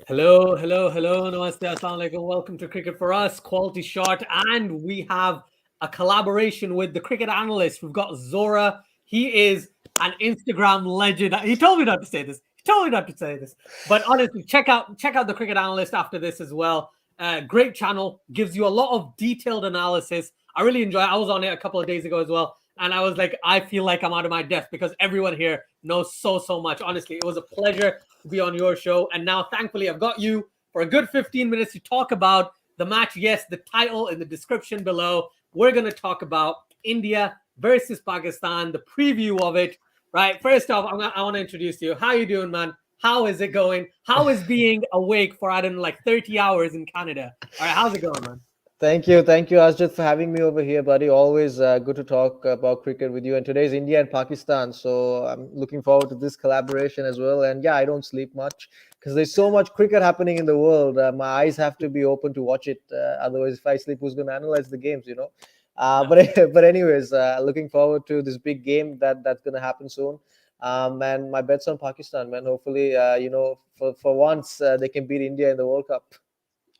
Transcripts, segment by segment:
Hello. Namaste, assalamu alaikum. Welcome to Cricket for Us, QualityShot, and we have a collaboration with the cricket analyst. We've got Zora. He is an Instagram legend. He told me not to say this. But honestly, check out the cricket analyst after this as well. Great channel, gives you a lot of detailed analysis. I really enjoy it. I was on it a couple of days ago as well, and I was like, I feel like I'm out of my depth because everyone here knows so much. Honestly, it was a pleasure to be on your show. And now, thankfully, I've got you for a good 15 minutes to talk about the match. Yes, the title in the description below. We're going to talk about India versus Pakistan, the preview of it. Right. First off, I want to introduce you. How you doing, man? How is it going? How is being awake for, I don't know, like 30 hours in Canada? All right. How's it going, man? Thank you, Asjad, for having me over here, buddy. Always good to talk about cricket with you. And today's India and Pakistan, so I'm looking forward to this collaboration as well. And yeah, I don't sleep much because there's so much cricket happening in the world. My eyes have to be open to watch it. Otherwise, if I sleep, who's going to analyze the games? But anyways, looking forward to this big game that's going to happen soon. And my bet's on Pakistan, man. Hopefully, for once they can beat India in the World Cup.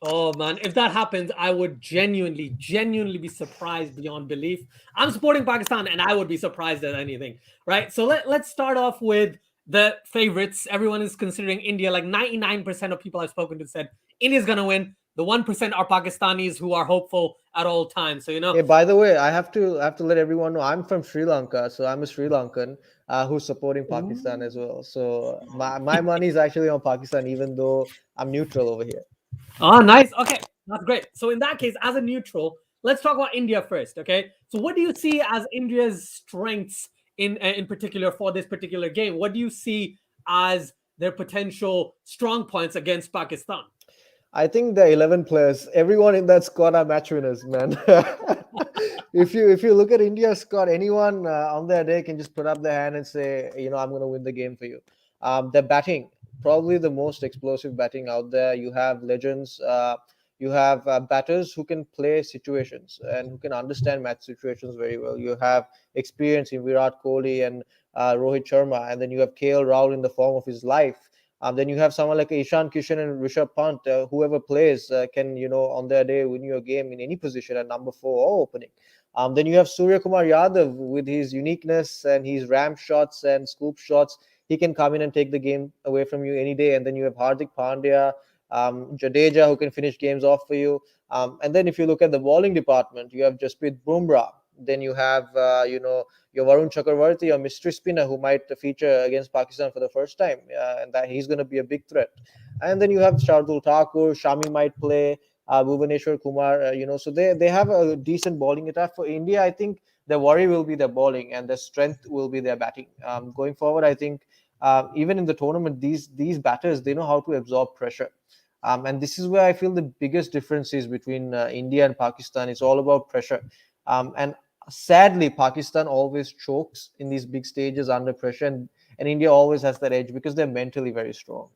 Oh man, if that happens, I would genuinely be surprised beyond belief. I'm supporting Pakistan and I would be surprised at anything, right? So let's start off with the favorites. Everyone is considering India. Like 99% of people I've spoken to said India's going to win. The 1% are Pakistanis who are hopeful at all times. So, Hey, by the way, I have to let everyone know I'm from Sri Lanka, so I'm a Sri Lankan who's supporting Pakistan as well. So my money is actually on Pakistan, even though I'm neutral over here. Oh, nice. Okay, that's great. So in that case, as a neutral, let's talk about India first. Okay. So what do you see as India's strengths in particular for this particular game? What do you see as their potential strong points against Pakistan? I think the 11 players, everyone in that squad are match winners, man. If you look at India's squad, anyone on their day can just put up their hand and say, I'm going to win the game for you. Their batting, probably the most explosive batting out there. You have legends. You have batters who can play situations and who can understand match situations very well. You have experience in Virat Kohli and Rohit Sharma, and then you have KL Rahul in the form of his life. Then you have someone like Ishan Kishan and Rishabh Pant. Whoever plays can, on their day win you a game in any position at number 4 or opening. Then you have Surya Kumar Yadav with his uniqueness and his ramp shots and scoop shots. He can come in and take the game away from you any day. And then you have Hardik Pandya, Jadeja, who can finish games off for you. And then if you look at the bowling department, you have Jasprit Bumrah. Then you have, your Varun Chakravarti, your mystery spinner who might feature against Pakistan for the first time, and that he's going to be a big threat. And then you have Shardul Thakur, Shami might play, Bhuvaneshwar Kumar, so they have a decent bowling attack. For India, I think their worry will be their bowling and their strength will be their batting. Going forward, I think even in the tournament, these batters, they know how to absorb pressure. And this is where I feel the biggest difference is between India and Pakistan. It's all about pressure. And sadly, Pakistan always chokes in these big stages under pressure, and India always has that edge because they're mentally very strong.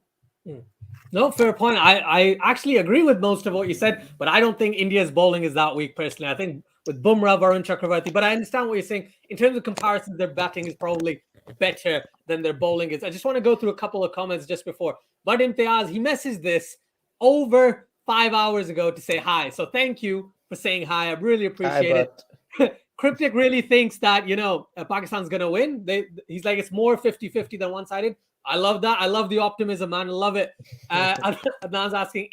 No, fair point. I actually agree with most of what you said, but I don't think India's bowling is that weak personally. I think with Bumrah, Varun Chakravarti, but I understand what you're saying. In terms of comparisons, their batting is probably better than their bowling is. I just want to go through a couple of comments just before. But Imtiaz, he messaged this over 5 hours ago to say hi. So thank you for saying hi. I really appreciate it. Cryptic really thinks that, Pakistan's going to win. He's like, it's more 50-50 than one-sided. I love that. I love the optimism, man. I love it. Adnan's asking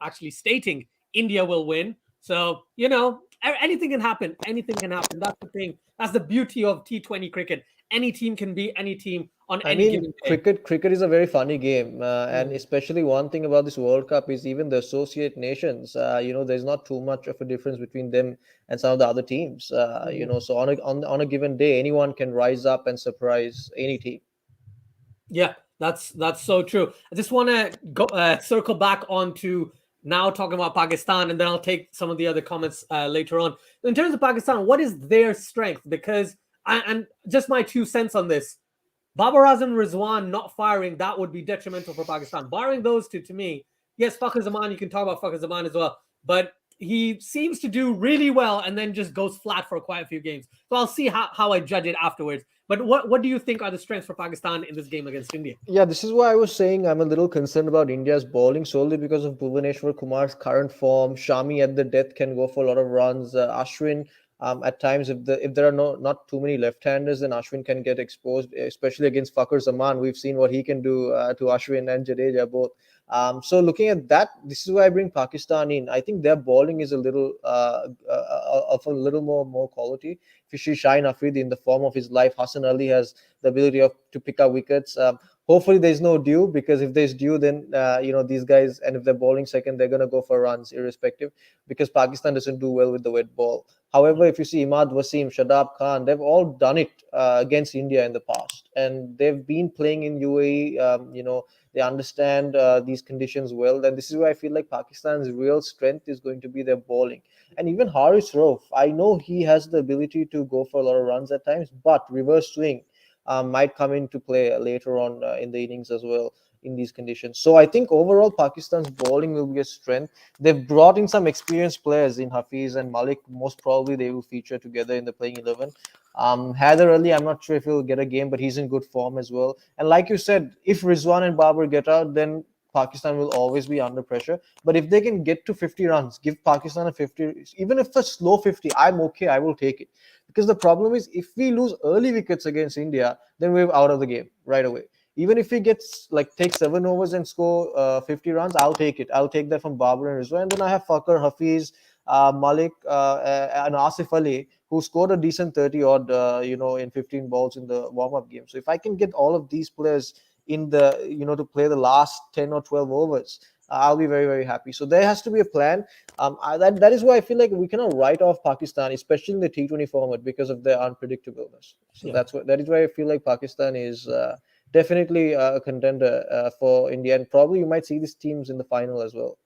actually stating India will win. So, anything can happen. Anything can happen. That's the thing. That's the beauty of T20 cricket. Any team can beat any team on any given day. Cricket is a very funny game, and especially one thing about this World Cup is even the associate nations. There's not too much of a difference between them and some of the other teams. So on a given day, anyone can rise up and surprise any team. Yeah, that's so true. I just want to go circle back onto now talking about Pakistan, and then I'll take some of the other comments later on. In terms of Pakistan, what is their strength? Because and just my 2 cents on this. Babar Azam Rizwan not firing, that would be detrimental for Pakistan. Barring those two, to me, yes, Fakhar Zaman, you can talk about Fakhar Zaman as well, but he seems to do really well and then just goes flat for quite a few games. So I'll see how I judge it afterwards. But what do you think are the strengths for Pakistan in this game against India? Yeah, this is why I was saying I'm a little concerned about India's bowling solely because of Bhuvaneshwar Kumar's current form. Shami at the death can go for a lot of runs. Ashwin, at times, if there are not too many left-handers, then Ashwin can get exposed, especially against Fakhar Zaman. We've seen what he can do to Ashwin and Jadeja both. So looking at that, this is why I bring Pakistan in. I think their bowling is a little of a little more quality. If you see Shaheen Afridi in the form of his life, Hassan Ali has the ability to pick up wickets. Hopefully, there's no due, because if there's due, then these guys, and if they're bowling second, they're gonna go for runs irrespective, because Pakistan doesn't do well with the wet ball. However, if you see Imad Wasim, Shadab Khan, they've all done it against India in the past, and they've been playing in UAE. They understand these conditions well, and this is why I feel like Pakistan's real strength is going to be their bowling. And even Haris Rauf, I know he has the ability to go for a lot of runs at times, but reverse swing might come into play later on in the innings as well in these conditions. So I think overall Pakistan's bowling will be a strength. They've brought in some experienced players in Hafiz and Malik. Most probably they will feature together in the playing 11. Haider Ali, I'm not sure if he'll get a game, but he's in good form as well. And like you said, if Rizwan and Babar get out, then Pakistan will always be under pressure. But if they can get to 50 runs, give Pakistan a 50, even if a slow 50, I'm okay. I will take it. Because the problem is, if we lose early wickets against India, then we're out of the game right away. Even if he gets like take 7 overs and score 50 runs, I'll take it. I'll take that from Babar and Rizwan. And then I have Fakhar, Hafiz, Malik, and Asif Ali, who scored a decent 30 odd, in 15 balls in the warm up game. So if I can get all of these players in the, to play the last 10 or 12 overs, I'll be very, very happy. So there has to be a plan. That is why I feel like we cannot write off Pakistan, especially in the T20 format, because of their unpredictableness. So Yeah. that is why I feel like Pakistan is definitely a contender for India, and probably you might see these teams in the final as well.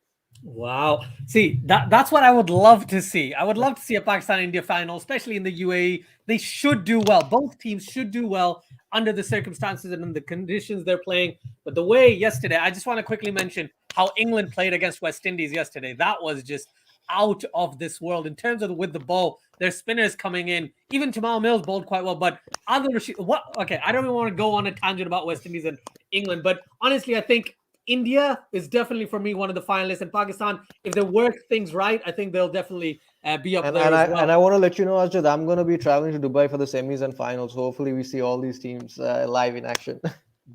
Wow. See, that's what I would love to see. I would love to see a Pakistan India final, especially in the UAE. They should do well. Both teams should do well under the circumstances and in the conditions they're playing. But the way yesterday, I just want to quickly mention how England played against West Indies yesterday. That was just out of this world in terms of with the ball. Their spinners coming in. Even Jamal Mills bowled quite well. But other what? Okay, I don't even want to go on a tangent about West Indies and England. But honestly, I think India is definitely for me one of the finalists, and Pakistan, if they work things right, I think they'll definitely be up And there and as I well. and I want to let you know, Ajit, I'm going to be traveling to Dubai for the semis and finals. Hopefully, we see all these teams live in action.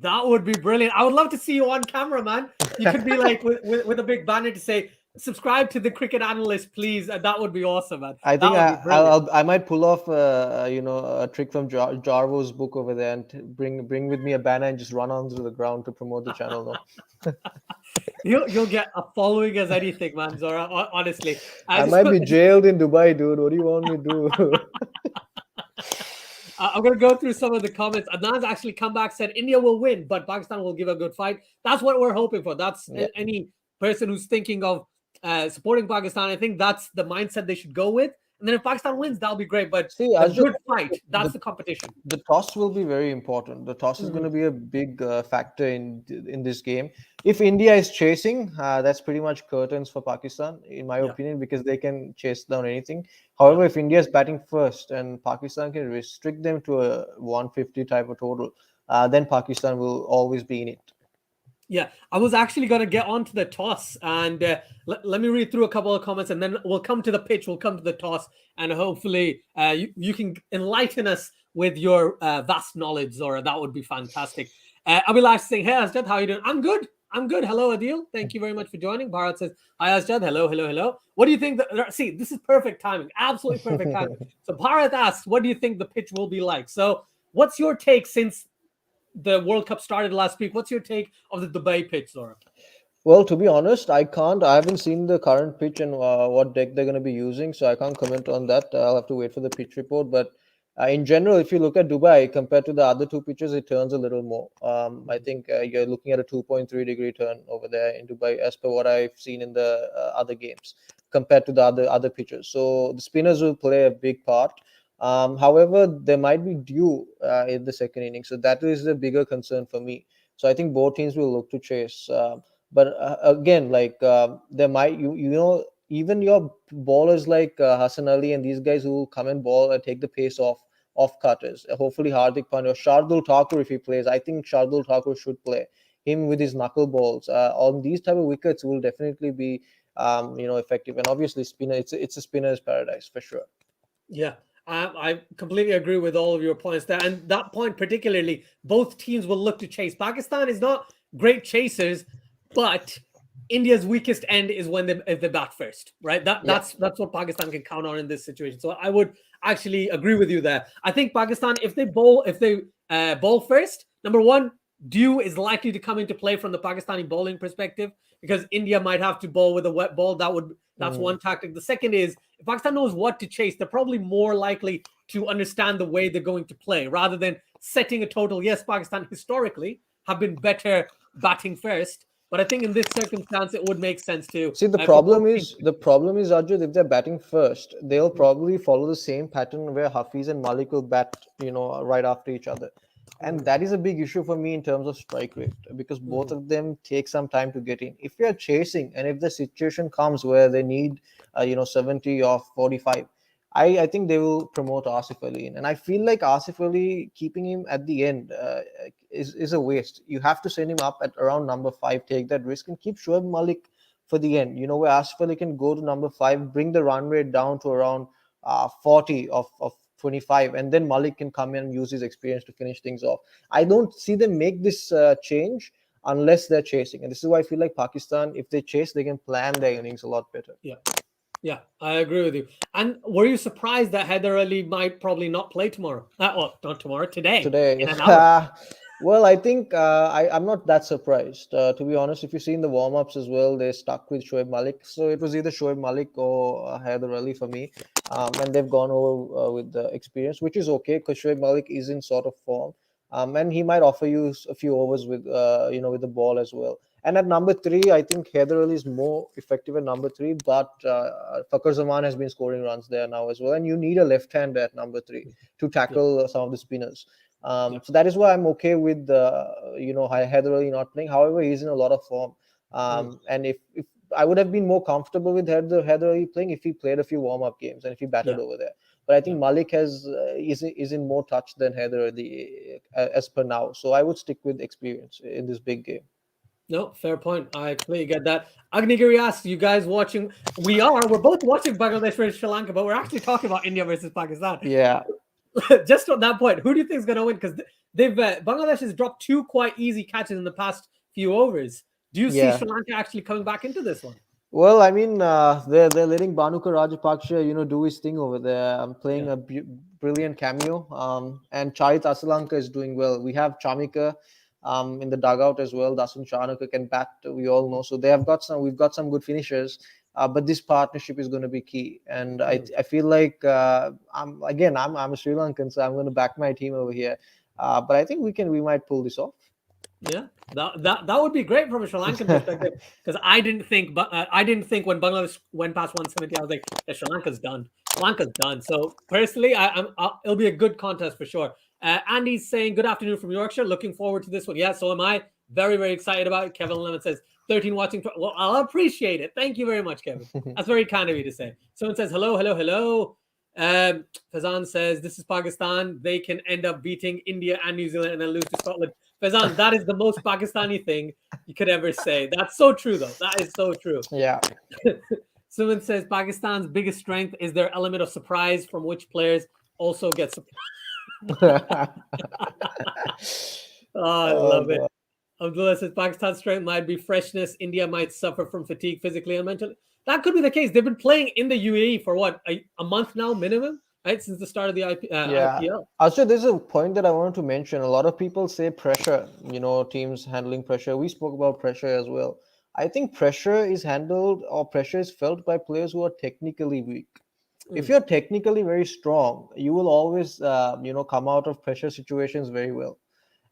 That would be brilliant. I would love to see you on camera, man. You could be like with a big banner to say, subscribe to the cricket analyst, please. That would be awesome, man. I That think would be brilliant. I might pull off a trick from Jarvo's book over there, and bring with me a banner and just run onto the ground to promote the channel. No, You'll get a following as anything, man, Zora. Honestly. I might be jailed in Dubai, dude. What do you want me to do? I'm going to go through some of the comments. Adnan's actually come back, said India will win, but Pakistan will give a good fight. That's what we're hoping for. That's Yeah. any person who's thinking of supporting Pakistan. I think that's the mindset they should go with. And then if Pakistan wins, that'll be great. But See, a Ajit, good fight, that's the the competition. the toss will be very important. The toss is going Mhm. to be a big factor in this game. If India is chasing, that's pretty much curtains for Pakistan, in my Yeah, opinion, because they can chase down anything. yeah. However, if India is batting first and Pakistan can restrict them to a 150 type of total, then Pakistan will always be in it. Yeah, I was actually going to get onto the toss, and let me read through a couple of comments, and then we'll come to the pitch. We'll come to the toss, and hopefully you can enlighten us with your vast knowledge, Zora. That would be fantastic. Abhilash saying, "Hey Asjad, how are you doing? I'm good. I'm good. Hello, Adil. Thank you very much for joining." Bharat says, "Hi Asjad. Hello, hello, hello. What do you think? See, this is perfect timing. Absolutely perfect timing." So Bharat asks, "What do you think the pitch will be like?" So, what's your take since the World Cup started last week? What's your take of the Dubai pitch, Zora? Well, to be honest, I can't. I haven't seen the current pitch and what deck they're going to be using, so I can't comment on that. I'll have to wait for the pitch report. But in general, if you look at Dubai compared to the other two pitches, it turns a little more. I think you're looking at a 2.3-degree turn over there in Dubai, as per what I've seen in the other games, compared to the other pitches. So the spinners will play a big part. However, there might be dew in the second inning, so that is the bigger concern for me. So I think both teams will look to chase. But again, like there might even your bowlers like Hassan Ali and these guys who will come and ball and take the pace off off-cutters. Hopefully Hardik Pandya or Shardul Thakur, if he plays. I think Shardul Thakur should play. Him with his knuckleballs on these type of wickets will definitely be effective. And obviously spinner, it's a spinner's paradise for sure. Yeah, I completely agree with all of your points there. And that point particularly, both teams will look to chase. Pakistan is not great chasers, but India's weakest end is when if they bat first, right? That's what Pakistan can count on in this situation. So I would actually agree with you there. I think Pakistan, if they bowl first, number one, dew is likely to come into play from the Pakistani bowling perspective, because India might have to bowl with a wet ball. That's one tactic. The second is, if Pakistan knows what to chase, they're probably more likely to understand the way they're going to play rather than setting a total. Yes, Pakistan historically have been better batting first, but I think in this circumstance it would make sense to see. The problem is Ajit, if they're batting first, they'll probably follow the same pattern where Hafiz and Malik will bat, right after each other. And that is a big issue for me in terms of strike rate, because both of them take some time to get in. If we are chasing, and if the situation comes where they need 70 or 45, I think they will promote Asif Ali in. And I feel like Asif Ali, keeping him at the end is a waste. You have to send him up at around number 5, take that risk, and keep Shoaib Malik for the end, where Asif Ali can go to number 5, bring the run rate down to around 40 of 25, and then Malik can come in and use his experience to finish things off. I don't see them make this change unless they're chasing. And this is why I feel like Pakistan, if they chase, they can plan their innings a lot better. Yeah, I agree with you. And were you surprised that Haider Ali might probably not play tomorrow? Not tomorrow, today. Today. Well, I think I'm not that surprised. To be honest, if you've seen the warm-ups as well, they stuck with Shoaib Malik. So it was either Shoaib Malik or Haider Ali for me. And they've gone over with the experience, which is okay, because Shoaib Malik is in sort of form. And he might offer you a few overs with with the ball as well. And at number 3, I think Haider Ali is more effective at number 3, but Fakhar Zaman has been scoring runs there now as well. And you need a left-hander at number 3 to tackle some of the spinners. So that is why I'm okay with Haider Ali not playing. However, he's in a lot of form. And if I would have been more comfortable with Haider Ali playing if he played a few warm-up games and if he batted over there. But I think Malik is in more touch than Haider Ali as per now. So I would stick with experience in this big game. No, fair point. I completely get that. Agnigiri asks, you guys watching? We're both watching Bangladesh versus Sri Lanka, but we're actually talking about India versus Pakistan. Yeah. Just on that point, who do you think is going to win? Because Bangladesh has dropped 2 quite easy catches in the past few overs. Do you see Sri Lanka actually coming back into this one? Well, I mean, they're letting Bhanuka Rajapaksha, do his thing over there. I'm playing a brilliant cameo. And Charit Asalanka is doing well. We have Chamika in the dugout as well. Dasun Chanaka can bat, we all know. So we've got some good finishers. But this partnership is going to be key. And I feel like I'm a Sri Lankan, so I'm going to back my team over here. But I think we might pull this off. Yeah, that would be great from a Sri Lankan perspective, because I didn't think when Bangladesh went past 170, I was like, Sri Lanka's done. Sri Lanka's done. So personally, it'll be a good contest for sure. Andy's saying good afternoon from Yorkshire. Looking forward to this one. Yeah, so am I. Very, very excited about it. Kevin Lemon says 13 watching. Well, I'll appreciate it. Thank you very much, Kevin. That's very kind of you to say. Someone says hello. Fazan says this is Pakistan. They can end up beating India and New Zealand and then lose to Scotland. Fazan, that is the most Pakistani thing you could ever say. That's so true, though. That is so true. Yeah. Someone says Pakistan's biggest strength is their element of surprise, from which players also get surprised. I love it. Abdullah says Pakistan's strength might be freshness. India might suffer from fatigue physically and mentally. That could be the case. They've been playing in the UAE for what, a month now minimum, right? Since the start of the IPL. Also, there's a point that I wanted to mention. A lot of people say pressure, teams handling pressure. We spoke about pressure as well. I think pressure is handled, or pressure is felt by players who are technically weak. If you're technically very strong, you will always, come out of pressure situations very well.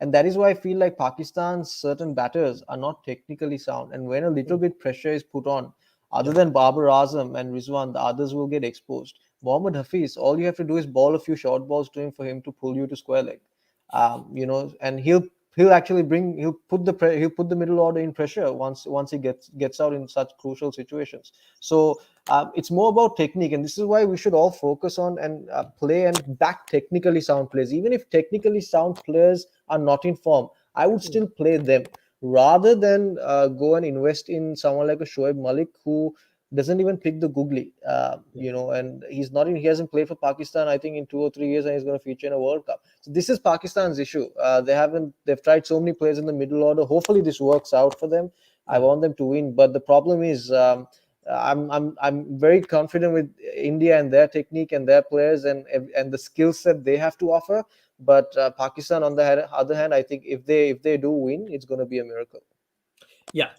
And that is why I feel like Pakistan's certain batters are not technically sound. And when a little bit pressure is put on, other than Babar Azam and Rizwan, the others will get exposed. Mohammad Hafiz, all you have to do is ball a few short balls to him for him to pull you to square leg. And he'll he'll actually he'll put the middle order in pressure once he gets out in such crucial situations. So it's more about technique, and this is why we should all focus on and play and back technically sound players. Even if technically sound players are not in form, I would still play them rather than go and invest in someone like a Shoaib Malik who doesn't even pick the googly, and he hasn't played for Pakistan, I think, in 2 or 3 years, and he's going to feature in a World Cup. So this is Pakistan's issue. They've tried so many players in the middle order. Hopefully this works out for them. I want them to win, but the problem is, I'm very confident with India and their technique and their players and the skill set they have to offer. But Pakistan, on the other hand, I think if they do win, it's going to be a miracle. Yeah,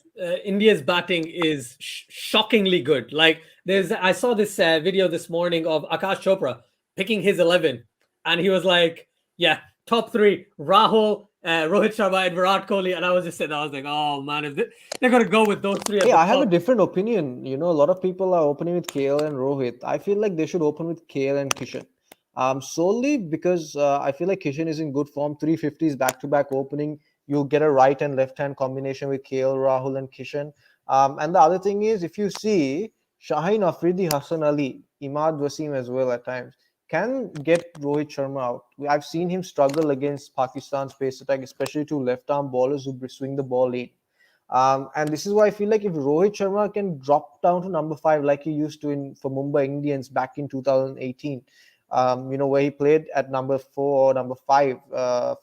India's batting is shockingly good. Like I saw this video this morning of Akash Chopra picking his 11, and he was like, "Yeah, top 3: Rahul, Rohit Sharma, and Virat Kohli." And I was just sitting there, I was like, "Oh man, if they're gonna go with those 3." Yeah, I have a different opinion. A lot of people are opening with KL and Rohit. I feel like they should open with KL and Kishan. Solely because I feel like Kishan is in good form. 350s back-to-back opening. You'll get a right and left-hand combination with KL, Rahul, and Kishan. And the other thing is, if you see Shaheen Afridi, Hassan Ali, Imad Wasim as well at times, can get Rohit Sharma out. I've seen him struggle against Pakistan's pace attack, especially to left-arm bowlers who swing the ball in. And this is why I feel like if Rohit Sharma can drop down to number 5 like he used to for Mumbai Indians back in 2018, where he played at number 4 or number 5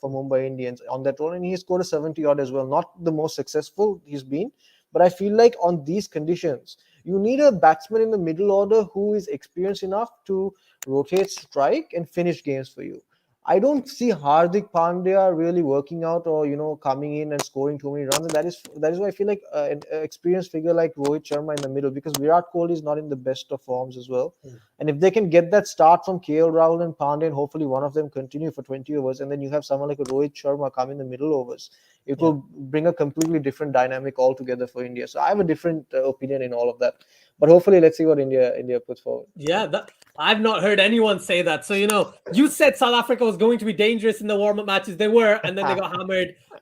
for Mumbai Indians on that role, and he scored a 70 odd as well. Not the most successful he's been, but I feel like on these conditions, you need a batsman in the middle order who is experienced enough to rotate, strike, and finish games for you. I don't see Hardik Pandya really working out or coming in and scoring too many runs. And that is why I feel like an experienced figure like Rohit Sharma in the middle, because Virat Kohli is not in the best of forms as well. And if they can get that start from KL Rahul and Pandya, and hopefully one of them continue for 20 overs, and then you have someone like a Rohit Sharma come in the middle overs, it will bring a completely different dynamic altogether for India. So I have a different opinion in all of that. But hopefully, let's see what India puts forward. Yeah, I've not heard anyone say that. So, you said South Africa was going to be dangerous in the warm-up matches. They were, and then they got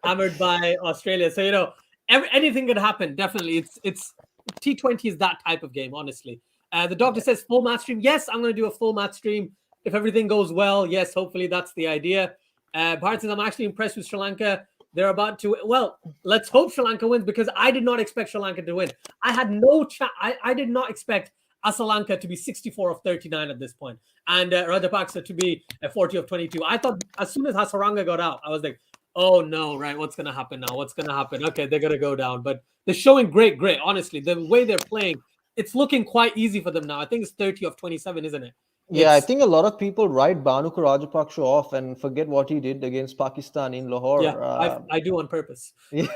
hammered by Australia. So, anything could happen. Definitely. It's T20 is that type of game, honestly. The doctor says full match stream. Yes, I'm going to do a full match stream. If everything goes well, yes, hopefully that's the idea. Bharat says, I'm actually impressed with Sri Lanka. They're about to, well, let's hope Sri Lanka wins, because I did not expect Sri Lanka to win. I had no chance. I did not expect Asalanka to be 64 of 39 at this point, and Rajapaksa to be 40 of 22. I thought as soon as Hasaranga got out, I was like, oh no, right, what's going to happen now? What's going to happen? Okay, they're going to go down. But they're showing great. Honestly, the way they're playing, it's looking quite easy for them now. I think it's 30 of 27, isn't it? Yeah, I think a lot of people write Bhanuka Rajapaksa off and forget what he did against Pakistan in Lahore. Yeah, I do on purpose. Yeah.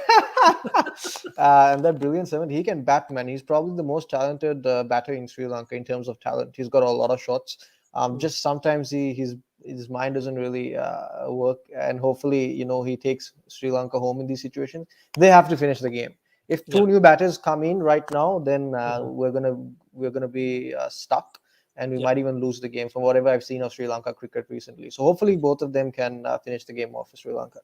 And that brilliant 7, he can bat, man. He's probably the most talented batter in Sri Lanka in terms of talent. He's got a lot of shots. Just sometimes his mind doesn't really work, and hopefully, he takes Sri Lanka home in these situations. They have to finish the game. If two new batters come in right now, then we're gonna be stuck. And we might even lose the game from whatever I've seen of Sri Lanka cricket recently. So hopefully both of them can finish the game off for Sri Lanka.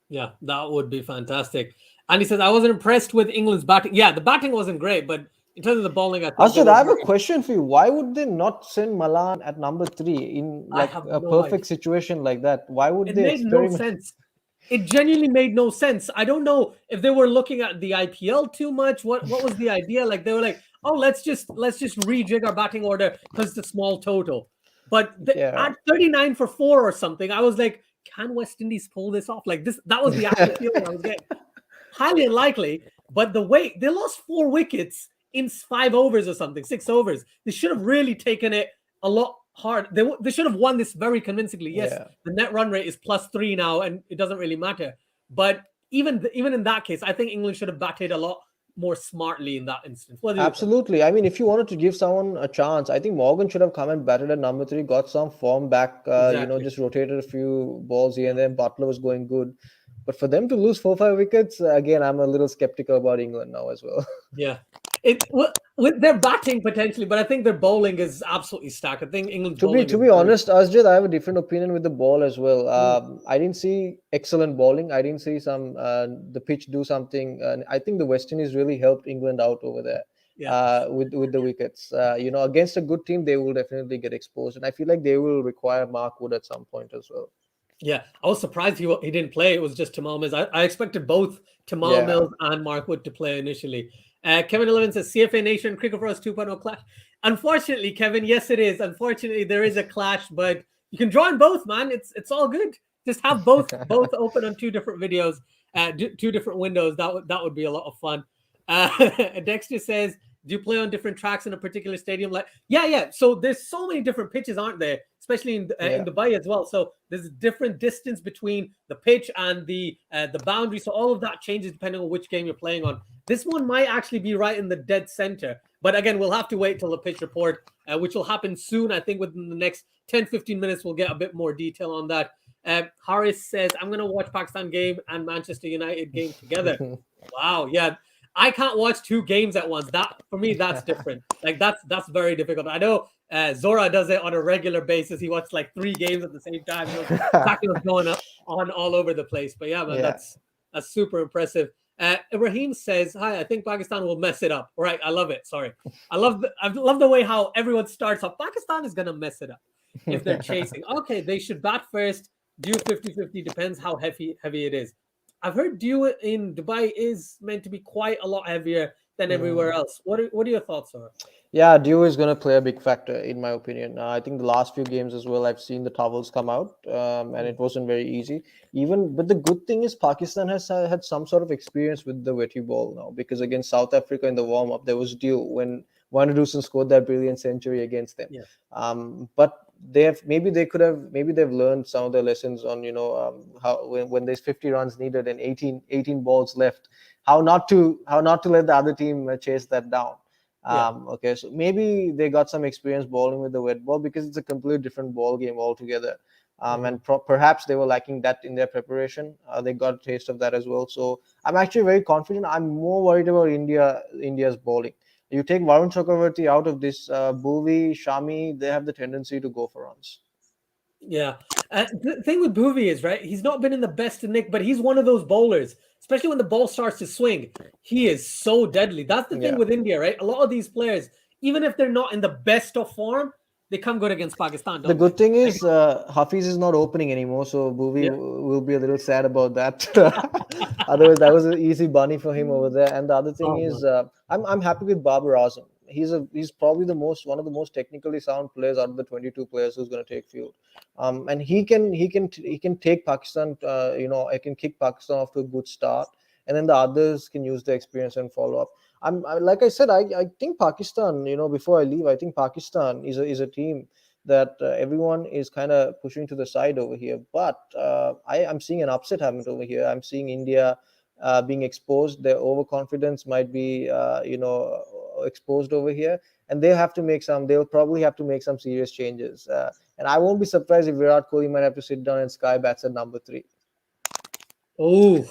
Yeah, that would be fantastic. And he says, I wasn't impressed with England's batting. Yeah, the batting wasn't great, but in terms of the bowling, I thought... Asad, I have a question for you. Why would they not send Malan at number 3 in like a perfect situation like that? Why would they experiment? It made no sense. It genuinely made no sense. I don't know if they were looking at the IPL too much. What was the idea? Like they were like, oh, let's just rejig our batting order because it's a small total. But at 39 for 4 or something, I was like, can West Indies pull this off? Like this, that was the actual feeling I was getting. Highly unlikely, but the way they lost 4 wickets in 5 overs or something, 6 overs. They should have really taken it a lot hard. They should have won this very convincingly. Yes, the net run rate is +3 now, and it doesn't really matter. But even in that case, I think England should have batted a lot more smartly in that instance. Absolutely. I mean, if you wanted to give someone a chance, I think Morgan should have come and batted at number 3, got some form back, just rotated a few balls here and then. Butler was going good. But for them to lose 4-5 wickets, again, I'm a little skeptical about England now as well. Yeah. With their batting potentially, but I think their bowling is absolutely stacked. I think England's bowling To is be very honest, Asjad, I have a different opinion with the ball as well. good. I didn't see excellent bowling. I didn't see the pitch do something. I think the West Indies really helped England out over there Yeah. with the wickets. Against a good team, they will definitely get exposed, and I feel like they will require Mark Wood at some point as well. Yeah, I was surprised he didn't play. It was just Tamal Mills. I expected both Tamal Yeah. Mills and Mark Wood to play initially. Kevin 11 says CFA Nation Cricket for Us 2.0 clash. Unfortunately, Kevin, yes, it is. Unfortunately, there is a clash, but you can join both, man. It's all good. Just have both open on two different videos, two different windows. That would be a lot of fun. Dexter says, do you play on different tracks in a particular stadium? Like, yeah. So there's so many different pitches, aren't there? Especially in Dubai as well. So there's a different distance between the pitch and the boundary. So all of that changes depending on which game you're playing on. This one might actually be right in the dead center. But again, we'll have to wait till the pitch report, which will happen soon. I think within the next 10, 15 minutes, we'll get a bit more detail on that. Harris says, I'm going to watch Pakistan game and Manchester United game together. Wow. Yeah. I can't watch two games at once. That for me, that's different. Like that's very difficult. I know Zora does it on a regular basis. He watches like 3 games at the same time. Exactly what's going on all over the place. But yeah, man, that's super impressive. Ibrahim says, "Hi, I think Pakistan will mess it up." Right, I love it. Sorry, I love the way how everyone starts off. Pakistan is gonna mess it up if they're chasing. Okay, they should bat first. Do 50-50, depends how heavy it is. I've heard dew in Dubai is meant to be quite a lot heavier than everywhere else. What are your thoughts, sir? Yeah, dew is going to play a big factor in my opinion. I think the last few games as well, I've seen the towels come out, and it wasn't very easy. But the good thing is Pakistan has had some sort of experience with the wetty ball now, because against South Africa in the warm up there was dew when Wanadusan scored that brilliant century against them. Yeah. But maybe they've learned some of their lessons on how when there's 50 runs needed and 18 balls left, how not to let the other team chase that down. Okay, so maybe they got some experience bowling with the wet ball, because it's a completely different ball game altogether. And perhaps they were lacking that in their preparation. They got a taste of that as well. So I'm actually very confident. I'm more worried about India's bowling. You take Varun Chakravarti out of this, Bhuvi, Shami, they have the tendency to go for runs. Yeah. The thing with Bhuvi is, right, he's not been in the best of nick, but he's one of those bowlers, especially when the ball starts to swing. He is so deadly. That's the thing with India, right? A lot of these players, even if they're not in the best of form, they come good against Pakistan. The good thing is Hafiz is not opening anymore, so Bhuvi will be a little sad about that. Otherwise, that was an easy bunny for him over there. And the other thing is, I'm happy with Babar Azam. He's probably one of the most technically sound players out of the 22 players who's going to take field, and he can take Pakistan. He can kick Pakistan off to a good start, and then the others can use the experience and follow up. Like I said, I think Pakistan. Before I leave, I think Pakistan is a team that everyone is kind of pushing to the side over here. But I'm seeing an upset happen over here. I'm seeing India being exposed. Their overconfidence might be exposed over here, and they'll probably have to make some serious changes. And I won't be surprised if Virat Kohli might have to sit down and Sky bats at number 3. Oh,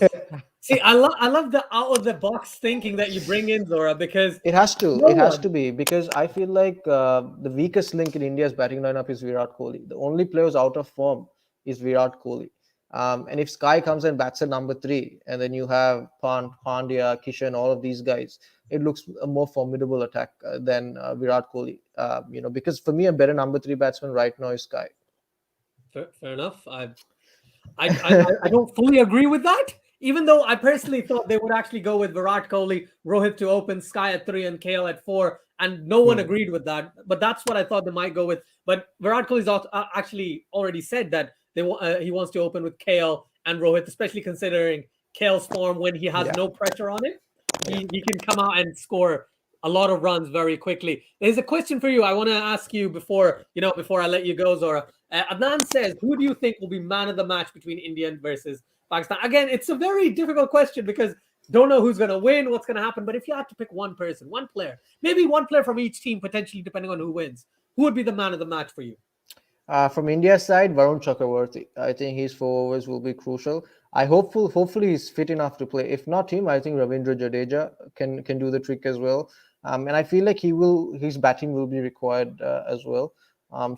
see, I love the out of the box thinking that you bring in, Zora, because it has to be, because I feel like the weakest link in India's batting lineup is Virat Kohli. The only player who's out of form is Virat Kohli. And if Sky comes and bats at number 3, and then you have Pandya, Kishan, all of these guys, it looks a more formidable attack than Virat Kohli. Because for me, a better number 3 batsman right now is Sky. Fair enough. I don't fully agree with that, even though I personally thought they would actually go with Virat Kohli, Rohit to open, Sky at 3, and KL at 4, and no one agreed with that. But that's what I thought they might go with. But Virat Kohli's actually already said that he wants to open with KL and Rohit, especially considering KL's form when he has no pressure on him. He can come out and score a lot of runs very quickly. There's a question for you I want to ask you before I let you go, Zora. Adnan says, who do you think will be man of the match between India versus Pakistan? Again, it's a very difficult question because don't know who's going to win, what's going to happen. But if you had to pick one person, one player, maybe one player from each team, potentially depending on who wins, who would be the man of the match for you? From India's side, Varun Chakravarti. I think his 4 overs will be crucial. Hopefully he's fit enough to play. If not him, I think Ravindra Jadeja can do the trick as well. And I feel like his batting will be required as well.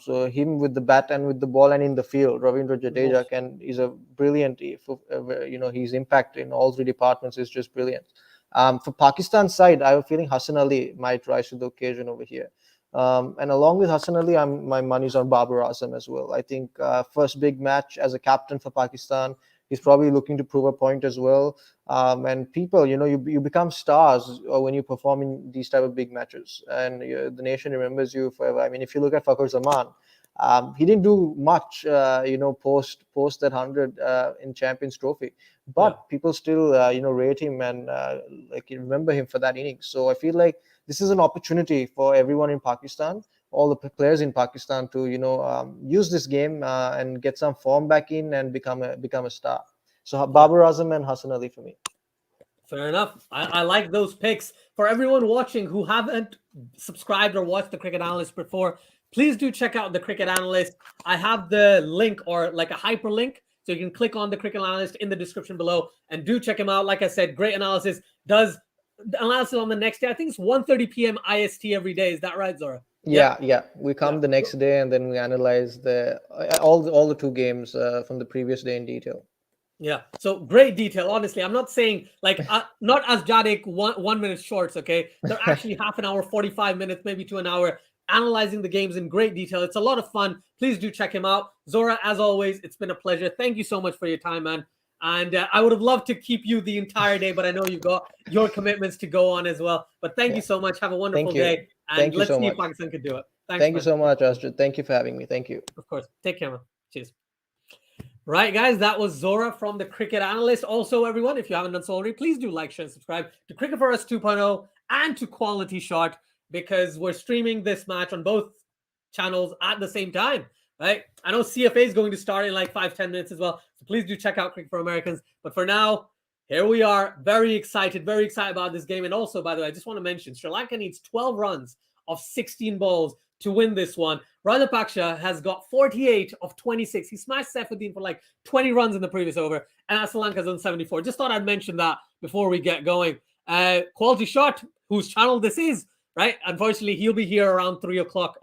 So him with the bat and with the ball and in the field, Ravindra Jadeja is a brilliant. His impact in all three departments is just brilliant. For Pakistan side, I have a feeling Hassan Ali might rise to the occasion over here. And along with Hassan Ali, my money's on Babar Azam as well. I think first big match as a captain for Pakistan. He's probably looking to prove a point as well. And people, you become stars when you perform in these type of big matches, and the nation remembers you forever. I mean, if you look at Fakhar Zaman, he didn't do much, post that 100 in Champions Trophy, but people still, rate him and remember him for that innings. So I feel like this is an opportunity for everyone in Pakistan, all the players in Pakistan, to use this game and get some form back in and become a star. So Babar Azam and Hassan Ali for me. Fair enough. I like those picks. For everyone watching who haven't subscribed or watched the Cricket Analyst before, please do check out the Cricket Analyst. I have the link, or like a hyperlink, so you can click on the Cricket Analyst in the description below and do check him out. Like I said, great analysis. Does analysis on the next day. I think it's 1:30 p.m. IST every day. Is that right, Zora? Yeah. We come the next day and then we analyze all the two games from the previous day in detail. Yeah, so great detail. Honestly, I'm not saying like not as Jadik 1 minute shorts. Okay, they're actually half an hour, 45 minutes, maybe to an hour, analyzing the games in great detail. It's a lot of fun. Please do check him out. Zora, as always, it's been a pleasure. Thank you so much for your time, man. And I would have loved to keep you the entire day, but I know you've got your commitments to go on as well. But thank you so much. Have a wonderful day. And let's see if Pakistan can do it. Thank you so much, Astrid. Thank you for having me. Thank you. Of course. Take care, man. Cheers. Right, guys, that was Zora from the Cricket Analyst. Also, everyone, if you haven't done so already, please do like, share, and subscribe to Cricket for Us 2.0 and to Quality Shot, because we're streaming this match on both channels at the same time, right? I know CFA is going to start in like 5-10 minutes as well, so please do check out Cricket for Americans. But for now, here we are, very excited about this game. And also, by the way, I just want to mention, Sri Lanka needs 12 runs of 16 balls to win this one. Rajapaksa has got 48 of 26. He smashed Saifuddin for like 20 runs in the previous over, and Sri Lanka's on 74. Just thought I'd mention that before we get going. Quality Shot, whose channel this is, right? Unfortunately, he'll be here around 3 o'clock,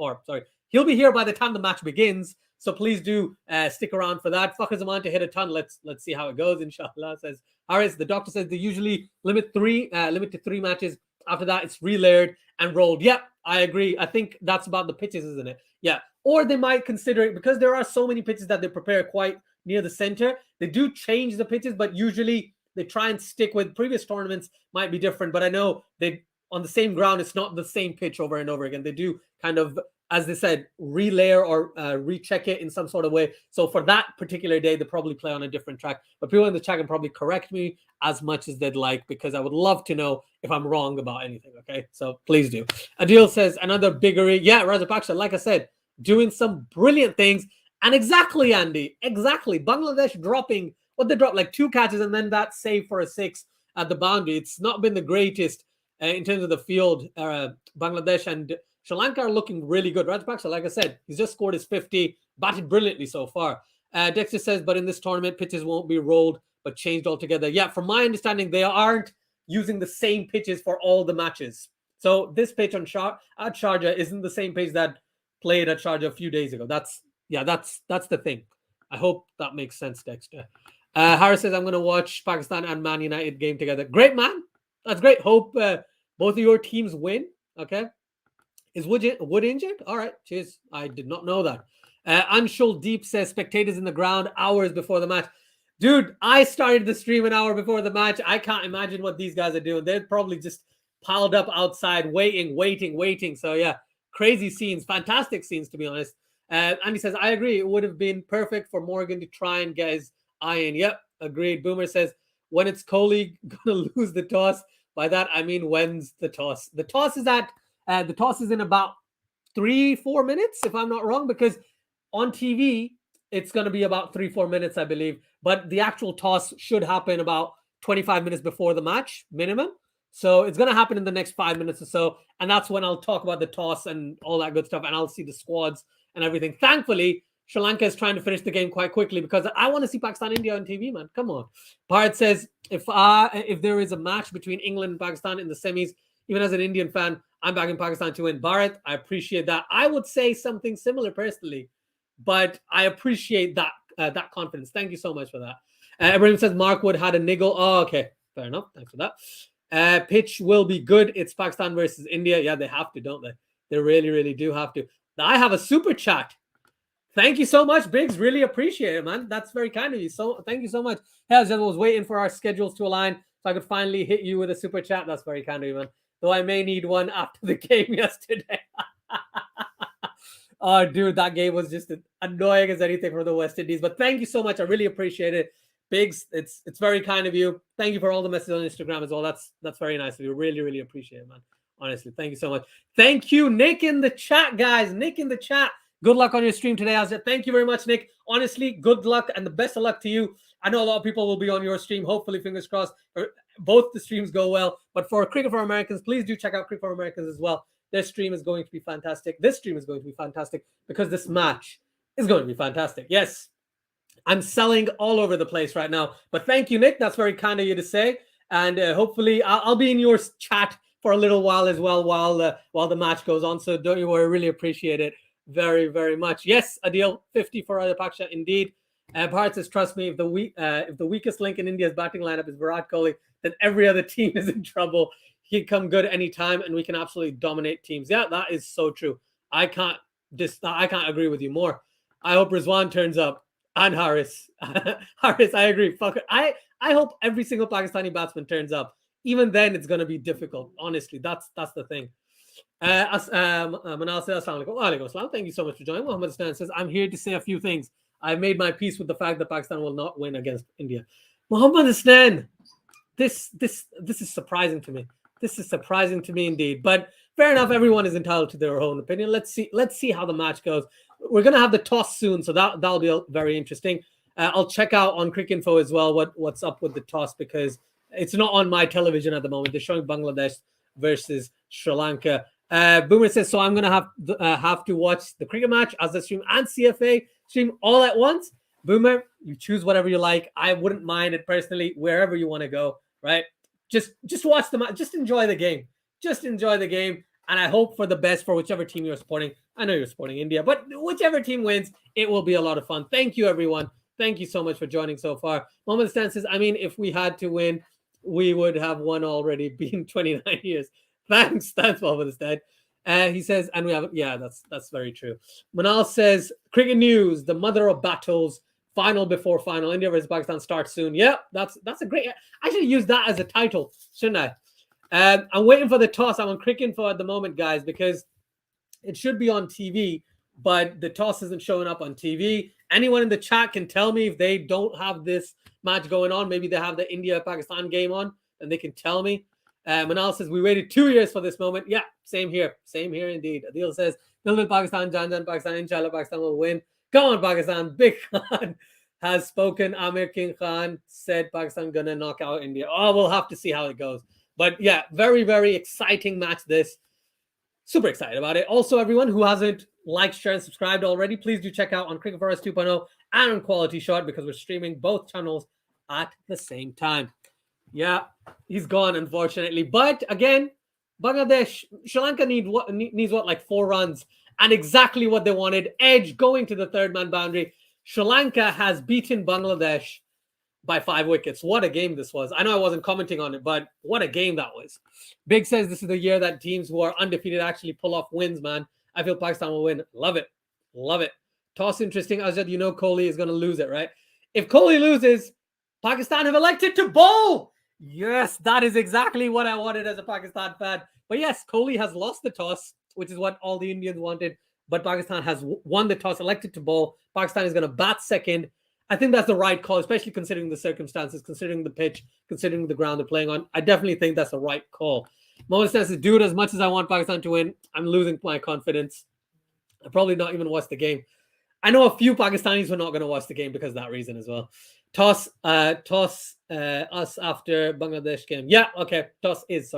he'll be here by the time the match begins. So please do stick around for that. Fakhar Zaman to hit a ton. Let's see how it goes, inshallah, says Harris. The doctor says they usually limit to 3 matches. After that, it's relayered and rolled. Yep, I agree. I think that's about the pitches, isn't it? Yeah. Or they might consider it, because there are so many pitches that they prepare quite near the center. They do change the pitches, but usually they try and stick with previous tournaments. Might be different, but I know they on the same ground, it's not the same pitch over and over again. They do kind of, as they said, relayer or recheck it in some sort of way. So for that particular day, they probably play on a different track. But people in the chat can probably correct me as much as they'd like, because I would love to know if I'm wrong about anything, okay? So please do. Adil says, another biggery. Yeah, Rajapaksa, like I said, doing some brilliant things. And exactly, Andy, exactly. Bangladesh dropping, what they dropped, like 2 catches and then that save for a 6 at the boundary. It's not been the greatest in terms of the field. Bangladesh and Sri Lanka are looking really good. Rajapaksa, like I said, he's just scored his 50, batted brilliantly so far. Dexter says, but in this tournament, pitches won't be rolled, but changed altogether. Yeah, from my understanding, they aren't using the same pitches for all the matches. So this pitch on at Sharjah isn't the same pitch that played at Sharjah a few days ago. That's the thing. I hope that makes sense, Dexter. Harris says, I'm going to watch Pakistan and Man United game together. Great, man. That's great. Hope both of your teams win. Okay. Is Wood injured? All right. Cheers. I did not know that. Anshul Deep says, spectators in the ground hours before the match. Dude, I started the stream an hour before the match. I can't imagine what these guys are doing. They're probably just piled up outside, waiting. So yeah, crazy scenes, fantastic scenes, to be honest. Andy says, I agree. It would have been perfect for Morgan to try and get his eye in. Yep, agreed. Boomer says, when it's Kohli gonna lose the toss. By that, I mean, when's the toss? The toss is in about 3-4 minutes, if I'm not wrong, because on TV, it's going to be about 3-4 minutes, I believe. But the actual toss should happen about 25 minutes before the match, minimum. So it's going to happen in the next 5 minutes or so. And that's when I'll talk about the toss and all that good stuff. And I'll see the squads and everything. Thankfully, Sri Lanka is trying to finish the game quite quickly because I want to see Pakistan-India on TV, man. Come on. Bharat says, if there is a match between England and Pakistan in the semis, even as an Indian fan, I'm backing Pakistan to win. Bharat, I appreciate that. I would say something similar personally, but I appreciate that confidence. Thank you so much for that. Ibrahim says Mark Wood had a niggle. Oh, okay. Fair enough. Thanks for that. Pitch will be good. It's Pakistan versus India. Yeah, they have to, don't they? They really, really do have to. I have a super chat. Thank you so much, Biggs. Really appreciate it, man. That's very kind of you. So thank you so much. Hey, I was waiting for our schedules to align so I could finally hit you with a super chat. That's very kind of you, man. Though I may need one after the game yesterday. Oh, dude, that game was just annoying as anything from the West Indies. But thank you so much. I really appreciate it. Biggs, it's very kind of you. Thank you for all the messages on Instagram as well. That's very nice of you. Really, really appreciate it, man. Honestly, thank you so much. Thank you, Nick, in the chat, guys. Nick in the chat. Good luck on your stream today, Azza. Thank you very much, Nick. Honestly, good luck and the best of luck to you. I know a lot of people will be on your stream. Hopefully, fingers crossed, both the streams go well. But for Cricket for Americans, please do check out Cricket for Americans as well. Their stream is going to be fantastic. This stream is going to be fantastic because this match is going to be fantastic. Yes, I'm selling all over the place right now. But thank you, Nick. That's very kind of you to say. And hopefully, I'll be in your chat for a little while as well while the match goes on. So don't you worry. Really appreciate it very, very much. Yes, Adil, 50 for Paksha, indeed. Bharat says, trust me, if the weakest link in India's batting lineup is Virat Kohli, then every other team is in trouble. He can come good anytime, and we can absolutely dominate teams. Yeah, that is so true. I can't agree with you more. I hope Rizwan turns up and Haris. Haris, I agree. Fuck it. I hope every single Pakistani batsman turns up. Even then, it's going to be difficult. Honestly, that's the thing. Manal says, Assalamualaikum. Thank you so much for joining. Muhammad Stan says, I'm here to say a few things. I've made my peace with the fact that Pakistan will not win against India. Muhammad Stan, this is surprising to me. This is surprising to me indeed. But fair enough, everyone is entitled to their own opinion. Let's see how the match goes. We're gonna have the toss soon, so that'll be very interesting. I'll check out on Cricinfo as well what's up with the toss because it's not on my television at the moment. They're showing Bangladesh versus Sri Lanka. Boomer says, so I'm gonna have to watch the cricket match as the stream and CFA stream all at once. Boomer, you choose whatever you like. I wouldn't mind it personally, wherever you want to go, right? Just watch the match. Just enjoy the game. Just enjoy the game. And I hope for the best for whichever team you're supporting. I know you're supporting India, but whichever team wins, it will be a lot of fun. Thank you, everyone. Thank you so much for joining so far. Mohammed Stan says, I mean, if we had to win, we would have won already, been 29 years. Thanks, Mohammed Stan. He says, and we have, yeah, that's very true. Manal says, cricket news, the mother of battles, final before final. India versus Pakistan starts soon. Yeah, that's a great. I should use that as a title, shouldn't I? I'm waiting for the toss. I'm on Cricinfo at the moment, guys, because it should be on TV, but the toss isn't showing up on TV. Anyone in the chat can tell me if they don't have this match going on. Maybe they have the India-Pakistan game on, and they can tell me. Manal says, we waited 2 years for this moment. Yeah, same here. Same here indeed. Adil says, Nil Pakistan, Jan Pakistan, inshallah Pakistan will win. Come on, Pakistan. Big Khan has spoken. Amir King Khan said Pakistan gonna knock out India. Oh, we'll have to see how it goes. But yeah, very, very exciting match this. Super excited about it. Also, everyone who hasn't liked, shared, and subscribed already, please do check out on Cricket for Us 2.0 and on QualityShot because we're streaming both channels at the same time. Yeah, he's gone, unfortunately. But again, Bangladesh, Sri Lanka needs what, like 4 runs, and exactly what they wanted. Edge going to the third man boundary. Sri Lanka has beaten Bangladesh by 5 wickets. What a game this was. I know I wasn't commenting on it, but what a game that was. Big says this is the year that teams who are undefeated actually pull off wins, man. I feel Pakistan will win. Love it. Love it. Toss interesting. Azad, you know Kohli is going to lose it, right? If Kohli loses, Pakistan have elected to bowl. Yes, that is exactly what I wanted as a Pakistan fan. But yes, Kohli has lost the toss, which is what all the Indians wanted. But Pakistan has won the toss, elected to bowl. Pakistan is going to bat second. I think that's the right call, especially considering the circumstances, considering the pitch, considering the ground they're playing on. I definitely think that's the right call. Mohammed says, dude, as much as I want Pakistan to win, I'm losing my confidence. I'll probably not even watch the game. I know a few Pakistanis who are not going to watch the game because of that reason as well. Toss us after Bangladesh game. Yeah, okay. Toss is,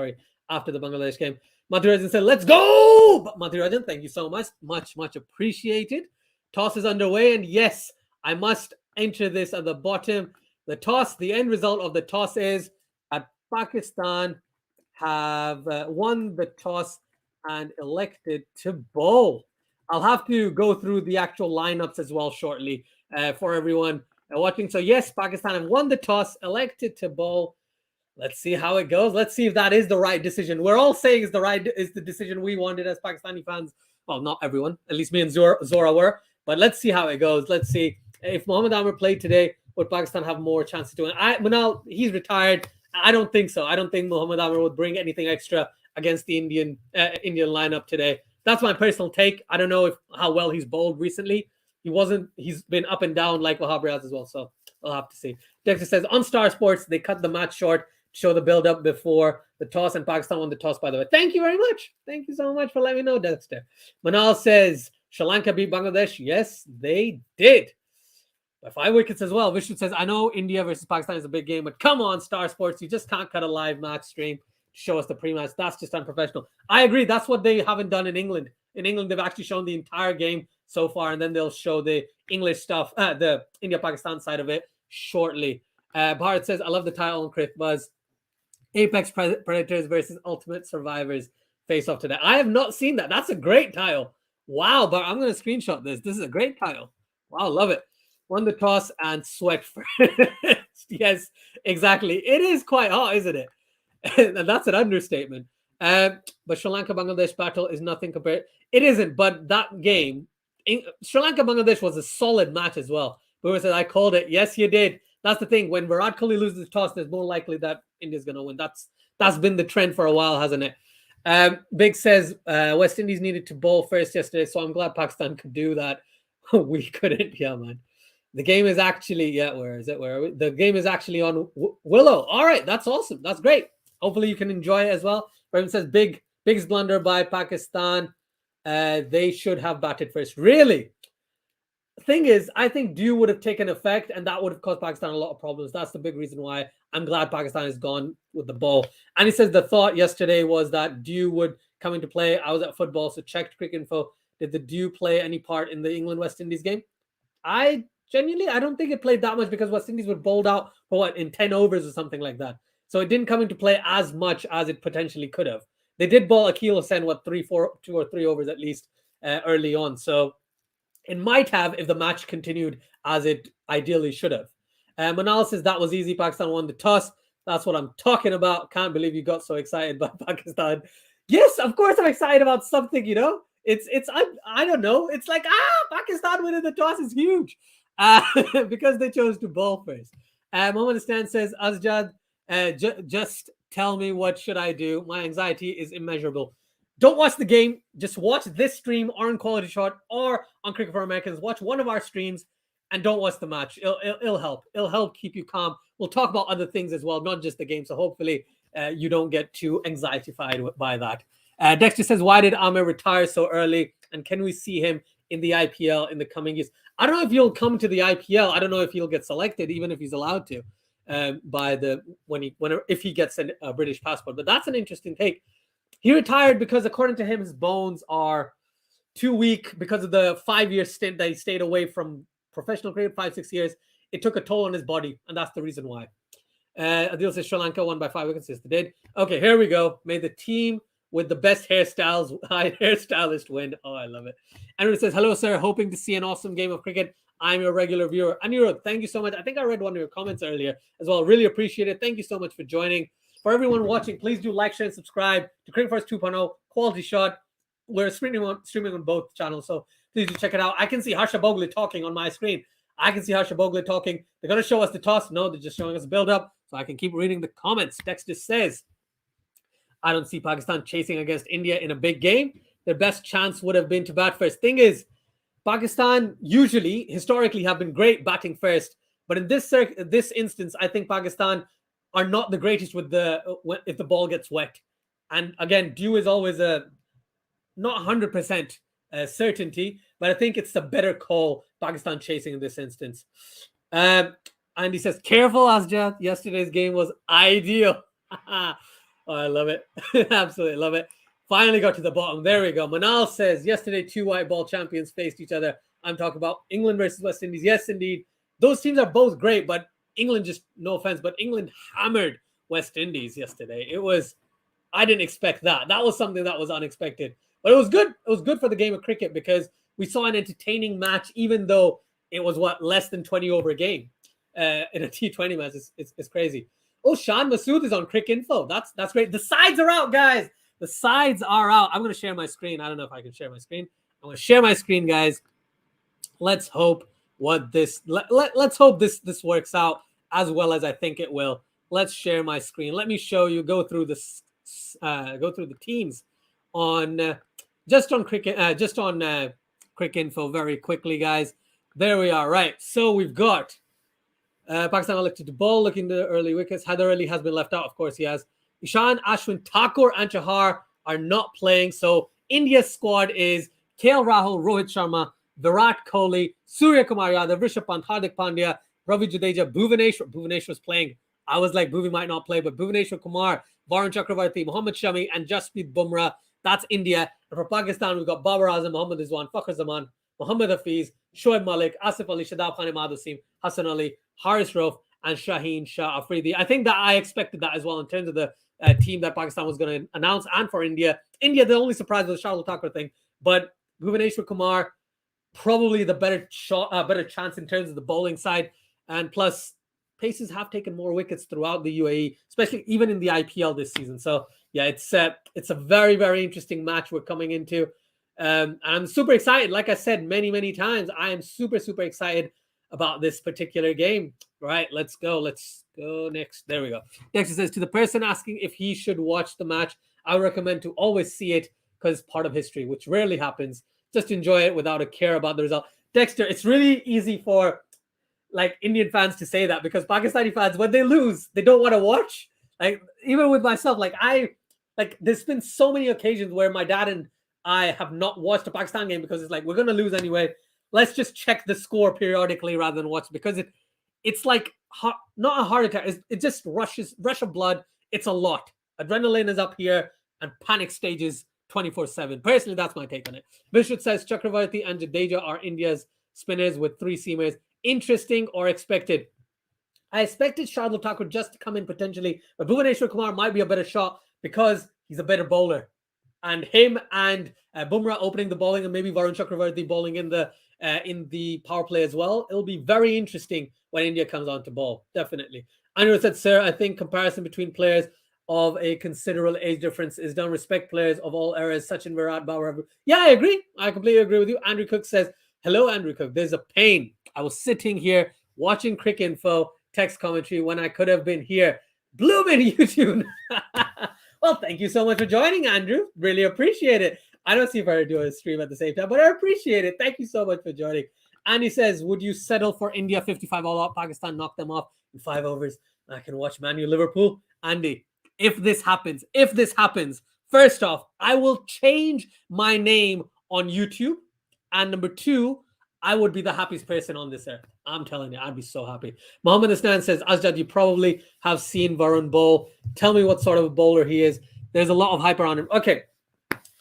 after the Bangladesh game. Mathurajan said, let's go! Mathurajan, thank you so much. Much appreciated. Toss is underway, and yes, I must enter this at the bottom. The end result of the toss is that Pakistan have won the toss and elected to bowl. I'll have to go through the actual lineups as well shortly for everyone watching. So yes, Pakistan have won the toss, elected to bowl. Let's see how it goes. Let's see if that is the right decision. We're all saying is the decision we wanted as Pakistani fans. Well, not everyone. At least me and Zora were. But let's see how it goes. Let's see if Mohammad Amir played today. Would Pakistan have more chances to win? Manal, he's retired. I don't think so. I don't think Mohammad Amir would bring anything extra against the Indian lineup today. That's my personal take. I don't know how well he's bowled recently. He's been up and down like Wahab Riaz as well. So I'll have to see. Dexter says on Star Sports they cut the match short to show the build-up before the toss, and Pakistan won the toss, by the way. Thank you very much. Thank you so much for letting me know, Dexter. Manal says Sri Lanka beat Bangladesh. Yes, they did. By 5 wickets as well. Vishnu says, I know India versus Pakistan is a big game, but come on, Star Sports. You just can't cut a live match stream to show us the pre-match. That's just unprofessional. I agree. That's what they haven't done in England. In England, they've actually shown the entire game so far, and then they'll show the English stuff, the India-Pakistan side of it shortly. Bharat says, I love the title on Crick Buzz. Apex Predators versus Ultimate Survivors face off today. I have not seen that. That's a great title. Wow, but I'm going to screenshot this. This is a great title. Wow, love it. Won the toss and sweat first. Yes, exactly. It is quite hot, isn't it? And that's an understatement. But Sri Lanka-Bangladesh battle is nothing compared. It isn't, but that game, Sri Lanka-Bangladesh was a solid match as well. Boomer said, I called it. Yes, you did. That's the thing. When Virat Kohli loses the toss, there's more likely that India's going to win. That's been the trend for a while, hasn't it? Big says, West Indies needed to bowl first yesterday, so I'm glad Pakistan could do that. We couldn't. Yeah, man. The game is actually, where is it? The game is actually on Willow. All right, that's awesome. That's great. Hopefully you can enjoy it as well. Brian says, biggest blunder by Pakistan. They should have batted first. Really? Thing is, I think Dew would have taken effect, and that would have caused Pakistan a lot of problems. That's the big reason why I'm glad Pakistan is gone with the ball. And he says the thought yesterday was that Dew would come into play. I was at football, so checked Cricket Info. Did the Dew play any part in the England-West Indies game? I don't think it played that much because West Indies were bowled out for in 10 overs or something like that. So it didn't come into play as much as it potentially could have. They did bowl Akil Hossain, 2 or 3 overs at least early on. So it might have if the match continued as it ideally should have. Manal says that was easy. Pakistan won the toss. That's what I'm talking about. Can't believe you got so excited by Pakistan. Yes, of course I'm excited about something, I don't know. It's like, Pakistan winning the toss is huge because they chose to bowl first. Mohammed Stan says, Azjad, just tell me what should I do. My anxiety is immeasurable. Don't watch the game. Just watch this stream or on QualityShot or on Cricket for Americans. Watch one of our streams and don't watch the match. It'll help. It'll help keep you calm. We'll talk about other things as well, not just the game. So hopefully you don't get too anxiety-fied by that. Dexter says, why did Amir retire so early? And can we see him in the IPL in the coming years? I don't know if he'll come to the IPL. I don't know if he'll get selected, even if he's allowed to, if he gets a British passport. But that's an interesting take. He retired because, according to him, his bones are too weak because of the 5-year stint that he stayed away from professional cricket, 5-6 years. It took a toll on his body, and that's the reason why. Adil says Sri Lanka won by 5 wickets. Yes, they did. Okay, here we go. May the team with the best hairstylist win. Oh, I love it. Andrew says, hello, sir. Hoping to see an awesome game of cricket. I'm your regular viewer. Anirudh, thank you so much. I think I read one of your comments earlier as well. Really appreciate it. Thank you so much for joining. For everyone watching, please do like, share, and subscribe to Cricket First 2.0, QualityShot. We're streaming on both channels, so please do check it out. I can see Harsha Bhogle talking on my screen. I can see Harsha Bhogle talking. They're going to show us the toss. No, they're just showing us a build-up, so I can keep reading the comments. Dexter says, I don't see Pakistan chasing against India in a big game. Their best chance would have been to bat first. Thing is, Pakistan historically have been great batting first, but in this instance, I think Pakistan are not the greatest if the ball gets wet. And again, Dew is always not 100% certainty, but I think it's a better call, Pakistan chasing in this instance. And he says, careful, Azjad. Yesterday's game was ideal. Oh, I love it. Absolutely love it. Finally got to the bottom. There we go. Manal says, yesterday 2 white ball champions faced each other. I'm talking about England versus West Indies. Yes, indeed. Those teams are both great, but England just, no offense, but England hammered West Indies yesterday. I didn't expect that. That was something that was unexpected. But it was good. It was good for the game of cricket because we saw an entertaining match, even though it was, less than 20 over a game in a T20 match. It's crazy. Oh, Shan Masood is on Cricket Info. That's great. The sides are out, guys. The sides are out. I'm going to share my screen. I don't know if I can share my screen. I'm going to share my screen, guys. Let's hope let's hope this works out as well as I think it will. Let's share my screen. Let me show you. Go through the teams on just on cricket, Cricket Info very quickly, guys. There we are. Right. So we've got Pakistan elected to bowl, looking to the early wickets. Haider Ali has been left out. Of course, he has. Ishan, Ashwin, Thakur, and Chahar are not playing. So India's squad is KL Rahul, Rohit Sharma, Virat Kohli, Surya Kumar Yadav, Rishabh Pant, Hardik Pandya, Ravi Jadeja, Bhuvaneshwar. Bhuvaneshwar was playing. I was like, Bhuvi might not play, but Bhuvaneshwar Kumar, Varun Chakravarti, Mohammad Shami, and Jasprit Bumrah. That's India. And for Pakistan, we've got Babar Azam, Mohammad Rizwan, Fakhar Zaman, Mohammad Hafiz, Shoaib Malik, Asif Ali, Shadab Khan, Imad Wasim, Hassan Ali, Haris Rauf, and Shaheen Shah Afridi. I think that I expected that as well in terms of the team that Pakistan was going to announce. And for India, the only surprise was the Shardul Thakur thing. But Bhuvaneshwar Kumar, probably the better chance in terms of the bowling side. And plus, paces have taken more wickets throughout the UAE, especially even in the IPL this season. So yeah, it's a very, very interesting match we're coming into. I'm super excited. Like I said many times, I am super, super excited about this particular game. Right, let's go next. There we go. Next, it says, to the person asking if he should watch the match, I recommend to always see it because it's part of history, which rarely happens. Just enjoy it without a care about the result. Dexter, it's really easy for like Indian fans to say that because Pakistani fans, when they lose, they don't want to watch. Like even with myself, there's been so many occasions where my dad and I have not watched a Pakistan game because it's like, we're going to lose anyway. Let's just check the score periodically rather than watch, because it's like not a heart attack. It just rush of blood. It's a lot. Adrenaline is up here and panic stages 24/7. Personally, that's my take on it. Bishop says Chakravarti and Jadeja are India's spinners with 3 seamers. Interesting or expected? I expected Shardul Thakur just to come in potentially, but Bhuvaneshwar Kumar might be a better shot because he's a better bowler. And him and Bumrah opening the bowling, and maybe Varun Chakravarti bowling in the power play as well. It'll be very interesting when India comes on to bowl. Definitely. Anirudh said, sir, I think comparison between players of a considerable age difference is done. Respect players of all eras, Sachin, Virat, Babar. Yeah, I agree. I completely agree with you. Andrew Cook says, hello, Andrew Cook. There's a pain. I was sitting here watching Cricket Info text commentary when I could have been here. Blooming YouTube. Well, thank you so much for joining, Andrew. Really appreciate it. I don't see if I do a stream at the same time, but I appreciate it. Thank you so much for joining. Andy says, would you settle for India 55 all out? Pakistan knock them off in 5 overs. I can watch Man U Liverpool. Andy, if this happens, first off, I will change my name on YouTube. And number 2, I would be the happiest person on this earth. I'm telling you, I'd be so happy. Mohammed Asnan says, Azjad, you probably have seen Varun bowl. Tell me what sort of a bowler he is. There's a lot of hype around him. Okay,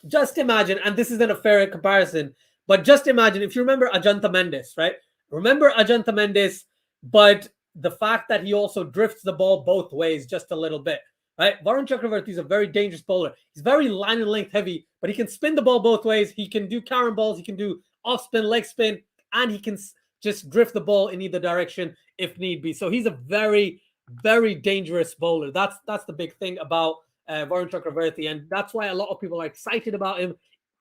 just imagine, and this isn't a fair comparison, but just imagine if you remember Ajanta Mendes, right? Remember Ajanta Mendes, but the fact that he also drifts the ball both ways just a little bit, right? Varun Chakravarti is a very dangerous bowler. He's very line and length heavy, but he can spin the ball both ways. He can do Karen balls. He can do off spin, leg spin, and he can just drift the ball in either direction if need be. So he's a very, very dangerous bowler. That's the big thing about Varun Chakravarti, and that's why a lot of people are excited about him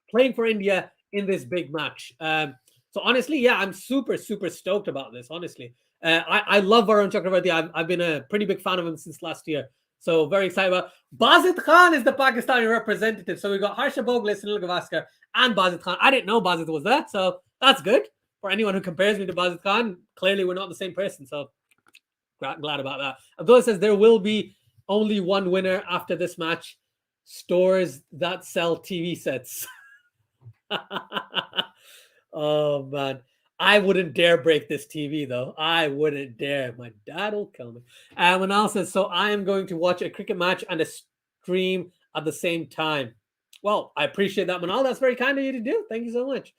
playing for India in this big match. So honestly, yeah, I'm super, super stoked about this. Honestly, I love Varun Chakravarti. I've been a pretty big fan of him since last year. So very excited about Bazid Khan is the Pakistani representative. So we got Harsha Bhogle, Sunil Gavaskar, and Bazid Khan. I didn't know Bazid was there, so that's good. For anyone who compares me to Bazid Khan, clearly we're not the same person. So glad about that. Abdullah says there will be only one winner after this match. Stores that sell TV sets. Oh, man. I wouldn't dare break this TV, though. I wouldn't dare. My dad will kill me. And Manal says, so I am going to watch a cricket match and a stream at the same time. Well, I appreciate that, Manal. That's very kind of you to do. Thank you so much.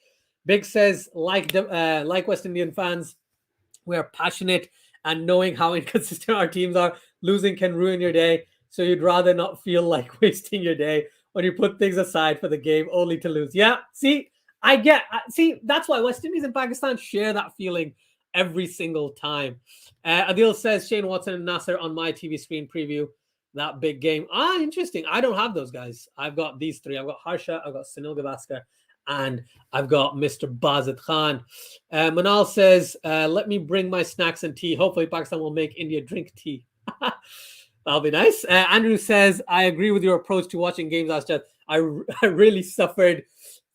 Big says, like West Indian fans, we are passionate, and knowing how inconsistent our teams are, losing can ruin your day. So you'd rather not feel like wasting your day when you put things aside for the game only to lose. Yeah, see, that's why West Indies and Pakistan share that feeling every single time. Adil says Shane Watson and Nasser on my TV screen preview that big game. Interesting. I don't have those guys. I've got these three. I've got Harsha, I've got Sunil Gavaskar, and I've got Mr. Bazid Khan. Manal says, let me bring my snacks and tea. Hopefully Pakistan will make India drink tea. That'll be nice. Andrew says, I agree with your approach to watching games, Asjad. I really suffered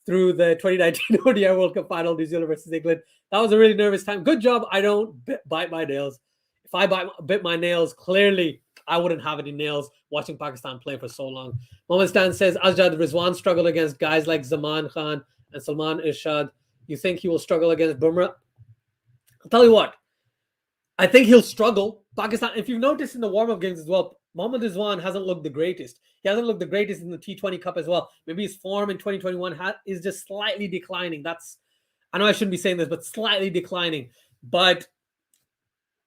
through the 2019 ODI World Cup final, New Zealand versus England. That was a really nervous time. Good job. I don't bite my nails. If I bit my nails, clearly I wouldn't have any nails watching Pakistan play for so long. Mohammed Stan says, Asjad, Rizwan struggled against guys like Zaman Khan and Salman Irshad. You think he will struggle against Bumrah? I'll tell you what. I think he'll struggle. Pakistan, if you've noticed in the warm-up games as well, Mohammad Rizwan hasn't looked the greatest. He hasn't looked the greatest in the T20 Cup as well. Maybe his form in 2021 is just slightly declining. I know I shouldn't be saying this, but slightly declining. But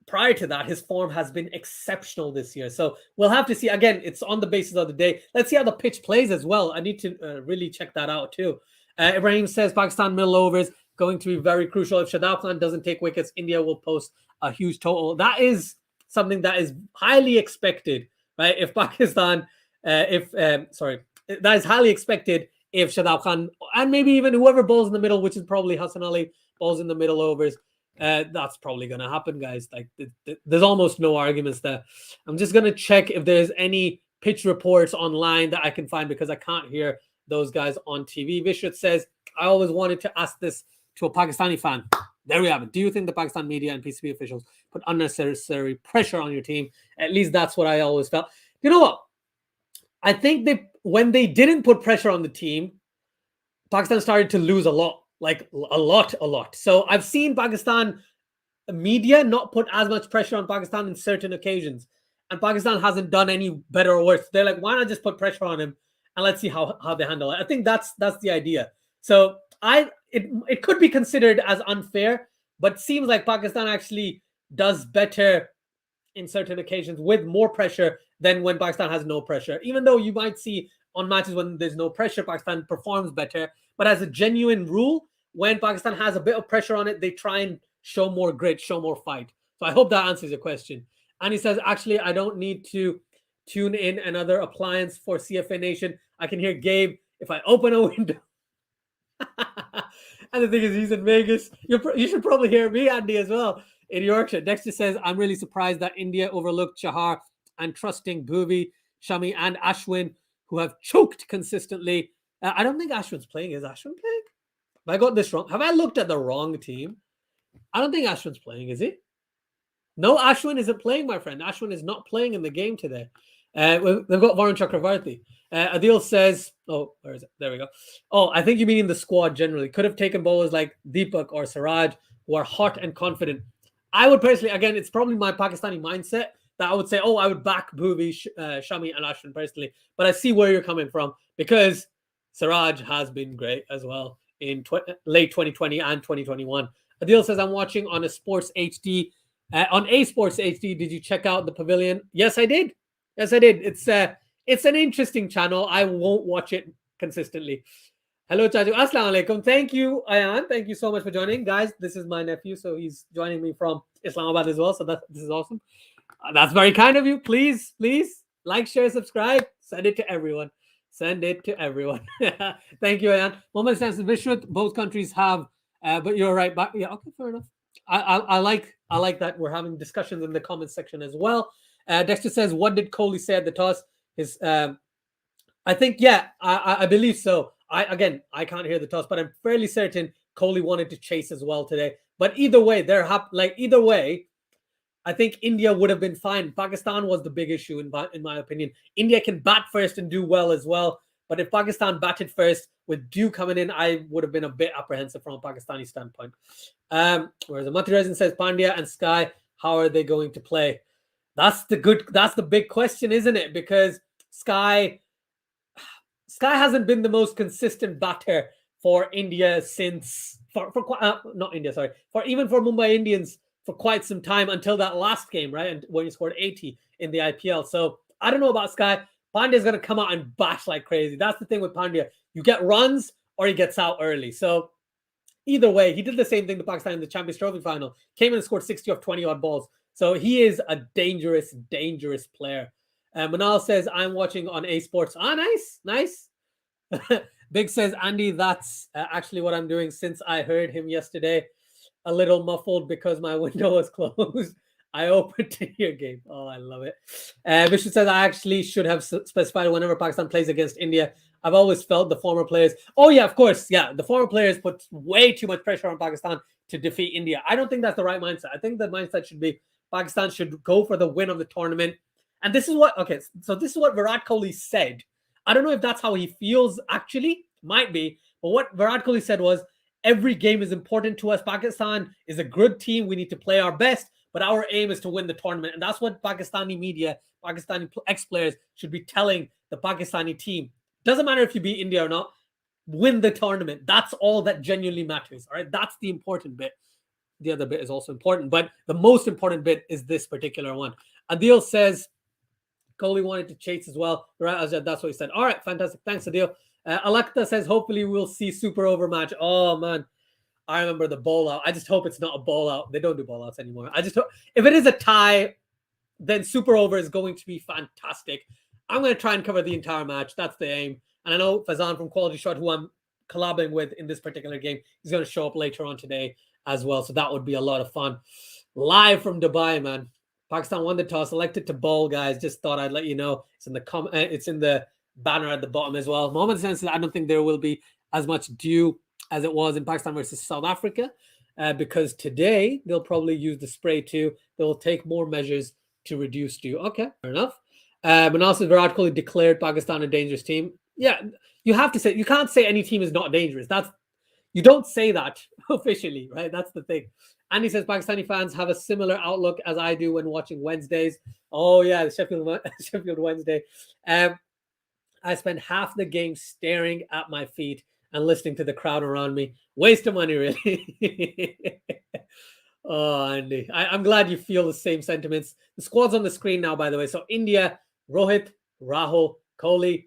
prior to that, his form has been exceptional this year. So we'll have to see. Again, it's on the basis of the day. Let's see how the pitch plays as well. I need to really check that out too. Ibrahim says Pakistan middle overs going to be very crucial. If Shadab Khan doesn't take wickets, India will post a huge total. That is something that is highly expected, right? If Pakistan, that is highly expected if Shadab Khan and maybe even whoever bowls in the middle, which is probably Hassan Ali, bowls in the middle overs. That's probably going to happen, guys. Like there's almost no arguments there. I'm just going to check if there's any pitch reports online that I can find because I can't hear those guys on TV. Vishwat says, I always wanted to ask this to a Pakistani fan. There we have it. Do you think the Pakistan media and PCB officials put unnecessary pressure on your team? At least that's what I always felt. You know what? I think when they didn't put pressure on the team, Pakistan started to lose a lot. Like a lot. So I've seen Pakistan media not put as much pressure on Pakistan in certain occasions. And Pakistan hasn't done any better or worse. They're like, why not just put pressure on him and let's see how they handle it. I think that's the idea. So it could be considered as unfair, but seems like Pakistan actually does better in certain occasions with more pressure than when Pakistan has no pressure. Even though you might see on matches when there's no pressure, Pakistan performs better. But as a genuine rule, when Pakistan has a bit of pressure on it, they try and show more grit, show more fight. So I hope that answers your question. And he says, actually, I don't need to tune in another appliance for CFA Nation. I can hear Gabe if I open a window. And the thing is, he's in Vegas. You should probably hear me, Andy, as well, in Yorkshire. Dexter says, I'm really surprised that India overlooked Chahar and trusting Bhuvi, Shami, and Ashwin, who have choked consistently. I don't think Ashwin's playing. Is Ashwin playing? Have I got this wrong? Have I looked at the wrong team? I don't think Ashwin's playing, is he? No, Ashwin isn't playing, my friend. Ashwin is not playing in the game today. They've got Varun Chakravarti. Adil says, oh, where is it? There we go. Oh, I think you mean in the squad generally. Could have taken bowlers like Deepak or Siraj who are hot and confident. I would personally, again, it's probably my Pakistani mindset that I would say, I would back Bhuvi, Shami, and Ashwin personally. But I see where you're coming from because Siraj has been great as well in late 2020 and 2021. Adil says, I'm watching on a Sports HD. On A Sports HD, did you check out the Pavilion? Yes, I did. It's an interesting channel. I won't watch it consistently. Hello, Chaju. Assalamu alaikum. Thank you, Ayan. Thank you so much for joining. Guys, this is my nephew, so he's joining me from Islamabad as well. So this is awesome. That's very kind of you. Please, like, share, subscribe. Send it to everyone. Thank you, Ayan. Mohammed says, Vishwat, both countries have, but you're right. But yeah, okay, fair enough. I like that we're having discussions in the comments section as well. Dexter says, what did Kohli say at the toss? I think, I believe so. I can't hear the toss, but I'm fairly certain Kohli wanted to chase as well today. But either way, I think India would have been fine. Pakistan was the big issue in my opinion. India can bat first and do well as well. But if Pakistan batted first with Dew coming in, I would have been a bit apprehensive from a Pakistani standpoint. Whereas Mathirazan says, Pandya and Sky, how are they going to play? That's the big question, isn't it? Because Sky hasn't been the most consistent batter for India since not India, sorry, for Mumbai Indians for quite some time until that last game, right? And when he scored 80 in the IPL. So I don't know about Sky. Pandya's going to come out and bash like crazy. That's the thing with Pandya. You get runs or he gets out early. So either way, he did the same thing to Pakistan in the Champions Trophy final. Came in and scored 60 off 20 odd balls. So he is a dangerous, dangerous player. Manal says, I'm watching on A Sports. Ah, nice. Big says, Andy, that's actually what I'm doing since I heard him yesterday. A little muffled because my window was closed. I opened to hear game. Oh, I love it. Vishnu says, I actually should have specified whenever Pakistan plays against India. I've always felt the former players. Oh, yeah, of course. Yeah, the former players put way too much pressure on Pakistan to defeat India. I don't think that's the right mindset. I think the mindset should be Pakistan should go for the win of the tournament. And this is what, okay, so this is what Virat Kohli said. I don't know if that's how he feels actually. Might be. But what Virat Kohli said was, every game is important to us. Pakistan is a good team. We need to play our best. But our aim is to win the tournament. And that's what Pakistani media, Pakistani ex-players should be telling the Pakistani team. Doesn't matter if you beat India or not. Win the tournament. That's all that genuinely matters. All right. That's the important bit. The other bit is also important. But the most important bit is this particular one. Adil says, Kohli wanted to chase as well. Right, that's what he said. All right. Fantastic. Thanks, Adil. Alakta says, hopefully we'll see super over match. Oh, man. I remember the bowl out. I just hope it's not a bowl out. They don't do bowl outs anymore. I just hope if it is a tie, then super over is going to be fantastic. I'm going to try and cover the entire match. That's the aim. And I know Fazan from QualityShot, who I'm collabing with in this particular game, is going to show up later on today as well. So that would be a lot of fun. Live from Dubai, man. Pakistan won the toss, elected to bowl, guys. Just thought I'd let you know. It's in the banner at the bottom as well. Mohammed says, I don't think there will be as much due as it was in Pakistan versus South Africa, because today they'll probably use the spray too. They'll take more measures to reduce dew. Okay, fair enough. And also Virat Kohli declared Pakistan a dangerous team. Yeah, you have to say, you can't say any team is not dangerous. You don't say that officially, right? That's the thing. And he says Pakistani fans have a similar outlook as I do when watching Wednesdays. Oh yeah, the Sheffield Wednesday. I spend half the game staring at my feet and listening to the crowd around me. Waste of money, really. Oh, Andy. I'm glad you feel the same sentiments. The squad's on the screen now, by the way. So India, Rohit, Rahul, Kohli,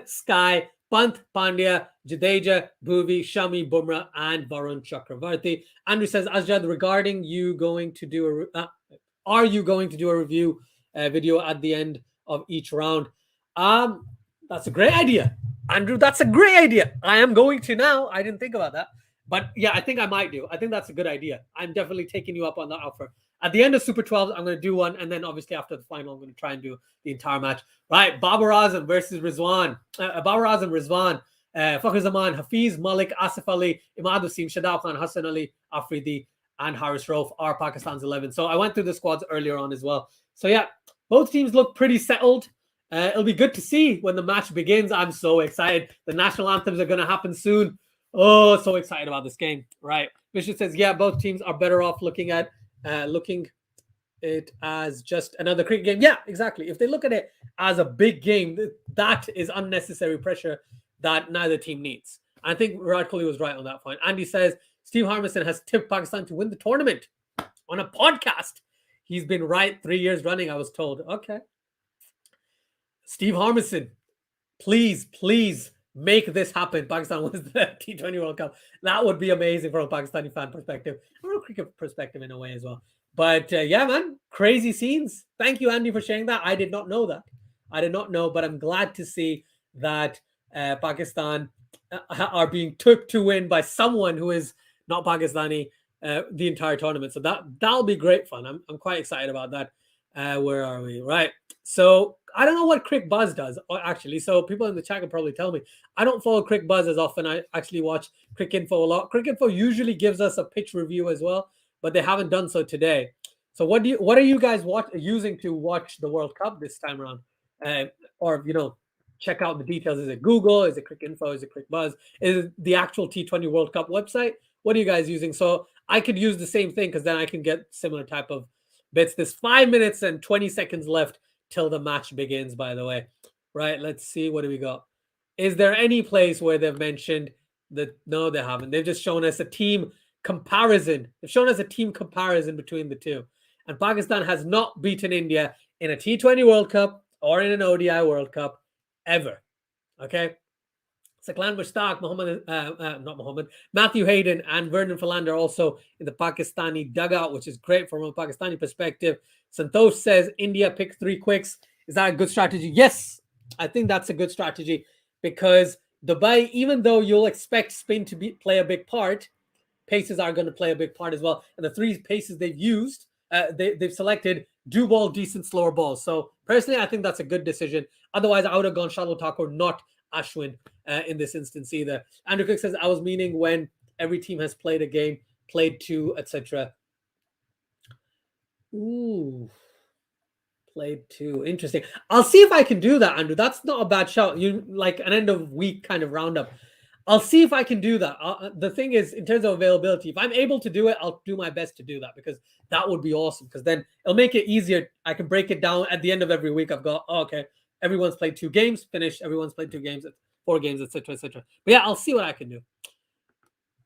Sky, Pant, Pandya, Jadeja, Bhuvi, Shami, Bumrah, and Varun Chakravarti. Andrew says, Ajad, regarding are you going to do a review video at the end of each round? That's a great idea. Andrew, that's a great idea. I am going to now. I didn't think about that. But yeah, I think I might do. I think that's a good idea. I'm definitely taking you up on that offer. At the end of Super 12, I'm going to do one. And then obviously after the final, I'm going to try and do the entire match. Right. Babar Azam versus Rizwan. Babar Azam, Rizwan, Fakhr Zaman, Hafiz, Malik, Asif Ali, Imad Wasim, Shadab Khan, Hassan Ali, Afridi, and Haris Rauf are Pakistan's 11. So I went through the squads earlier on as well. So yeah, both teams look pretty settled. It'll be good to see when the match begins. I'm so excited. The national anthems are going to happen soon. Oh, so excited about this game. Right. Bishop says, yeah, both teams are better off looking it as just another cricket game. Yeah, exactly. If they look at it as a big game, that is unnecessary pressure that neither team needs. I think Virat Kohli was right on that point. Andy says, Steve Harmison has tipped Pakistan to win the tournament on a podcast. He's been right 3 years running, I was told. Okay. Steve Harmison, please make this happen. Pakistan wins the T20 World Cup. That would be amazing from a Pakistani fan perspective, or a cricket perspective in a way as well. But yeah, man, crazy scenes. Thank you, Andy, for sharing that. I did not know that. I did not know, but I'm glad to see that Pakistan are being took to win by someone who is not Pakistani the entire tournament. So that'll be great fun. I'm quite excited about that. Where are we? Right. So I don't know what Crick Buzz does, actually. So people in the chat can probably tell me. I don't follow Crick Buzz as often. I actually watch Crick Info a lot. Crick Info usually gives us a pitch review as well, but they haven't done so today. So what are you guys using to watch the World Cup this time around? Or check out the details. Is it Google? Is it Crick Info? Is it Crick Buzz? Is it the actual T20 World Cup website? What are you guys using? So I could use the same thing because then I can get similar type of bits. There's 5 minutes and 20 seconds left till the match begins, by the way. Right, let's see. What do we got? Is there any place where they've mentioned No, they haven't. They've just shown us a team comparison. They've shown us a team comparison between the two. And Pakistan has not beaten India in a T20 World Cup or in an ODI World Cup ever. Okay? Saklan Mushtaq, Matthew Hayden, and Vernon Philander also in the Pakistani dugout, which is great from a Pakistani perspective. Santosh says India picked 3 quicks. Is that a good strategy? Yes, I think that's a good strategy because Dubai, even though you'll expect spin to play a big part, paces are going to play a big part as well. And the 3 paces they've used, they've selected do ball decent slower balls. So personally, I think that's a good decision. Otherwise, I would have gone Shardul Thakur, not Ashwin in this instance either. Andrew Cook says, I was meaning when every team has played a game, played 2, etc. Ooh, played 2. Interesting. I'll see if I can do that, Andrew. That's not a bad shout. You like an end of week kind of roundup. I'll see if I can do that. The thing is, in terms of availability, if I'm able to do it, I'll do my best to do that because that would be awesome. Because then it'll make it easier. I can break it down at the end of every week. I've got, okay, everyone's played 2 games, finished. Everyone's played 2 games, 4 games, etc., etc. But yeah, I'll see what I can do.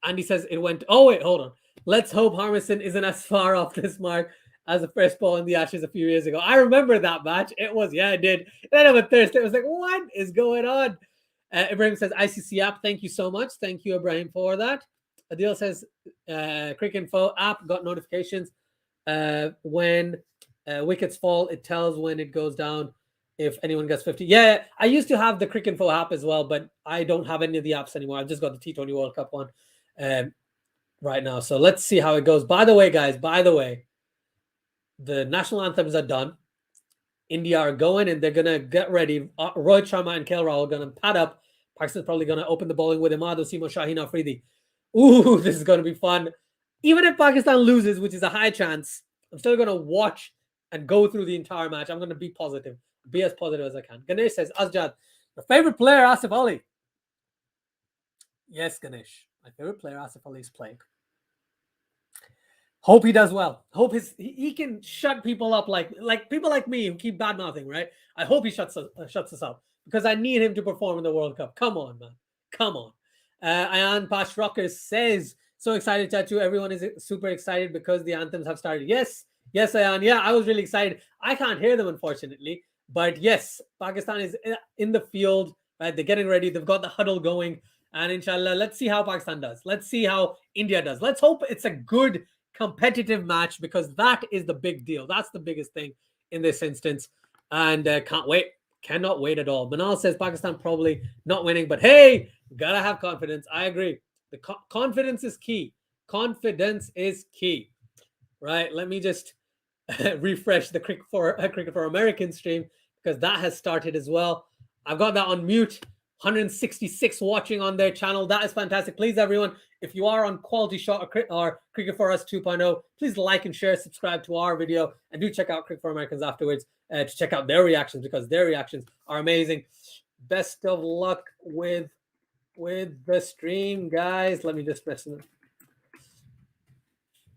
Andy says it went. Oh wait, hold on. Let's hope Harmison isn't as far off this mark as the first ball in the Ashes a few years ago. I remember that match. It was, yeah, I did. Then on a Thursday, it was like, what is going on? Ibrahim says, ICC app, thank you so much. Thank you, Ibrahim, for that. Adil says, Cricket Info app got notifications. When wickets fall, it tells when it goes down if anyone gets 50. Yeah, I used to have the Cricket Info app as well, but I don't have any of the apps anymore. I've just got the T20 World Cup one right now. So let's see how it goes. By the way, guys, the national anthems are done. India are going and they're going to get ready. Rohit Sharma and KL Rahul are going to pad up. Pakistan's probably going to open the bowling with Imad Wasim or Shaheen Afridi. Ooh, this is going to be fun. Even if Pakistan loses, which is a high chance, I'm still going to watch and go through the entire match. I'm going to be positive. Be as positive as I can. Ganesh says, Asjad, your favorite player, Asif Ali. Yes, Ganesh. My favorite player, Asif Ali, is playing. Hope he does well. Hope he can shut people up like people like me who keep bad mouthing, right? I hope he shuts us up because I need him to perform in the World Cup. Come on, man. Come on. Ayan Pash Rockers says, so excited, Chachu. Everyone is super excited because the anthems have started. Yes, Ayan. Yeah, I was really excited. I can't hear them, unfortunately. But yes, Pakistan is in the field. Right? They're getting ready. They've got the huddle going. And inshallah, let's see how Pakistan does. Let's see how India does. Let's hope it's a good competitive match because that is the big deal. That's the biggest thing in this instance. And can't wait. Cannot wait at all. Manal says Pakistan probably not winning, but hey, gotta have confidence. I agree. The confidence is key. Confidence is key. Right? Let me just refresh the Cricket for American stream because that has started as well. I've got that on mute. 166 watching on their channel. That is fantastic. Please, everyone, if you are on QualityShot or Cricket for Us 2.0, please like and share, subscribe to our video, and do check out Cricket for Americans afterwards to check out their reactions because their reactions are amazing. Best of luck with the stream, guys. Let me just message them.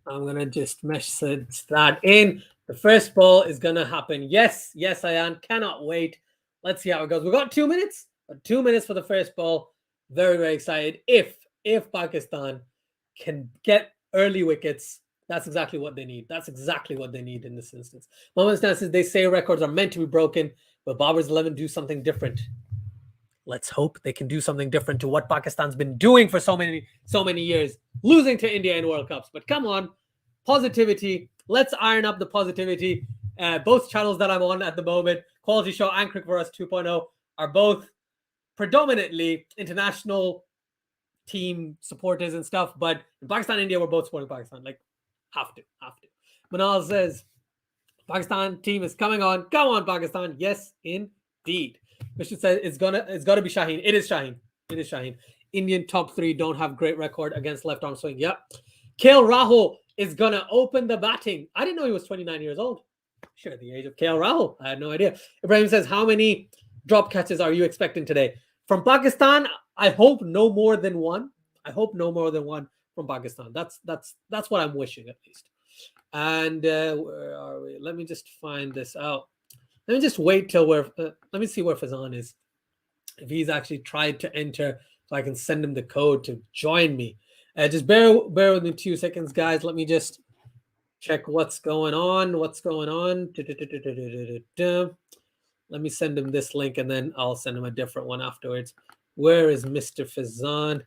I'm gonna just message that in. The first ball is gonna happen. Yes, Ayan. Cannot wait. Let's see how it goes. We've got 2 minutes. 2 minutes for the first ball. Very, very excited. If Pakistan can get early wickets, that's exactly what they need. That's exactly what they need in this instance. Mohammed Stan says they say records are meant to be broken, but Babar's 11 do something different. Let's hope they can do something different to what Pakistan's been doing for so many years, losing to India in World Cups. But come on, positivity. Let's iron up the positivity. Both channels that I'm on at the moment, QualityShot and Cricket for Us 2.0, are both predominantly international team supporters and stuff, but in Pakistan and India, we're both supporting Pakistan. Like, have to. Manal says, Pakistan team is coming on. Come on, Pakistan. Yes, indeed. Vishnu says it's got to be Shaheen. It is Shaheen. Indian top 3 don't have great record against left arm swing. Yep. KL Rahul is gonna open the batting. I didn't know he was 29 years old. Sure, the age of KL Rahul. I had no idea. Ibrahim says, how many drop catches are you expecting today? From Pakistan, I hope no more than one. From Pakistan. That's what I'm wishing, at least. And where are we? Let me just find this out. Let me just wait till let me see where Fazan is. If he's actually tried to enter so I can send him the code to join me. Just bear with me 2 seconds, guys. Let me just check what's going on. Let me send him this link, and then I'll send him a different one afterwards. Where is Mr. Fazan?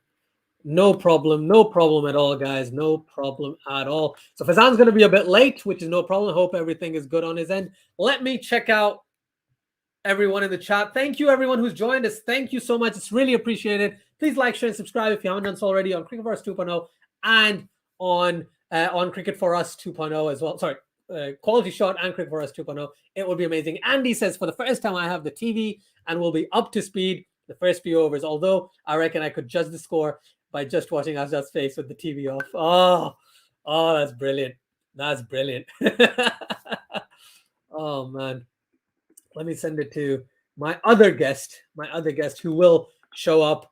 No problem at all, guys. No problem at all. So Fazan's going to be a bit late, which is no problem. Hope everything is good on his end. Let me check out everyone in the chat. Thank you, everyone who's joined us. Thank you so much. It's really appreciated. Please like, share, and subscribe if you haven't done so already on Cricket for Us 2.0 and on Cricket for Us 2.0 as well. Sorry, Quality Shot and Cricket for Us 2.0. It would be amazing. Andy says, for the first time, I have the TV and will be up to speed the first few overs, although I reckon I could judge the score by just watching Asjad's face with the TV off. Oh, that's brilliant. That's brilliant. Oh, man. Let me send it to my other guest who will show up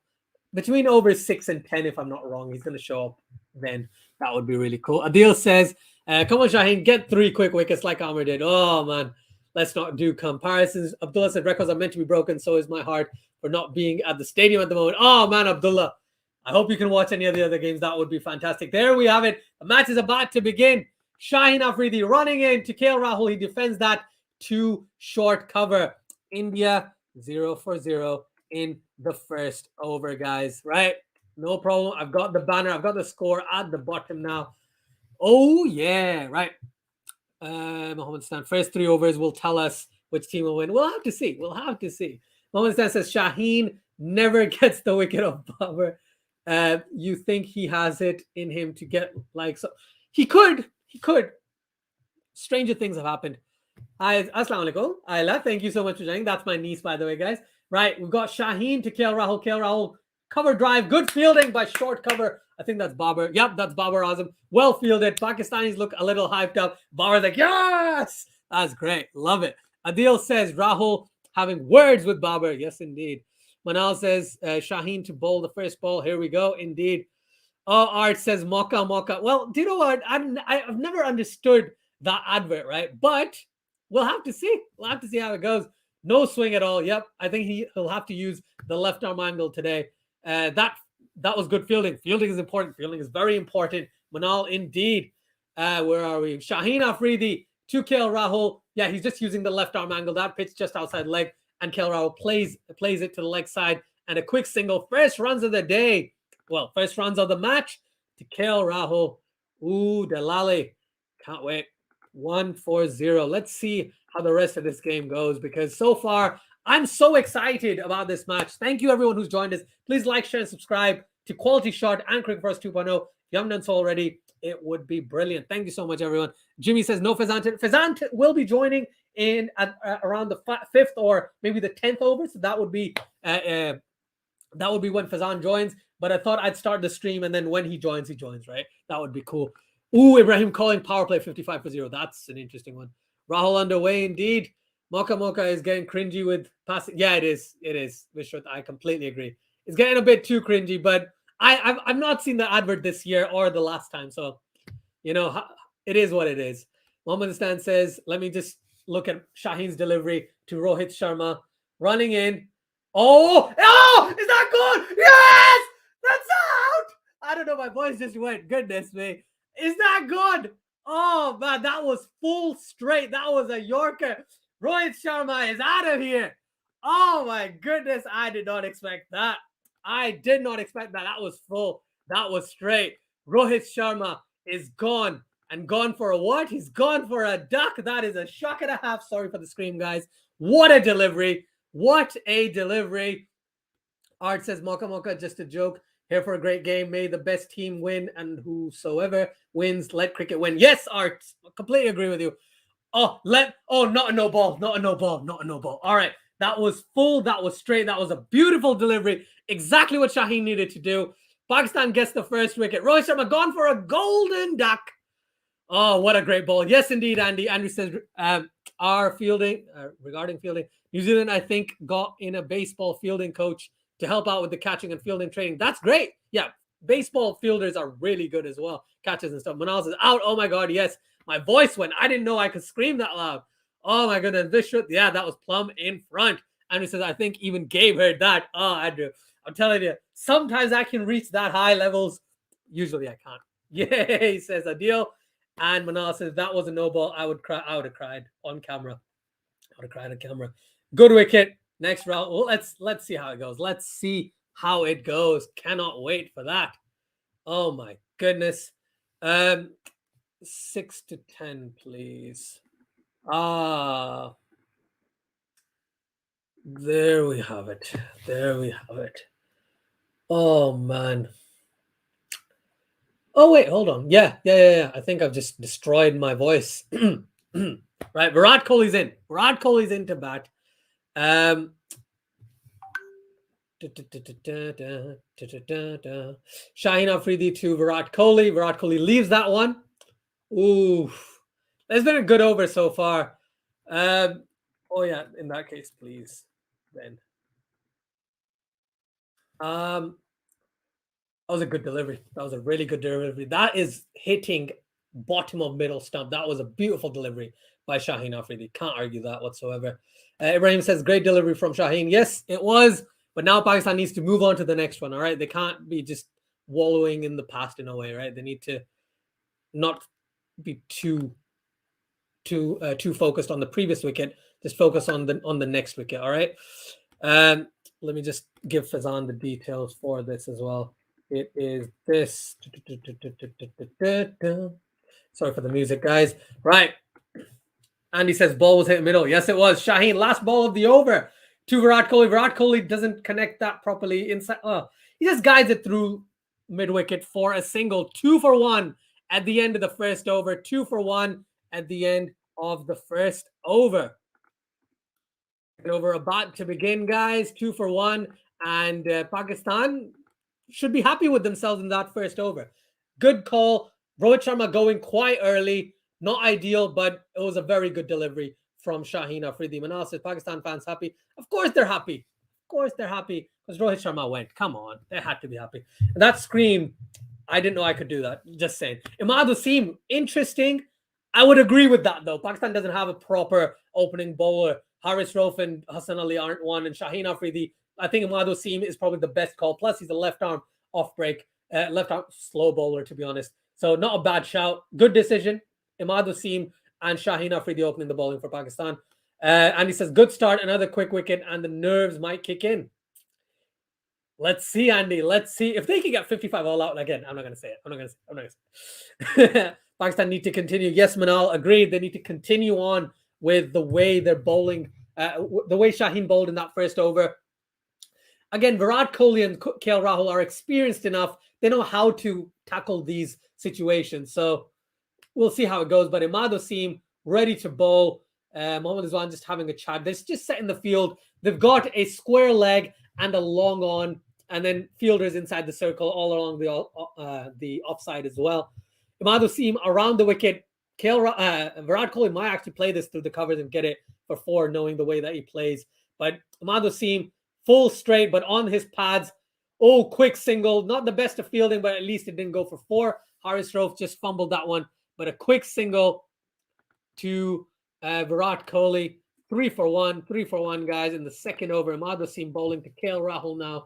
between overs 6 and 10, if I'm not wrong. He's going to show up then. That would be really cool. Adil says, come on, Shaheen, get 3 quick wickets like Amr did. Oh, man. Let's not do comparisons. Abdullah said, records are meant to be broken. So is my heart for not being at the stadium at the moment. Oh, man, Abdullah. I hope you can watch any of the other games. That would be fantastic. There we have it. The match is about to begin. Shaheen Afridi running in to KL Rahul. He defends that 2 short cover. India 0 for 0 in the first over, guys. Right? No problem. I've got the banner. I've got the score at the bottom now. Oh, yeah. Right. Mohammed Stan, first 3 overs will tell us which team will win. We'll have to see. Mohammed Stan says Shaheen never gets the wicket of Babar. You think he has it in him to get like so? He could. Stranger things have happened. Hi, Assalamu alaikum. Ayla, thank you so much for joining. That's my niece, by the way, guys. Right, we've got Shaheen to KL Rahul. KL Rahul, cover drive. Good fielding by short cover. I think that's Babar. Yep, that's Babar Azam. Well fielded. Pakistanis look a little hyped up. Babar's like, yes! That's great. Love it. Adil says, Rahul having words with Babar. Yes, indeed. Manal says, Shaheen to bowl the first ball. Here we go. Indeed. Oh, Art says, Mocha. Well, do you know what? I've never understood that advert, right? But we'll have to see. We'll have to see how it goes. No swing at all. Yep. I think he'll have to use the left arm angle today. That was good fielding. Fielding is important. Fielding is very important. Manal, indeed. Where are we? Shaheen Afridi to KL Rahul. Yeah, he's just using the left arm angle. That pitch just outside leg. And KL Rahul plays it to the leg side. And a quick single. First runs of the day. Well, first runs of the match to KL Rahul. Ooh, Delali. Can't wait. 1-4-0. Let's see how the rest of this game goes, because so far I'm so excited about this match. Thank you, everyone who's joined us. Please like, share, and subscribe to Quality Shot and Cricket for Us 2.0. If you haven't done so already, it would be brilliant. Thank you so much, everyone. Jimmy says no Fazan. Fazan will be joining in at around the 5th or maybe the 10th over. So that would be when Fazan joins. But I thought I'd start the stream, and then when he joins, right? That would be cool. Ooh, Ibrahim calling power play 55 for 0. That's an interesting one. Rahul underway indeed. Mocha is getting cringy with passing. Yeah, it is. Vishwat, I completely agree. It's getting a bit too cringy, but I've not seen the advert this year or the last time. So, it is what it is. Mohammed Stan says, let me just look at Shaheen's delivery to Rohit Sharma. Running in. Oh, is that good? Yes! That's out! I don't know. My voice just went. Goodness me. Is that good? Oh, man, that was full straight. That was a Yorker. Rohit Sharma is out of here. Oh, my goodness. I did not expect that. That was full. That was straight. Rohit Sharma is gone. And gone for a what? He's gone for a duck. That is a shock and a half. Sorry for the scream, guys. What a delivery. Art says, Mocha, just a joke. Here for a great game. May the best team win, and whosoever wins, let cricket win. Yes, Art. Completely agree with you. Not a no ball. All right. That was full. That was straight. That was a beautiful delivery. Exactly what Shaheen needed to do. Pakistan gets the first wicket. Rohit Sharma gone for a golden duck. Oh, what a great ball. Yes, indeed, Andy. Andrew says, our fielding, regarding fielding, New Zealand, I think, got in a baseball fielding coach to help out with the catching and fielding training. That's great. Yeah, baseball fielders are really good as well. Catches and stuff. Manal says, out. Oh, my God, yes. My voice went. I didn't know I could scream that loud. Oh, my goodness. Vishwat, yeah, that was plumb in front. Andrew says, I think even Gabe heard that. Oh, Andrew. I'm telling you, sometimes I can reach that high levels. Usually I can't. Yeah, he says Adil. And Manal says that was a no ball. I would cry. I would have cried on camera. I would have cried on camera. Good wicket. Next round. Well, let's see how it goes. Let's see how it goes. Cannot wait for that. Oh my goodness. 6 to 10, please. There we have it. There we have it. Oh man. Oh wait, hold on. Yeah. I think I've just destroyed my voice. Right, Virat Kohli's in. Virat Kohli's in to bat. Shaheen Afridi to Virat Kohli. Virat Kohli leaves that one. Ooh, that's been a good over so far. Oh yeah, in that case, please, then. That was a good delivery. That was a really good delivery. That is hitting bottom of middle stump. That was a beautiful delivery by Shaheen Afridi. Can't argue that whatsoever. Ibrahim says, great delivery from Shaheen. Yes, it was. But now Pakistan needs to move on to the next one, all right? They can't be just wallowing in the past in a way, right? They need to not be too focused on the previous wicket. Just focus on the next wicket, all right? Let me just give Fazan the details for this as well. It is this. Sorry for the music, guys. Right. Andy says ball was hit in the middle. Yes, it was. Shaheen, last ball of the over to Virat Kohli. Virat Kohli doesn't connect that properly inside. He just guides it through mid-wicket for a single. 2 for 1 at the end of the first over. 2 for 1 at the end of the first over. Over about to begin, guys. 2 for 1. And Pakistan should be happy with themselves in that first over. Good call. Rohit Sharma going quite early. Not ideal, but it was a very good delivery from Shaheen Afridi. Manal says, Pakistan fans happy. Of course they're happy. Of course they're happy because Rohit Sharma went. Come on. They had to be happy. And that scream, I didn't know I could do that. Just saying. Imad Wasim, interesting. I would agree with that, though. Pakistan doesn't have a proper opening bowler. Haris Rauf and Hassan Ali aren't one. And Shaheen Afridi, I think Imad Wasim is probably the best call. Plus, he's a left-arm off-break, left-arm slow bowler, to be honest. So not a bad shout. Good decision. Imad Wasim and Shaheen Afridi opening the bowling for Pakistan. And he says, good start, another quick wicket, and the nerves might kick in. Let's see, Andy. Let's see. If they can get 55 all out, again, I'm not going to say it. I'm not going to say it. Pakistan need to continue. Yes, Manal, agreed. They need to continue on with the way they're bowling, the way Shaheen bowled in that first over. Again, Virat Kohli and KL Rahul are experienced enough. They know how to tackle these situations. So we'll see how it goes. But Imad Wasim ready to bowl. Mohammad Rizwan just having a chat. They're just set in the field. They've got a square leg and a long on, and then fielders inside the circle all along the offside as well. Imad Wasim around the wicket. Virat Kohli might actually play this through the covers and get it for 4, knowing the way that he plays. But Imad Wasim full straight, but on his pads. Oh, quick single. Not the best of fielding, but at least it didn't go for 4. Haris Rauf just fumbled that one. But a quick single to Virat Kohli. 3 for 1. 3 for 1, guys, in the second over. Imad Wasim bowling to KL Rahul now.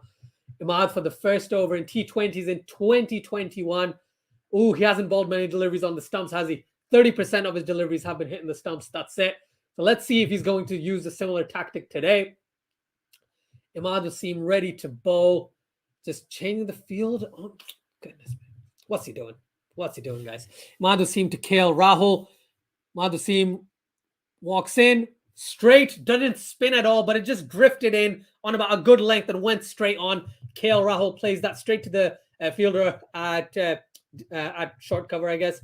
Imad for the first over in T20s in 2021. Oh, he hasn't bowled many deliveries on the stumps, has he? 30% of his deliveries have been hitting the stumps. That's it. So let's see if he's going to use a similar tactic today. Imad Wasim ready to bowl. Just changing the field. Oh, goodness. What's he doing? What's he doing, guys? Imad Wasim to KL Rahul. Imad Wasim walks in straight. Doesn't spin at all, but it just drifted in on about a good length and went straight on. KL Rahul plays that straight to the fielder at short cover, I guess.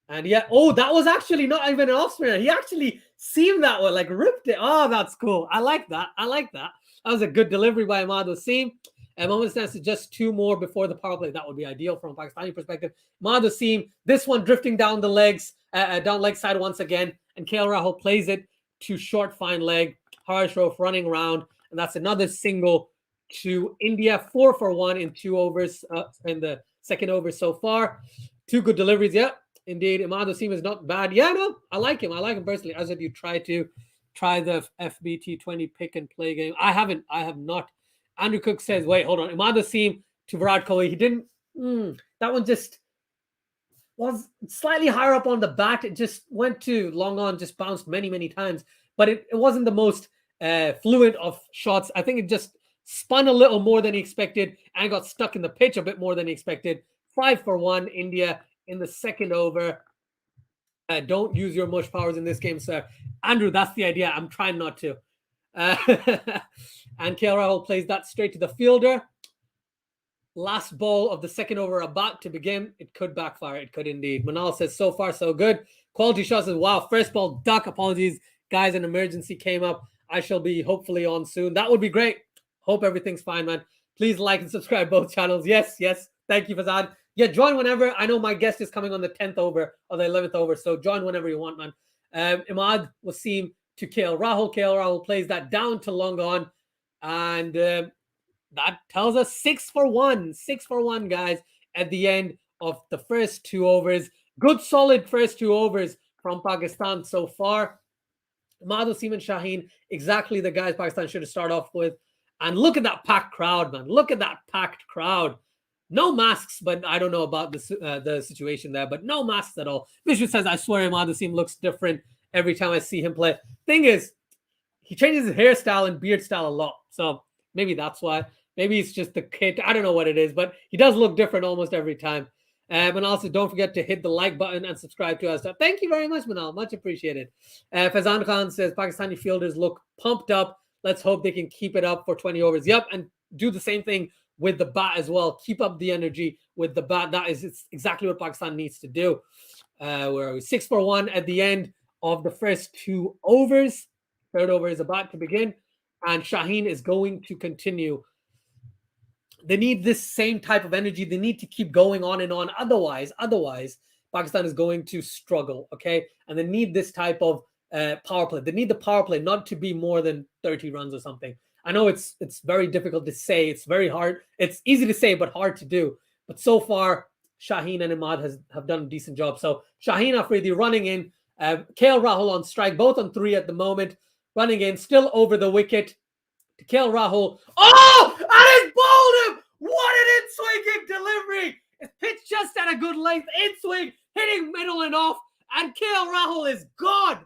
And yeah, oh, that was actually not even an off spinner. He actually seamed that one, like ripped it. Oh, that's cool. I like that. I like that. That was a good delivery by Imad Wasim. And Mohammad Hassan says just 2 more before the power play. That would be ideal from a Pakistani perspective. Imad Wasim, this one drifting down the legs, down leg side once again. And KL Rahul plays it to short fine leg. Haris Rauf running around. And that's another single to India. 4 for 1 in 2 overs in the second over so far. 2 good deliveries. Yeah, indeed. Imad Wasim is not bad. Yeah, no, I like him. I like him personally. As if you try the FBT 20 pick and play game. I have not Andrew Cook says, wait, hold on. Imad Wasim to Virat Kohli. He didn't. That one just was slightly higher up on the bat. It just went to long on, just bounced many, many times. But it wasn't the most fluent of shots. I think it just spun a little more than he expected and got stuck in the pitch a bit more than he expected. 5 for 1, India in the second over. Don't use your mush powers in this game, sir. Andrew, that's the idea. I'm trying not to. And KL Rahul plays that straight to the fielder. Last ball of the second over about to begin. It could backfire. It could indeed. Manal says, so far, so good. QualityShot says, wow, first ball duck. Apologies, guys. An emergency came up. I shall be hopefully on soon. That would be great. Hope everything's fine, man. Please like and subscribe both channels. Yes. Thank you, Fazad. Yeah, join whenever. I know my guest is coming on the 10th over or the 11th over, so join whenever you want, man. Imad Wasim to KL Rahul. KL Rahul plays that down to long on, and that tells us 6 for 1. 6 for 1, guys, at the end of the first 2 overs. Good, solid first 2 overs from Pakistan so far. Imad Wasim and Shaheen, exactly the guys Pakistan should have started off with. And look at that packed crowd, man. Look at that packed crowd. No masks, but I don't know about the situation there, but no masks at all. Vishnu says, I swear Imad Wasim looks different every time I see him play. Thing is, he changes his hairstyle and beard style a lot. So maybe that's why. Maybe it's just the kit. I don't know what it is, but he does look different almost every time. And also, don't forget to hit the like button and subscribe to us. Thank you very much, Manal. Much appreciated. Fazan Khan says, Pakistani fielders look pumped up. Let's hope they can keep it up for 20 overs. Yep, and do the same thing with the bat as well. Keep up the energy with the bat. It's exactly what Pakistan needs to do. Where are we? 6 for 1 at the end of the first 2 overs. Third over is about to begin. And Shaheen is going to continue. They need this same type of energy. They need to keep going on and on. Otherwise, Pakistan is going to struggle, okay? And they need this type of power play. They need the power play not to be more than 30 runs or something. I know it's very difficult to say. It's very hard. It's easy to say, but hard to do. But so far, Shaheen and Imad have done a decent job. So Shaheen Afridi running in. KL Rahul on strike, both on 3 at the moment. Running in, still over the wicket. To KL Rahul. Oh! And it's bowled him! What an in-swinging delivery! It's pitched just at a good length. In-swing, hitting middle and off. And KL Rahul is gone.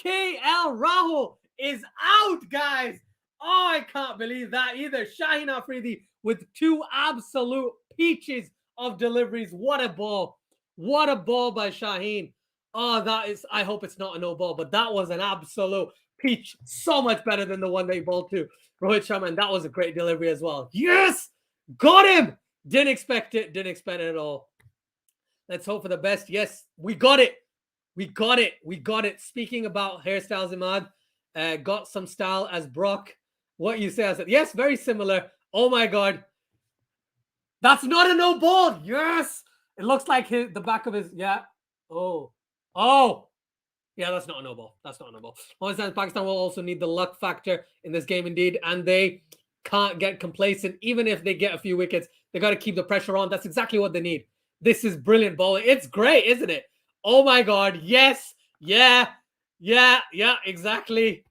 KL Rahul is out, guys. Oh, I can't believe that either. Shaheen Afridi with 2 absolute peaches of deliveries. What a ball. What a ball by Shaheen. Oh, that is, I hope it's not a no ball, but that was an absolute peach. So much better than the one they bowled to Rohit Sharma. And that was a great delivery as well. Yes! Got him! Didn't expect it. Didn't expect it at all. Let's hope for the best. Yes, we got it. We got it. We got it. Speaking about hairstyles, Imad, got some style as Brock. What you say? I said, yes, very similar. Oh my God. That's not a no ball. Yes. It looks like the back of his, yeah. Oh. Yeah, that's not a no ball. That's not a no ball. Pakistan will also need the luck factor in this game indeed. And they can't get complacent. Even if they get a few wickets, they got to keep the pressure on. That's exactly what they need. This is brilliant bowling. It's great, isn't it? Oh my God. Yes. Yeah, exactly.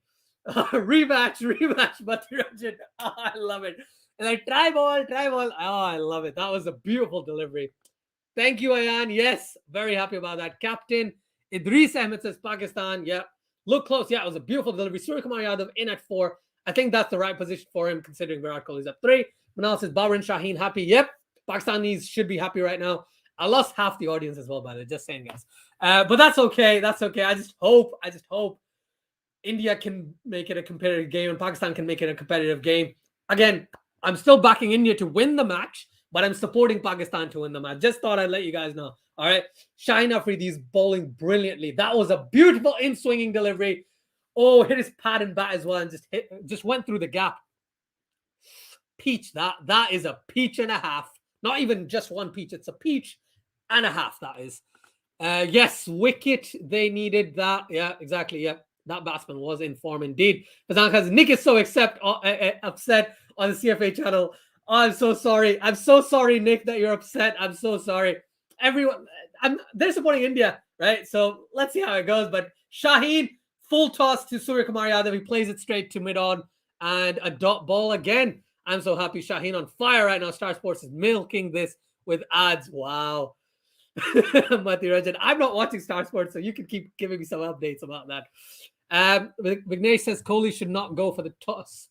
Rematch, but oh, I love it. And like try ball. Oh, I love it. That was a beautiful delivery. Thank you, Ayan. Yes, very happy about that. Captain Idris Ahmed says Pakistan. Yeah, look close. Yeah, it was a beautiful delivery. Surya Kumar Yadav in at 4. I think that's the right position for him, considering Virat Kohli is at 3. Manal says Babar and Shaheen happy. Yep, Pakistanis should be happy right now. I lost half the audience as well, by the way. Just saying, guys. But that's okay. That's okay. I just hope India can make it a competitive game and Pakistan can make it a competitive game. Again, I'm still backing India to win the match, but I'm supporting Pakistan to win the match. Just thought I'd let you guys know. All right. Shaheen Afridi is bowling brilliantly. That was a beautiful in-swinging delivery. Oh, hit his pad and bat as well and just went through the gap. Peach. That is a peach and a half. Not even just one peach. It's a peach and a half, that is. Yes, wicket. They needed that. Yeah, exactly. Yeah. That batsman was in form indeed. Nick is so upset on the CFA channel. Oh, I'm so sorry. I'm so sorry, Nick, that you're upset. I'm so sorry. Everyone, they're supporting India, right? So let's see how it goes. But Shaheen, full toss to Surya Kumar Yadav. He plays it straight to mid-on and a dot ball again. I'm so happy. Shaheen on fire right now. Star Sports is milking this with ads. Wow. Mati Rajan. I'm not watching Star Sports, so you can keep giving me some updates about that. Vignesh says Kohli should not go for the toss.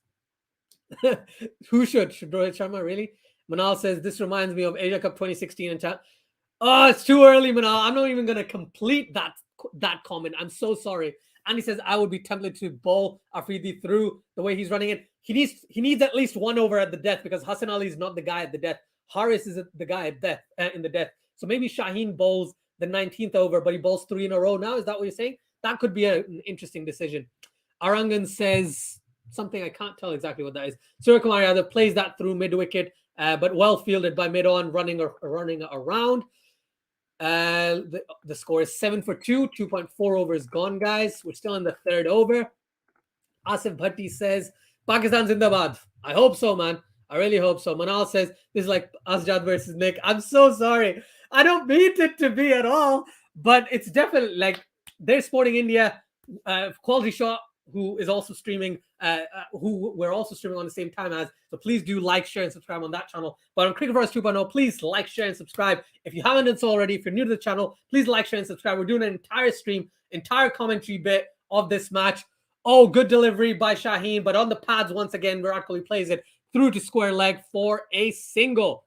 Who should? Should Rohit Sharma, really? Manal says, this reminds me of Asia Cup 2016 and chat. Oh, it's too early, Manal. I'm not even going to complete that comment. I'm so sorry. And he says, I would be tempted to bowl Afridi through the way he's running it. He needs at least one over at the death because Hassan Ali is not the guy at the death. Haris is the guy at death in the death. So maybe Shaheen bowls the 19th over, but he bowls 3 in a row now. Is that what you're saying? That could be an interesting decision. Arangan says something, I can't tell exactly what that is. Surya Kumar Yadav plays that through mid-wicket, but well fielded by mid-on, running around. The score is 7 for 2, 2.4 overs gone, guys. We're still in the 3rd over. Asif Bhatti says, Pakistan Zindabad. I hope so, man. I really hope so. Manal says, this is like Asjad versus Nick. I'm so sorry. I don't mean it to be at all, but it's definitely like they're Sporting India, QualityShot, who is also streaming, who we're also streaming on the same time as. So please do like, share, and subscribe on that channel. But on Cricket for Us 2.0, please like, share, and subscribe. If you haven't done so already, if you're new to the channel, please like, share, and subscribe. We're doing an entire stream, entire commentary bit of this match. Oh, good delivery by Shaheen, but on the pads once again, Virat Kohli plays it through to square leg for a single.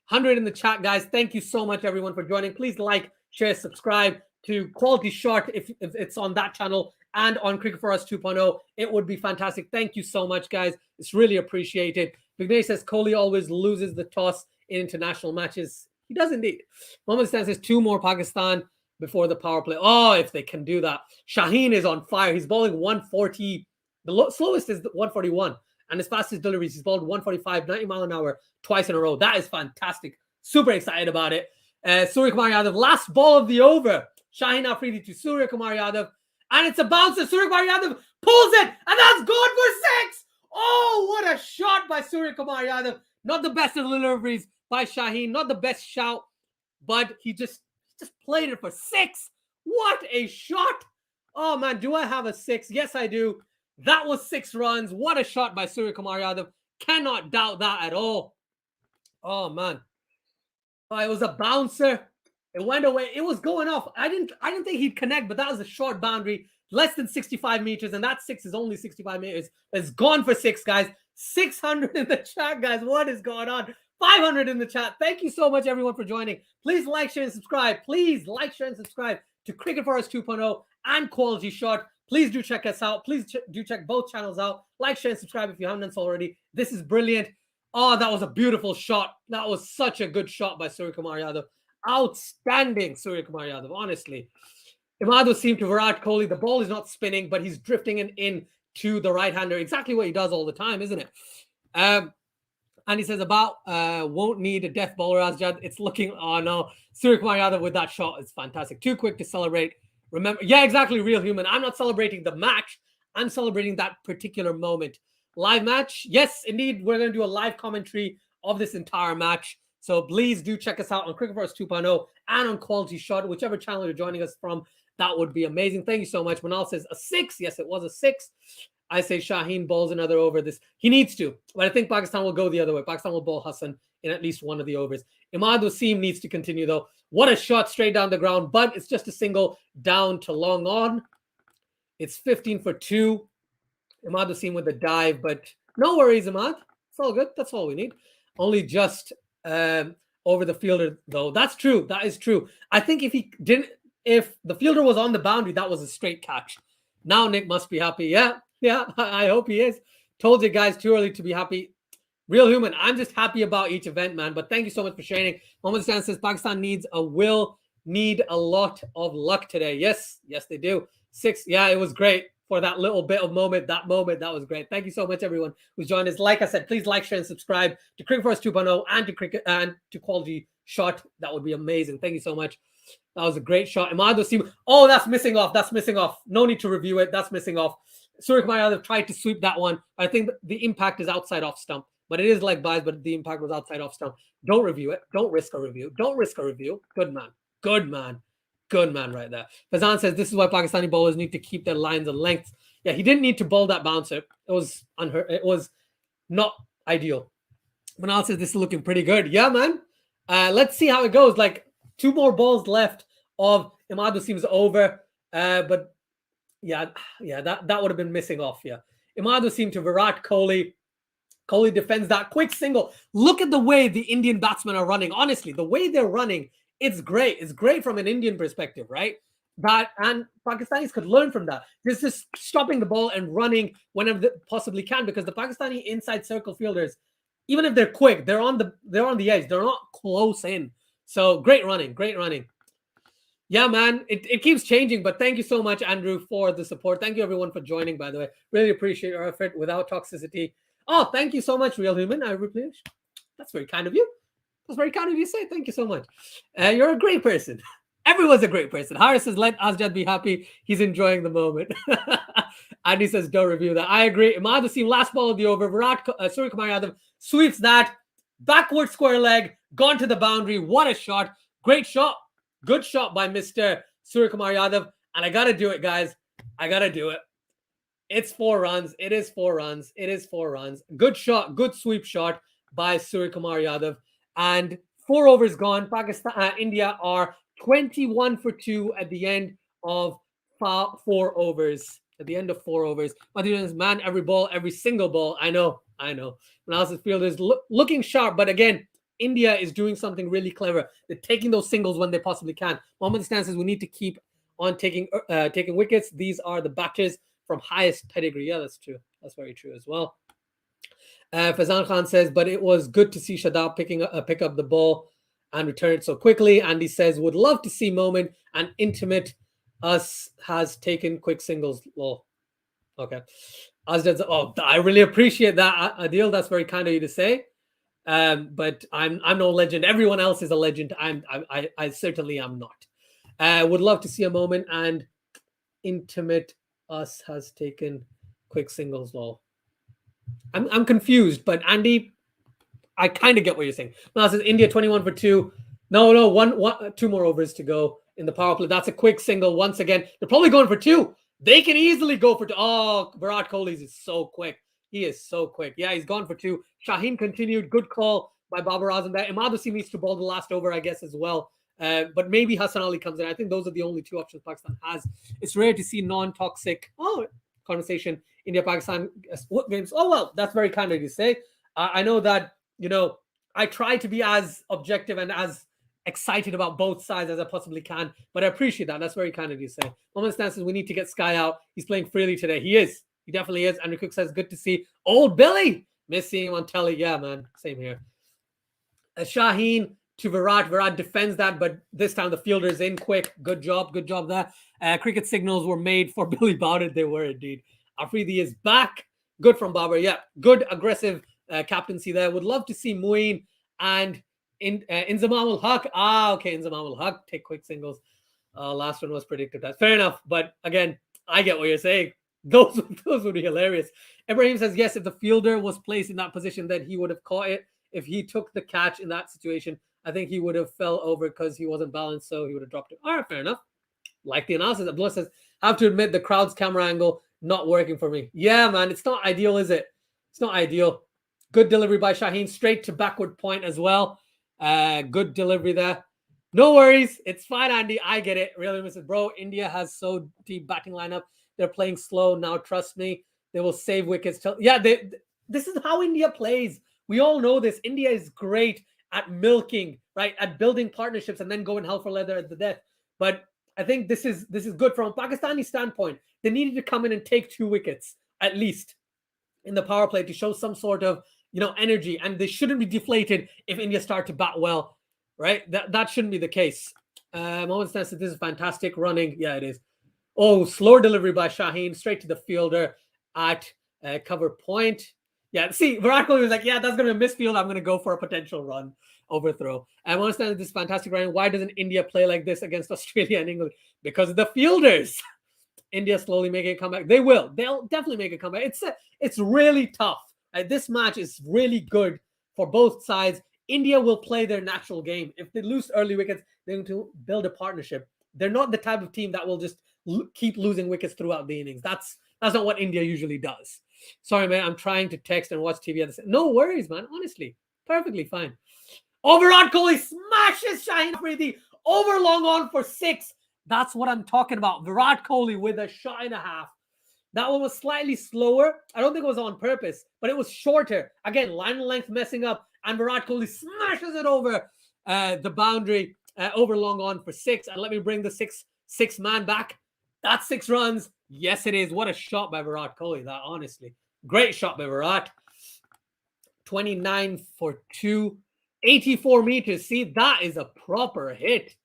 100 in the chat, guys. Thank you so much, everyone, for joining. Please like, share, subscribe to QualityShot if it's on that channel and on Cricket for Us 2.0. It would be fantastic. Thank you so much, guys. It's really appreciated. Vignesh says Kohli always loses the toss in international matches. He does indeed. Mohammad Stan says 2 more Pakistan before the power play. Oh, if they can do that. Shaheen is on fire. He's bowling 140. The slowest is 141. And his fastest deliveries, he's bowled 145, 90 mile an hour twice in a row. That is fantastic. Super excited about it. Surya Kumar Yadav, last ball of the over. Shaheen Afridi to Surya Kumar Yadav. And it's a bouncer. Surya Kumar Yadav pulls it. And that's good for 6. Oh, what a shot by Surya Kumar Yadav. Not the best of the deliveries by Shaheen. Not the best shout. But he just played it for 6. What a shot. Oh, man, do I have a 6? Yes, I do. That was 6 runs. What a shot by Surya Kumar Yadav. Cannot doubt that at all. Oh, man. Oh, it was a bouncer. It went away. It was going off. I didn't think he'd connect, but that was a short boundary. Less than 65 meters, and that 6 is only 65 meters. It's gone for 6, guys. 600 in the chat, guys. What is going on? 500 in the chat. Thank you so much, everyone, for joining. Please like, share, and subscribe. Please like, share, and subscribe to Cricket for Us 2.0 and QualityShot. Please do check us out. Please do check both channels out. Like, share, and subscribe if you haven't done so already. This is brilliant. Oh, that was a beautiful shot. That was such a good shot by Surya Kumar Yadav. Outstanding, Surya Kumar Yadav, honestly. Imad Wasim to Virat Kohli. The ball is not spinning, but he's drifting in to the right-hander. Exactly what he does all the time, isn't it? And he says about won't need a death bowler, Asjad. It's looking, oh no. Surya Kumar Yadav with that shot is fantastic. Too quick to celebrate. Remember, yeah, exactly, real human. I'm not celebrating the match. I'm celebrating that particular moment. Live match? Yes, indeed. We're going to do a live commentary of this entire match. So please do check us out on Cricket for Us 2.0 and on QualityShot, whichever channel you're joining us from. That would be amazing. Thank you so much. Manal says a 6. Yes, it was a 6. I say Shaheen bowls another over. This he needs to, but I think Pakistan will go the other way. Pakistan will bowl Hassan in at least one of the overs. Imad Wasim needs to continue though. What a shot straight down the ground, but it's just a single down to long on. It's 15 for 2. Imad Wasim with the dive, but no worries, Imad. It's all good. That's all we need. Only just over the fielder though. That's true. That is true. I think if the fielder was on the boundary, that was a straight catch. Now Nick must be happy. Yeah, I hope he is. Told you guys too early to be happy. Real human. I'm just happy about each event, man. But thank you so much for sharing. Mohammad Stan says Pakistan need a lot of luck today. Yes, they do. 6. Yeah, it was great for that little bit of moment. That was great. Thank you so much, everyone who's joined us. Like I said, please like, share, and subscribe to Cricket for Us 2.0 and to Cricket and to QualityShot. That would be amazing. Thank you so much. That was a great shot. Imad Wasim. Oh, that's missing off. That's missing off. No need to review it. That's missing off. Surya Kumar Yadav tried to sweep that one. I think the impact is outside off stump. But it is like buys, but the impact was outside off stump. Don't review it. Don't risk a review. Don't risk a review. Good man. Good man. Good man right there. Fazan says this is why Pakistani bowlers need to keep their lines and lengths. Yeah, he didn't need to bowl that bouncer. It was unheard. It was not ideal. Manal says this is looking pretty good. Yeah, man. Let's see how it goes. Like 2 more balls left of Imad Wasim's over. But yeah, that would have been missing off. Yeah. Imad Wasim to Virat Kohli. Kohli defends that quick single. Look at the way the Indian batsmen are running. Honestly, the way they're running, it's great. It's great from an Indian perspective, right? That and Pakistanis could learn from that. Just stopping the ball and running whenever they possibly can, because the Pakistani inside circle fielders, even if they're quick, they're on the edge. They're not close in. So great running, great running. Yeah, man, it keeps changing, but thank you so much, Andrew, for the support. Thank you, everyone, for joining, by the way. Really appreciate your effort without toxicity. Oh, thank you so much, Real Human. I appreciate. That's very kind of you. That's very kind of you to say. Thank you so much. You're a great person. Everyone's a great person. Harris says, let Asjad be happy. He's enjoying the moment. Andy says, don't review that. I agree. Imad Wasim, last ball of the over. Surya Kumar Yadav sweeps that. Backward square leg. Gone to the boundary. What a shot. Great shot. Good shot by Mr. Surya Kumar Yadav. And I got to do it, guys. I got to do it. It's 4 runs. It is 4 runs. It is 4 runs. Good shot. Good sweep shot by Surya Kumar Yadav. And 4 overs gone. India are 21 for 2 at the end of 4 overs. At the end of 4 overs. Man, every ball, every single ball. I know. Analysis field is looking sharp. But again, India is doing something really clever. They're taking those singles when they possibly can. Mohammad Stan says we need to keep on taking wickets. These are the batters from highest pedigree. Yeah, that's true. That's very true as well. Fazan Khan says, but it was good to see Shadab pick up the ball and return it so quickly. Andy says, would love to see moment and intimate us has taken quick singles. Lol. Okay. I really appreciate that, Adil. That's very kind of you to say. But I'm no legend. Everyone else is a legend. I certainly am not. Would love to see a moment and intimate us has taken quick singles. Lol. I'm confused, but Andy, I kind of get what you're saying. Now it says India 21 for 2. No, 2 more overs to go in the power play. That's a quick single once again. They're probably going for 2. They can easily go for 2. Oh, Virat Kohli is so quick. He is so quick. Yeah, he's gone for 2. Shaheen continued. Good call by Babar Azam there. Imad Wasim needs to bowl the last over, I guess, as well. But maybe Hassan Ali comes in. I think those are the only 2 options Pakistan has. It's rare to see non-toxic conversation India-Pakistan games. Oh, well, that's very kind of you to say. I know that, I try to be as objective and as excited about both sides as I possibly can, but I appreciate that. That's very kind of you to say. Mohammad Stan says we need to get Sky out. He's playing freely today. He is. He definitely is. Andrew Cook says, good to see old Billy. Miss seeing him on telly. Yeah, man. Same here. Shaheen to Virat. Virat defends that, but this time the fielder's in quick. Good job. Good job there. Cricket signals were made for Billy Bowden. They were indeed. Afridi is back. Good from Babar. Yeah, good aggressive captaincy there. Would love to see Moeen and Inzamam ul Haq. Okay, Inzamam ul Haq take quick singles. Last one was predicted. That's fair enough. But again, I get what you're saying. Those would be hilarious. Ibrahim says, yes, if the fielder was placed in that position, then he would have caught it. If he took the catch in that situation, I think he would have fell over because he wasn't balanced, so he would have dropped it. All right, fair enough. Like the analysis. Abdullah says, have to admit the crowd's camera angle not working for me. Yeah, man, it's not ideal, is it? It's not ideal. Good delivery by Shaheen, straight to backward point as well. Good delivery there. No worries. It's fine, Andy. I get it. Really, Mr. Bro, India has so deep batting lineup. They're playing slow now. Trust me. They will save wickets. This is how India plays. We all know this. India is great at milking, right? At building partnerships and then going hell for leather at the death. But I think this is good from a Pakistani standpoint. They needed to come in and take 2 wickets at least in the power play to show some sort of energy, and they shouldn't be deflated if India start to bat well, right? That shouldn't be the case. Mohammad Stan said this is fantastic running. Yeah, it is. Oh, slower delivery by Shaheen, straight to the fielder at cover point. Yeah, see, Virat Kohli was like, yeah, that's going to be a misfield. I'm going to go for a potential run overthrow. I understand this fantastic running. Why doesn't India play like this against Australia and England? Because of the fielders. India slowly making a comeback. They will. They'll definitely make a comeback. It's really tough. This match is really good for both sides. India will play their natural game. If they lose early wickets, they're going to build a partnership. They're not the type of team that will just keep losing wickets throughout the innings. That's not what India usually does. Sorry, man. I'm trying to text and watch TV at the same. No worries, man. Honestly, Perfectly fine. Oh, Virat Kohli smashes Shaheen Afridi over long on for 6. That's what I'm talking about. Virat Kohli with a shot and a half. That one was slightly slower. I don't think it was on purpose, but it was shorter. Again, line length messing up, and Virat Kohli smashes it over the boundary over long on for 6. And let me bring the six man back. That's 6 runs. Yes, it is. What a shot by Virat Kohli. That honestly, great shot by Virat. 29 for 2, 84 meters. See, that is a proper hit.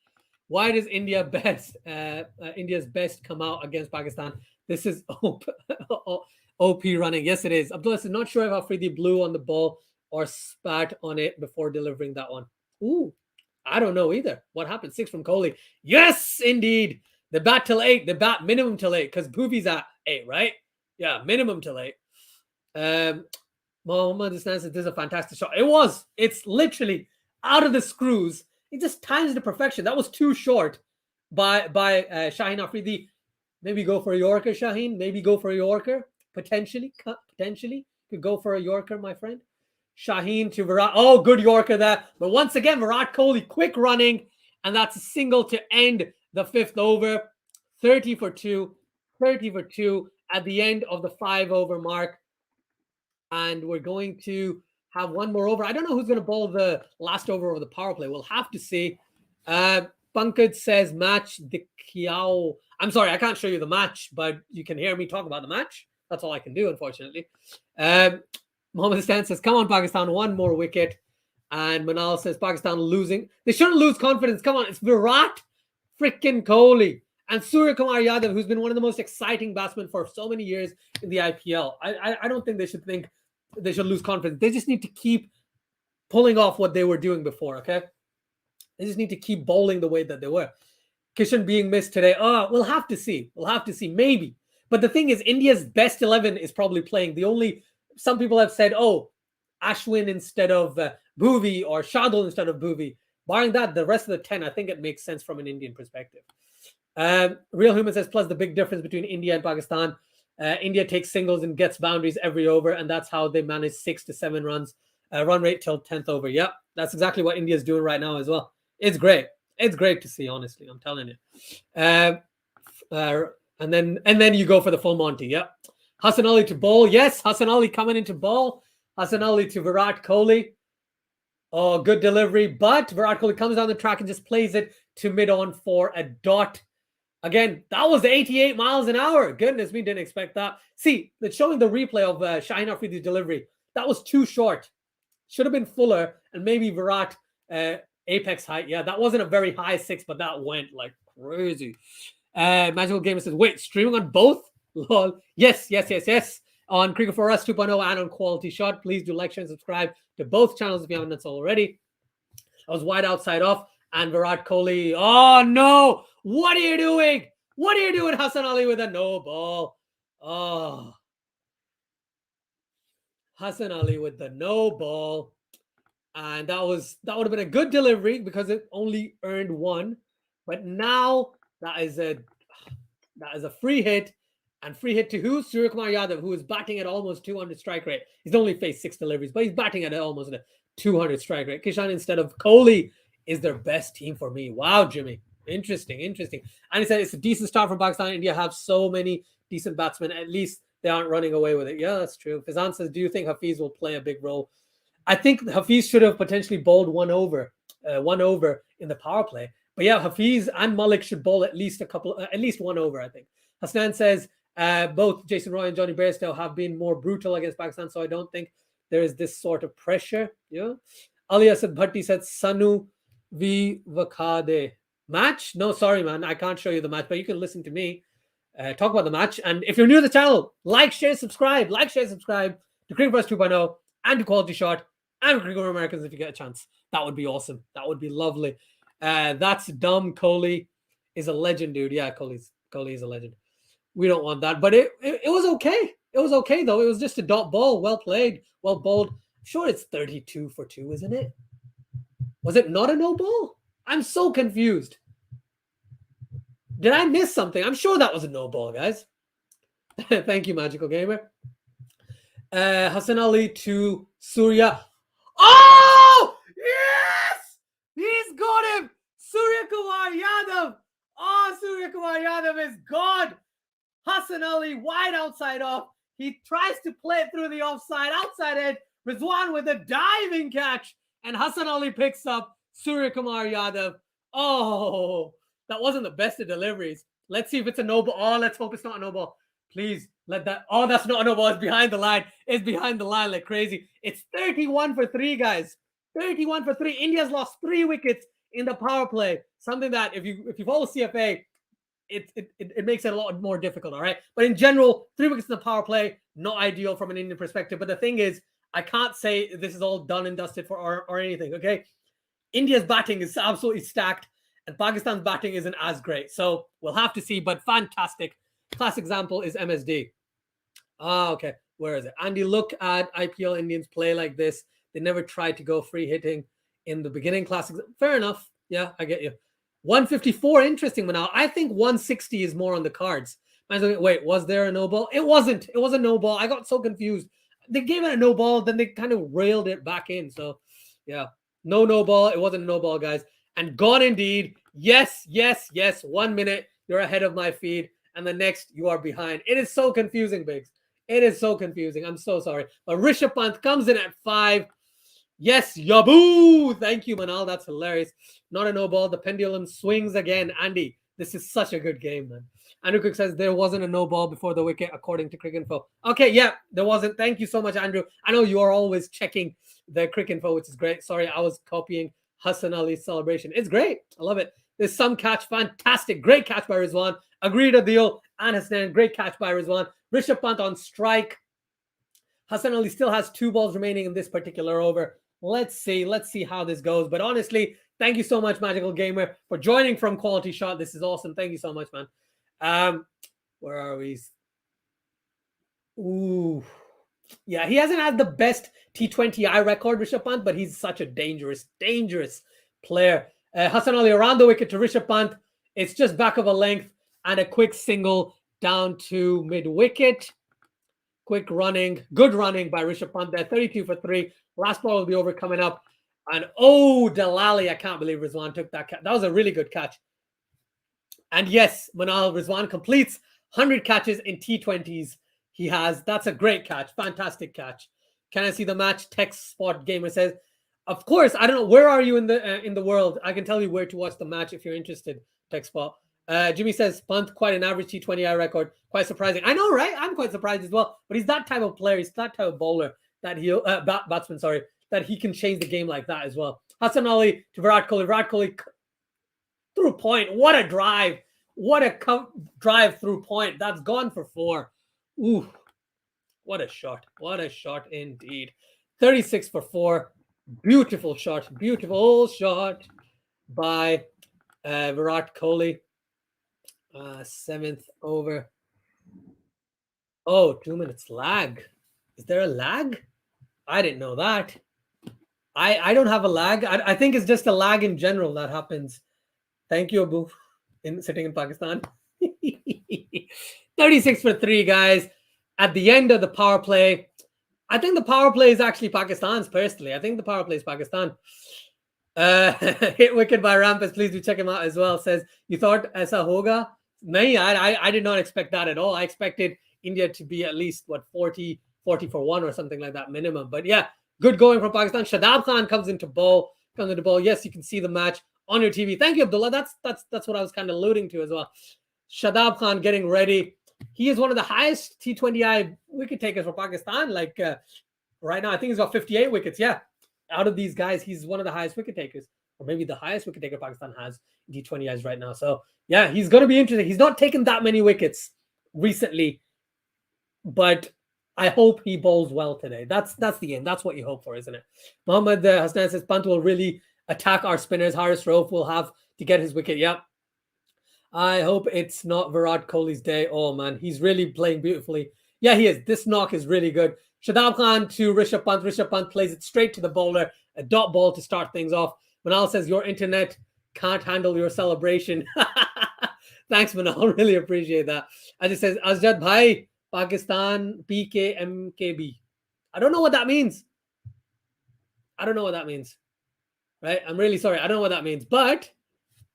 Why does India's best come out against Pakistan? This is OP running. Yes, it is. Abdullah is not sure if Afridi blew on the ball or spat on it before delivering that one. Ooh, I don't know either. What happened? 6 from Kohli. Yes, indeed. The bat till 8. The bat minimum till 8 because Bhuvi's at 8, right? Yeah, minimum till 8. Mohammad Hassan says this is a fantastic shot. It was. It's literally out of the screws. It just times to perfection. That was too short by Shaheen Afridi. Maybe go for a Yorker, Shaheen. Maybe go for a Yorker. Potentially. Could go for a Yorker, my friend. Shaheen to Virat. Oh, good Yorker there. But once again, Virat Kohli quick running. And that's a single to end the 5th over. 30 for 2. 30 for 2 at the end of the 5 over mark. And we're going to have one more over. I don't know who's going to bowl the last over of the power play. We'll have to see. Pankaj says match the Kiao. I'm sorry, I can't show you the match, but you can hear me talk about the match. That's all I can do, unfortunately. Mohammed Stan says, come on, Pakistan, one more wicket. And Manal says, Pakistan losing. They shouldn't lose confidence. Come on, it's Virat freaking Kohli and Surya Kumar Yadav, who's been one of the most exciting batsmen for so many years in the IPL. I don't think they should think they should lose confidence. They just need to keep pulling off what they were doing before, okay? They just need to keep bowling the way that they were. Kishan being missed today. Oh, we'll have to see. We'll have to see. Maybe. But the thing is, India's best 11 is probably playing. Some people have said, oh, Ashwin instead of Bhuvi or Shadul instead of Bhuvi. Barring that, the rest of the 10, I think it makes sense from an Indian perspective. Real Human says, plus the big difference between India and Pakistan. India takes singles and gets boundaries every over, and that's how they manage 6 to 7 runs, run rate till 10th over. Yep, that's exactly what India's doing right now as well. It's great. It's great to see, honestly. I'm telling you. And then you go for the full Monty. Yep. Hassan Ali to bowl. Yes, Hassan Ali coming into bowl. Hassan Ali to Virat Kohli. Oh, good delivery. But Virat Kohli comes down the track and just plays it to mid-on for a dot. Again, that was 88 miles an hour. Goodness, we didn't expect that. See, it's showing the replay of Shaheen Afridi's delivery. That was too short. Should have been fuller, and maybe Virat apex height. Yeah, that wasn't a very high 6, but that went like crazy. Magical Gamer says, wait, streaming on both? Lol. Yes. On Cricket for Us 2.0 and on QualityShot. Please do like, share, and subscribe to both channels if you haven't done so already. I was wide outside off, and Virat Kohli. Oh, no. What are you doing? What are you doing, Hassan Ali, with a no ball? Oh. Hassan Ali with the no ball. And that would have been a good delivery because it only earned 1. But now that is a free hit. And free hit to who? Surya Kumar Yadav, who is batting at almost 200 strike rate. He's only faced 6 deliveries, but he's batting at almost a 200 strike rate. Kishan instead of Kohli is their best team for me. Wow, Jimmy. Interesting. And he said it's a decent start from Pakistan. India have so many decent batsmen. At least they aren't running away with it. Yeah, that's true. Fizan says, do you think Hafiz will play a big role? I think Hafiz should have potentially bowled one over in the power play. But yeah, Hafiz and Malik should bowl at least one over, I think. Hasnan says, both Jason Roy and Johnny Bairstow have been more brutal against Pakistan, so I don't think there is this sort of pressure. Yeah. Ali Asad Bhatti said, Sanu V Vakade. Match? No, sorry, man. I can't show you the match, but you can listen to me talk about the match. And if you're new to the channel, like, share, subscribe to Cricket Press 2.0 and to QualityShot and Cricket for Americans if you get a chance. That would be awesome. That would be lovely. That's dumb. Kohli is a legend, dude. Yeah, Kohli is a legend. We don't want that, but it was okay. It was okay, though. It was just a dot ball. Well played, well bowled. Sure, it's 32 for 2, isn't it? Was it not a no ball? I'm so confused. Did I miss something? I'm sure that was a no ball, guys. Thank you, Magical Gamer. Hassan Ali to Surya. Oh, yes! He's got him! Surya Kumar Yadav! Oh, Surya Kumar Yadav is God! Hassan Ali wide outside off. He tries to play it through the offside, outside edge. Rizwan with a diving catch. And Hassan Ali picks up Surya Kumar Yadav. Oh, that wasn't the best of deliveries. Let's see if it's a no ball. Oh, let's hope it's not a no ball. Please let that. Oh, that's not a no ball. It's behind the line. It's behind the line like crazy. It's 31 for 3, guys. 31 for 3. India's lost 3 wickets in the power play. Something that if you follow CFA, it makes it a lot more difficult, all right? But in general, 3 wickets in the power play, not ideal from an Indian perspective. But the thing is, I can't say this is all done and dusted for or anything, okay? India's batting is absolutely stacked, and Pakistan's batting isn't as great. So we'll have to see, but fantastic. Classic example is MSD. Okay. Where is it? Andy, look at IPL Indians play like this. They never tried to go free hitting in the beginning. Classic. Fair enough. Yeah, I get you. 154, interesting, Manal. I think 160 is more on the cards. Wait, was there a no ball? It wasn't. It was a no ball. I got so confused. They gave it a no ball, then they kind of railed it back in. So, yeah, no ball. It wasn't a no ball, guys. And gone indeed. Yes. 1 minute, you're ahead of my feed, and the next, you are behind. It is so confusing, Biggs. It is so confusing. I'm so sorry. But Rishabh Pant comes in at 5. Yes, Yaboo! Thank you, Manal. That's hilarious. Not a no ball. The pendulum swings again. Andy, this is such a good game, man. Andrew Cook says there wasn't a no ball before the wicket, according to Cricket Info. Okay, yeah, there wasn't. Thank you so much, Andrew. I know you are always checking the Cricket Info, which is great. Sorry, I was copying Hassan Ali's celebration. It's great. I love it. There's some catch. Fantastic. Great catch by Rizwan. Agreed, Adil and Hassan. Great catch by Rizwan. Rishabh Pant on strike. Hassan Ali still has 2 balls remaining in this particular over. Let's see how this goes. But honestly, thank you so much, Magical Gamer, for joining from Quality Shot. This is awesome. Thank you so much, man. Where are we? Ooh. Yeah, he hasn't had the best T20I record, Rishabh Pant, but he's such a dangerous player. Hassan Ali around the wicket to Rishabh Pant. It's just back of a length and a quick single down to mid-wicket. Quick running, good running by Rishabh Pant there. 32 for 3. Last ball of the over coming up. And oh, Dalali, I can't believe Rizwan took that catch. That was a really good catch. And yes, Manal, Rizwan completes 100 catches in T20s. He has. That's a great catch. Fantastic catch. Can I see the match? Text Spot Gamer says, of course. I don't know. Where are you in the world? I can tell you where to watch the match if you're interested. Text Spot. Jimmy says, Pant, quite an average T20I record. Quite surprising. I know, right? I'm quite surprised as well. But he's that type of player. He's that type of bowler that he'll batsman, sorry, that he can change the game like that as well. Hassan Ali to Virat Kohli. Virat Kohli through point. What a drive. What a drive through point. That's gone for 4. Ooh, what a shot. What a shot indeed. 36 for 4. Beautiful shot. Beautiful shot by Virat Kohli. 7th over. Oh, 2 minutes lag. Is there a lag? I didn't know that. I don't have a lag. I think it's just a lag in general that happens. Thank you, Abu, sitting in Pakistan. 36 for 3, guys. At the end of the power play, I think the power play is actually Pakistan's, personally. I think the power play is Pakistan. Hit wicket by Rampus. Please do check him out as well. Says, you thought aisa hoga? Nahi, I did not expect that at all. I expected India to be at least, 40 for 1 or something like that minimum. But yeah, good going from Pakistan. Shadab Khan comes into bowl. Yes, you can see the match on your TV. Thank you, Abdullah. That's what I was kind of alluding to as well. Shadab Khan getting ready. He is one of the highest T20I wicket takers for Pakistan. Right now, I think he's got 58 wickets. Yeah. Out of these guys, he's one of the highest wicket takers, or maybe the highest wicket taker Pakistan has in T20Is right now. So yeah, he's going to be interesting. He's not taken that many wickets recently, but I hope he bowls well today. That's the aim. That's what you hope for, isn't it? Mohammed Hasnan says Pant will really attack our spinners. Haris Rauf will have to get his wicket. Yeah. I hope it's not Virat Kohli's day. Oh man, he's really playing beautifully. Yeah, he is. This knock is really good. Shadab Khan to Rishabh Pant. Rishabh Pant plays it straight to the bowler. A dot ball to start things off. Manal says, your internet can't handle your celebration. Thanks, Manal. Really appreciate that. As it says, Azjad Bhai, Pakistan, PKMKB. I don't know what that means. I don't know what that means. Right? I'm really sorry. I don't know what that means, but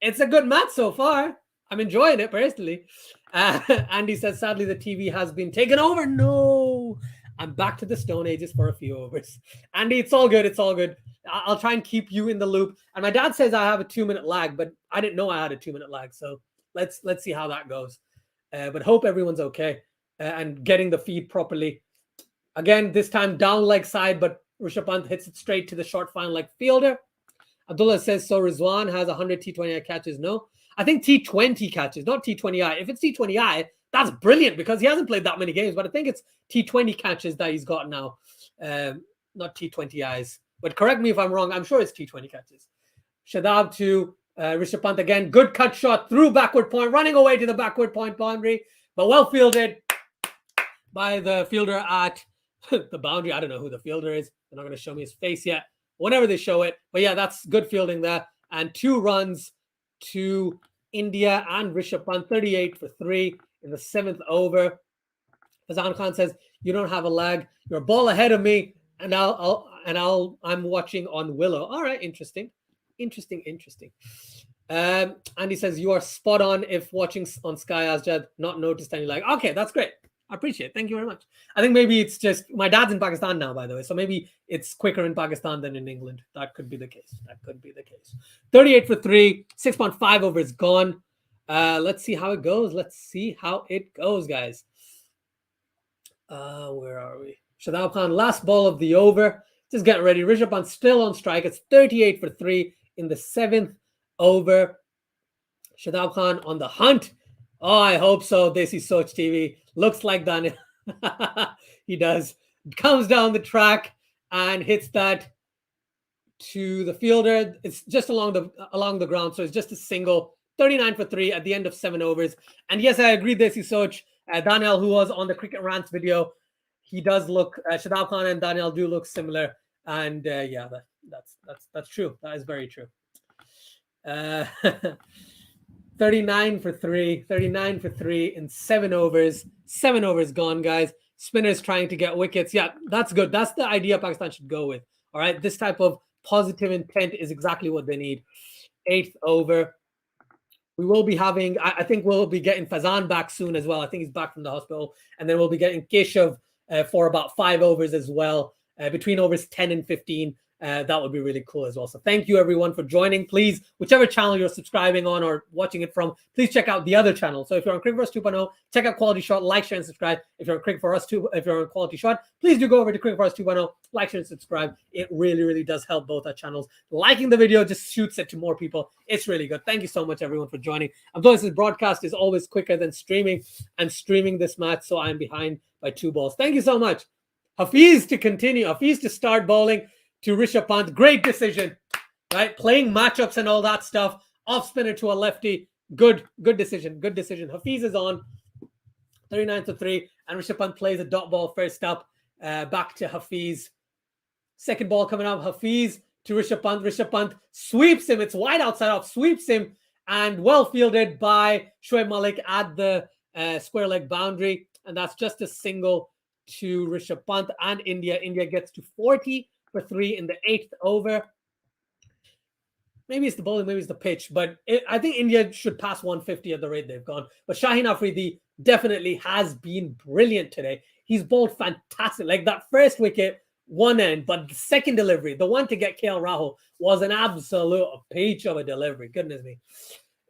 it's a good match so far. I'm enjoying it personally. Andy says, sadly, the TV has been taken over. No, I'm back to the Stone Ages for a few overs. Andy, it's all good. It's all good. I'll try and keep you in the loop. And my dad says I have a 2-minute lag, but I didn't know I had a 2-minute lag. So let's see how that goes. But hope everyone's okay and getting the feed properly. Again, this time down leg side, but Rishabh Pant hits it straight to the short fine leg fielder. Abdullah says, so Rizwan has 100 T20I catches. No, I think T20 catches, not T20I. If it's T20I, that's brilliant because he hasn't played that many games, but I think it's T20 catches that he's got now, not T20Is. But correct me if I'm wrong. I'm sure it's T20 catches. Shadab to Rishabh Pant again. Good cut shot through backward point, running away to the backward point boundary, but well fielded by the fielder at the boundary. I don't know who the fielder is. They're not going to show me his face yet. Whenever they show it. But yeah, that's good fielding there. And 2 runs to India and Rishabh Pant, 38 for 3 in the 7th over. Fazan Khan says, you don't have a lag. You're a ball ahead of me, and I'm watching on Willow. All right, interesting. And he says, you are spot on if watching on Sky Asjad, not noticed any lag. Okay, that's great. I appreciate it. Thank you very much. I think maybe it's just my dad's in Pakistan now, by the way. So maybe it's quicker in Pakistan than in England. That could be the case. 38 for 3, 6.5 over is gone. Let's see how it goes. Guys. Where are we? Shadab Khan, last ball of the over. Just getting ready. Rishabh Pant still on strike. It's 38 for 3 in the 7th over. Shadab Khan on the hunt. Oh, I hope so. Desi Soch TV. Looks like Daniel. He does. Comes down the track and hits that to the fielder. It's just along the ground, so it's just a single. 39 for 3 at the end of 7 overs. And yes, I agree, Desi Soch. Daniel, who was on the Cricket Rants video, he does look. Shadab Khan and Daniel do look similar. And yeah, that's true. That is very true. 39 for 3 in 7 overs. 7 overs gone, guys. Spinners trying to get wickets. Yeah, that's good. That's the idea Pakistan should go with. All right, this type of positive intent is exactly what they need. 8th over. We will be having, I think we'll be getting Fazan back soon as well. I think he's back from the hospital. And then we'll be getting Keshav for about 5 overs as well, between overs 10 and 15. That would be really cool as well. So thank you everyone for joining. Please, whichever channel you're subscribing on or watching it from, please check out the other channel. So if you're on Cricket for Us 2.0, check out QualityShot, like, share, and subscribe. If you're on Cricket for Us 2, if you're on QualityShot, please do go over to Cricket for Us 2.0, like, share, and subscribe. It really, really does help both our channels. Liking the video just shoots it to more people. It's really good. Thank you so much everyone for joining. This broadcast is always quicker than streaming. I'm streaming this match, so I'm behind by 2 balls. Thank you so much. Hafiz to continue. Hafiz to start bowling to Rishabh Pant. Great decision, right? Playing matchups and all that stuff. Off spinner to a lefty. Good decision. Hafiz is on 39 for 3, and Rishabh Pant plays a dot ball first up. Back to Hafiz. Second ball coming up. Hafiz to Rishabh Pant. Rishabh Pant sweeps him. It's wide outside off. Sweeps him, and well fielded by Shoaib Malik at the square leg boundary, and that's just a single to Rishabh Pant and India. India gets to 40 for 3 in the 8th over. Maybe it's the bowling, maybe it's the pitch, but I think India should pass 150 at the rate they've gone. But Shaheen Afridi definitely has been brilliant today. He's bowled fantastic. Like that first wicket, one end, but the second delivery, the one to get KL Rahul, was an absolute peach of a delivery. Goodness me.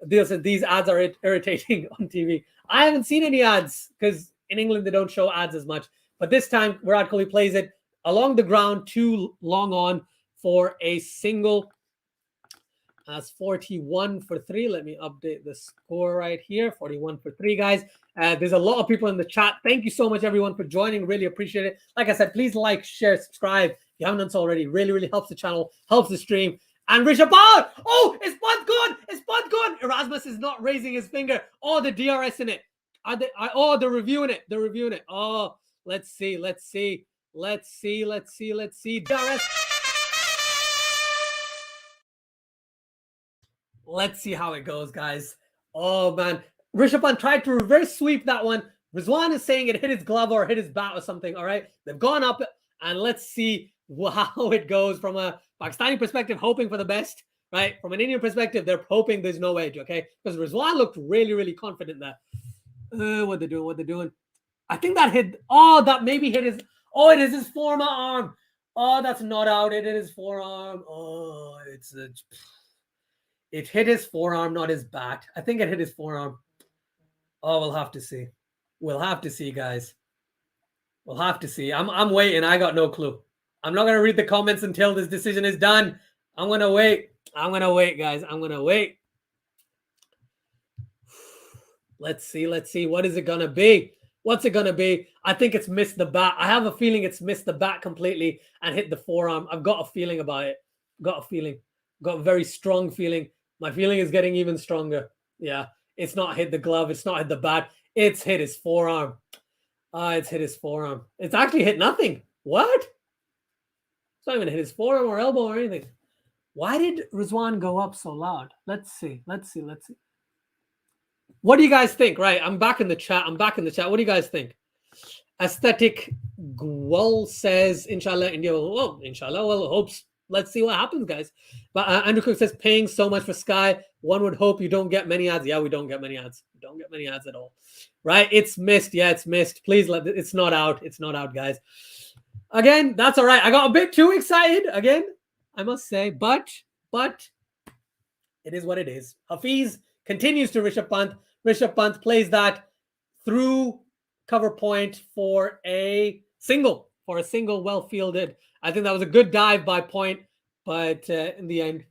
These ads are irritating on TV. I haven't seen any ads because in England they don't show ads as much. But this time, Virat Kohli plays it along the ground, too long on for a single. As 41 for 3. Let me update the score right here. 41 for 3, guys. There's a lot of people in the chat. Thank you so much, everyone, for joining. Really appreciate it. Like I said, please like, share, subscribe. If you haven't done so already, really, really helps the channel, helps the stream. And Rishabh Pant! Oh, it's Pant good! It's Pant good! Erasmus is not raising his finger. Oh, the DRS in it. They're reviewing it. They're reviewing it. Oh, let's see. DRS. Let's see how it goes, guys. Oh, man. Rishabh Pant tried to reverse sweep that one. Rizwan is saying it hit his glove or hit his bat or something, all right? They've gone up, and let's see how it goes from a Pakistani perspective, hoping for the best, right? From an Indian perspective, they're hoping there's no edge, okay? Because Rizwan looked really, really confident there. What they're doing. I think that hit. Oh, that maybe hit his. Oh, it is his forearm. Oh, that's not out. It is his forearm. Oh, it hit his forearm, not his bat. I think it hit his forearm. Oh, we'll have to see. We'll have to see, guys. We'll have to see. I'm waiting. I got no clue. I'm not gonna read the comments until this decision is done. I'm gonna wait. I'm gonna wait, guys. I'm gonna wait. Let's see. Let's see. What is it gonna be? What's it gonna be? I think it's missed the bat. I have a feeling it's missed the bat completely and hit the forearm. I've got a feeling about it. Got a feeling. Got a very strong feeling. My feeling is getting even stronger. Yeah. It's not hit the glove. It's not hit the bat. It's hit his forearm. It's hit his forearm. It's actually hit nothing. What? It's not even hit his forearm or elbow or anything. Why did Rizwan go up so loud? Let's see. What do you guys think? Right. I'm back in the chat. What do you guys think? Aesthetic Gwal says, Inshallah, India will. Well, Inshallah, well, hopes. Let's see what happens, guys. But Andrew Cook says, paying so much for Sky, one would hope you don't get many ads. Yeah, we don't get many ads. We don't get many ads at all. Right? It's missed. Yeah, it's missed. Please it's not out. It's not out, guys. Again, that's all right. I got a bit too excited again, I must say, but it is what it is. Hafiz continues to Rishabh Pant. Rishabh Pant plays that through cover point for a single, well fielded. I think that was a good dive by Point, but in the end,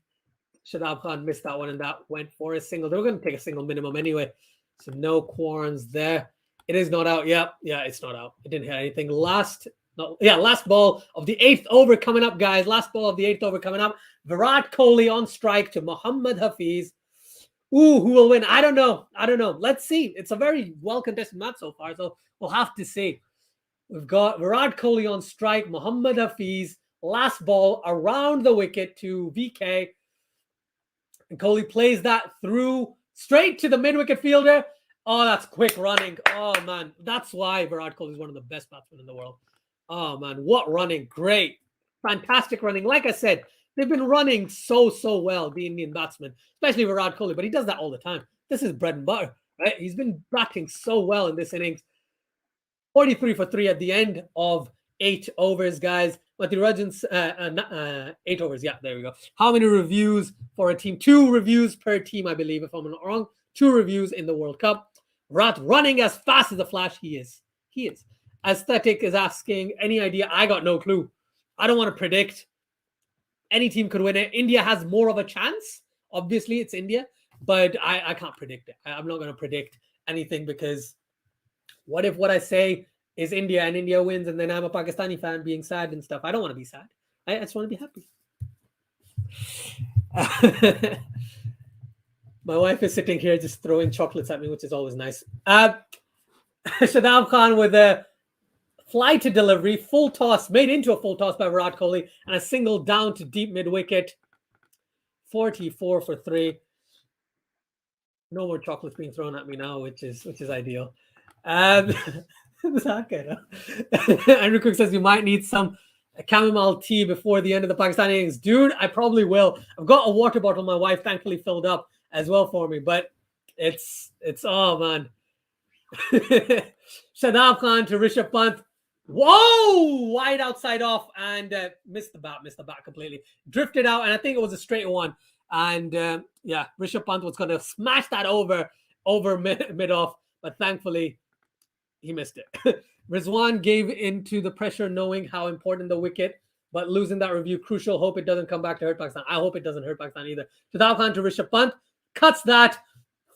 Shadab Khan missed that one, and that went for a single. They were going to take a single minimum anyway, so no quorns there. It is not out. Yeah, it's not out. It didn't hit anything. Last ball of the 8th over coming up, guys. Last ball of the 8th over coming up. Virat Kohli on strike to Mohammad Hafiz. Ooh, who will win? I don't know. Let's see. It's a very well-contested match so far, so we'll have to see. We've got Virat Kohli on strike, Mohammad Hafiz, last ball around the wicket to VK. And Kohli plays that through straight to the mid-wicket fielder. Oh, that's quick running. Oh, man. That's why Virat Kohli is one of the best batsmen in the world. Oh, man. What running. Great. Fantastic running. Like I said, they've been running so well, the Indian batsmen, especially Virat Kohli, but he does that all the time. This is bread and butter, right? He's been batting so well in this innings. 43 for 3 at the end of 8 overs, guys. Matthew Rajan's 8 overs. Yeah, there we go. How many reviews for a team? 2 reviews per team, I believe, if I'm not wrong. 2 reviews in the World Cup. Rat running as fast as a flash. He is. Aesthetic is asking, any idea? I got no clue. I don't want to predict. Any team could win it. India has more of a chance. Obviously, it's India, but I can't predict it. I'm not going to predict anything because what if what I say is India and India wins and then I'm a Pakistani fan being sad and stuff? I don't want to be sad. I just want to be happy. My wife is sitting here just throwing chocolates at me, which is always nice. Shadab Khan with a fly to delivery, full toss, made into a full toss by Virat Kohli, and a single down to deep mid-wicket. 44 for 3. No more chocolates being thrown at me now, which is ideal. Andrew Cook says you might need some chamomile tea before the end of the Pakistani innings. Dude, I probably will. I've got a water bottle my wife thankfully filled up as well for me, but it's oh man. Shadab Khan to Rishabh Pant. Whoa! Wide outside off and missed the bat completely. Drifted out, and I think it was a straight one. And Rishabh Pant was going to smash that over mid-off, but thankfully he missed it. Rizwan gave into the pressure knowing how important the wicket, but losing that review crucial. Hope it doesn't come back to hurt Pakistan. I hope it doesn't hurt Pakistan either. Shadab Khan to Rishabh Pant. Cuts that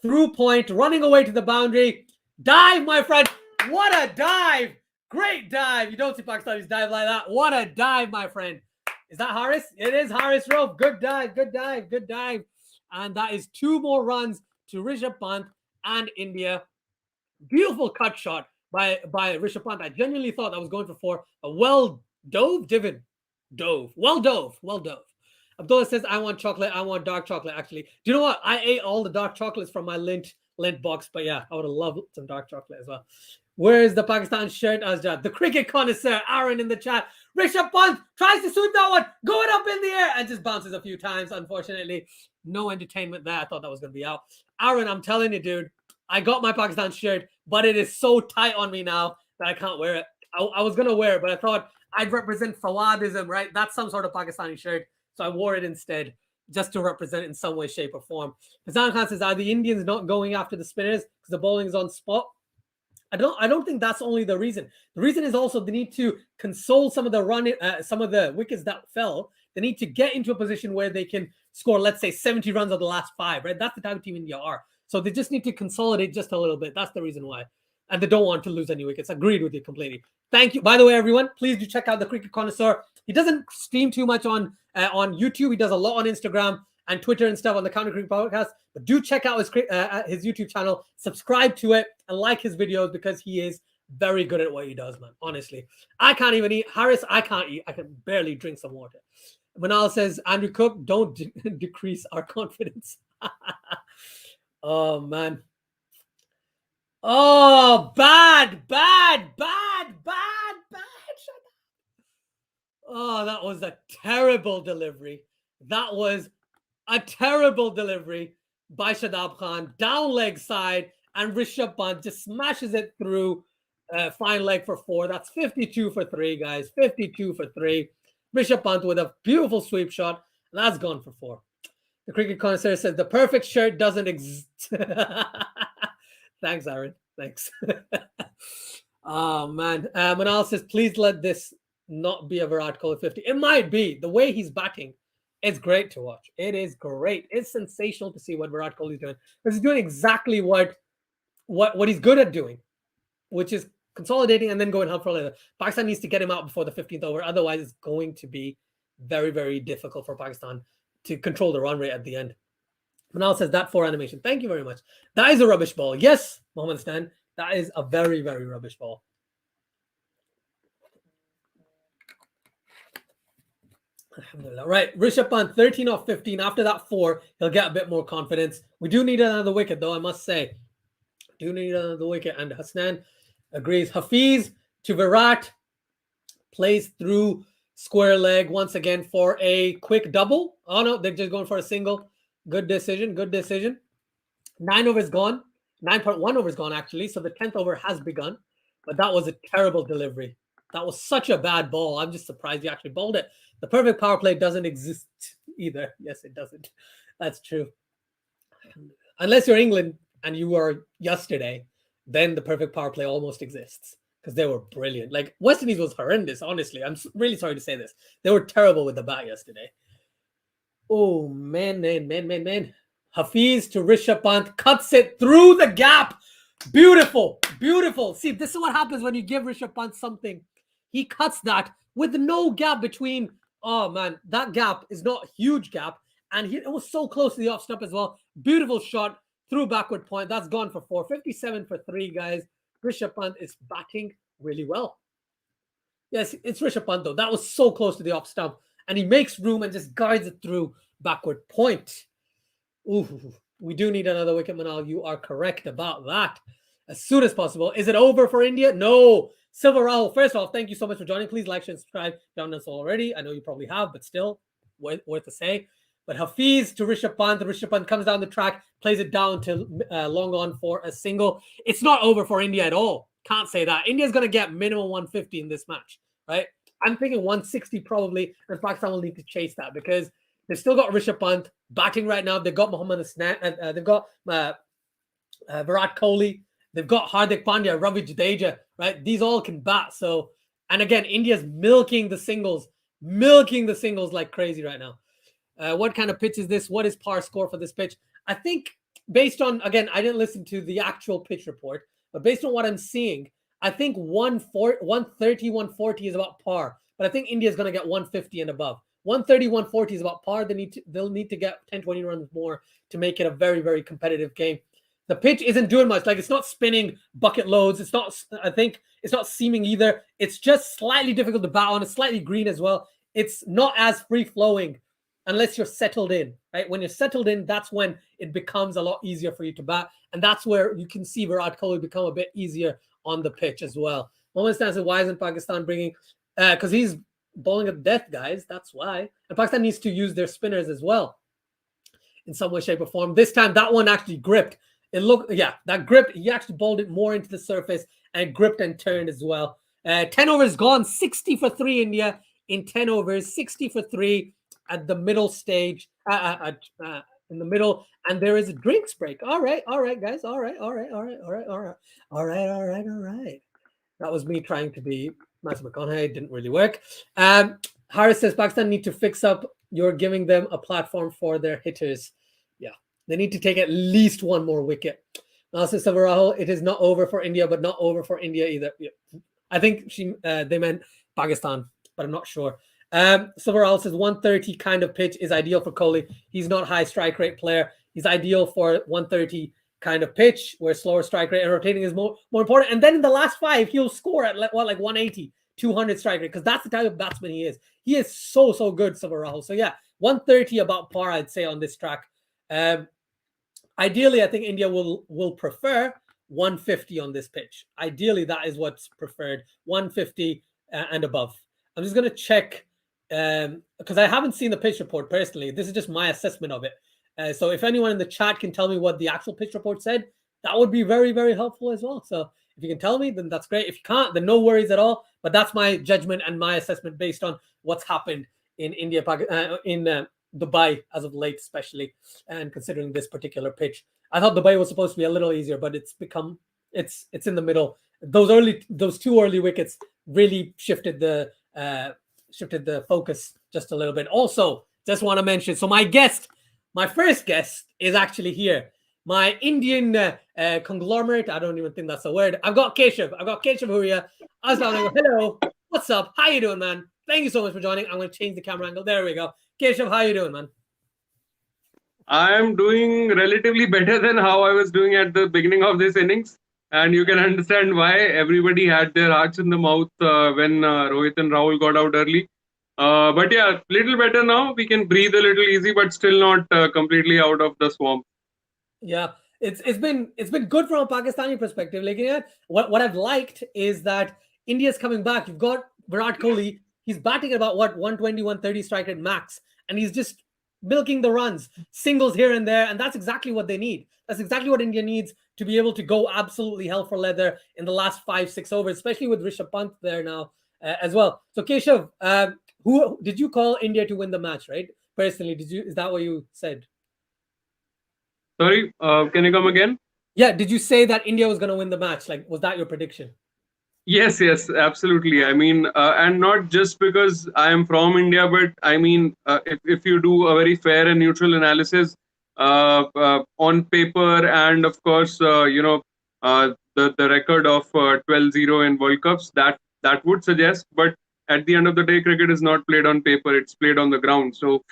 through Point, running away to the boundary. Dive, my friend. What a dive. Great dive. You don't see Pakistanis dive like that. What a dive, my friend. Is that Haris? It is Haris Rauf. Good dive. And that is 2 more runs to Rishabh Pant and India. Beautiful cut shot by Rishabh Pant. I genuinely thought that was going for 4. A well dove. Abdullah says, I want chocolate. I want dark chocolate, actually. Do you know what? I ate all the dark chocolates from my Lindt box, but yeah, I would have loved some dark chocolate as well. Where is the Pakistan shirt, Azjad? The cricket connoisseur, Aaron in the chat. Rishabh Pant tries to sweep that one, going up in the air, and just bounces a few times. Unfortunately, no entertainment there. I thought that was going to be out. Aaron, I'm telling you, dude, I got my Pakistan shirt, but it is so tight on me now that I can't wear it. I was going to wear it, but I thought I'd represent Fawadism, right? That's some sort of Pakistani shirt. So I wore it instead, just to represent it in some way, shape, or form. Hassan Khan says, are the Indians not going after the spinners because the bowling is on spot? I don't think that's only the reason. The reason is also they need to console some of the wickets that fell. They need to get into a position where they can score, let's say, 70 runs of the last 5, right? That's the type of team India are. So they just need to consolidate just a little bit. That's the reason why. And they don't want to lose any wickets. Agreed with you completely. Thank you. By the way, everyone, please do check out the Cricket Connoisseur. He doesn't stream too much on YouTube. He does a lot on Instagram and Twitter and stuff on the Counter Cricket Podcast. But do check out his YouTube channel, subscribe to it, and like his videos because he is very good at what he does, man. Honestly, I can't even eat. Harris, I can't eat. I can barely drink some water. Manal says, Andrew Cook, don't decrease our confidence. Oh, man. Oh, bad. Oh, that was a terrible delivery. That was a terrible delivery by Shadab Khan. Down leg side, and Rishabh Pant just smashes it through fine leg for 4. That's 52 for 3, guys. 52 for 3. Rishabh Pant with a beautiful sweep shot. And that's gone for 4. The Cricket Connoisseur says the perfect shirt doesn't exist. Thanks, Aaron. Thanks. Oh, man. Manal says, please let this not be a Virat Kohli 50. It might be. The way he's batting, it's great to watch. It is great. It's sensational to see what Virat Kohli is doing. Because he's doing exactly what he's good at doing, which is consolidating and then going up for later. Pakistan needs to get him out before the 15th over. Otherwise, it's going to be very, very difficult for Pakistan to control the run rate at the end. Manal says that 4 animation. Thank you very much. That is a rubbish ball. Yes, Mohammed Stan. That is a very, very rubbish ball. Right, Rishabh Pant, 13 off 15. After that 4, he'll get a bit more confidence. We do need another wicket, though, I must say. Do need another wicket. And Hasnan agrees. Hafiz to Virat. Plays through square leg once again for a quick double. Oh, no, they're just going for a single. Good decision, good decision. 9 overs gone. 9.1 overs gone, actually. So the 10th over has begun. But that was a terrible delivery. That was such a bad ball. I'm just surprised you actually bowled it. The perfect power play doesn't exist either. Yes, it doesn't. That's true. Unless you're England and you were yesterday, then the perfect power play almost exists because they were brilliant. Like, West Indies was horrendous, honestly. I'm really sorry to say this. They were terrible with the bat yesterday. Oh, man. Hafiz to Rishabh Pant, cuts it through the gap. Beautiful. See, this is what happens when you give Rishabh Pant something. He cuts that with no gap between. Oh, man, that gap is not a huge gap. And it was so close to the off stump as well. Beautiful shot through backward point. That's gone for 4. 57 for 3, guys. Rishabh Pant is batting really well. Yes, it's Rishabh Pant, though. That was so close to the off stump. And he makes room and just guides it through backward point. Ooh, we do need another wicket, Manal. You are correct about that. As soon as possible. Is it over for India? No. Silver Rahul, first off, thank you so much for joining. Please like, share, and subscribe if you haven't done so already. I know you probably have, but still, worth a say. But Hafiz to Rishabh Pant. Rishabh Pant comes down the track, plays it down to long on for a single. It's not over for India at all. Can't say that. India's going to get minimum 150 in this match, right? I'm thinking 160 probably, and Pakistan will need to chase that because they've still got Rishabh Pant batting right now. They've got Mohammad Hasnan, they've got Virat Kohli. They've got Hardik Pandya, Ravi Jadeja, right? These all can bat. So, and again, India's milking the singles like crazy right now. What kind of pitch is this? What is par score for this pitch? I think based on, again, I didn't listen to the actual pitch report, but based on what I'm seeing, I think 130, 140 is about par. But I think India's going to get 150 and above. 130, 140 is about par. They'll need to get 10, 20 runs more to make it a very, very competitive game. The pitch isn't doing much. Like, it's not spinning bucket loads. It's not, I think, it's not seaming either. It's just slightly difficult to bat on. It's slightly green as well. It's not as free-flowing unless you're settled in, right? When you're settled in, that's when it becomes a lot easier for you to bat. And that's where you can see Virat Kohli become a bit easier on the pitch as well. Mohammad Stan says, why isn't Pakistan bringing, because he's bowling at death, guys. That's why. And Pakistan needs to use their spinners as well in some way, shape, or form. This time, that one actually gripped. It looked, that grip, he actually bowled it more into the surface and gripped and turned as well. 10 overs gone, 60 for 3 India in 10 overs, 60 for 3 at the middle stage, in the middle, and there is a drinks break. All right, guys. All right. That was me trying to be Matthew McConaughey. It didn't really work. Harris says Pakistan need to fix up. You're giving them a platform for their hitters. Yeah, they need to take at least one more wicket. Also, Savarahul, it is not over for India, but not over for India either. Yeah. I think they meant Pakistan, but I'm not sure. Savarahul says 130 kind of pitch is ideal for Kohli. He's not high strike rate player. He's ideal for 130 kind of pitch where slower strike rate and rotating is more important. And then in the last 5, he'll score at like 180, 200 strike rate because that's the type of batsman he is. He is so good, Savarahul. So yeah, 130 about par, I'd say, on this track. Ideally, I think India will prefer 150 on this pitch. Ideally, that is what's preferred, 150 and above. I'm just going to check because I haven't seen the pitch report personally. This is just my assessment of it. So if anyone in the chat can tell me what the actual pitch report said, that would be very, very helpful as well. So if you can tell me, then that's great. If you can't, then no worries at all. But that's my judgment and my assessment based on what's happened in India, in Dubai as of late, especially, and considering this particular pitch. I thought Dubai was supposed to be a little easier, but it's in the middle. Those 2 early wickets really shifted the focus just a little bit. Also, just want to mention, so my first guest is actually here. My Indian conglomerate, I don't even think that's a word. I've got Keshav Huria. Hello, what's up? How you doing, man? Thank you so much for joining. I'm going to change the camera angle. There we go. Keshav, how you doing, man? I'm doing relatively better than how I was doing at the beginning of this innings. And you can understand why. Everybody had their hearts in the mouth when Rohit and Rahul got out early. But yeah, little better now. We can breathe a little easy, but still not completely out of the swamp. Yeah, it's been good from a Pakistani perspective. Like, yeah, what I've liked is that India's coming back. You've got Virat Kohli. He's batting at about 120, 130 strike rate max, and he's just milking the runs, singles here and there, and that's exactly what they need. That's exactly what India needs to be able to go absolutely hell for leather in the last 5-6 overs, especially with Rishabh Pant there now as well. So Keshav, who did you call India to win the match, right? Personally, is that what you said? Sorry, can you come again? Yeah, did you say that India was going to win the match? Like, was that your prediction? Yes, absolutely. I mean, and not just because I am from India, but I mean, if you do a very fair and neutral analysis on paper, and of course, the record of 12-0 in World Cups, that would suggest. But at the end of the day, cricket is not played on paper; it's played on the ground. So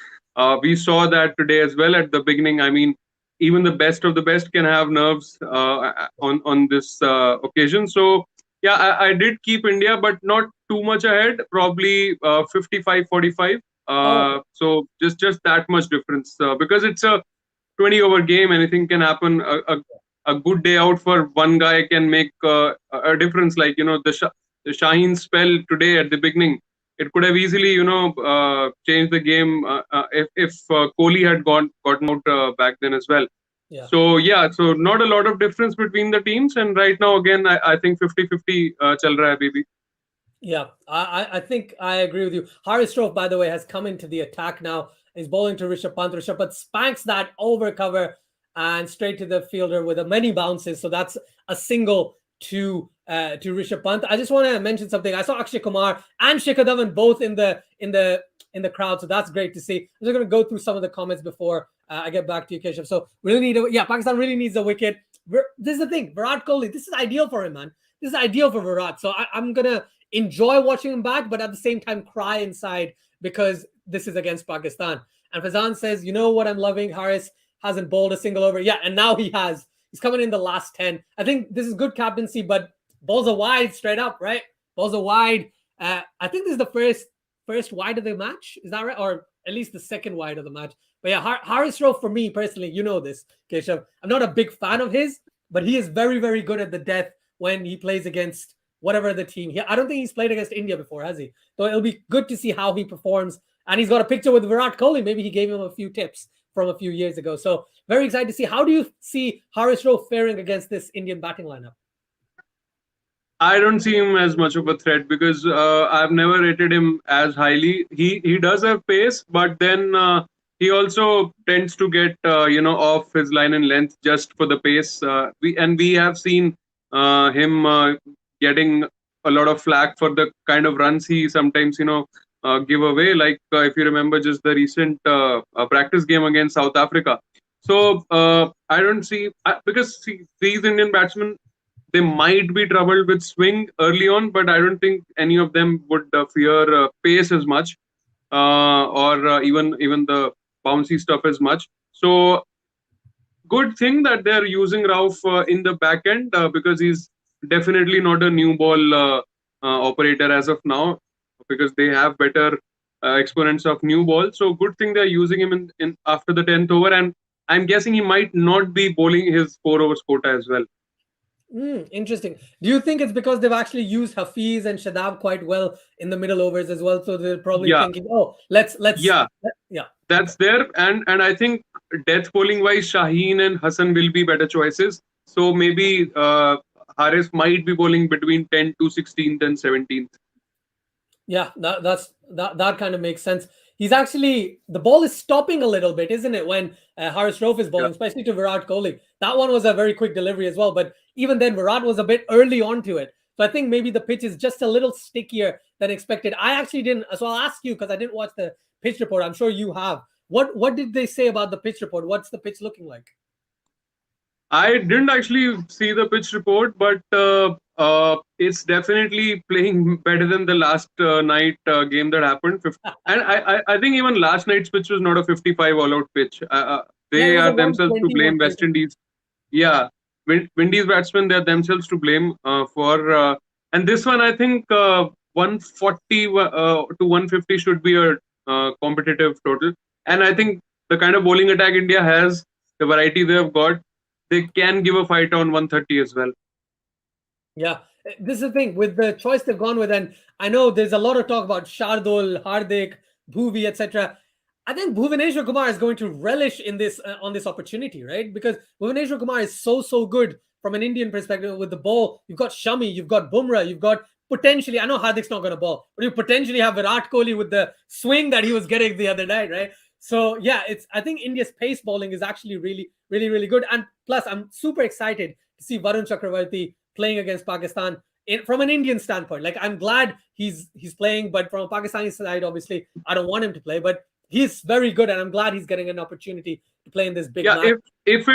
we saw that today as well at the beginning. I mean, even the best of the best can have nerves on this occasion. So. Yeah, I did keep India, but not too much ahead, probably 55-45. So just that much difference because it's a 20-over game. Anything can happen. A good day out for one guy can make a difference. Like, the Shaheen spell today at the beginning, it could have easily, changed the game if Kohli had gotten out back then as well. Yeah. So not a lot of difference between the teams, and right now again I think 50-50 chal raha hai, baby. Yeah, I think I agree with you. Haris Shroff, by the way, has come into the attack now. He's bowling to Rishabh Pant. Rishabh Pant spanks that over cover and straight to the fielder with many bounces. So that's a single to Rishabh Pant. I just want to mention something. I saw Akshay Kumar and Shikhar Dhawan both in the crowd, so that's great to see. I'm just going to go through some of the comments before I get back to you, Keshav. So Pakistan really needs a wicket. This is the thing, Virat Kohli. This is ideal for him, man. This is ideal for Virat. So I'm gonna enjoy watching him back, but at the same time cry inside because this is against Pakistan. And Fazan says, you know what I'm loving? Haris hasn't bowled a single over. Yeah, and now he has. He's coming in the last 10. I think this is good captaincy, but balls are wide straight up, right? Balls are wide. I think this is the first wide of the match. Is that right? Or at least the second wide of the match. But yeah, Haris Rauf, for me personally, you know this, Keshav, I'm not a big fan of his, but he is very, very good at the death when he plays against whatever the team. I don't think he's played against India before, has he? So it'll be good to see how he performs. And he's got a picture with Virat Kohli. Maybe he gave him a few tips from a few years ago. So very excited to see. How do you see Haris Rauf faring against this Indian batting lineup? I don't see him as much of a threat because I've never rated him as highly. He does have pace, but then he also tends to get off his line and length just for the pace. We have seen him getting a lot of flack for the kind of runs he sometimes give away. Like if you remember just the recent practice game against South Africa. So I don't see because these Indian batsmen, they might be troubled with swing early on, but I don't think any of them would fear pace as much or even the bouncy stuff as much. So good thing that they're using Rauf in the back end because he's definitely not a new ball operator as of now because they have better exponents of new ball. So good thing they're using him in after the 10th over, and I'm guessing he might not be bowling his 4 overs quota as well. Interesting. Do you think it's because they've actually used Hafiz and Shadab quite well in the middle overs as well? So they're probably thinking, oh, let's that's there. And I think death bowling wise, Shaheen and Hassan will be better choices. So maybe Haris might be bowling between 10 to 16th and 17th. Yeah, that kind of makes sense. He's actually, the ball is stopping a little bit, isn't it, when Haris Rauf is bowling, especially to Virat Kohli. That one was a very quick delivery as well, but even then Virat was a bit early onto it. So I think maybe the pitch is just a little stickier than expected. I actually didn't, so I'll ask you because I didn't watch the pitch report. I'm sure you have. What did they say about the pitch report? What's the pitch looking like? I didn't actually see the pitch report, but it's definitely playing better than the last night game that happened. And I think even last night's pitch was not a 55 all-out pitch. They are themselves to blame, West Indies. Yeah, Windies batsmen, they are themselves to blame for. And this one, I think 140 to 150 should be a competitive total. And I think the kind of bowling attack India has, the variety they have got, they can give a fight on 130 as well. Yeah, this is the thing with the choice they've gone with, and I know there's a lot of talk about Shardul, Hardik, Bhuvi, etc. I think Bhuvaneshwar Kumar is going to relish in this on this opportunity, right? Because Bhuvaneshwar Kumar is so good from an Indian perspective with the ball. You've got Shami, you've got Bumrah, you've got potentially, I know Hardik's not going to bowl, but you potentially have Virat Kohli with the swing that he was getting the other night, right? So yeah, I think India's pace bowling is actually really good. And plus, I'm super excited to see Varun Chakravarti playing against Pakistan from an Indian standpoint. Like, I'm glad he's playing, but from a Pakistani side, obviously, I don't want him to play. But he's very good, and I'm glad he's getting an opportunity to play in this big match. If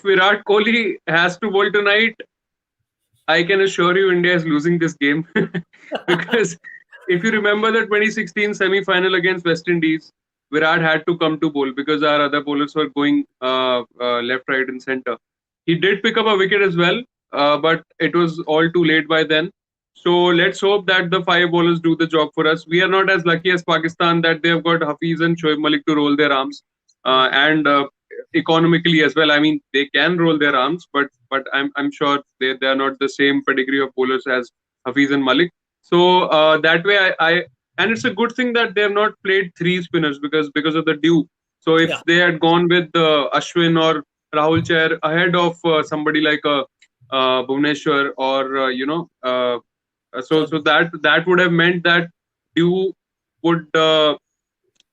Virat Kohli has to bowl tonight, I can assure you India is losing this game because if you remember the 2016 semi-final against West Indies, Virat had to come to bowl because our other bowlers were going left, right, and center. He did pick up a wicket as well, but it was all too late by then. So let's hope that the 5 bowlers do the job for us. We are not as lucky as Pakistan that they have got Hafiz and Shoaib Malik to roll their arms, and economically as well. I mean, they can roll their arms, but I'm sure they are not the same pedigree of bowlers as Hafiz and Malik. So that way, and it's a good thing that they have not played 3 spinners because of the dew. So if they had gone with Ashwin or Rahul Chair ahead of somebody like Bhuvaneshwar or so that would have meant that dew would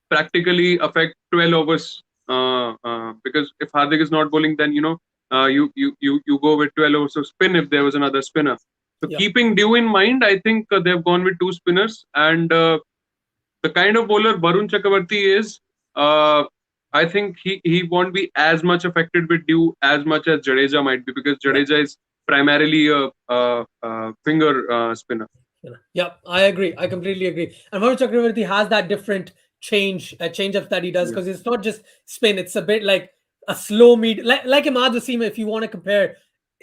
practically affect 12 overs because if Hardik is not bowling, then you go with 12 overs of spin if there was another spinner. So keeping dew in mind, I think they've gone with 2 spinners, and the kind of bowler Varun Chakravarti is, I think he won't be as much affected with dew as much as Jadeja might be, because Jadeja is primarily a finger spinner. Yeah, I agree. I completely agree. And Varun Chakravarti has that different change-up that he does, because it's not just spin. It's a bit like a slow medium, like Imad Wasim, if you want to compare,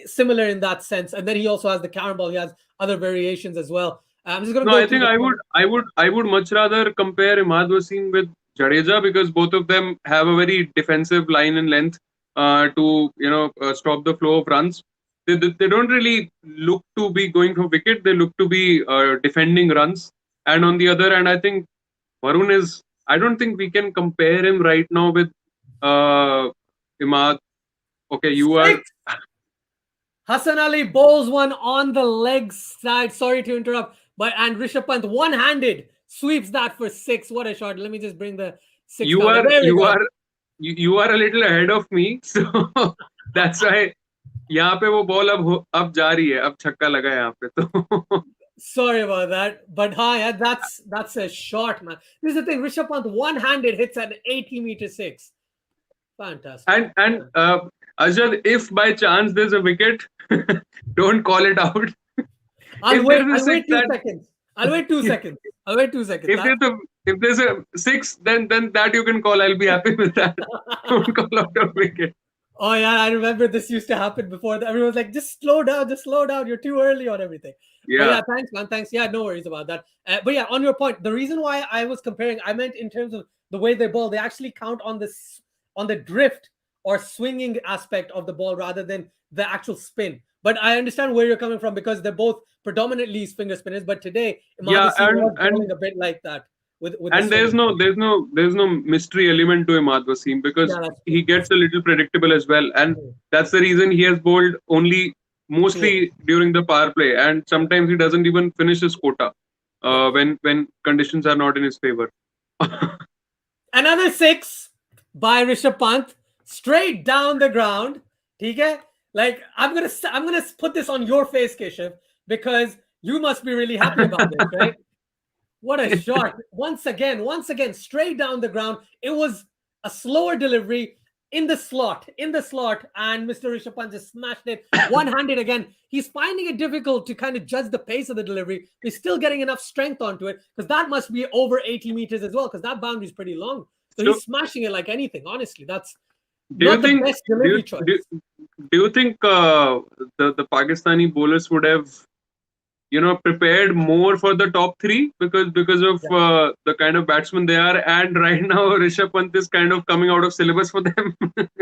similar in that sense. And then he also has the carom ball. He has other variations as well. I'm just going to I think I would much rather compare Imad Wasim with Jadeja, because both of them have a very defensive line and length to stop the flow of runs. They don't really look to be going for wicket. They look to be defending runs. And on the other hand, I think Varun is. I don't think we can compare him right now with Imad. Okay, you are. Hassan Ali bowls one on the leg side. Sorry to interrupt, and Rishabh Pant one-handed sweeps that for 6. What a shot! Let me just bring the 6. You are a little ahead of me, so that's why. यहाँ पे वो ball अब जा रही है, अब छक्का लगा है यहाँ पे तो. Sorry about that, but yeah, that's a shot, man. This is the thing. Rishabh Pant one-handed hits an 80-meter 6. Fantastic. And Ajad, if by chance there's a wicket, don't call it out. I'll wait 2 seconds. I'll wait 2 seconds. If there's a 6, then that you can call. I'll be happy with that. Don't call out a wicket. Oh yeah, I remember this used to happen before. Everyone was like, just slow down. You're too early on everything. Yeah. But yeah, thanks, man. Thanks. Yeah, no worries about that. But yeah, on your point, the reason why I was comparing, I meant in terms of the way they bowl. They actually count on the drift or swinging aspect of the ball rather than the actual spin. But I understand where you're coming from because they're both predominantly finger spinners. But today, was bowling a bit like that. And there's no mystery element to Imad Wasim because he gets a little predictable as well, and that's the reason he has bowled mostly during the power play, and sometimes he doesn't even finish his quota when conditions are not in his favor. Another 6 by Rishabh Pant, straight down the ground. Okay, like I'm gonna put this on your face, Keshav, because you must be really happy about this, right? What a shot. Once again, straight down the ground. It was a slower delivery in the slot, and Mr. Rishabh Pant just smashed it one-handed again. He's finding it difficult to kind of judge the pace of the delivery. He's still getting enough strength onto it because that must be over 80 meters as well because that boundary is pretty long. So he's smashing it like anything, honestly. That's not the best delivery choice. Do you think the Pakistani bowlers would have prepared more for the top 3 because of the kind of batsman they are, and right now Rishabh Pant is kind of coming out of syllabus for them?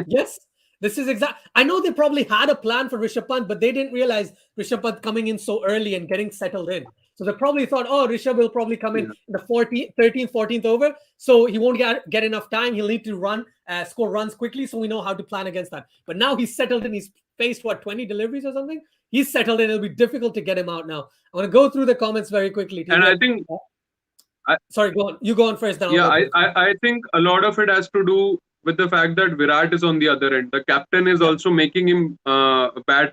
Yes, this is exact. I know they probably had a plan for Rishabh Pant, but they didn't realize Rishabh Pant coming in so early and getting settled in. So they probably thought, Rishabh will probably come in the 13th, 14th over, so he won't get enough time. He'll need to score runs quickly, so we know how to plan against that. But now he's settled in. He's faced 20 deliveries or something. He's settled in. It'll be difficult to get him out now. I'm going to go through the comments very quickly. And I think... Sorry, go on. You go on first. Then I think a lot of it has to do with the fact that Virat is on the other end. The captain is also making him bat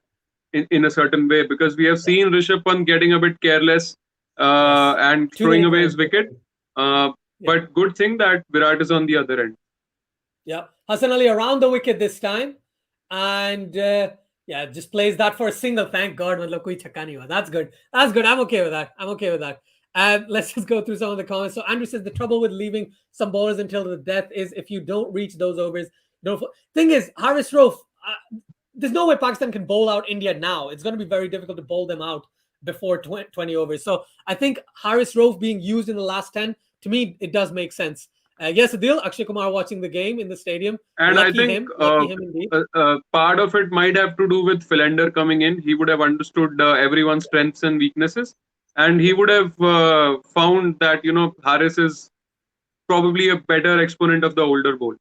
in a certain way because we have seen Rishabh Pant getting a bit careless and throwing away his wicket. But good thing that Virat is on the other end. Yeah. Hassan Ali around the wicket this time. And... just plays that for a single. Thank God. That's good. I'm okay with that. Let's just go through some of the comments. So Andrew says the trouble with leaving some bowlers until the death is if you don't reach those overs. Thing is, Haris Rauf, there's no way Pakistan can bowl out India now. It's going to be very difficult to bowl them out before 20 overs. So I think Haris Rauf being used in the last 10, to me, it does make sense. Yes, Adil, Akshay Kumar watching the game in the stadium. And I think part of it might have to do with Philander coming in. He would have understood everyone's strengths and weaknesses. And he would have found that, Haris is probably a better exponent of the older bowl.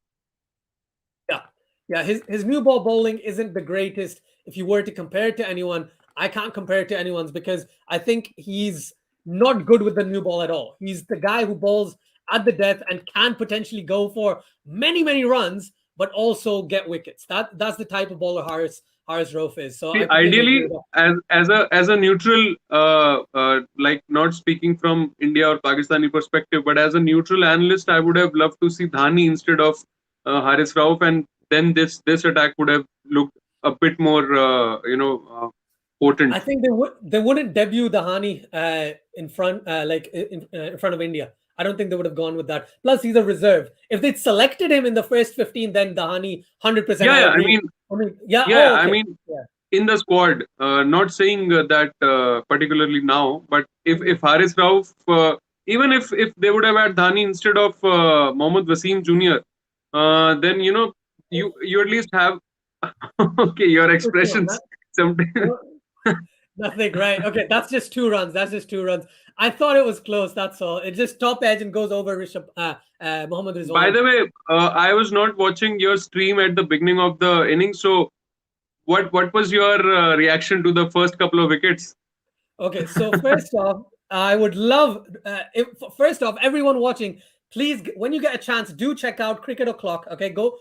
Yeah, his new ball bowling isn't the greatest. If you were to compare it to anyone, I can't compare it to anyone's because I think he's not good with the new ball at all. He's the guy who bowls at the death and can potentially go for many, many runs, but also get wickets. That's the type of bowler Haris Rauf is. So ideally, as a neutral, like not speaking from India or Pakistani perspective, but as a neutral analyst, I would have loved to see Dhani instead of Haris Rauf, and then this attack would have looked a bit more, potent. I think they wouldn't debut Dhani in front of India. I don't think they would have gone with that. Plus, he's a reserve. If they'd selected him in the first 15, then Dhani 100%. In the squad, not saying that particularly now, but if Haris Rauf even if they would have had Dhani instead of Mohammad Wasim Jr., then you at least have okay, your expressions sometimes. Nothing, right? Okay, that's just 2 runs. That's just 2 runs. I thought it was close. That's all. It just top edge and goes over Mohammad By Rizwan. the way, I was not watching your stream at the beginning of the innings. So, what was your reaction to the first couple of wickets? Okay, so first off, I would love, first off, everyone watching, please, when you get a chance, do check out Cricket O'Clock. Okay, go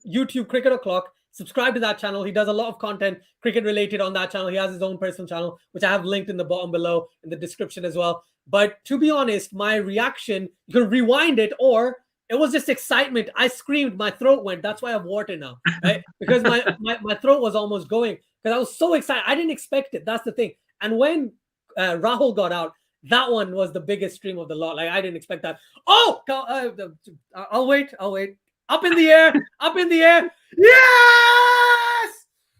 YouTube Cricket O'Clock. Subscribe to that channel. He does a lot of content cricket related on that channel. He has his own personal channel, which I have linked in the bottom below in the description as well. But to be honest, my reaction, you can rewind it, or it was just excitement. I screamed, my throat went. That's why I have water now, right? Because my throat was almost going because I was so excited. I didn't expect it. That's the thing. And when Rahul got out, that one was the biggest stream of the lot. Like I didn't expect that. Oh, I'll wait. Up in the air, up in the air. Yes,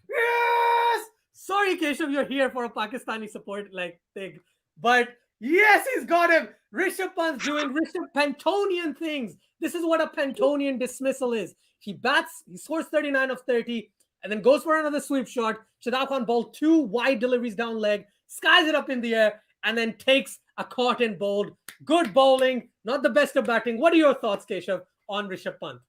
yes. Sorry, Keshav, you're here for a Pakistani support like thing, but yes, he's got him. Rishabh Pant's doing Rishabh Pantonian things. This is what a Pantonian dismissal is. He bats, he scores 39 of 30, and then goes for another sweep shot. Shadab Khan bowled 2 wide deliveries down leg, skies it up in the air, and then takes a caught and bowled. Good bowling, not the best of batting. What are your thoughts, Keshav, on Rishabh Pant?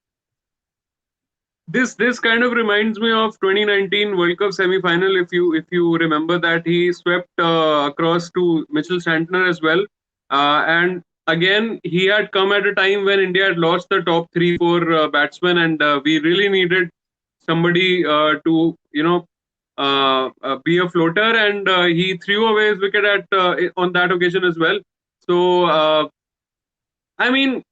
This kind of reminds me of 2019 World Cup semi-final. If you remember that, he swept across to Mitchell Santner as well, and again he had come at a time when India had lost the top 3-4 batsmen, and we really needed somebody to be a floater, and he threw away his wicket at on that occasion as well. So I mean,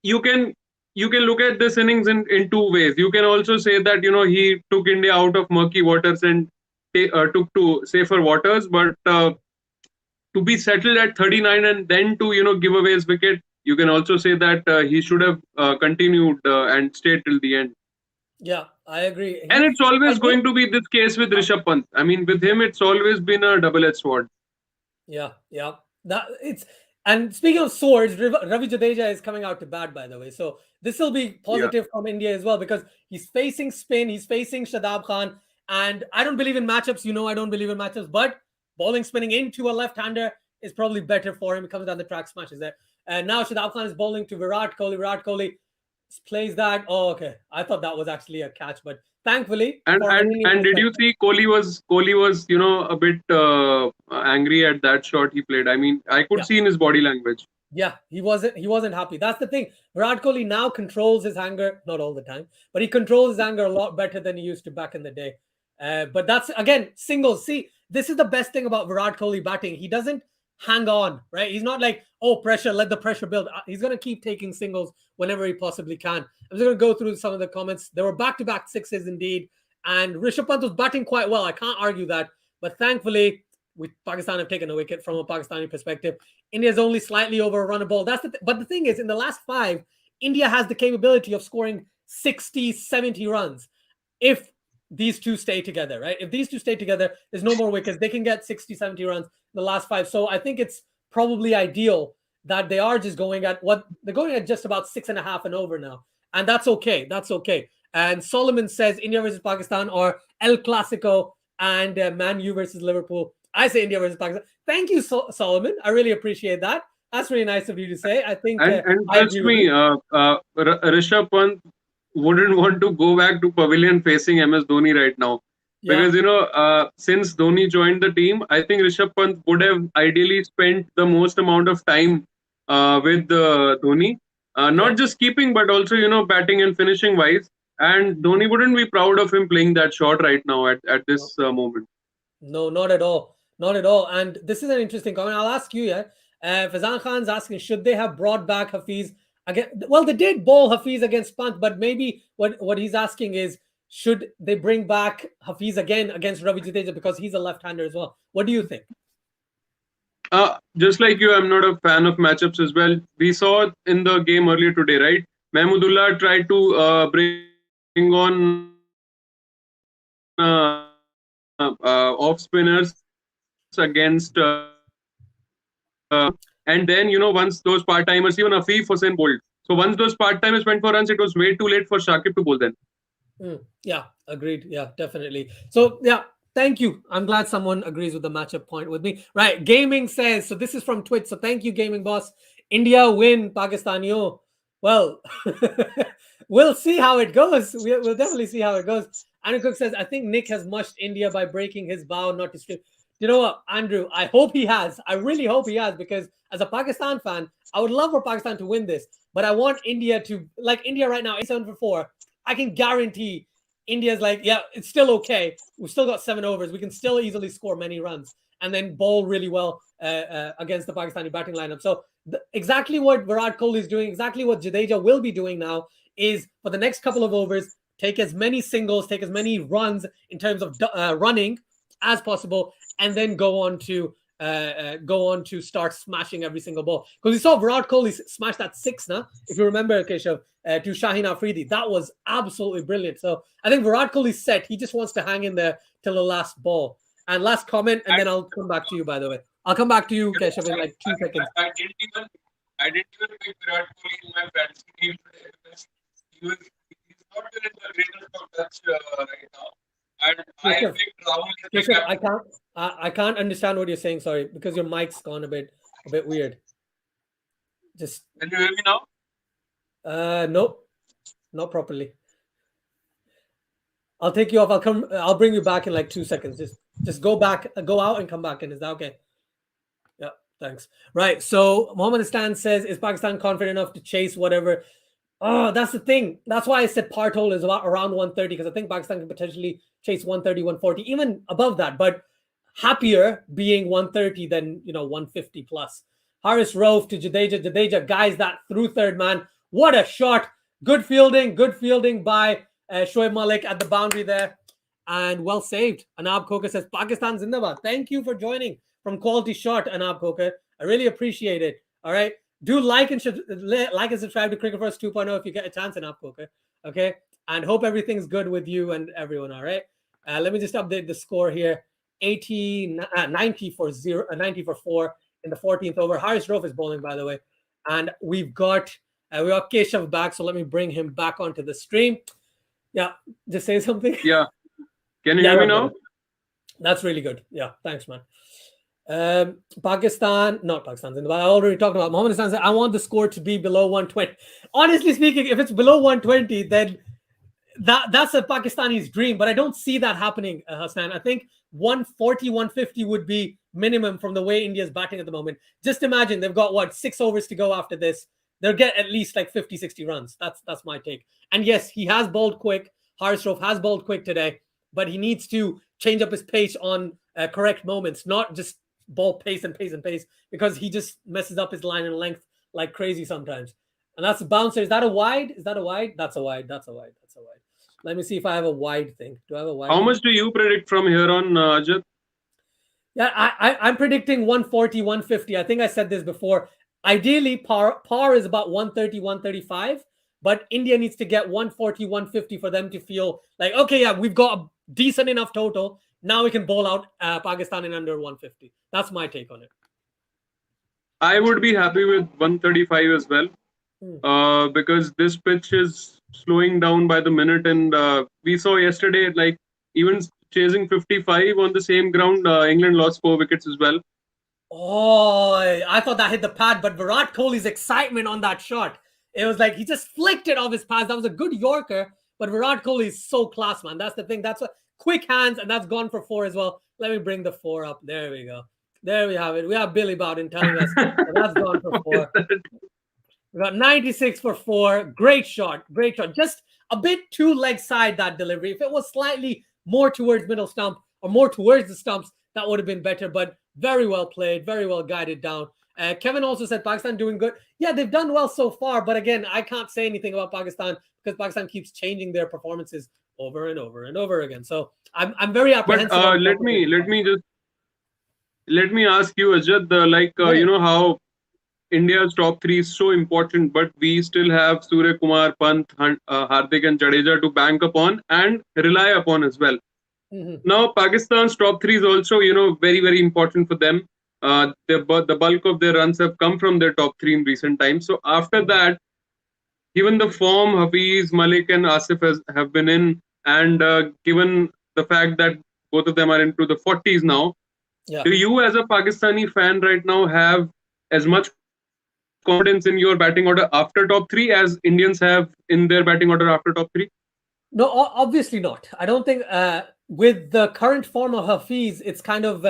you can look at this innings in 2 ways. You can also say that he took India out of murky waters and took to safer waters, but to be settled at 39 and then to give away his wicket, you can also say that he should have continued and stayed till the end. Yeah, I agree. And it's always going to be this case with Rishabh Pant. I mean, with him, it's always been a double-edged sword. Yeah. And speaking of swords, Ravi Jadeja is coming out to bat, by the way. So this will be positive from India as well because he's facing spin, he's facing Shadab Khan, and I don't believe in matchups. I don't believe in matchups, but bowling spinning into a left-hander is probably better for him. He comes down the track, smashes there. And now Shadab Khan is bowling to Virat Kohli. Virat Kohli plays that. Oh, okay. I thought that was actually a catch, but thankfully. And did you see Kohli was a bit angry at that shot he played? I mean, I could see in his body language. Yeah, he wasn't happy. That's the thing. Virat Kohli now controls his anger, not all the time, but he controls his anger a lot better than he used to back in the day. But that's, again, singles. See, this is the best thing about Virat Kohli batting. He doesn't hang on, right? He's not like, oh, pressure, let the pressure build. He's going to keep taking singles whenever he possibly can. I'm just going to go through some of the comments. There were back-to-back sixes indeed. And Rishabh Pant was batting quite well. I can't argue that. But thankfully, Pakistan have taken a wicket from a Pakistani perspective. India's only slightly over a run a ball. But the thing is, in the last 5, India has the capability of scoring 60, 70 runs if these two stay together, right? If these two stay together, there's no more wickets. They can get 60, 70 runs in the last 5. So I think it's probably ideal that they are just going at they're going at just about 6.5 and over now. And that's okay. That's okay. And Solomon says India versus Pakistan or El Clasico and Man U versus Liverpool. I say India versus Pakistan. Thank you, Solomon. I really appreciate that. That's really nice of you to say. I think. And trust me, Rishabh Pant wouldn't want to go back to pavilion facing MS Dhoni right now. Because, since Dhoni joined the team, I think Rishabh Pant would have ideally spent the most amount of time with Dhoni. Not just keeping, but also, batting and finishing wise. And Dhoni wouldn't be proud of him playing that shot right now at this moment. No, not at all. Not at all. And this is an interesting comment. I'll ask you, Fazan Khan's asking, should they have brought back Hafiz again? Well, they did bowl Hafiz against Pant, but maybe what he's asking is, should they bring back Hafiz again against Ravi Jadeja because he's a left-hander as well? What do you think? Just like you, I'm not a fan of matchups as well. We saw in the game earlier today, right? Mahmudullah tried to bring on off spinners against and And then, once those part-timers, even Afif Hussain bowled. So once those part-timers went for runs, it was way too late for Shakib to bowl then. Yeah, agreed. Yeah, definitely. So, yeah, thank you. I'm glad someone agrees with the matchup point with me. Right. Gaming says, so this is from Twitch. So thank you, Gaming Boss. India win, Pakistanio. Well, we'll see how it goes. We'll definitely see how it goes. Andrew Cook says, I think Nick has mushed India by breaking his vow not to stream. You know what, Andrew? I hope he has. I really hope he has, because as a Pakistan fan, I would love for Pakistan to win this. But I want India to, like India right now, 87 for 4. I can guarantee India's like, yeah, it's still okay. We've still got 7 overs. We can still easily score many runs and then bowl really well against the Pakistani batting lineup. So exactly what Virat Kohli is doing, exactly what Jadeja will be doing now, is for the next couple of overs, take as many singles, take as many runs in terms of running as possible, and then go on to start smashing every single ball. Because we saw Virat Kohli smash that 6 now, if you remember, Keshav, to Shaheen Afridi. That was absolutely brilliant. So I think Virat Kohli's set. He just wants to hang in there till the last ball. And last comment, and then I'll come back to you, by the way. I'll come back to you, Keshav, in like 2 seconds. I didn't even pick Virat Kohli in my fantasy team today, because he's not in the greatest of touch right now. And I picked Rahul. I can't understand what you're saying. Sorry, because your mic's gone a bit weird. Just Can you hear me now? Nope, not properly. I'll take you off. I'll bring you back in like 2 seconds. Just go out and come back in. Is that okay? Yeah, thanks. Right. So Mohammed Stan says, is Pakistan confident enough to chase whatever? Oh, that's the thing. That's why I said par total is around 130, because I think Pakistan can potentially chase 130, 140, even above that. But happier being 130 than 150 plus. Haris Rauf to Jadeja, guys, that through third man. What a shot! Good fielding by Shoaib Malik at the boundary there, and well saved. Anab Koka says, Pakistan Zindabad. Thank you for joining from Quality Shot, Anab Koka. I really appreciate it. All right. Do like and subscribe to Cricket First 2.0 if you get a chance, Anab Koka. Okay. And hope everything's good with you and everyone. All right. Let me just update the score here. 90 for 4 in the 14th over. Haris Rauf is bowling, by the way. And we got Keshav back. So let me bring him back onto the stream. Yeah. Just say something. Yeah. Can you hear me now? That's really good. Yeah. Thanks, man. Pakistan, not Pakistan. I already talked about Mohammed Hassan said, I want the score to be below 120. Honestly speaking, if it's below 120, then that's a Pakistani's dream. But I don't see that happening, Hassan. I think 140, 150 would be minimum from the way India's batting at the moment. Just imagine they've got 6 overs to go after this. They'll get at least like 50, 60 runs. That's my take. And yes, he has bowled quick. Haris Rauf has bowled quick today, but he needs to change up his pace on correct moments, not just ball pace and pace and pace, because he just messes up his line and length like crazy sometimes. And that's a bouncer. Is that a wide? That's a wide. Let me see if I have a wide thing. Do I have a wide? How much do you predict from here on, Ajit? Yeah, I'm predicting 140, 150. I think I said this before. Ideally, par is about 130, 135, but India needs to get 140, 150 for them to feel like, okay, yeah, we've got a decent enough total. Now we can bowl out Pakistan in under 150. That's my take on it. I would be happy with 135 as well, because this pitch is slowing down by the minute. And we saw yesterday, like even chasing 55 on the same ground, England lost 4 wickets as well. Oh, I thought that hit the pad, but Virat Kohli's excitement on that shot, it was like he just flicked it off his pads. That was a good Yorker, but Virat Kohli is so class, man. That's the thing. That's what quick hands, and that's gone for 4 as well. Let me bring the 4 up. There we go. There we have it. We have Billy Bowden telling us that that's gone for 4. We got 96 for 4. Great shot. Great shot. Just a bit too leg side, that delivery. If it was slightly more towards middle stump or more towards the stumps, that would have been better. But very well played. Very well guided down. Kevin also said Pakistan doing good. Yeah, they've done well so far. But again, I can't say anything about Pakistan because Pakistan keeps changing their performances over and over and over again. So I'm very apprehensive. But let me ask you, Ajit, you know how India's top 3 is so important, but we still have Surya Kumar, Pant, Hardik and Jadeja to bank upon and rely upon as well. Now, Pakistan's top 3 is also, very, very important for them. The bulk of their runs have come from their top three in recent times. So after that, given the form Hafiz, Malik, and Asif have been in, and given the fact that both of them are into the 40s now, do you, as a Pakistani fan right now, have as much confidence in your batting order after top three as Indians have in their batting order after top three? No, obviously not. I don't think with the current form of Hafiz, it's kind of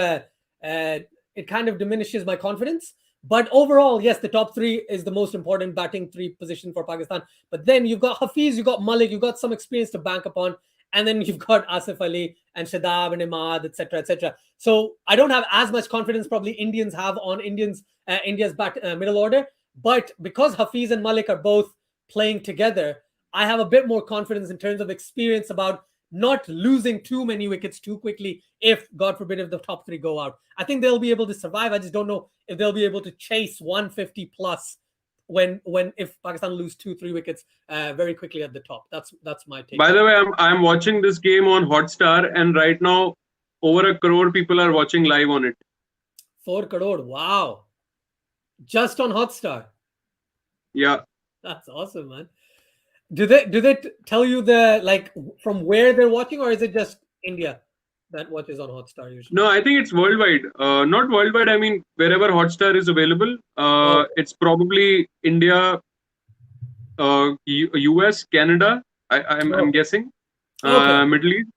it kind of diminishes my confidence. But overall, yes, the top three is the most important batting three position for Pakistan. But then you've got Hafiz, you've got Malik, you've got some experience to bank upon, and then you've got Asif Ali and Shadab and Imad, etc., etc. So I don't have as much confidence probably Indians have on India's middle order. But because Hafiz and Malik are both playing together, I have a bit more confidence in terms of experience about not losing too many wickets too quickly if, God forbid, if the top three go out. I think they'll be able to survive. I just don't know if they'll be able to chase 150 plus when if Pakistan lose 2-3 wickets very quickly at the top. That's my take. By the way, I'm watching this game on Hotstar, and right now over 1 crore people are watching live on it. 4 crore, wow! Just on Hotstar. Yeah, that's awesome, man. Do they tell you from where they're watching, or is it just India that watches on Hotstar usually? No, I think it's worldwide. Not worldwide. I mean, wherever Hotstar is available, it's probably India, US, Canada. I'm guessing. Middle East.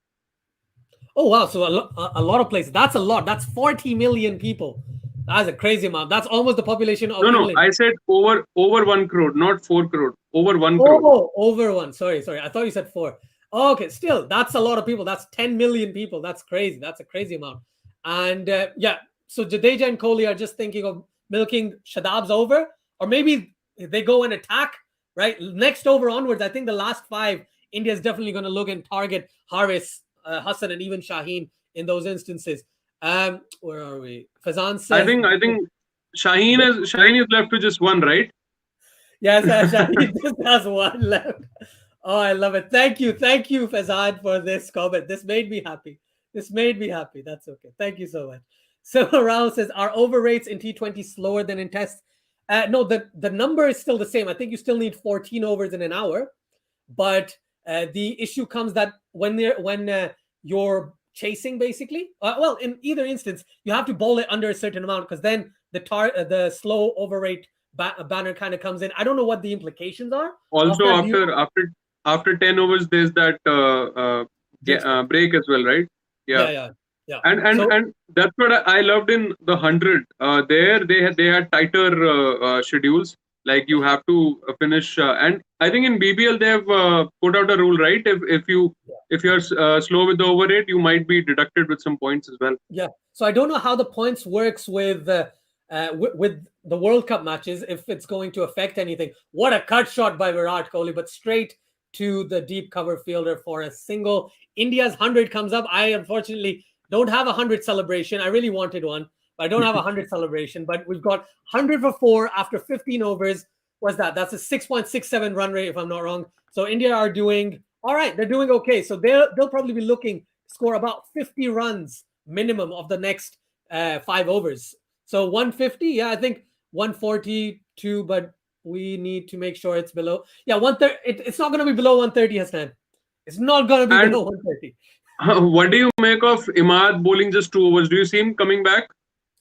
Oh wow! So a lot of places. That's a lot. That's 40 million people. That's a crazy amount. That's almost the population of England. No, I said over 1 crore, not 4 crore. Over 1 crore. Oh, over 1. Sorry. I thought you said 4. Oh, okay, still, that's a lot of people. That's 10 million people. That's crazy. That's a crazy amount. And so Jadeja and Kohli are just thinking of milking Shadab's over, or maybe they go and attack, right? Next over onwards, I think the last 5, India is definitely going to look and target Haris, Hassan, and even Shaheen in those instances. Where are we? Fazan says, I think Shaheen is left with just 1, right? Yes, Shaheen just has 1 left. Oh, I love it. Thank you, Fazan, for this comment. This made me happy. That's okay. Thank you so much. So Rao says, are over rates in T20 slower than in tests? No, the number is still the same. I think you still need 14 overs in an hour, but the issue comes that when you're chasing, basically, well, in either instance, you have to bowl it under a certain amount, because then the slow over rate banner kind of comes in. I don't know what the implications are. Also, after 10 overs, there's that break as well, right? Yeah. And that's what I loved in the 100. There they had tighter schedules. Like you have to finish, and I think in BBL they have put out a rule, right? If you're slow with the over rate, you might be deducted with some points as well. Yeah. So I don't know how the points works with the World Cup matches, if it's going to affect anything. What a cut shot by Virat Kohli, but straight to the deep cover fielder for a single. India's 100 comes up. I unfortunately don't have a 100 celebration. I really wanted one, but I don't have a 100 celebration. But we've got 100 for 4 after 15 overs. What's that? That's a 6.67 run rate, if I'm not wrong. So India are doing all right. They're doing okay. So they'll probably be looking to score about 50 runs minimum of the next 5 overs. So 150, yeah, I think 142, but we need to make sure it's below. Yeah, 130. It's not going to be below 130, Hassan. It's not going to be below 130. What do you make of Imad bowling just 2 overs? Do you see him coming back?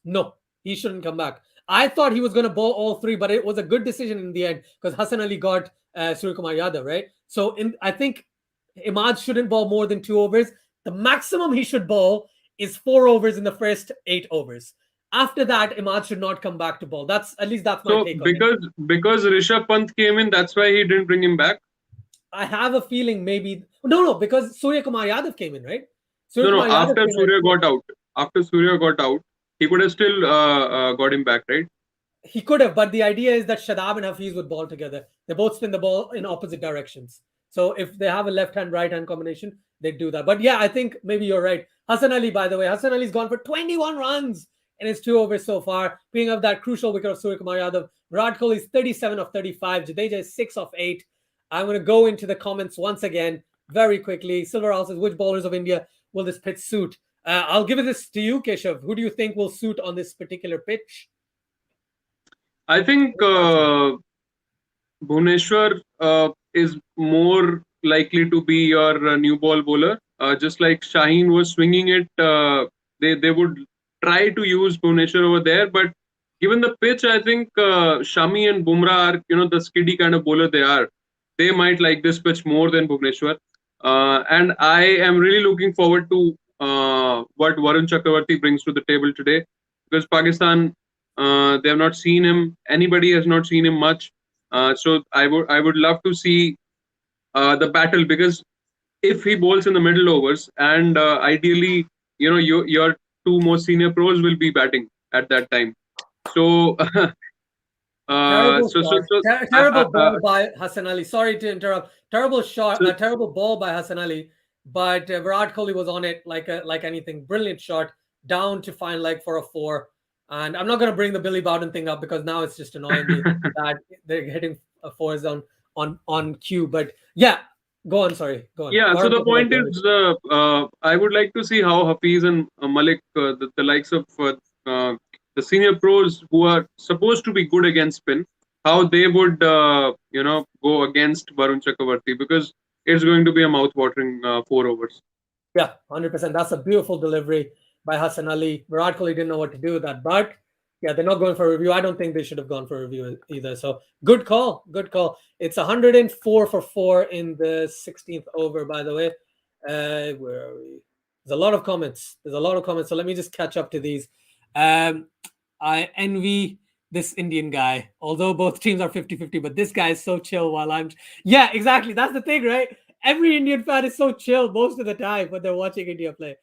No, he shouldn't come back. I thought he was going to bowl all 3, but it was a good decision in the end because Hassan Ali got Suryakumar Yadav, right? So I think Imad shouldn't bowl more than 2 overs. The maximum he should bowl is 4 overs in the first 8 overs. After that, Imad should not come back to bowl. That's my take on it. Because Rishabh Pant came in, that's why he didn't bring him back. I have a feeling maybe because Suryakumar Yadav came in, right? After Surya got out, he could have still got him back, right? He could have, but the idea is that Shadab and Hafiz would bowl together. They both spin the ball in opposite directions. So if they have a left-hand, right-hand combination, they'd do that. But yeah, I think maybe you're right. Hassan Ali, by the way, Hassan Ali's gone for 21 runs in his 2 overs so far, picking up that crucial wicket of Suryakumar Yadav. Virat Kohli is 37 of 35. Jadeja is 6 of 8. I'm going to go into the comments once again very quickly. Silver House says, which bowlers of India will this pitch suit? I'll give this to you, Keshav. Who do you think will suit on this particular pitch? I think Bhuvneshwar is more likely to be your new ball bowler. Just like Shaheen was swinging it, they would try to use Bhuvneshwar over there. But given the pitch, I think Shami and Bumrah are, the skiddy kind of bowler they are. They might like this pitch more than Bhuvneshwar. And I am really looking forward to what Varun Chakravarti brings to the table today, because Pakistan, they have not seen him. Anybody has not seen him much. So I would love to see the battle, because if he bowls in the middle overs, and ideally, your two most senior pros will be batting at that time. So, terrible ball by Hassan Ali. Sorry to interrupt. Terrible shot, terrible ball by Hassan Ali. But Virat Kohli was on it like anything. Brilliant shot down to fine leg for a 4. And I'm not going to bring the Billy Bowden thing up because now it's just annoying me that they're hitting 4s on cue. But yeah, go on. Sorry, go on. Yeah. So the point is, I would like to see how Hafiz and Malik, the likes of the senior pros who are supposed to be good against spin, how they would go against Varun Chakravarti, because it's going to be a mouth-watering 4 overs. Yeah, 100%. That's a beautiful delivery by Hassan Ali. Virat Kohli didn't know what to do with that, but yeah, they're not going for a review. I don't think they should have gone for a review either. So good call. It's 104 for 4 in the 16th over, by the way. Where are we? There's a lot of comments. So let me just catch up to these. I envy this Indian guy, although both teams are 50-50, but this guy is so chill while I'm... Yeah, exactly. That's the thing, right? Every Indian fan is so chill most of the time when they're watching India play.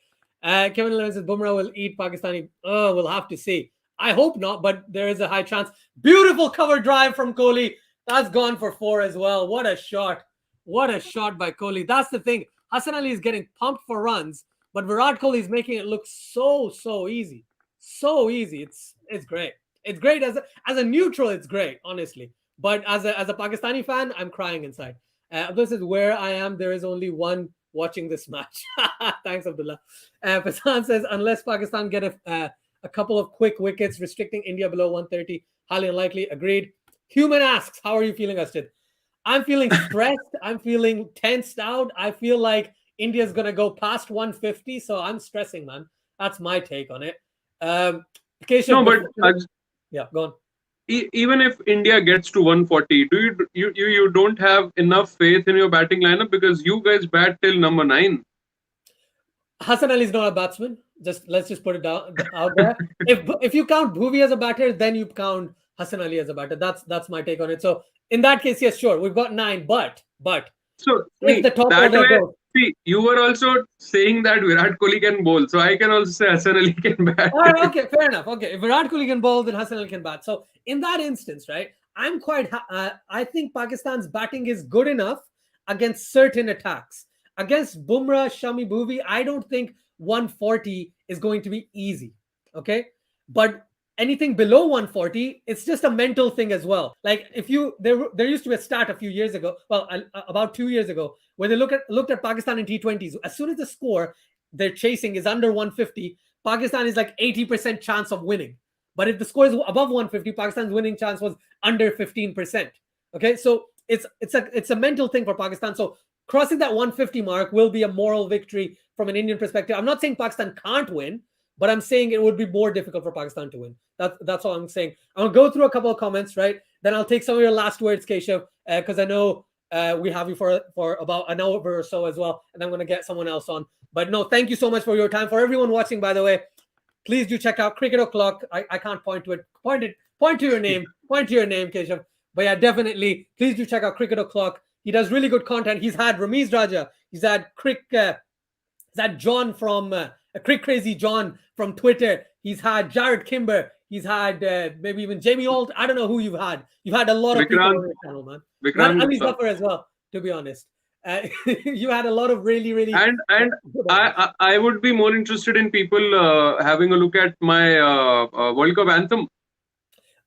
Kevin Lewin says, Bumrah will eat Pakistani. Oh, we'll have to see. I hope not, but there is a high chance. Beautiful cover drive from Kohli. That's gone for 4 as well. What a shot. What a shot by Kohli. That's the thing. Hassan Ali is getting pumped for runs, but Virat Kohli is making it look so easy. So easy. It's great. It's great as a neutral. It's great, honestly. But as a Pakistani fan, I'm crying inside. This is where I am. There is only one watching this match. Thanks, Abdullah. Fasan says, unless Pakistan get a couple of quick wickets, restricting India below 130, highly unlikely. Agreed. Human asks, how are you feeling, Astrid? I'm feeling stressed. I'm feeling tensed out. I feel like India's going to go past 150, so I'm stressing, man. That's my take on it. No, but yeah, go on. Even if India gets to 140, do you don't have enough faith in your batting lineup, because you guys bat till number 9? Hassan Ali is not a batsman. Let's just put it out there. If you count Bhuvi as a batter, then you count Hassan Ali as a batter. That's my take on it. So in that case, yes, sure, we've got 9, but so if the top that order way, goes, see, you were also saying that Virat Kohli can bowl, so I can also say Hassan Ali can bat. All right, okay, fair enough. Okay, if Virat Kohli can bowl, then Hassan Ali can bat. So in that instance, right, I'm quite. I think Pakistan's batting is good enough against certain attacks. Against Bumrah, Shami, Bhuvi, I don't think 140 is going to be easy. Okay, but anything below 140, it's just a mental thing as well. Like there used to be a stat a few years ago, about 2 years ago, where they looked at Pakistan in T20s. As soon as the score they're chasing is under 150, Pakistan is like 80% chance of winning. But if the score is above 150, Pakistan's winning chance was under 15%. Okay, so it's a mental thing for Pakistan. So crossing that 150 mark will be a moral victory from an Indian perspective. I'm not saying Pakistan can't win, but I'm saying it would be more difficult for Pakistan to win. That's all I'm saying. I'm going to go through a couple of comments, right? Then I'll take some of your last words, Keshav, because I know we have you for about an hour or so as well, and I'm going to get someone else on. But no, thank you so much for your time. For everyone watching, by the way, please do check out Cricket O'Clock. I can't point to it. Point to your name. Point to your name, Keshav. But yeah, definitely, please do check out Cricket O'Clock. He does really good content. He's had Ramiz Raja. He's had John from Crick Crazy John from Twitter. He's had Jared Kimber. He's had maybe even Jamie Alt. I don't know who you've had. You've had a lot of people on your channel, man. Ali Zafar as well, to be honest. You had a lot of really and I would be more interested in people having a look at my World Cup anthem.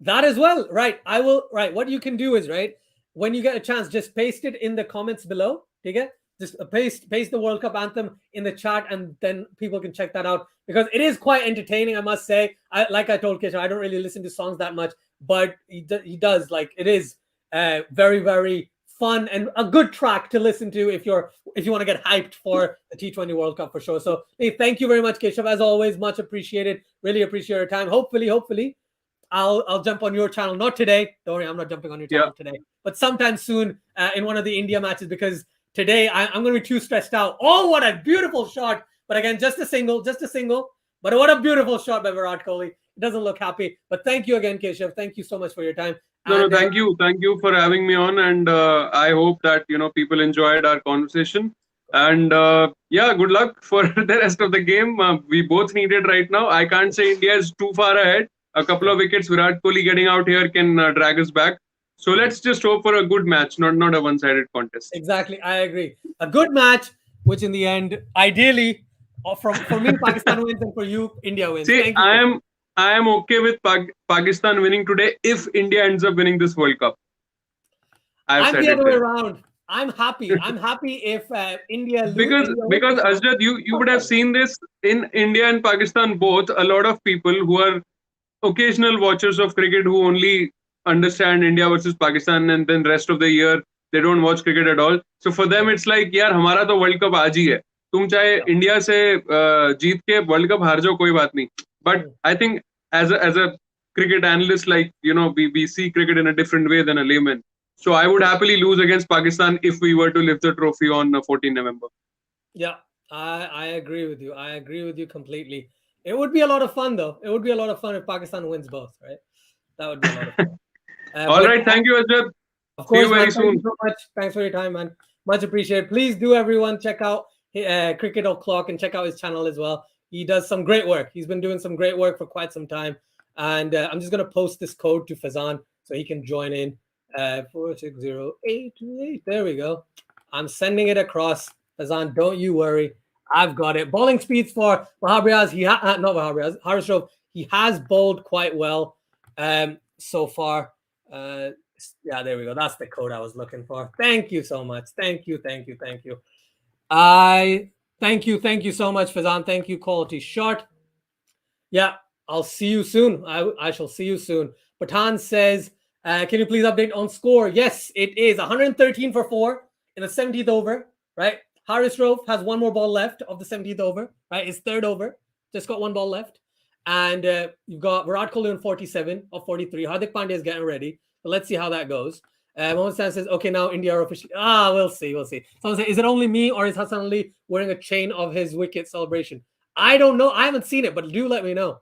That as well, right? What you can do is, right, when you get a chance, just paste it in the comments below. Okay? just paste the World Cup anthem in the chat, and then people can check that out because it is quite entertaining, I must say. Like I told Keshav, I don't really listen to songs that much, but he does. Like, it is very, very fun and a good track to listen to if you want to get hyped for the T20 World Cup for sure. So hey, thank you very much, Keshav, as always, much appreciated. Really appreciate your time. Hopefully I'll jump on your channel, not today, don't worry, I'm not jumping on your channel today, but sometime soon in one of the India matches, because today I'm going to be too stressed out. Oh, what a beautiful shot, but again, just a single, but what a beautiful shot by Virat Kohli. It doesn't look happy, but thank you again, Keshav. Thank you so much for your time. No, thank you for having me on, and I hope that people enjoyed our conversation. And good luck for the rest of the game. We both need it right now. I can't say India is too far ahead. A couple of wickets, Virat Kohli getting out here can drag us back. So let's just hope for a good match, not a one-sided contest. Exactly, I agree. A good match, which in the end, ideally, for me, Pakistan wins, and for you, India wins. See, I am okay with Pakistan winning today if India ends up winning this World Cup. I'm the other way around. I'm happy. I'm happy if India loses. Because Asjad, you would have seen this in India and Pakistan both. A lot of people who are occasional watchers of cricket who only understand India versus Pakistan, and then rest of the year they don't watch cricket at all. So for them it's like, yaar, हमारा तो World Cup आज ही है. तुम चाहे India से जीत के World Cup हार जाओ, कोई बात नहीं. But I think as a cricket analyst, like, we see cricket in a different way than a layman. So I would happily lose against Pakistan if we were to lift the trophy on 14 November. Yeah, I agree with you. I agree with you completely. It would be a lot of fun, though. It would be a lot of fun if Pakistan wins both, right? That would be a lot of fun. All right. Thank you, Ajay. Of course, see you very soon. Thank you so much. Thanks for your time, man. Much appreciated. Please do, everyone, check out Cricket O'Clock and check out his channel as well. He does some great work. He's been doing some great work for quite some time. And I'm just going to post this code to Fazan so he can join in. 460828. There we go. I'm sending it across. Fazan, don't you worry. I've got it. Bowling speeds for Wahabriaz. Not Wahabriaz. Haris Rauf. He has bowled quite well so far. Yeah, there we go. That's the code I was looking for. Thank you so much. Thank you. Thank you so much, Fazan. Thank you, QualityShot. Yeah, I'll see you soon. I shall see you soon. Pathan says, can you please update on score? Yes, it is 113 for 4 in the 70th over, right? Haris Rauf has one more ball left of the 70th over, right? His third over. Just got one ball left. And you've got Virat Kohli on 47 of 43. Hardik Pandya is getting ready. But let's see how that goes. Mohammad Stan says, okay, now India are officially... we'll see. Someone says, is it only me or is Hassan Ali wearing a chain of his wicket celebration? I don't know. I haven't seen it, but do let me know.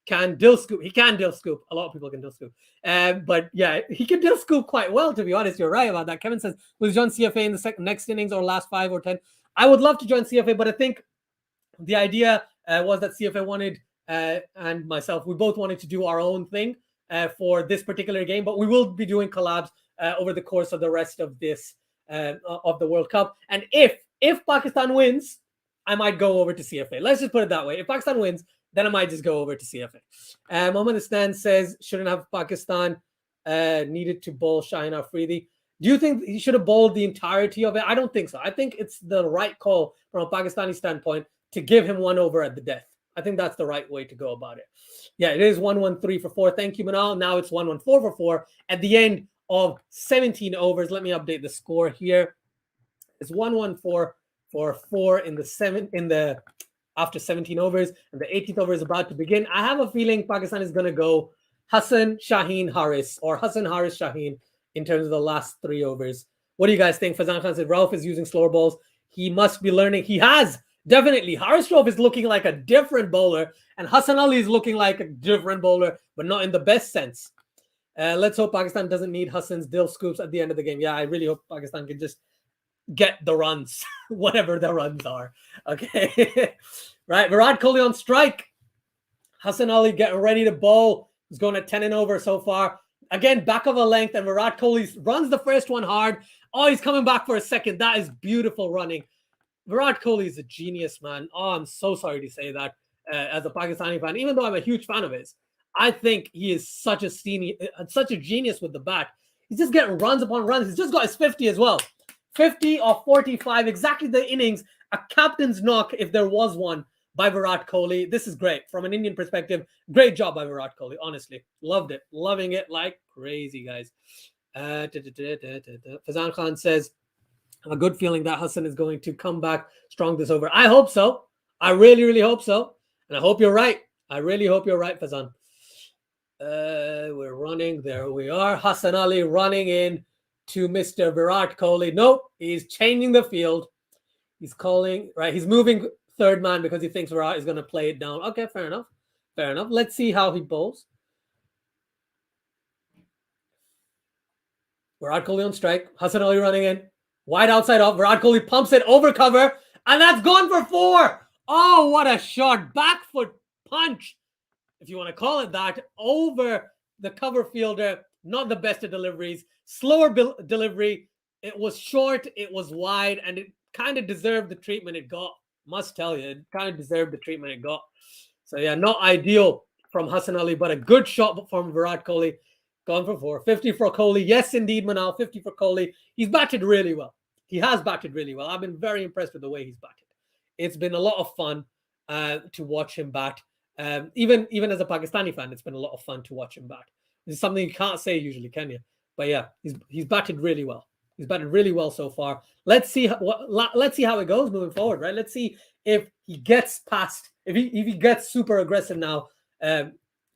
Can dill scoop. He can dill scoop. A lot of people can dill scoop. But yeah, he can dill scoop quite well, to be honest. You're right about that. Kevin says, will join CFA in the next innings or last 5 or 10? I would love to join CFA, but I think the idea was that CFA wanted, and myself, we both wanted to do our own thing for this particular game, but we will be doing collabs over the course of the rest of this, of the World Cup. And if Pakistan wins, I might go over to CFA. Let's just put it that way. If Pakistan wins, then I might just go over to CFA. Mohammad Asnan says, shouldn't have Pakistan needed to bowl Shaheen Afridi. Do you think he should have bowled the entirety of it? I don't think so. I think it's the right call from a Pakistani standpoint to give him one over at the death. I think that's the right way to go about it. Yeah, it is 113 for 4. Thank you, Manal. Now it's 114 for 4 at the end of 17 overs. Let me update the score here. It's 114 for 4 after 17 overs, and the 18th over is about to begin. I have a feeling Pakistan is going to go Hassan, Shaheen, Haris, or Hassan, Haris, Shaheen in terms of the last 3 overs. What do you guys think? Fazan Khan said Rauf is using slower balls. He must be learning. He has. Definitely. Haris Rauf is looking like a different bowler, and Hassan Ali is looking like a different bowler, but not in the best sense. Let's hope Pakistan doesn't need Hassan's dill scoops at the end of the game. Yeah, I really hope Pakistan can just get the runs, whatever the runs are. Okay. Right. Virat Kohli on strike. Hassan Ali getting ready to bowl. He's going at 10 and over so far. Again, back of a length, and Virat Kohli runs the first one hard. Oh, he's coming back for a second. That is beautiful running. Virat Kohli is a genius, man. Oh, I'm so sorry to say that as a Pakistani fan, even though I'm a huge fan of his. I think he is such a genius with the bat. He's just getting runs upon runs. He's just got his 50 as well. 50 of 45, exactly the innings, a captain's knock if there was one by Virat Kohli. This is great from an Indian perspective. Great job by Virat Kohli. Honestly, loved it, loving it like crazy, guys. Fazan Khan says, I have a good feeling that Hassan is going to come back strong this over. I hope so. I really, really hope so. And I hope you're right. I really hope you're right, Fazan. We're running. There we are. Hassan Ali running in to Mr. Virat Kohli. Nope, he's changing the field. He's calling, right? He's moving third man because he thinks Virat is going to play it down. Okay, fair enough. Fair enough. Let's see how he bowls. Virat Kohli on strike. Hassan Ali running in. Wide outside off. Virat Kohli pumps it over cover. And that's gone for 4. Oh, what a shot. Back foot punch, if you want to call it that, over the cover fielder. Not the best of deliveries. Slower delivery. It was short. It was wide. And it kind of deserved the treatment it got. Must tell you, it kind of deserved the treatment it got. So, yeah, not ideal from Hassan Ali, but a good shot from Virat Kohli. Gone for 4. 50 for Kohli. Yes, indeed, Manal. 50 for Kohli. He's batted really well. He has batted really well. I've been very impressed with the way he's batted. It's been a lot of fun to watch him bat. Even as a Pakistani fan, it's been a lot of fun to watch him bat. This is something you can't say usually, can you? But yeah, he's batted really well. He's batted really well so far. Let's see how it goes moving forward, right? Let's see if he gets past, if he gets super aggressive now,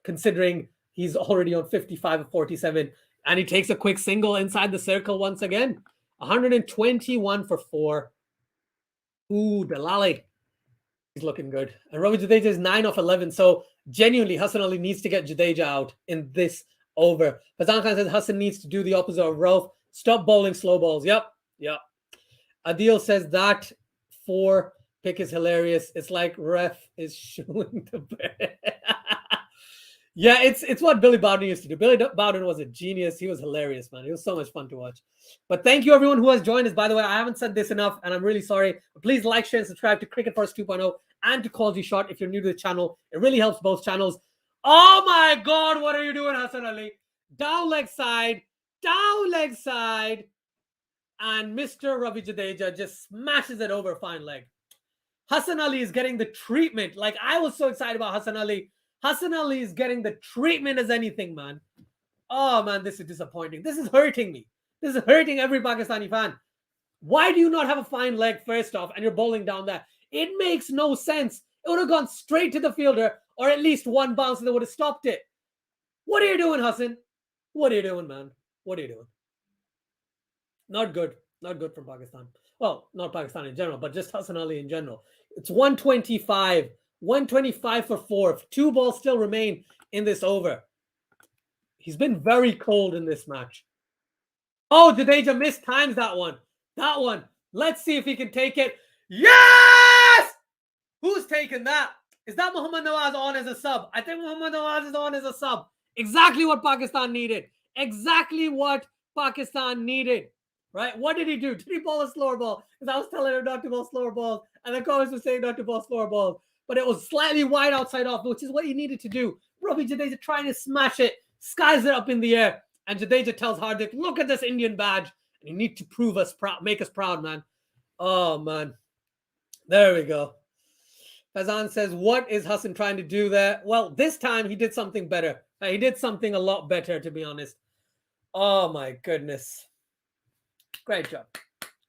considering he's already on 55 of 47, and he takes a quick single inside the circle once again. 121 for 4. Ooh, Delali. He's looking good. And Ravi Jadeja is 9 of 11. So genuinely, Hassan Ali needs to get Jadeja out in this over. Fazan Khan says Hassan needs to do the opposite of Rauf. Stop bowling slow balls. Yep. Adil says that 4 pick is hilarious. It's like ref is showing the bear. Yeah, it's what Billy Bowden used to do. Billy Bowden was a genius. He was hilarious, man. It was so much fun to watch. But thank you, everyone who has joined us. By the way, I haven't said this enough, and I'm really sorry. But please like, share, and subscribe to Cricket First 2.0 and to QualityShot if you're new to the channel. It really helps both channels. Oh, my God. What are you doing, Hassan Ali? Down leg side. And Mr. Ravi Jadeja just smashes it over fine leg. Hassan Ali is getting the treatment. Like, I was so excited about Hassan Ali. Hassan Ali is getting the treatment as anything, man. Oh, man, this is disappointing. This is hurting me. This is hurting every Pakistani fan. Why do you not have a fine leg first off and you're bowling down there? It makes no sense. It would have gone straight to the fielder or at least one bounce and they would have stopped it. What are you doing, Hassan? What are you doing, man? What are you doing? Not good. Not good from Pakistan. Well, not Pakistan in general, but just Hassan Ali in general. It's 125. 125 for 4. 2 balls still remain in this over. He's been very cold in this match. Oh, Jadeja mistimes that one. That one. Let's see if he can take it. Yes! Who's taking that? Is that Muhammad Nawaz on as a sub? I think Muhammad Nawaz is on as a sub. Exactly what Pakistan needed. Exactly what Pakistan needed. Right? What did he do? Did he bowl a slower ball? Because I was telling him not to bowl slower balls. And the comments were saying not to bowl slower balls. But it was slightly wide outside off, which is what you needed to do. Ravi Jadeja trying to smash it, skies it up in the air. And Jadeja tells Hardik, look at this Indian badge. And you need to prove us proud, make us proud, man. Oh, man. There we go. Fazan says, what is Hassan trying to do there? Well, this time he did something better. He did something a lot better, to be honest. Oh, my goodness. Great job.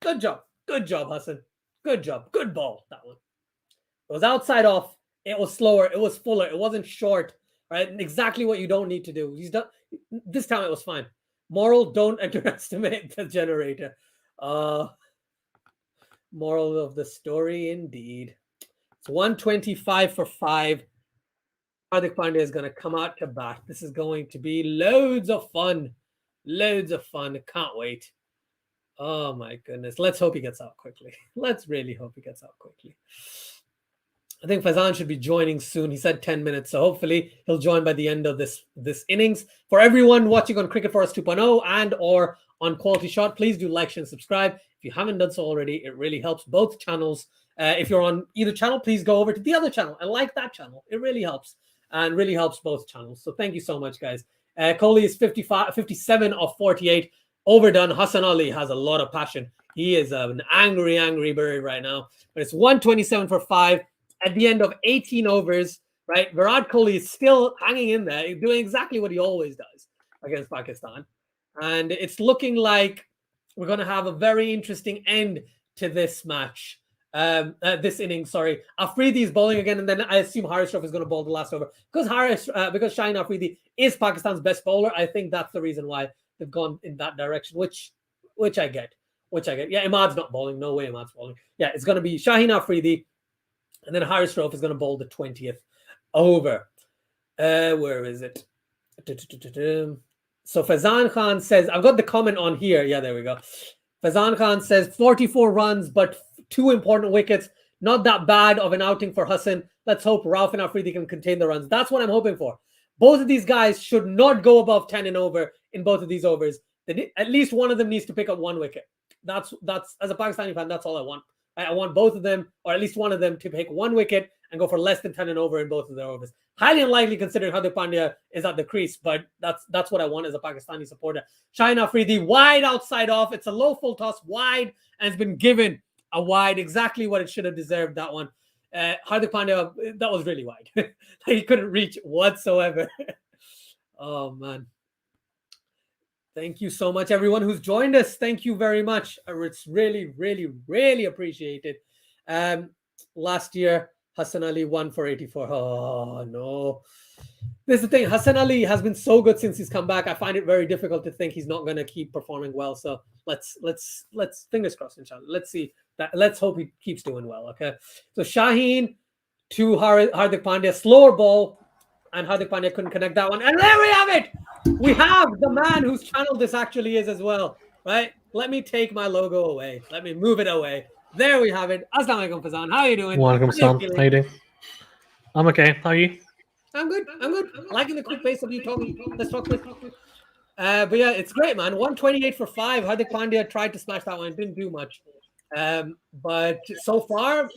Good job. Good job, Hassan. Good job. Good ball, that one. It was outside off. It was slower. It was fuller. It wasn't short. Right? Exactly what you don't need to do. He's done. This time it was fine. Moral: don't underestimate the generator. Moral of the story, indeed. It's 125 for 5. Hardik Pandya is going to come out to bat. This is going to be loads of fun. Loads of fun. Can't wait. Oh my goodness. Let's hope he gets out quickly. Let's really hope he gets out quickly. I think Fazan should be joining soon. He said 10 minutes, so hopefully he'll join by the end of this innings. For everyone watching on Cricket Forest 2.0 and or on QualityShot, please do like, share, and subscribe. If you haven't done so already, it really helps both channels. If you're on either channel, please go over to the other channel and like that channel. It really helps and really helps both channels. So thank you so much, guys. Kohli is 57 of 48. overdone. Hassan Ali has a lot of passion. He is an angry bird right now. But it's 127 for 5 at the end of 18 overs, right? Virat Kohli is still hanging in there, doing exactly what he always does against Pakistan. And it's looking like we're going to have a very interesting end to this match. This inning, sorry. Afridi is bowling again, and then I assume Haris Shroff is going to bowl the last over. Because Shaheen Afridi is Pakistan's best bowler, I think that's the reason why they've gone in that direction, which I get. Yeah, Imad's not bowling. No way Imad's bowling. Yeah, it's going to be Shaheen Afridi, and then Haris Shroff is going to bowl the 20th over. Where is it? So Faizan Khan says, I've got the comment on here. Yeah, there we go. Faizan Khan says 44 runs, but 2 important wickets. Not that bad of an outing for Hassan. Let's hope Rauf and Afridi can contain the runs. That's what I'm hoping for. Both of these guys should not go above 10 and over in both of these overs. At least one of them needs to pick up 1 wicket. That's as a Pakistani fan, that's all I want. I want both of them, or at least one of them, to pick 1 wicket and go for less than 10 and over in both of their overs. Highly unlikely considering Hardik Pandya is at the crease, but that's what I want as a Pakistani supporter. Shaheen Afridi, wide outside off. It's a low full toss, wide, and it's been given a wide, exactly what it should have deserved, that one. Hardik Pandya, that was really wide. He couldn't reach whatsoever. Oh, man. Thank you so much, everyone who's joined us. Thank you very much. It's really, really, really appreciated. Last year, Hassan Ali won for 84. Oh, no. This is the thing. Hassan Ali has been so good since he's come back. I find it very difficult to think he's not going to keep performing well. So let's fingers crossed, inshallah. Let's see that. Let's hope he keeps doing well. Okay. So Shaheen to Hardik Pandya, slower ball, and Hardik Pandya couldn't connect that one. And there we have it. We have the man whose channel this actually is as well, right? Let me take my logo away. Let me move it away. There we have it. Assalamu alaikum, Fazan. How are you doing? Walaikum salam. How you doing? I'm okay. How are you? I'm good. Liking the quick pace of you talking. Let's talk quick. But yeah, it's great, man. 128 for 5. Hardik Pandya tried to smash that one. Didn't do much. But so far,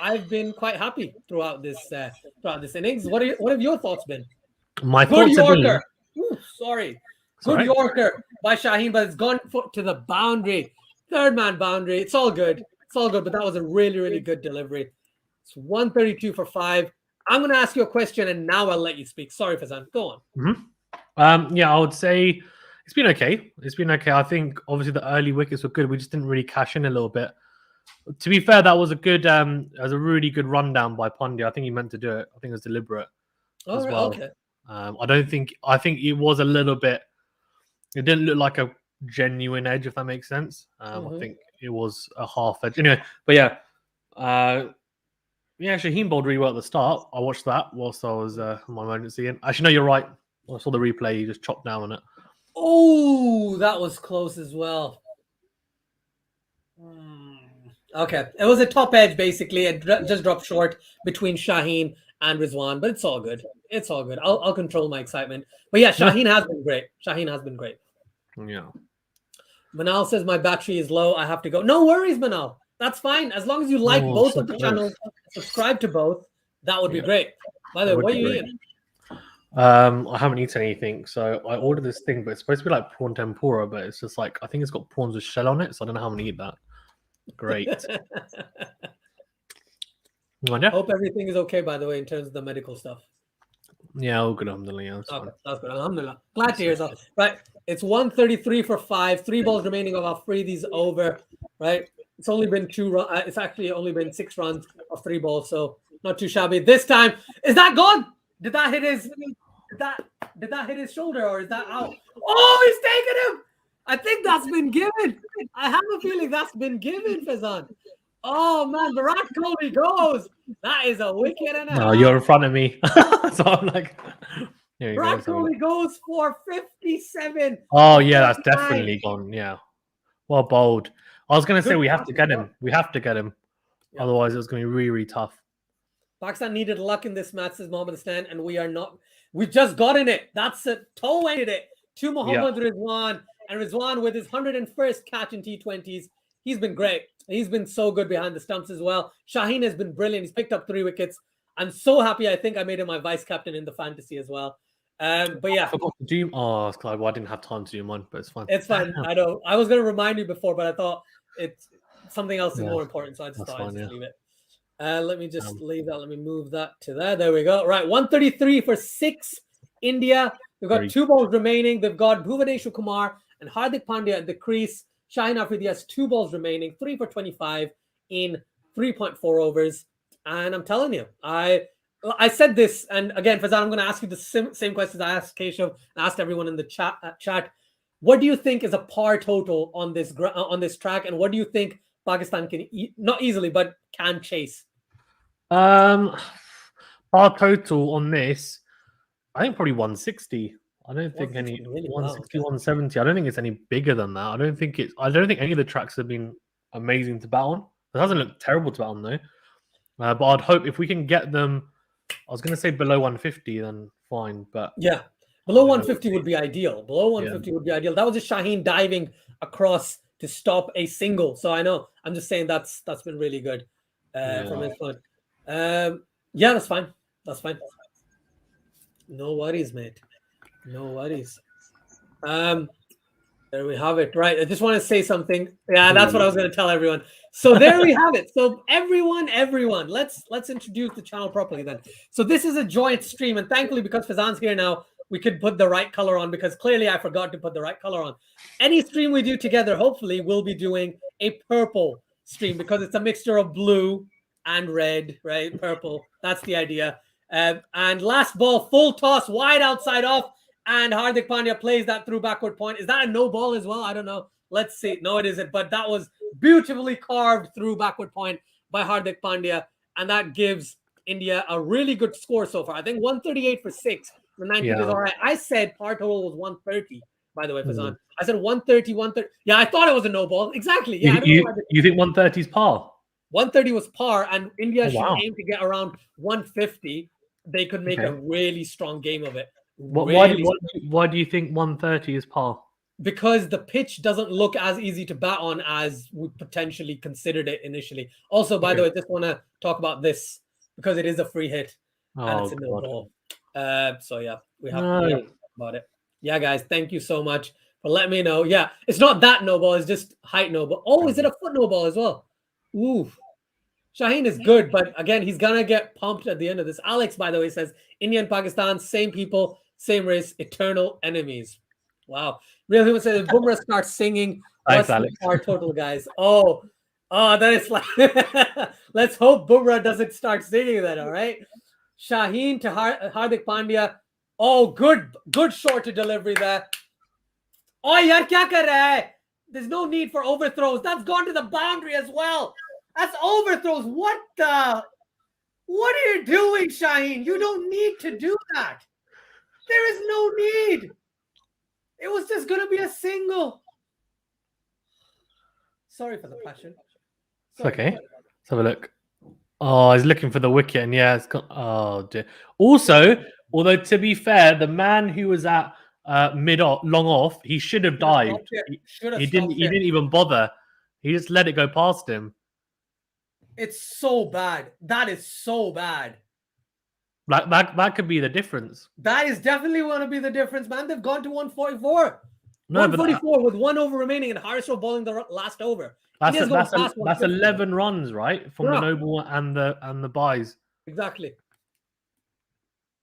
I've been quite happy throughout this innings. What have your thoughts been? My Good thoughts have been... Yorker. Ooh, sorry. Good Yorker by Shaheen, but it's gone to the boundary. Third man boundary. It's all good. But that was a really, really good delivery. It's 132 for 5. I'm going to ask you a question, and now I'll let you speak. Sorry, Fazan. Go on. Mm-hmm. Yeah, I would say it's been okay. I think obviously the early wickets were good. We just didn't really cash in a little bit. To be fair, that was a good, really good rundown by Pandya. I think he meant to do it. I think it was deliberate as well. Okay. I think it was a little bit. It didn't look like a genuine edge, if that makes sense. I think it was a half edge. Anyway, but yeah, Shaheen bowled really well at the start. I watched that whilst I was on my emergency. And actually, no, you're right. I saw the replay. He just chopped down on it. Oh, that was close as well. Okay, it was a top edge basically. It just dropped short between Shaheen and Rizwan, but it's all good. I'll control my excitement. But yeah, Shaheen has been great. Yeah. Manal says my battery is low. I have to go. No worries, Manal. That's fine. As long as you like both of the channels, subscribe to both, that would be great. By the way, what are you eating? I haven't eaten anything, so I ordered this thing, but it's supposed to be like prawn tempura, but it's just like I think it's got prawns with shell on it, so I don't know how I'm gonna eat that. Great. Hope everything is okay, by the way, in terms of the medical stuff. Yeah, all good, alhamdulillah. Yeah, that's good. Alhamdulillah. Glad to hear so. Right. It's 133 for 5. 3 balls remaining of Afridi's over. Right. It's only been 2 runs. It's actually only been 6 runs of 3 balls, so not too shabby. This time, is that gone? Did that hit his? Did that hit his shoulder, or is that out? Oh, he's taking him. I think that's been given. I have a feeling that's been given, Fazan. Oh man, Virat Kohli goes. That is a wicket and a half. No, you're in front of me. So I'm like, Virat Kohli goes for 57. Oh yeah, that's definitely gone. Yeah, well bowled. I was going to say we have to get him. Yeah. Otherwise, it was going to be really, really tough. Pakistan needed luck in this match, says Mohammad Hassan, and we are not. We've just gotten it. That's a toe ended it to Mohammad Rizwan. And Rizwan with his 101st catch in T20s. He's been great. He's been so good behind the stumps as well. Shaheen has been brilliant. He's picked up 3 wickets. I'm so happy. I think I made him my vice captain in the fantasy as well. But yeah, I forgot to do. Oh, well, I didn't have time to do mine, but it's fine. it's fine. I know. I was going to remind you before, but I thought it's something else is Yeah, more important, so I just that's thought I'd fine, just yeah. leave it. Let me just leave that. Let me move that to there. There we go. Right, 133 for 6 India. We've got Very 2 balls remaining. They've got Bhuvaneshwar Kumar and Hardik Pandya at the crease. Shaheen Afridi has 2 balls remaining, 3 for 25 in 3.4 overs. And I'm telling you, I said this, and again, Fazan, I'm going to ask you the same questions I asked Keshav and asked everyone in the chat. What do you think is a par total on this track, and what do you think Pakistan can not easily but can chase? Our total on this, I think probably 160. I don't think any really 160, well. 170. I don't think it's any bigger than that. I don't think any of the tracks have been amazing to bat on. It hasn't looked terrible to bat on though. But I'd hope if we can get them, I was going to say below 150, then fine. But yeah, below 150 would be ideal. Below 150 would be ideal. That was just Shaheen diving across to stop a single. So I know. I'm just saying that's been really good from his point. Yeah, that's fine. That's fine. No worries, mate. No worries. There we have it. Right. I just want to say something. Yeah, that's what I was going to tell everyone. So there we have it. So everyone, let's introduce the channel properly then. So this is a joint stream, and thankfully, because Fazan's here now, we could put the right color on, because clearly I forgot to put the right color on. Any stream we do together, hopefully, we'll be doing a purple stream, because it's a mixture of blue and red, right? Purple. That's the idea. And last ball, full toss, wide outside off. And Hardik Pandya plays that through backward point. Is that a no ball as well? I don't know. Let's see. No, it isn't. But that was beautifully carved through backward point by Hardik Pandya. And that gives India a really good score so far. I think 138 for 6. The 90 is all right. I said par total was 130, by the way, Fazan. I said 130, 130. Yeah, I thought it was a no ball. Exactly. Yeah, you think 130 is par? 130 was par, and India should aim to get around 150. They could make a really strong game of it. Why do you think 130 is par? Because the pitch doesn't look as easy to bat on as we potentially considered it initially. Also, by the way, just want to talk about this because it is a free hit and it's a no ball. So yeah, we have to talk about it. Yeah, guys, thank you so much for letting me know. Yeah, it's not that no ball; it's just height no ball. Oh, is it a foot no ball as well? Ooh. Shaheen is good, but again, he's gonna get pumped at the end of this. Alex, by the way, says India and Pakistan, same people, same race, eternal enemies. Wow. Real Human says Bumrah starts singing. Thanks, Alex. Our total, guys. Oh, that is like let's hope Bumrah doesn't start singing then. All right. Shaheen to Hardik Pandya. Oh, good short to delivery there. Oh, yaar, kya kar raha hai? There's no need for overthrows. That's gone to the boundary as well. That's overthrows. What are you doing, Shaheen? You don't need to do that. There is no need. It was just going to be a single. Sorry for the passion. It's okay. Let's have a look. Oh, he's looking for the wicket, and yeah, it's got. Oh dear. Also, although to be fair, the man who was at long off, he should have dived. He didn't even bother. He just let it go past him. It's so bad. That is so bad. Like that could be the difference. That is definitely going to be the difference, man. They've gone to 144. No, 144 with 1 over remaining, and Harishaw bowling the last over. That's 11 runs, right, from the Noble and the buys. Exactly.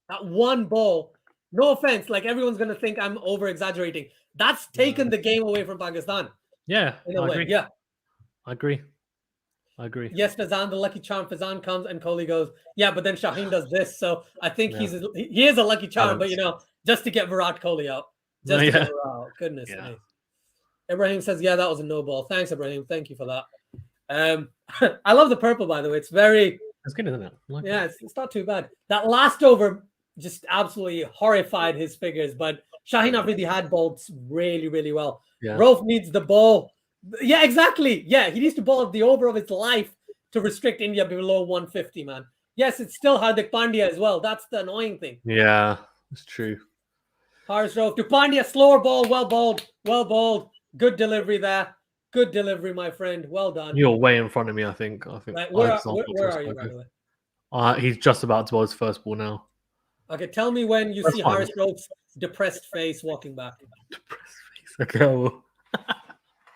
That one ball. No offense, like everyone's going to think I'm over exaggerating. That's taken the game away from Pakistan. Yeah, in a way. Yeah, I agree. Yes, Fazan, the lucky charm. Fazan comes and Kohli goes, yeah, but then Shaheen does this. So I think he is a lucky charm, but just to get Virat Kohli out. Just to get Virat. Goodness me. Ibrahim says, yeah, that was a no ball. Thanks, Ibrahim. Thank you for that. I love the purple, by the way. It's very... It's good, isn't it? It's not too bad. That last over just absolutely horrified his figures, but Shaheen Afridi had bowled really, really well. Yeah. Rauf needs the ball. Yeah, exactly. Yeah, he needs to bowl the over of his life to restrict India below 150, man. Yes, it's still Hardik Pandya as well. That's the annoying thing. Yeah, it's true. Harsh Rauf to Pandya, slower ball, well bowled. Good delivery there. Good delivery, my friend. Well done. You're way in front of me, I think. Right, where are you, by the way? He's just about to bowl his first ball now. Okay, tell me when you That's see fine. Haris Rope's depressed face walking back. Okay. Well,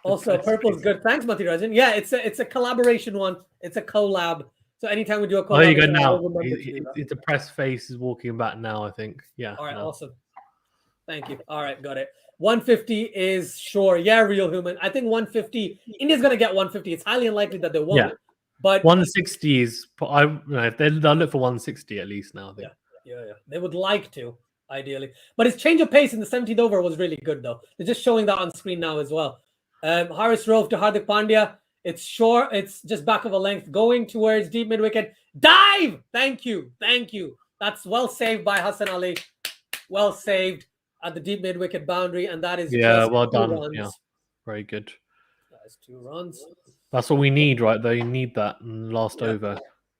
Also, purple's good. Thanks, Matirajan. Yeah, it's a collaboration one. It's a collab. So anytime we do a collab, there you go. I'll Now, remember to do that. his depressed face is walking back now. I think. Yeah. All right, no. awesome. Thank you. All right, got it. 150 is sure. Yeah, real human. I think 150. India's gonna get 150. It's highly unlikely that they won't. Yeah. But 160 is. They'll look for 160 at least now. I think. Yeah. They would like to, ideally. But his change of pace in the 17th over was really good, though. They're just showing that on screen now as well. Haris Rofe to Hardik Pandya. It's short. It's just back of a length, going towards deep mid wicket. Dive! Thank you. That's well saved by Hassan Ali. Well saved at the deep mid wicket boundary, and that is well two done. runs. Yeah, very good. That is 2 runs. That's what we need, right? Though you need that in the last over.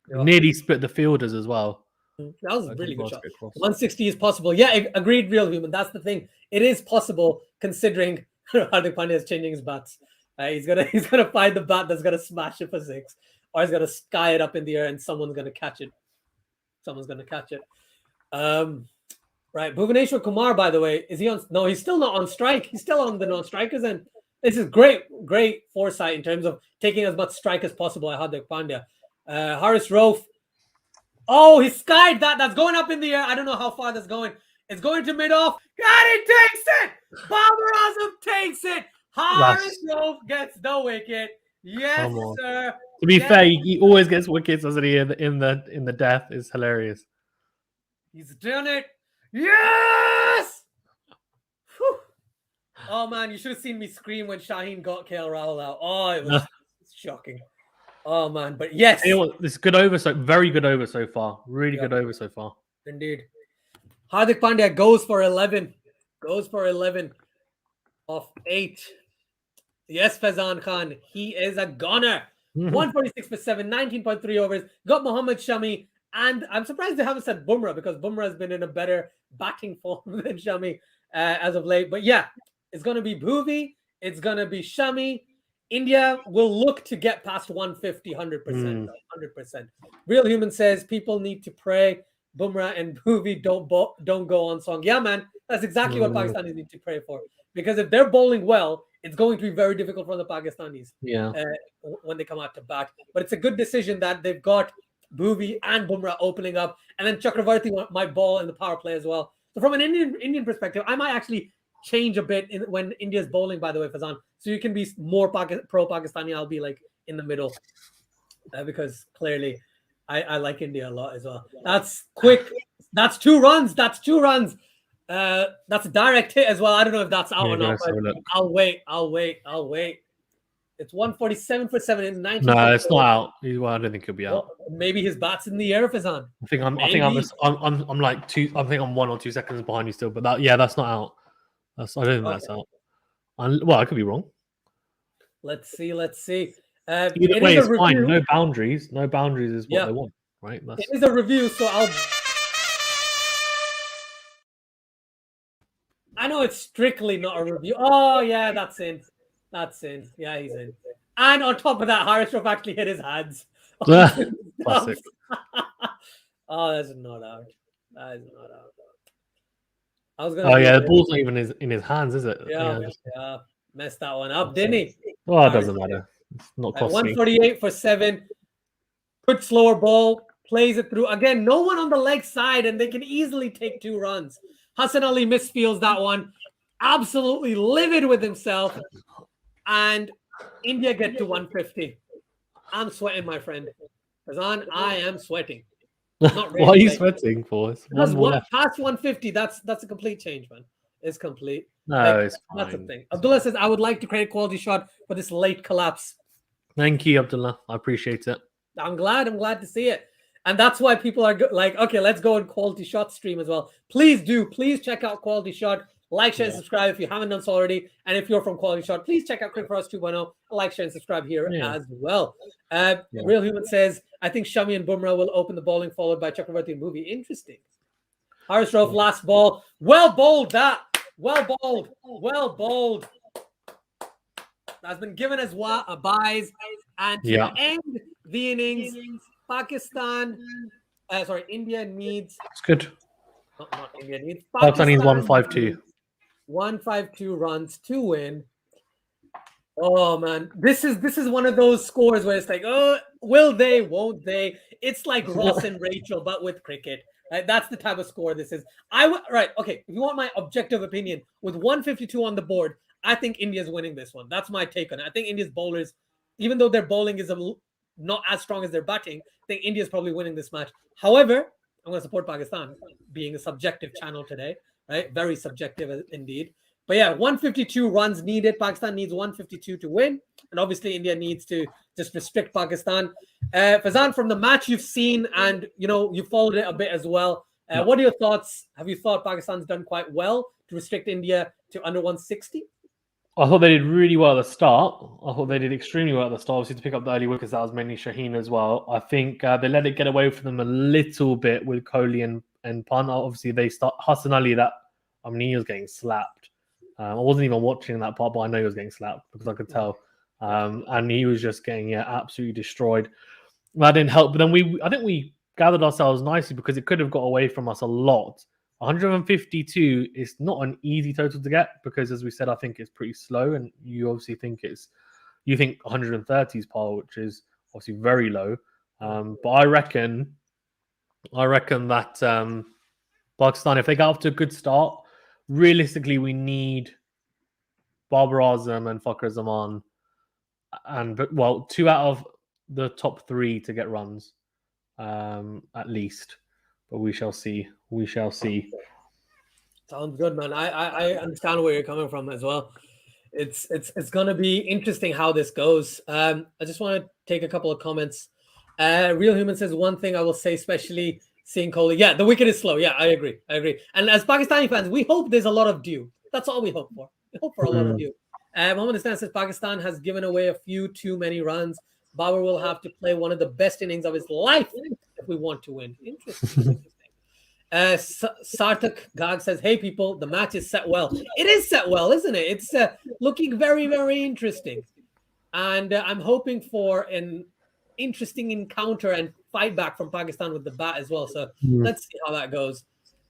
Yeah. Nearly split the fielders as well. That was a really good shot. Basket cross. 160 is possible. Yeah, agreed, real human. That's the thing. It is possible considering Hardik Pandya is changing his bats. He's gonna find the bat that's gonna smash it for 6, or he's gonna sky it up in the air and someone's gonna catch it. Right, Bhuvaneshwar Kumar, by the way, is he on? No, he's still not on strike. He's still on the non-strikers, and this is great foresight in terms of taking as much strike as possible at Hardik Pandya. Haris Rofe. Oh, he skied that. That's going up in the air. I don't know how far that's going. It's going to mid-off. And he takes it. Babar Azam takes it. Haris Rofe gets the wicket. Yes, sir. To be fair, he always gets wickets, doesn't he? In the death, it's hilarious. He's done it. Yes. Whew. Oh man, you should have seen me scream when Shaheen got KL Rahul out. Oh, it was shocking. Oh man, but yes, this good over, very good over so far. Really good over so far. Indeed. Hardik Pandya goes for 11. Off 8. Yes, Faizan Khan, he is a gunner. 146 for 7, 19.3 overs. Got Mohammad Shami, and I'm surprised they haven't said Bumrah because Bumrah has been in a better batting form than Shami as of late. But yeah, it's going to be Bhuvi. It's going to be Shami. India will look to get past 150, 100%. 100%. Real Human says people need to pray. Bumrah and Bhuvi don't go on song. Yeah, man, that's exactly what Pakistanis need to pray for. Because if they're bowling well, it's going to be very difficult for the Pakistanis when they come out to bat. But it's a good decision that they've got Bhuvi and Bumrah opening up, and then Chakravarti might bowl in the power play as well. So from an Indian perspective, I might actually change a bit when India's bowling, by the way, Fazan. So you can be more pro-Pakistani. I'll be like in the middle because clearly I like India a lot as well. That's quick. That's 2 runs. That's a direct hit as well. I don't know if that's out or not, but I'll wait. It's 147 for 7 in 19. No, it's not out. Well, I don't think he'll be out. Well, maybe his bat's in the air, Fazan. I'm like 2. I think I'm 1 or 2 seconds behind you still. But that's not out. I don't think that's out. Well, I could be wrong. Let's see. Either way, it's fine. No boundaries is what they want, right? It is a review, so I know it's strictly not a review. Oh yeah, that's in. Yeah, he's in. And on top of that, Haris Rofe actually hit his hands. Classic. Oh, that's not out. I was gonna. Oh yeah, the ball's not even in his hands, is it? Yeah. Messed that one up, didn't he? Well, it doesn't matter. It's not costly. 148 for 7. Quick slower ball, plays it through. Again, no one on the leg side, and they can easily take 2 runs. Hassan Ali misfields that one. Absolutely livid with himself. And India get to 150. I'm sweating, my friend. Fazan, I am sweating. Not really. What are you sweating for? Because past 150, that's a complete change, man. It's complete. No, it's fine. That's the thing. Abdullah says, I would like to create quality shot for this late collapse. Thank you, Abdullah. I appreciate it. I'm glad to see it. And that's why people are like, okay, let's go on Quality Shot stream as well. Please check out Quality Shot. Like, share, and subscribe if you haven't done so already. And if you're from Quality Shot, please check out Cricket for Us 2.0. Like, share, and subscribe here as well. Real Human says, I think Shami and Bumrah will open the bowling, followed by Chakravarti and Bhuvi. Interesting. Haris Rofe, last ball. Well bowled that. Well bowled. That's been given as a buys. And to end the innings, India needs It's good. Not India needs. Pakistan needs Pakistan 152. needs 152 runs to win. Oh man, this is one of those scores where it's like, oh, will they? Won't they? It's like Ross and Rachel, but with cricket. Right? That's the type of score this is. Right. Okay. If you want my objective opinion, with 152 on the board, I think India's winning this one. That's my take on it. I think India's bowlers, even though their bowling is not as strong as their batting, I think India's probably winning this match. However, I'm going to support Pakistan, being a subjective channel today. Right. Very subjective indeed. But yeah, 152 runs needed. Pakistan needs 152 to win. And obviously, India needs to just restrict Pakistan. Fazan, from the match you've seen and, you followed it a bit as well. What are your thoughts? Have you thought Pakistan's done quite well to restrict India to under 160? I thought they did really well at the start. I thought they did extremely well at the start. Obviously, to pick up the early wickets, that was mainly Shaheen as well. I think they let it get away from them a little bit with Kohli and Pant. Obviously, they start Hassan Ali, he was getting slapped. I wasn't even watching that part, but I know he was getting slapped because I could tell. And he was just getting absolutely destroyed. That didn't help. But then I think we gathered ourselves nicely because it could have got away from us a lot. 152 is not an easy total to get because, as we said, I think it's pretty slow. And you obviously think you think 130 is par, which is obviously very low. But I reckon that Pakistan, if they get off to a good start, realistically, we need Babar Azam and Fakhar Zaman, two out of the top three to get runs, at least. But we shall see. We shall see. Sounds good, man. I understand where you're coming from as well. It's gonna be interesting how this goes. I just want to take a couple of comments. Real Human says one thing I will say, especially seeing Kohli. Yeah, the wicket is slow. Yeah, I agree. And as Pakistani fans, we hope there's a lot of dew. That's all we hope for. We hope for a lot of dew. Mohammed Istan says Pakistan has given away a few too many runs. Babar will have to play one of the best innings of his life if we want to win. Interesting. Sarthak Gag says, hey people, the match is set well. It is set well, isn't it? It's looking very, very interesting. And I'm hoping for an interesting encounter and fight back from Pakistan with the bat as well. So let's see how that goes.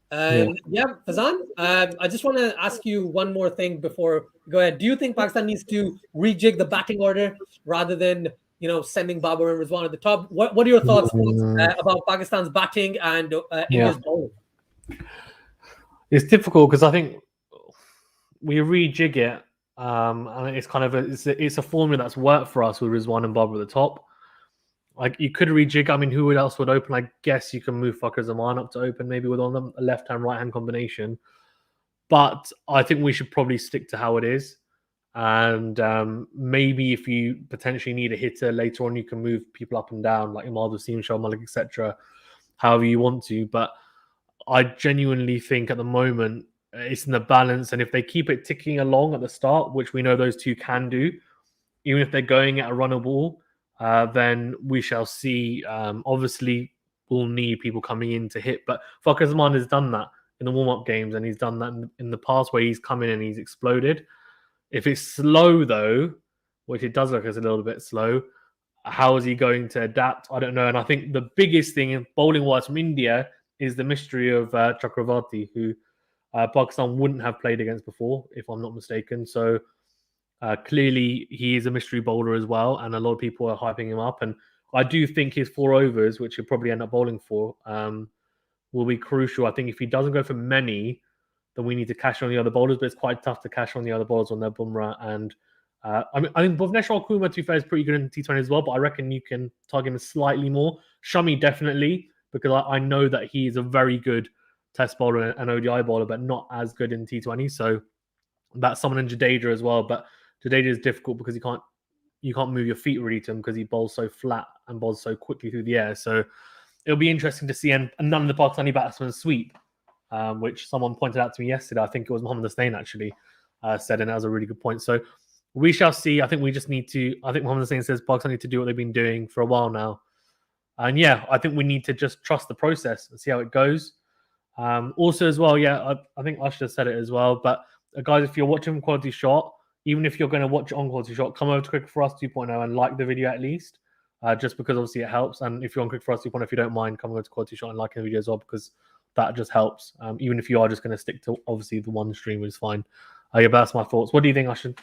Fazan, I just want to ask you one more thing before we go ahead. Do you think Pakistan needs to rejig the batting order rather than sending Babar and Rizwan at the top? What are your thoughts about Pakistan's batting and India's bowling? It's difficult because I think we rejig it, and it's kind of it's a formula that's worked for us with Rizwan and Babar at the top. Like you could rejig. I mean, who else would open? I guess you can move Fakhar Zaman up to open, maybe with on them a left-hand, right-hand combination. But I think we should probably stick to how it is. And maybe if you potentially need a hitter later on, you can move people up and down, like Imad Wasim, Shah Malik, etc. However you want to. But I genuinely think at the moment it's in the balance. And if they keep it ticking along at the start, which we know those two can do, even if they're going at a runner ball, then we shall see. Obviously, we'll need people coming in to hit. But Fakhar Zaman has done that in the warm-up games, and he's done that in the past where he's come in and he's exploded. If it's slow, though, which it does look as a little bit slow, how is he going to adapt? I don't know. And I think the biggest thing in bowling-wise from India is the mystery of Chakravarti, who Pakistan wouldn't have played against before, if I'm not mistaken. So clearly he is a mystery bowler as well, and a lot of people are hyping him up. And I do think his 4 overs, which he'll probably end up bowling for, will be crucial. I think if he doesn't go for many, then we need to cash on the other bowlers, but it's quite tough to cash on the other bowlers on their Bumrah. And I think Bhuvneshwar Kumar, to be fair, is pretty good in T20 as well, but I reckon you can target him slightly more. Shami, definitely, because I know that he is a very good test bowler and ODI bowler, but not as good in T20. So that's someone in Jadeja as well. But Jadeja is difficult because you can't move your feet really to him because he bowls so flat and bowls so quickly through the air. So it'll be interesting to see. And none of the Pakistani batsmen sweep, which someone pointed out to me yesterday. I think it was Mohammed Hussain actually said, and that was a really good point. So we shall see. I think we just need to. I think Mohammed Hussain says Pakistan need to do what they've been doing for a while now. And yeah, I think we need to just trust the process and see how it goes. Also, as well, I think Ashta said it as well. But guys, if you're watching QualityShot, even if you're going to watch it on QualityShot, come over to Cricket for Us 2.0 and like the video at least, just because obviously it helps. And if you're on Cricket for Us 2.0, if you don't mind, come over to QualityShot and like the video as well, because that just helps. Even if you are just going to stick to obviously the one stream, is fine. Yeah, but that's my thoughts. What do you think, Ashton?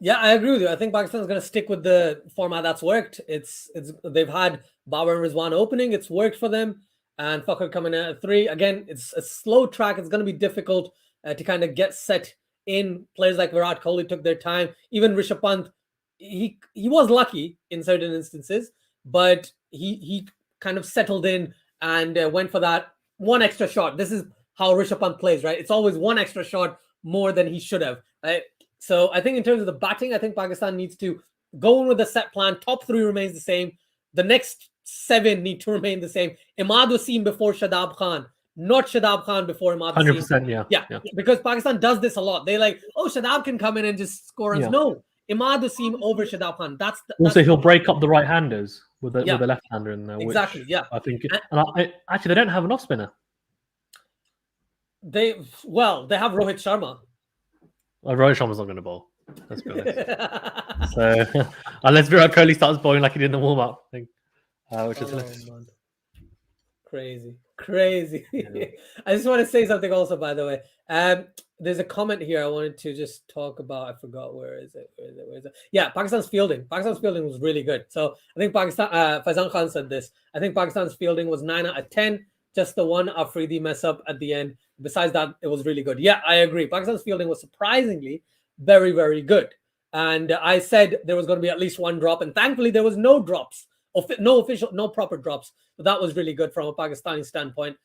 Yeah, I agree with you. I think Pakistan's going to stick with the format that's worked. It's they've had Babar and Rizwan opening. It's worked for them, and Fakhar coming in at 3. Again, it's a slow track. It's going to be difficult to kind of get set in. Players like Virat Kohli took their time. Even Rishabh Pant, he was lucky in certain instances, but he kind of settled in and went for that one extra shot. This is how Rishabh Pant plays, right? It's always one extra shot more than he should have, right? So I think in terms of the batting, I think Pakistan needs to go in with the set plan. Top 3 remains the same. The next 7 need to remain the same. Imad Wasim before Shadab Khan, not Shadab Khan before Imad Wasim. 100%, yeah. Because Pakistan does this a lot. They like, oh, Shadab can come in and just score runs. No, Imad Wasim over Shadab Khan. Also, he'll break up the right-handers with the left-hander in there. Exactly, which I think. Actually, they don't have an off-spinner. They have Rohit Sharma. Rohit Sharma's not going to bowl. Let's be honest. So unless Virat Kohli starts bowling like he did in the warm-up thing, which is crazy. Yeah. I just want to say something also, by the way. There's a comment here I wanted to just talk about. I forgot where is it? Yeah, Pakistan's fielding. Pakistan's fielding was really good. So I think Pakistan. Faizan Khan said this. I think Pakistan's fielding was 9 out of 10. Just the one Afridi mess up at the end. Besides that, it was really good. Yeah, I agree. Pakistan's fielding was surprisingly very, very good. And I said there was going to be at least one drop, and thankfully there was no drops, no proper drops. So that was really good from a Pakistani standpoint.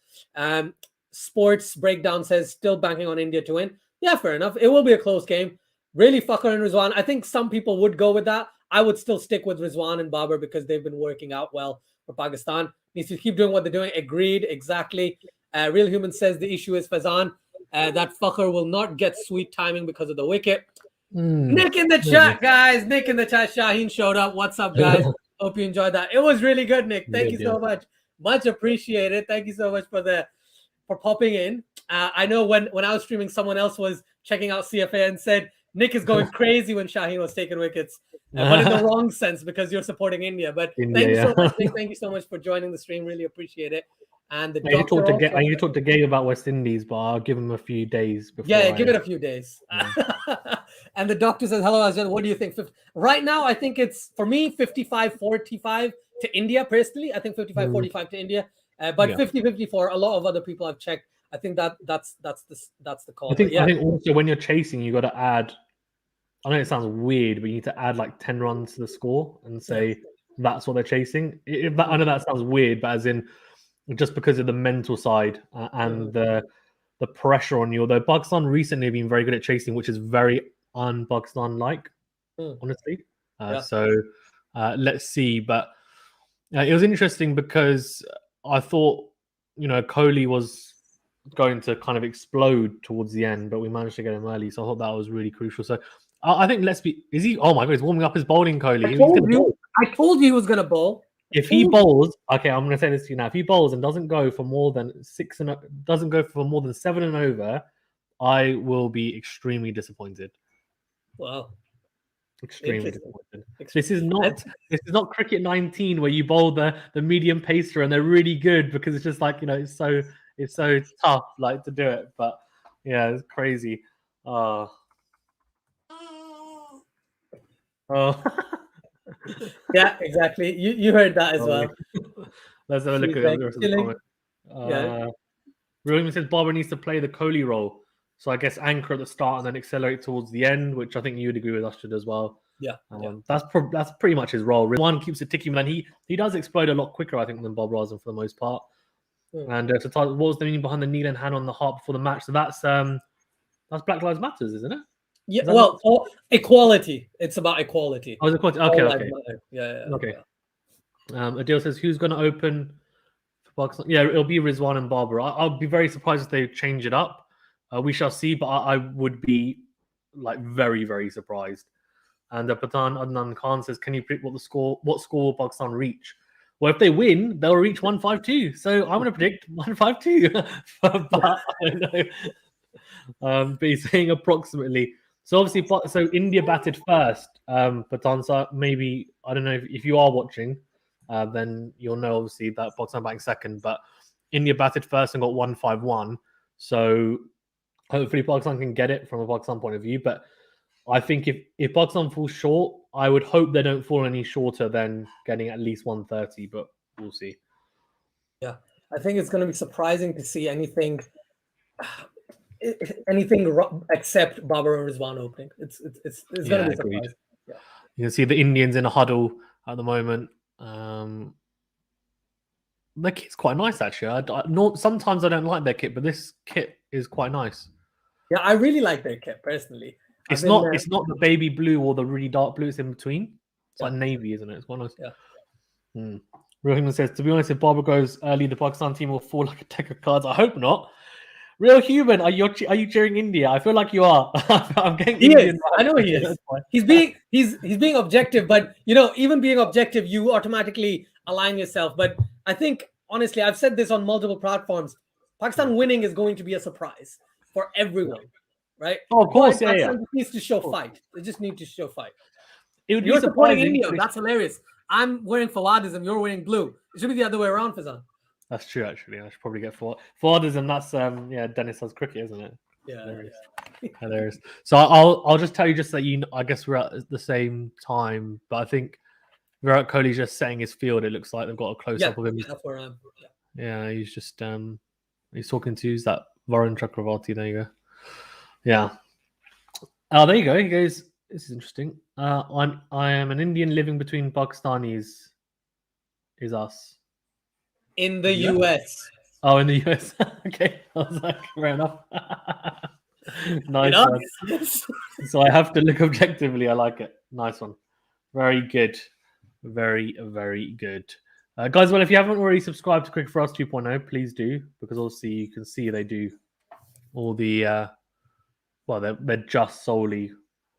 Sports Breakdown says still banking on India to win. Yeah, fair enough. It will be a close game. Really, Fakhar and Rizwan. I think some people would go with that. I would still stick with Rizwan and Babar because they've been working out well for Pakistan. Needs to keep doing what they're doing. Agreed, exactly. Real Human says the issue is Faizan, that Fakhar will not get sweet timing because of the wicket. Nick in the chat, guys. Nick in the chat. Shaheen showed up. What's up, guys? Hope you enjoyed that. It was really good, Nick. Thank you so much. Much appreciated. Thank you so much for popping in. I know when I was streaming, someone else was checking out CFA and said Nick is going crazy when Shaheen was taking wickets, but in the wrong sense because you're supporting India. But thank you so much, Nick. Thank you so much for joining the stream. Really appreciate it. And you talked to Gabe about West Indies, but I'll give him a few days before. Yeah, give it a few days. And the doctor says, hello, Azjan. What do you think? Right now, I think it's, for me, 55-45 to India, personally. I think 55-45 to India. But 50-50 for a lot of other people I've checked. I think that's the call. I think also when you're chasing, you got to add, I know it sounds weird, but you need to add like 10 runs to the score and say that's what they're chasing. I know that sounds weird, but as in, just because of the mental side and the pressure on you. Although Pakistan recently have been very good at chasing, which is very un-Pakistan-like, honestly. So let's see. But it was interesting because I thought, Kohli was going to kind of explode towards the end, but we managed to get him early. So I thought that was really crucial. So I think is he? Oh my God, he's warming up his bowling, Kohli. I told you he was going to bowl. If he bowls, okay, I'm going to say this to you now. If he bowls and doesn't go for more than 7 and over, I will be extremely disappointed. Wow, extremely disappointed. This is not cricket 19 where you bowl the medium pacer and they're really good because it's just like it's so tough like to do it. But yeah, it's crazy. Oh. Yeah, exactly. You heard that as well. Let's have a look at the comment. William says Babar needs to play the Kohli role. So I guess anchor at the start and then accelerate towards the end, which I think you would agree with Ashton as well. Yeah. That's pretty much his role. One keeps it ticking, but then he does explode a lot quicker, I think, than Bob Razan for the most part. And so what was the meaning behind the kneel and hand on the heart before the match? So that's Black Lives Matters, isn't it? Yeah, equality. It's about equality. Oh, equality. Okay. Yeah. Okay. Adil says, who's going to open for Pakistan? Yeah, it'll be Rizwan and Babar. I'll be very surprised if they change it up. We shall see, but I would be like very, very surprised. And Patan Adnan Khan says, can you predict what score will Pakistan reach? Well, if they win, they'll reach 152. So I'm going to predict 152. But I don't know. But he's saying approximately. So obviously, India batted first. Patan, so maybe, I don't know if you are watching, then you'll know obviously that Pakistan batting second. But India batted first and got 151. So hopefully Pakistan can get it from a Pakistan point of view. But I think if Pakistan falls short, I would hope they don't fall any shorter than getting at least 130. But we'll see. Yeah, I think it's going to be surprising to see anything except Babar and Rizwan opening. It's going to be surprising. Yeah. You can see the Indians in a huddle at the moment. Their kit's quite nice, actually. Sometimes I don't like their kit, but this kit is quite nice. Yeah, I really like their kit personally. It's not the baby blue or the really dark blue. It's in between. It's like navy, isn't it? It's quite nice. Yeah. Real Human says, to be honest, if Babar goes early, the Pakistan team will fall like a deck of cards. I hope not. Real Human, are you cheering India? I feel like you are. I'm getting Indian. I know he is. He's being objective, but even being objective, you automatically align yourself. But I think honestly, I've said this on multiple platforms. Pakistan winning is going to be a surprise for everyone, right? Oh, of course, Pakistan needs to show fight. They just need to show fight. You're supporting India. That's hilarious. I'm wearing Fawadism. You're wearing blue. It should be the other way around, Fazan. That's true, actually. I should probably get Fawadism. That's Dennis does cricket, isn't it? Yeah. Hilarious. So I'll just tell you just that I guess we're at the same time, but I think Virat Kohli's just setting his field. It looks like they've got a close up of him. That's where I'm. Yeah, he's just he's talking to who's that? Varun Chakravarti. There you go. Yeah. Oh, there you go. He goes, this is interesting. I am an Indian living between Pakistanis. Is us. In the US. Oh, in the US. Okay. I was like, fair enough. Nice one. So I have to look objectively. I like it. Nice one. Very good. Very, very good. Guys, well, if you haven't already subscribed to Cricket for Us 2.0, please do, because obviously you can see they do all the, they're just solely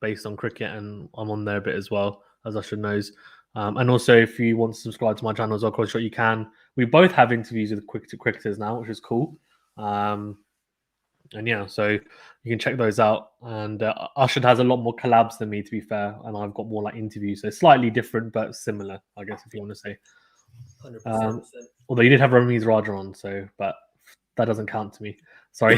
based on cricket, and I'm on there a bit as well, as Usher knows. And also, if you want to subscribe to my channel as well, QualityShot, you can. We both have interviews with cricketers now, which is cool. And yeah, so you can check those out. And Usher has a lot more collabs than me, to be fair, and I've got more like interviews, so slightly different but similar, I guess, if you want to say. 100%. Although you did have Ramiz Raja on, but that doesn't count to me. Sorry.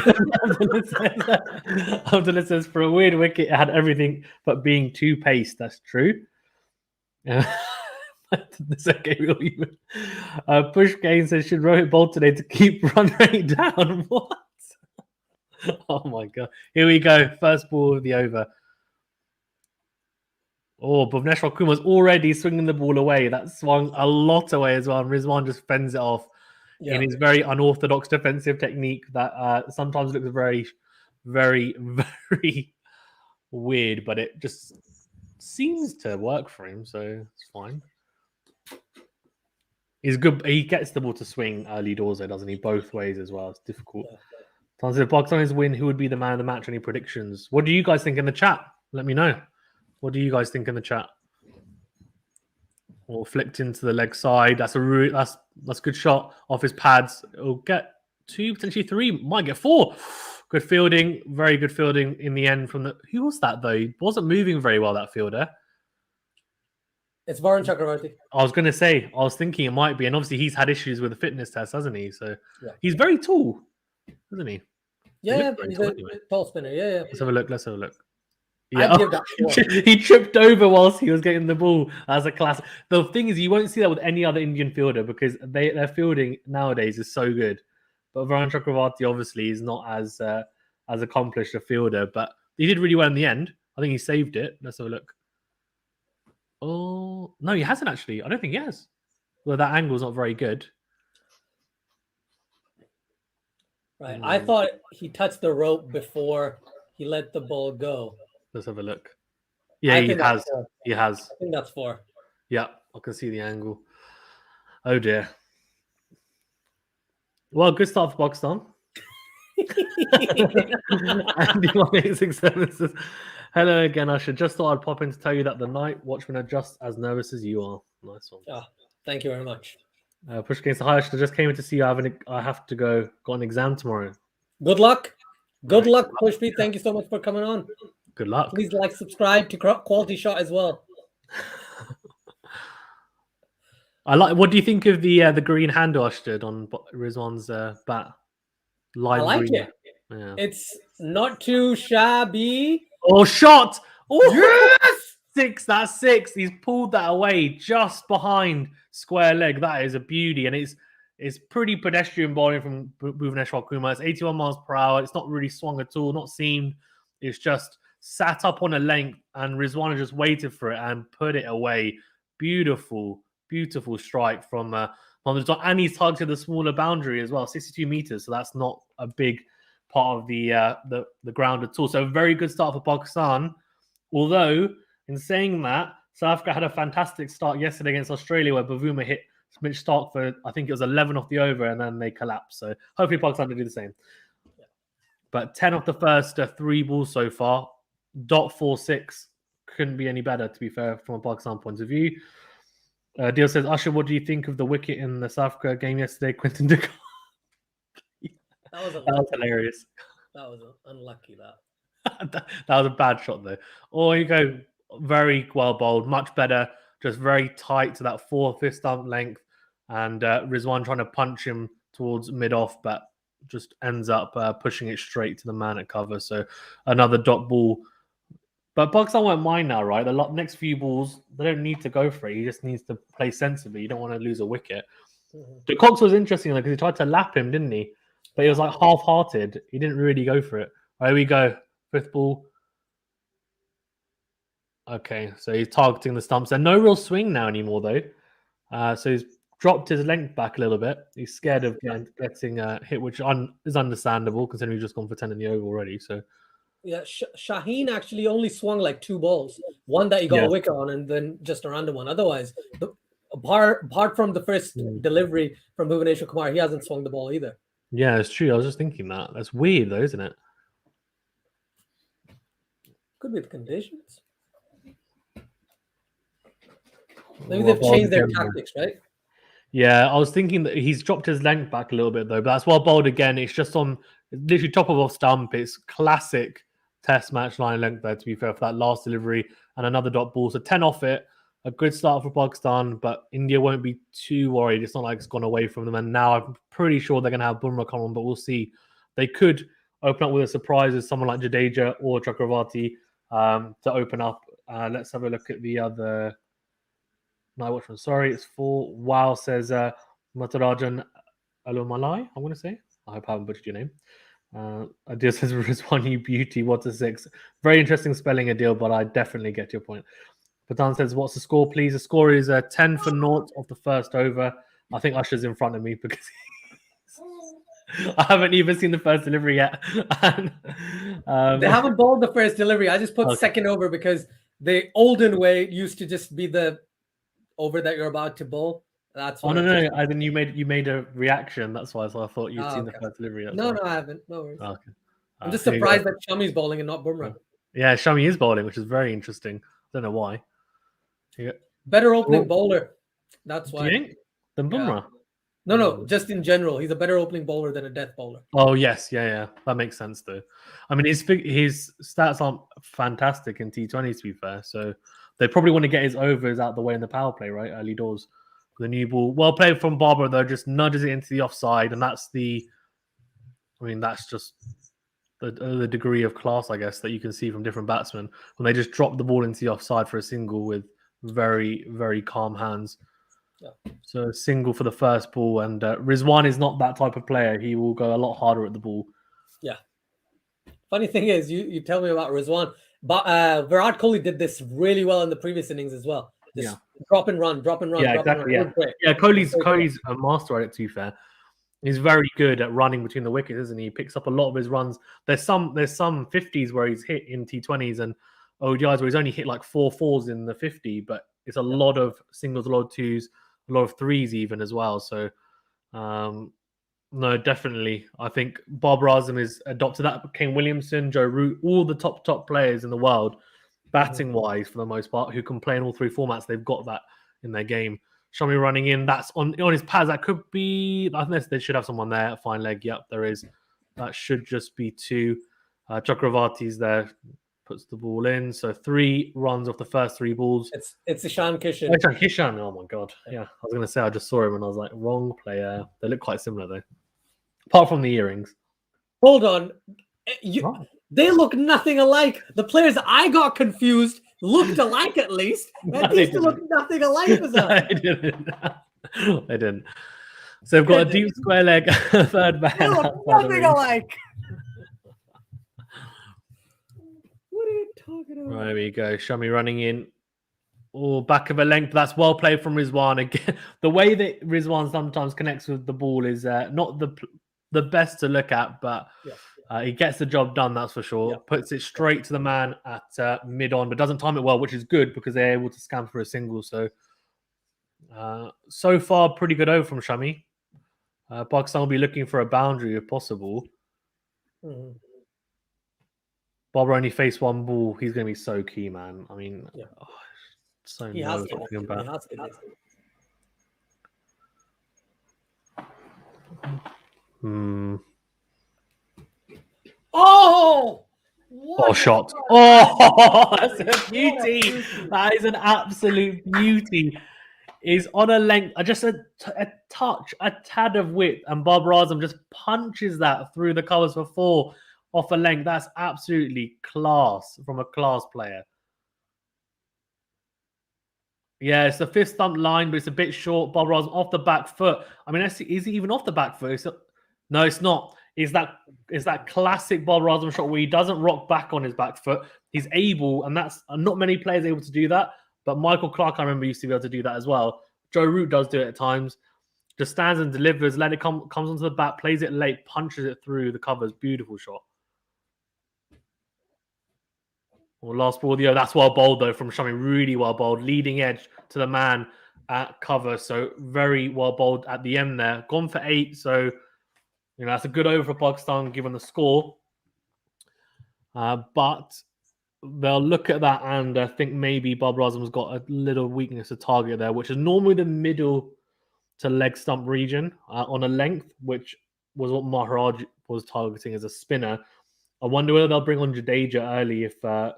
Abdullah says, for a weird wicket, it had everything but being too paced. That's true. It's okay, real human. Push Gain says, should Rohit bowl today to keep run rate down? What? Oh my god. Here we go. First ball of the over. Oh, Bhuvneshwar Kumar's already swinging the ball away. That swung a lot away as well. And Rizwan just fends it off in his very unorthodox defensive technique that sometimes looks very, very, very weird, but it just seems to work for him, so it's fine. He's good. He gets the ball to swing early doors, though, doesn't he? Both ways as well. It's difficult. If Pakistan's win, who would be the man of the match? Any predictions? What do you guys think in the chat? Let me know. What do you guys think in the chat? Or flicked into the leg side. That's a good shot off his pads. It'll get 2, potentially 3, might get 4. Good fielding, very good fielding in the end from the. Who was that though? He wasn't moving very well, that fielder. It's Varun Chakravarti. I was thinking it might be, and obviously he's had issues with the fitness test, hasn't he? So he's very tall, isn't he? Yeah, he's a tall spinner. Yeah. Let's have a look. Yeah, he tripped over whilst he was getting the ball as a classic. The thing is, you won't see that with any other Indian fielder because their fielding nowadays is so good. But Varun Chakravarti obviously is not as accomplished a fielder, but he did really well in the end. I think he saved it. Let's have a look. Oh no, he hasn't actually. I don't think he has. Well, that angle's not very good. Right. I thought he touched the rope before he let the ball go. Let's have a look. Yeah, he has. He has. I think that's 4. Yeah, I can see the angle. Oh dear. Well, good start for Pakistan. Andy 1867 says, hello again, Usher. Just thought I'd pop in to tell you that the night watchmen are just as nervous as you are. Nice one. Oh, thank you very much. Push against the high. I just came in to see you. I have to go. Got an exam tomorrow. Good luck. Good luck, Pushpi. Thank you so much for coming on. Good luck. Please subscribe to QualityShot as well. I like. What do you think of the green handle I stood on Rizwan's bat? I Lime like green. it. Yeah. It's not too shabby. Oh, shot! Oh, Yes! six. That's six. He's pulled that away just behind square leg. That is a beauty, and it's pretty pedestrian bowling from Bhuvaneshwar Kumar. It's 81 miles per hour. It's not really swung at all, not seamed. It's just sat up on a length, and Rizwan just waited for it and put it away. Beautiful, beautiful strike from the top, and he's targeted the smaller boundary as well, 62 meters. So that's not a big part of the ground at all. So a very good start for Pakistan. Although, in saying that, South Africa had a fantastic start yesterday against Australia, where Bavuma hit Mitch Stark for, I think it was 11 off the over, and then they collapsed. So hopefully Pakistan will do the same. But 10 off the first 3 balls so far. .46 couldn't be any better, to be fair, from a Pakistan point of view. Deal says, Usher, what do you think of the wicket in the South Africa game yesterday? Quinton de Kock. That was hilarious. That was unlucky. That was a bad shot, though. Or you go very well bowled, much better, just very tight to that 4/5 stump length. And Rizwan trying to punch him towards mid-off, but just ends up pushing it straight to the man at cover. So another dot ball. But Pakistan won't mind now, right? The next few balls, they don't need to go for it. He just needs to play sensibly. You don't want to lose a wicket. De Kock was interesting because he tried to lap him, didn't he? But he was like half-hearted. He didn't really go for it. There we go. 5th ball. Okay, so he's targeting the stumps. There's no real swing now anymore, though. So he's dropped his length back a little bit. He's scared of getting hit, which is understandable considering he's just gone for 10 in the over already. So yeah, Shaheen actually only swung like 2 balls. One that he got a wicket on, and then just a random one. Otherwise, apart from the first delivery from Bhuvaneshwar Kumar, he hasn't swung the ball either. Yeah, it's true. I was just thinking that. That's weird, though, isn't it? Could be the conditions. Maybe they've changed their tactics, right? Yeah, I was thinking that he's dropped his length back a little bit, though. But that's well bowled again. It's just on literally top of off stump. It's classic test match line length there, to be fair, for that last delivery. And another dot ball. So 10 off it. A good start for Pakistan, but India won't be too worried. It's not like it's gone away from them. And now I'm pretty sure they're going to have Bumrah come on, but we'll see. They could open up with a surprise as someone like Jadeja or Chakravarti to open up. Let's have a look at the other... No, which one? Sorry, it's 4. Wow says Matarajan Alomalai, I'm going to say. I hope I haven't butchered your name. Adil says Rizwan, you beauty. What's a 6? Very interesting spelling, Adil, but I definitely get your point. Patan says, what's the score, please? The score is 10 for 0 of the first over. I think Usher's in front of me because I haven't even seen the first delivery yet. And, they haven't bowled the first delivery. I just put second over because the olden way used to just be the over that you're about to bowl. That's no. I think you made a reaction. That's why. So I thought you'd seen the first delivery. No, I haven't. No worries. Okay. I'm just surprised that Shami's bowling and not Bumrah. Yeah, Shami is bowling, which is very interesting. I don't know why. Better opening bowler. That's why. Do you think? Than Bumrah? Yeah. No. Just in general, he's a better opening bowler than a death bowler. Oh yes, yeah. That makes sense though. I mean, his stats aren't fantastic in T20s, to be fair. So they probably want to get his overs out the way in the power play, right? Early doors. The new ball, well played from Barbara though, just nudges it into the offside, and that's just the degree of class, I guess, that you can see from different batsmen when they just drop the ball into the offside for a single with very, very calm hands. Yeah. So a single for the first ball, and Rizwan is not that type of player. He will go a lot harder at the ball. Yeah. Funny thing is, you tell me about Rizwan, but Virat Kohli did this really well in the previous innings as well. Just drop and run. Yeah, exactly. Yeah, Kohli's a master at it, to be fair. He's very good at running between the wickets, isn't he? He picks up a lot of his runs. There's some 50s where he's hit in T20s and ODIs where he's only hit like 4 4s in the 50, but it's a lot of singles, a lot of 2s, a lot of 3s even as well. So, no, definitely. I think Bob Razem is adopted that. Kane Williamson, Joe Root, all the top players in the world, batting-wise for the most part, who can play in all 3 formats. They've got that in their game. Shami running in, that's on his pads. That could be, I think they should have someone there. Fine leg, yep, there is. That should just be 2. Chakravarti's there, puts the ball in. So 3 runs off the first 3 balls. It's Ishan Kishan. Kishan. Oh my god. Yeah, I was going to say I just saw him and I was like, wrong player. They look quite similar though, apart from the earrings. Hold on, they look nothing alike. The players I got confused looked alike at least. These two look nothing alike. No, they didn't. They didn't. So they've got a deep square leg, third man. They look nothing alike. What are you talking about? Right, there we go. Shami running in. Oh, back of a length. That's well played from Rizwan. Again, the way that Rizwan sometimes connects with the ball is not the best to look at, but he gets the job done, that's for sure. Puts it straight to the man at mid-on, but doesn't time it well, which is good because they're able to scam for a single. So far, pretty good over from Shami. Pakistan will be looking for a boundary if possible. Mm-hmm. Bobber only faced 1 ball. He's going to be so key, man. I mean, so he has to. Oh! Oh, shot. Oh, that's a beauty. That is an absolute beauty. Is on a length, just a touch, a tad of width, and Bob Razam just punches that through the covers for 4 off a length. That's absolutely class from a class player. Yeah, it's the 5th stump line, but it's a bit short. Bob Razam off the back foot. I mean, is he even off the back foot? No, it's not. Is that classic Bob Razam shot where he doesn't rock back on his back foot? He's able, and that's not many players able to do that. But Michael Clark, I remember, used to be able to do that as well. Joe Root does do it at times. Just stands and delivers, let it comes onto the bat, plays it late, punches it through the covers. Beautiful shot. Well, last ball, that's well bowled though from Shami. Really well bowled, leading edge to the man at cover. So very well bowled at the end there. Gone for 8. So that's a good over for Pakistan given the score. But they'll look at that and think maybe Bob Razam's got a little weakness to target there, which is normally the middle to leg stump region on a length, which was what Maharaj was targeting as a spinner. I wonder whether they'll bring on Jadeja early if Bob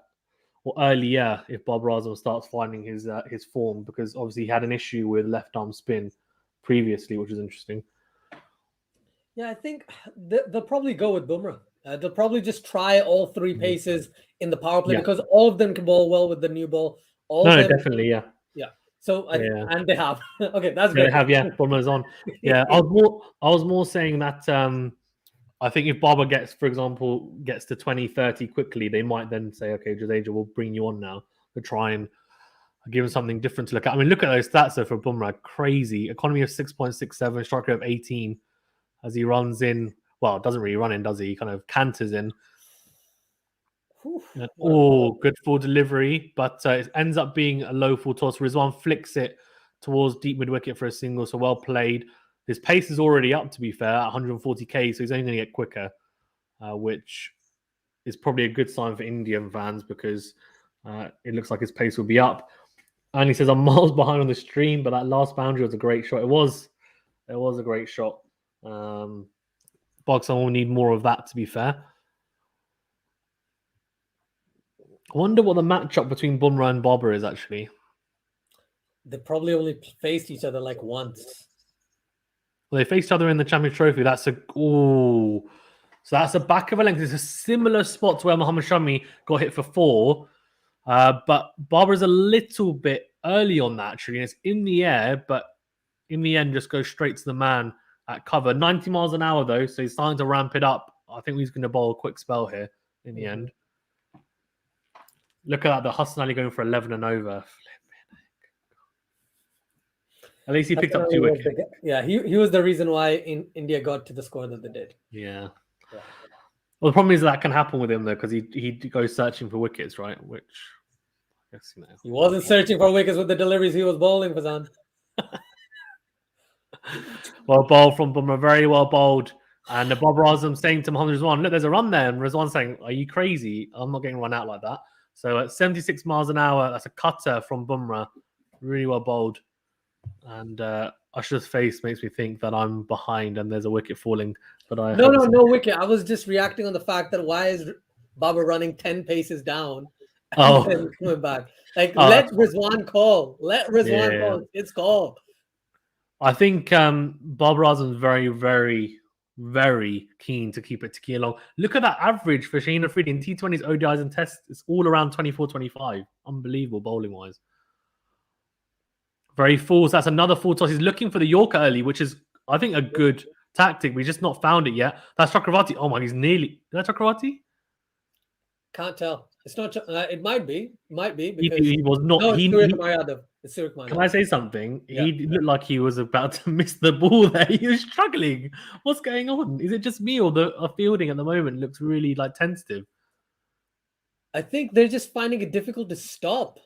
Razam starts finding his form, because obviously he had an issue with left arm spin previously, which is interesting. Yeah, I think they'll probably go with Bumrah. They'll probably just try all 3 paces in the power play because all of them can bowl well with the new ball. Definitely, yeah. So and they have. Okay, that's good. They have, yeah. Bumrah's on. Yeah, I was more saying that I think if Baba gets to 20-30 quickly, they might then say, okay, Jadeja, we'll bring you on now to try and give him something different to look at. I mean, look at those stats though for Bumrah. Crazy. Economy of 6.67, strike rate of 18 as he runs in. Well, doesn't really run in, does he? He kind of canters in. Good full delivery, but it ends up being a low full toss. Rizwan flicks it towards deep mid wicket for a single, so well played. His pace is already up, to be fair, at 140k, so he's only going to get quicker, which is probably a good sign for Indian fans because it looks like his pace will be up. And he says, I'm miles behind on the stream, but that last boundary was a great shot. It was a great shot. Pakistan will need more of that, to be fair. I wonder what the matchup between Bumrah and Bobber is, actually. They probably only faced each other like once. Well, they faced each other in the Champions Trophy. So that's a back of a length. It's a similar spot to where Mohammad Shami got hit for 4. But Bobber's a little bit early on that, actually. And it's in the air, but in the end, just goes straight to the man at cover. 90 miles an hour, though, so he's starting to ramp it up. I think he's going to bowl a quick spell here in the end. Look at that, the Hassan Ali going for 11 and over. At least he picked up 2 wickets. Yeah, he was the reason why India got to the score that they did. Yeah. Well, the problem is that can happen with him, though, because he goes searching for wickets, right? Which, I guess, he wasn't searching for wickets with the deliveries he was bowling, Fazan. Well bowled from Bumrah, very well bowled. And Bob Razam saying to Mohammad Rizwan, look, there's a run there. And Rizwan saying, are you crazy? I'm not getting run out like that. So at 76 miles an hour, that's a cutter from Bumrah. Really well bowled. And Usher's face makes me think that I'm behind and there's a wicket falling. But no wicket. I was just reacting on the fact that why is Baba running 10 paces down and Oh. then coming back. Like, Oh, let that's fine. Rizwan call. Let Rizwan Yeah. call. It's called. I think Barbara Azam's very, very, very keen to keep it to Keelong. Look at that average for Shaheen Afridi in T20s, ODIs, and tests. It's all around 24, 25. Unbelievable bowling wise. Very full. So that's another full toss. He's looking for the Yorker early, which is, I think, a good tactic. We just not found it yet. That's Chakravarti. Oh my, he's nearly. Is that Chakravarti? Can't tell. It's not. It might be. Might be He, because he was not. no, it's he, Surya Kumar Yadav. It's Surya Kumar Can Yadav. I say something? Yeah. He looked like he was about to miss the ball there. He was struggling. What's going on? Is it just me or the fielding at the moment looks really like tentative? I think they're just finding it difficult to stop.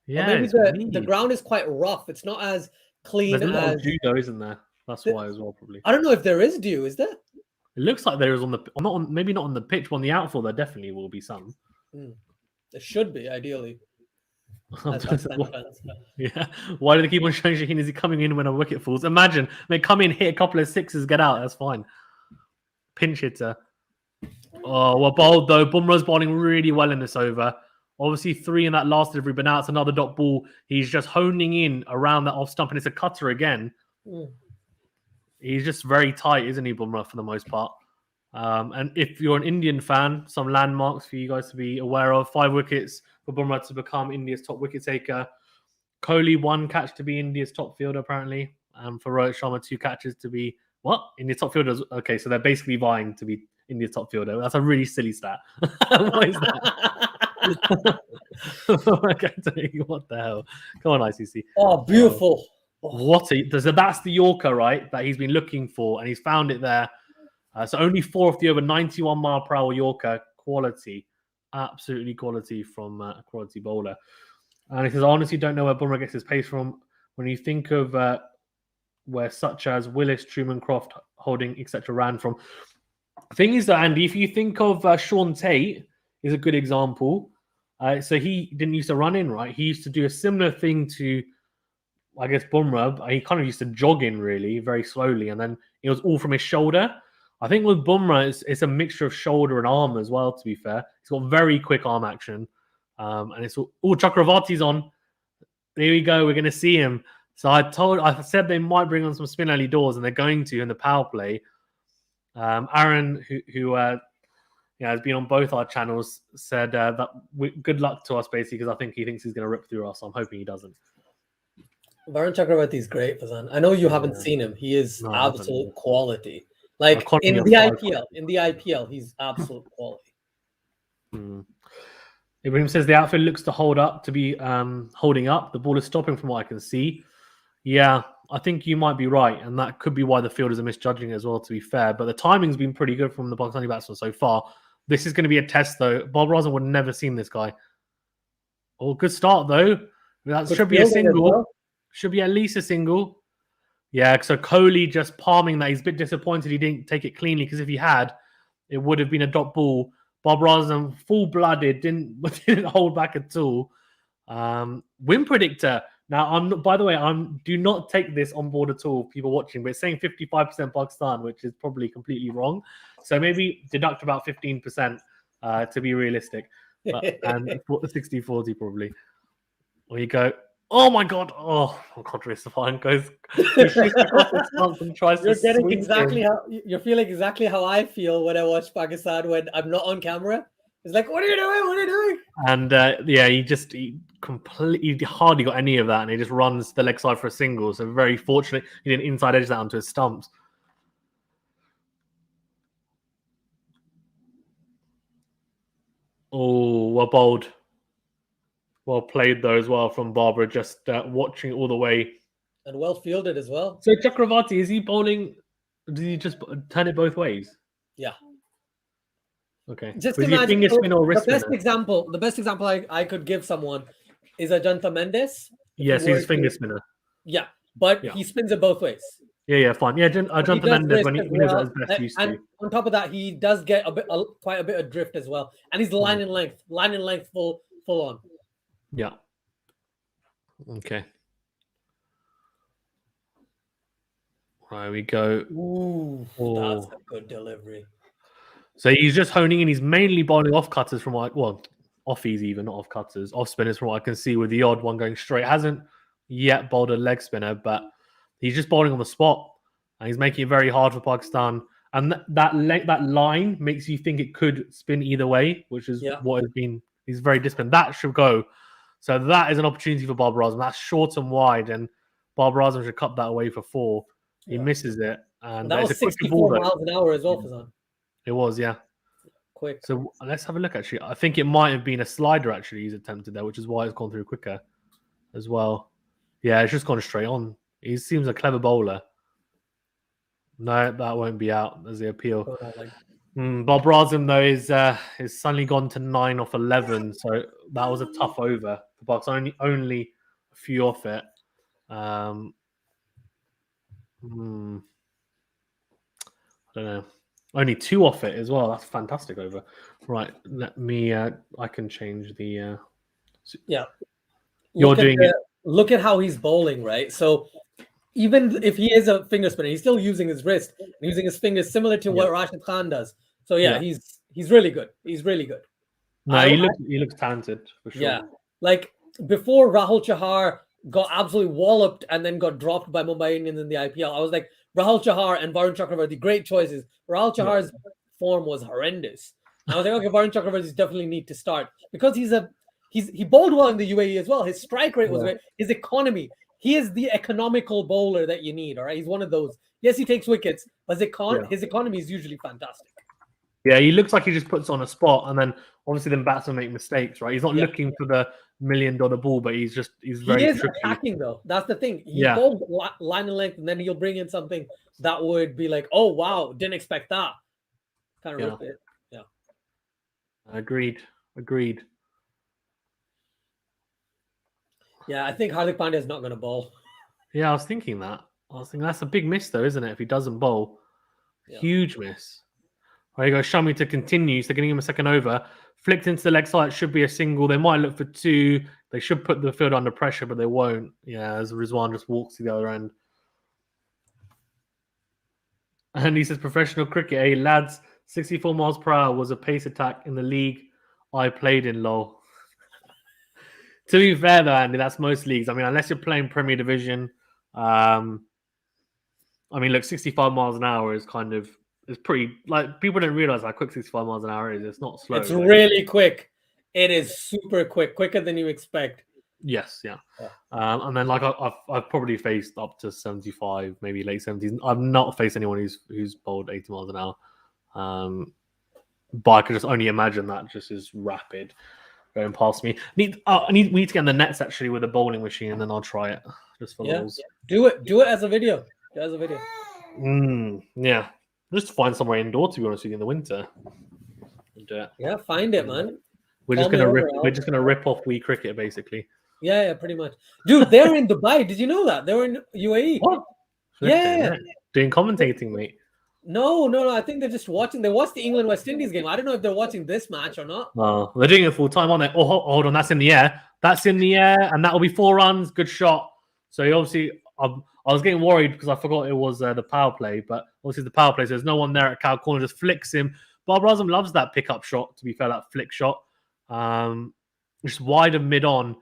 Yeah, or maybe it's the weird. ground is quite rough. It's not as clean There's a lot as of judo, isn't there? That's why as well, probably. I don't know if there is dew. Is there? It looks like there is on the not on maybe not on the pitch, but on the outfield there definitely will be some. There should be ideally. Yeah. Why do they keep on showing Shaheen? Is he coming in when a wicket falls? Imagine they come in, hit a couple of sixes, get out. That's fine. Pinch hitter. Oh, well bowled though. Bumrah's bowling really well in this over. Obviously 3 in that last delivery, but now it's another dot ball. He's just honing in around that off stump, and it's a cutter again. He's just very tight, isn't he, Bumrah, for the most part? And if you're an Indian fan, some landmarks for you guys to be aware of. 5 wickets for Bumrah to become India's top wicket taker. Kohli 1 catch to be India's top fielder, apparently. For Rohit Sharma, 2 catches to be what? India's top fielders. Okay, so they're basically vying to be India's top fielder. That's a really silly stat. What is that? What the hell? Come on, ICC. Oh, beautiful. That's the Yorker, right? That he's been looking for, and he's found it there. So only 4 off the over, 91 mile per hour Yorker, quality, absolutely quality from a quality bowler. And he says, I honestly don't know where Bumrah gets his pace from. When you think of where such as Willis, Truman, Croft, Holding, etc. ran from. The thing is that, Andy, if you think of Sean Tate is a good example. So he didn't used to run in, right? He used to do a similar thing to, I guess, Bumrah. He kind of used to jog in really, very slowly. And then it was all from his shoulder. I think with Bumrah, it's a mixture of shoulder and arm as well, to be fair. He's got very quick arm action. And it's all Chakravarti's on. There we go. We're going to see him. So I said they might bring on some spin early doors, and they're going to in the power play. Aaron, who has been on both our channels, said that good luck to us, basically, because I think he thinks he's going to rip through us. I'm hoping he doesn't. Varun Chakravarti is great, Fazan. I know you haven't seen him. He is absolute quality. Like in the IPL, he's absolute quality. Ibrahim says the outfield looks to hold up, to be holding up. The ball is stopping from what I can see. Yeah, I think you might be right, and that could be why the fielders are misjudging it as well, to be fair. But the timing's been pretty good from the Pakistani batsmen so far. This is going to be a test, though. Bob Rosen would have never seen this guy. Oh, good start, though. That should be a single. Well. Should be at least a single. Yeah, so Kohli just palming that. He's a bit disappointed he didn't take it cleanly, because if he had, it would have been a dot ball. Bob Rosen, full-blooded, didn't hold back at all. Win predictor. Now, by the way, do not take this on board at all, people watching, but it's saying 55% Pakistan, which is probably completely wrong. So maybe deduct about 15% to be realistic. And 60-40 probably. There you go. Oh my God! Oh God! Rizwan goes. And tries You're getting exactly how you're feeling. Exactly how I feel when I watch Pakistan when I'm not on camera. It's like, what are you doing? What are you doing? And he completely hardly got any of that, and he just runs the leg side for a single. So very fortunate he didn't inside edge that onto his stumps. Oh, well bowled. Well played, though, as well from Barbara, just watching all the way. And well fielded as well. So Chakravarti, is he bowling? Did he just turn it both ways? Yeah. Okay. Just was imagine, he finger spin or wrist the best spinner? The best example I could give someone is Ajanta Mendes. Yes, he's a finger spinner. Yeah, but he spins it both ways. Yeah, fine. Yeah, Ajanta Mendes when he was at his best used to. On top of that, he does get quite a bit of drift as well, and he's line in length full on. Yeah. Okay. There we go. Ooh, that's a good delivery. So he's just honing in. He's mainly bowling off cutters from offies even, not off cutters, off spinners from what I can see, with the odd one going straight. Hasn't yet bowled a leg spinner, but he's just bowling on the spot, and he's making it very hard for Pakistan. And that line makes you think it could spin either way, which is what has been. He's very disciplined. That should go. So that is an opportunity for Babar Azam. That's short and wide, and Babar Azam should cut that away for 4. He misses it, and that was 64 miles an hour as well, Fazan. It was, yeah. Quick. So let's have a look, actually. I think it might have been a slider, actually, he's attempted there, which is why it's gone through quicker as well. Yeah, it's just gone straight on. He seems a clever bowler. No, that won't be out as the appeal. Babar Azam, though, is suddenly gone to 9 off 11, so that was a tough over for Pakistan. Only a few off it. I don't know. Only 2 off it as well. That's fantastic over. Right, let me. I can change the. You're doing it. Look at how he's bowling, right? So even if he is a finger spinner, he's still using his wrist, using his fingers, similar to what Rashid Khan does. So he's really good. He's really good. No, he looks talented for sure. Yeah, like before Rahul Chahar got absolutely walloped and then got dropped by Mumbai Indians in the IPL, I was like, Rahul Chahar and Varun Chakravarti, great choices. Rahul Chahar's form was horrendous. And I was like, okay, Varun Chakravarti definitely need to start, because he bowled well in the UAE as well. His strike rate was great. His economy. He is the economical bowler that you need. All right, he's one of those. Yes, he takes wickets, but his economy is usually fantastic. Yeah, he looks like he just puts on a spot, and then obviously then batsmen make mistakes, right? He's not looking for the $1 million ball, but he's very. He is attacking though. That's the thing. He bowls line and length, and then he'll bring in something that would be like, oh wow, didn't expect that. Kind of rip it. Yeah. Agreed. Yeah, I think Hardik Pandya is not going to bowl. Yeah, I was thinking that's a big miss though, isn't it? If he doesn't bowl, huge miss. There you go, Shami to continue. So they're giving him a second over. Flicked into the leg side, should be a single. They might look for 2. They should put the field under pressure, but they won't. Yeah, as Rizwan just walks to the other end. And he says, professional cricket, lads, 64 miles per hour was a pace attack in the league I played in, lol. To be fair, though, Andy, that's most leagues. I mean, unless you're playing Premier Division, I mean, look, 65 miles an hour is kind of, it's pretty, like, people don't realize how quick 65 miles an hour is. It's not slow. It's really quick. It is super quick, quicker than you expect. Yes, yeah. And then, like, I've probably faced up to 75, maybe late 70s. I've not faced anyone who's bowled 80 miles an hour. But I could just only imagine that just is rapid going past me. We need to get in the nets, actually, with a bowling machine, and then I'll try it just for lulz. Do it as a video. Do it as a video. Yeah. Just find somewhere indoor, to be honest with you, in the winter. Do it. Yeah, find it, man. We're just gonna rip off Wii Cricket, basically. Yeah, pretty much. Dude, they're in Dubai. Did you know that? They were in UAE. What? Yeah. Doing commentating, mate. No. I think they're just watching. They watched the England-West Indies game. I don't know if they're watching this match or not. Oh, they're doing it full time, aren't they? Oh, hold on. That's in the air. And that will be 4 runs. Good shot. So he obviously, I was getting worried because I forgot it was the power play, but obviously the power play, so there's no one there at Cow Corner, just flicks him. Babar Azam loves that pickup shot, to be fair, that flick shot. Just wide of mid-on,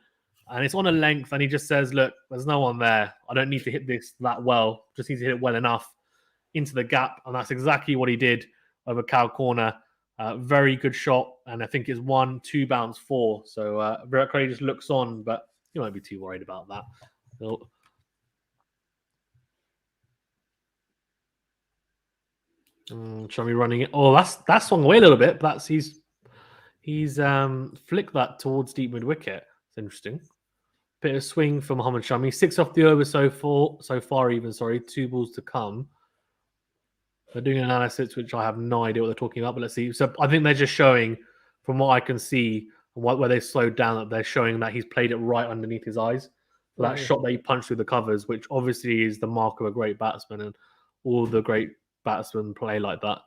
and it's on a length, and he just says, look, there's no one there. I don't need to hit this that well. Just need to hit it well enough into the gap, and that's exactly what he did over Cow Corner. Very good shot, and I think it's 1, 2 bounce 4. So Virat Kohli just looks on, but you won't be too worried about that. Shall we running it? Oh, that's swung away a little bit, but he's flicked that towards deep mid wicket. It's interesting. Bit of swing for Mohammad Shami. 6 off the over so far. 2 balls to come. They're doing an analysis, which I have no idea what they're talking about, but let's see. So I think they're just showing, from what I can see, where they slowed down, that they're showing that he's played it right underneath his eyes. So that shot that he punched through the covers, which obviously is the mark of a great batsman, and all the great batsmen play like that,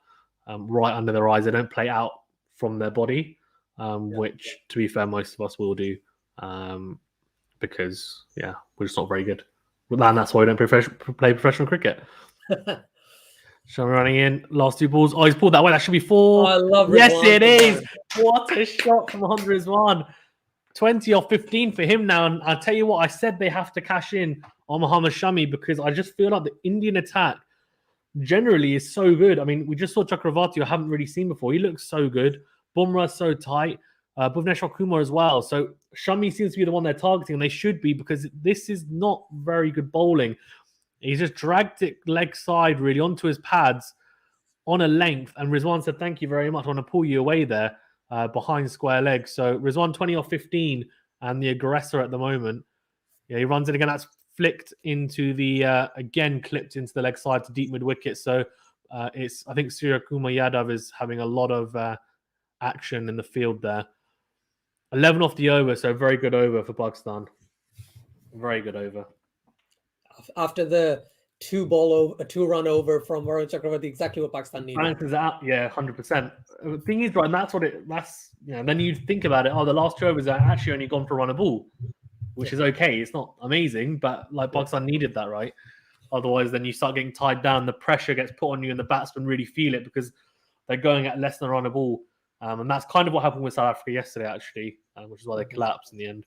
right under their eyes. They don't play out from their body, which, to be fair, most of us will do, because we're just not very good. And that's why we don't play professional cricket. Shami running in. Last 2 balls. Oh, he's pulled that way. That should be 4. Oh, I love Yes, Rizwan. it is. What a shot from Mohammad Rizwan. 20 off 15 for him now. And I'll tell you what, I said they have to cash in on Mohammad Shami because I just feel like the Indian attack generally is so good. I mean, we just saw Chakravarti, I haven't really seen before. He looks so good. Bumrah's so tight. Bhuvneshwar Kumar as well. So Shami seems to be the one they're targeting, and they should be because this is not very good bowling. He's just dragged it leg side really onto his pads on a length, and Rizwan said, "Thank you very much. I want to pull you away there behind square leg." So Rizwan 20 off 15 and the aggressor at the moment. Yeah, he runs it again. That's flicked into the again clipped into the leg side to deep mid wicket. So it's I think Surya Kumar Yadav is having a lot of action in the field there. 11 off the over, so very good over for Pakistan. Very good over. After the 2-run over from Varun Chakravarti, exactly what Pakistan needed. Balances out, yeah, 100%. The thing is, right, and that's then you think about it. Oh, the last 2 overs are actually only gone for a run a ball, which is okay. It's not amazing, but like Pakistan needed that, right? Otherwise, then you start getting tied down. The pressure gets put on you, and the batsmen really feel it because they're going at less than a run a ball. And that's kind of what happened with South Africa yesterday, actually, which is why they collapsed in the end.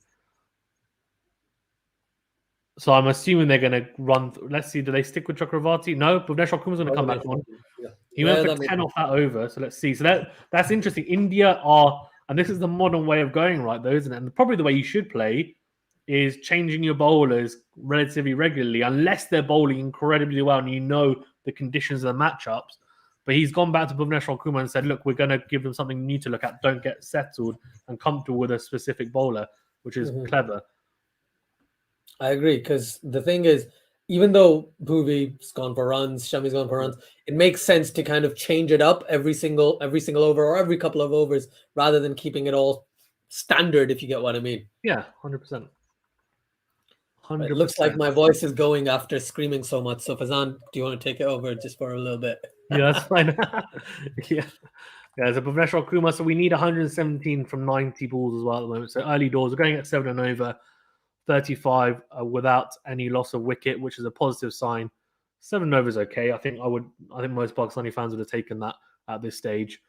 So I'm assuming they're going to run. Let's see, do they stick with Chakravarti? No, Bhuvneshwar Kumar's going to come back on. Yeah. He went for 10 off that over. So let's see. So that's interesting. India are, and this is the modern way of going, right, though, isn't it? And probably the way you should play is changing your bowlers relatively regularly, unless they're bowling incredibly well and you know the conditions of the matchups. But he's gone back to Bhuvneshwar Kumar and said, look, we're going to give them something new to look at. Don't get settled and comfortable with a specific bowler, which is clever. I agree, because the thing is, even though Bhuvi's gone for runs, Shami's gone for runs, it makes sense to kind of change it up every single over or every couple of overs rather than keeping it all standard, if you get what I mean. Yeah, 100%. 100%. It looks like my voice is going after screaming so much. So Fazan, do you want to take it over just for a little bit? Yeah, that's fine. Yeah, so Bhuvneshwar Kumar. So we need 117 from 90 balls as well at the moment. So early doors, we're going at 7 and over, 35 without any loss of wicket, which is a positive sign. 7 and over is okay. I think most Pakistani fans would have taken that at this stage.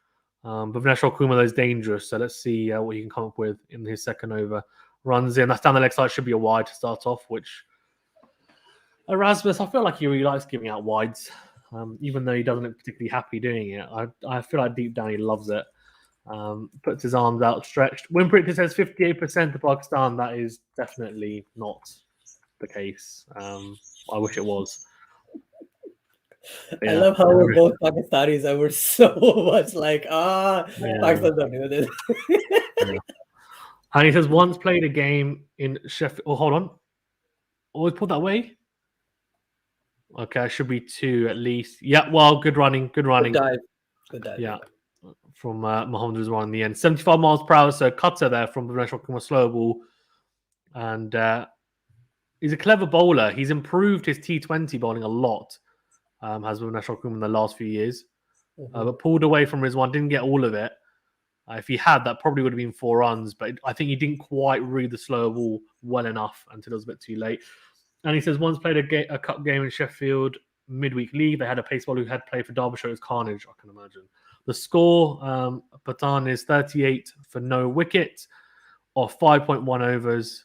Bhuvneshwar Kumar is dangerous. So let's see what he can come up with in his second over. Runs in. That's down the leg side. Should be a wide to start off, which Erasmus, I feel like he really likes giving out wides. Even though he doesn't look particularly happy doing it. I feel like deep down he loves it. Puts his arms outstretched. Win predictor says 58% to Pakistan. That is definitely not the case. I wish it was. Yeah, I love how we're both Pakistanis and we're so much like, Pakistan's not doing this. Yeah. And he says, once played a game in Sheffield. Oh, hold on. Always put that way. Okay, should be 2 at least. Yeah, well, good running. Good dive. Yeah, from Mohammad Rizwan in the end. 75 miles per hour, so cutter there from Bhuvneshwar Kumar, slow ball. And he's a clever bowler. He's improved his T20 bowling a lot, has Bhuvneshwar Kumar in the last few years. But pulled away from Rizwan, didn't get all of it. If he had, that probably would have been 4 runs, but I think he didn't quite read the slower ball well enough until it was a bit too late. And he says once played a cup game in Sheffield midweek league. They had a pace bowler who had played for Derbyshire. It was carnage, I can imagine. The score, Patan is 38 for no wicket, or 5.1 overs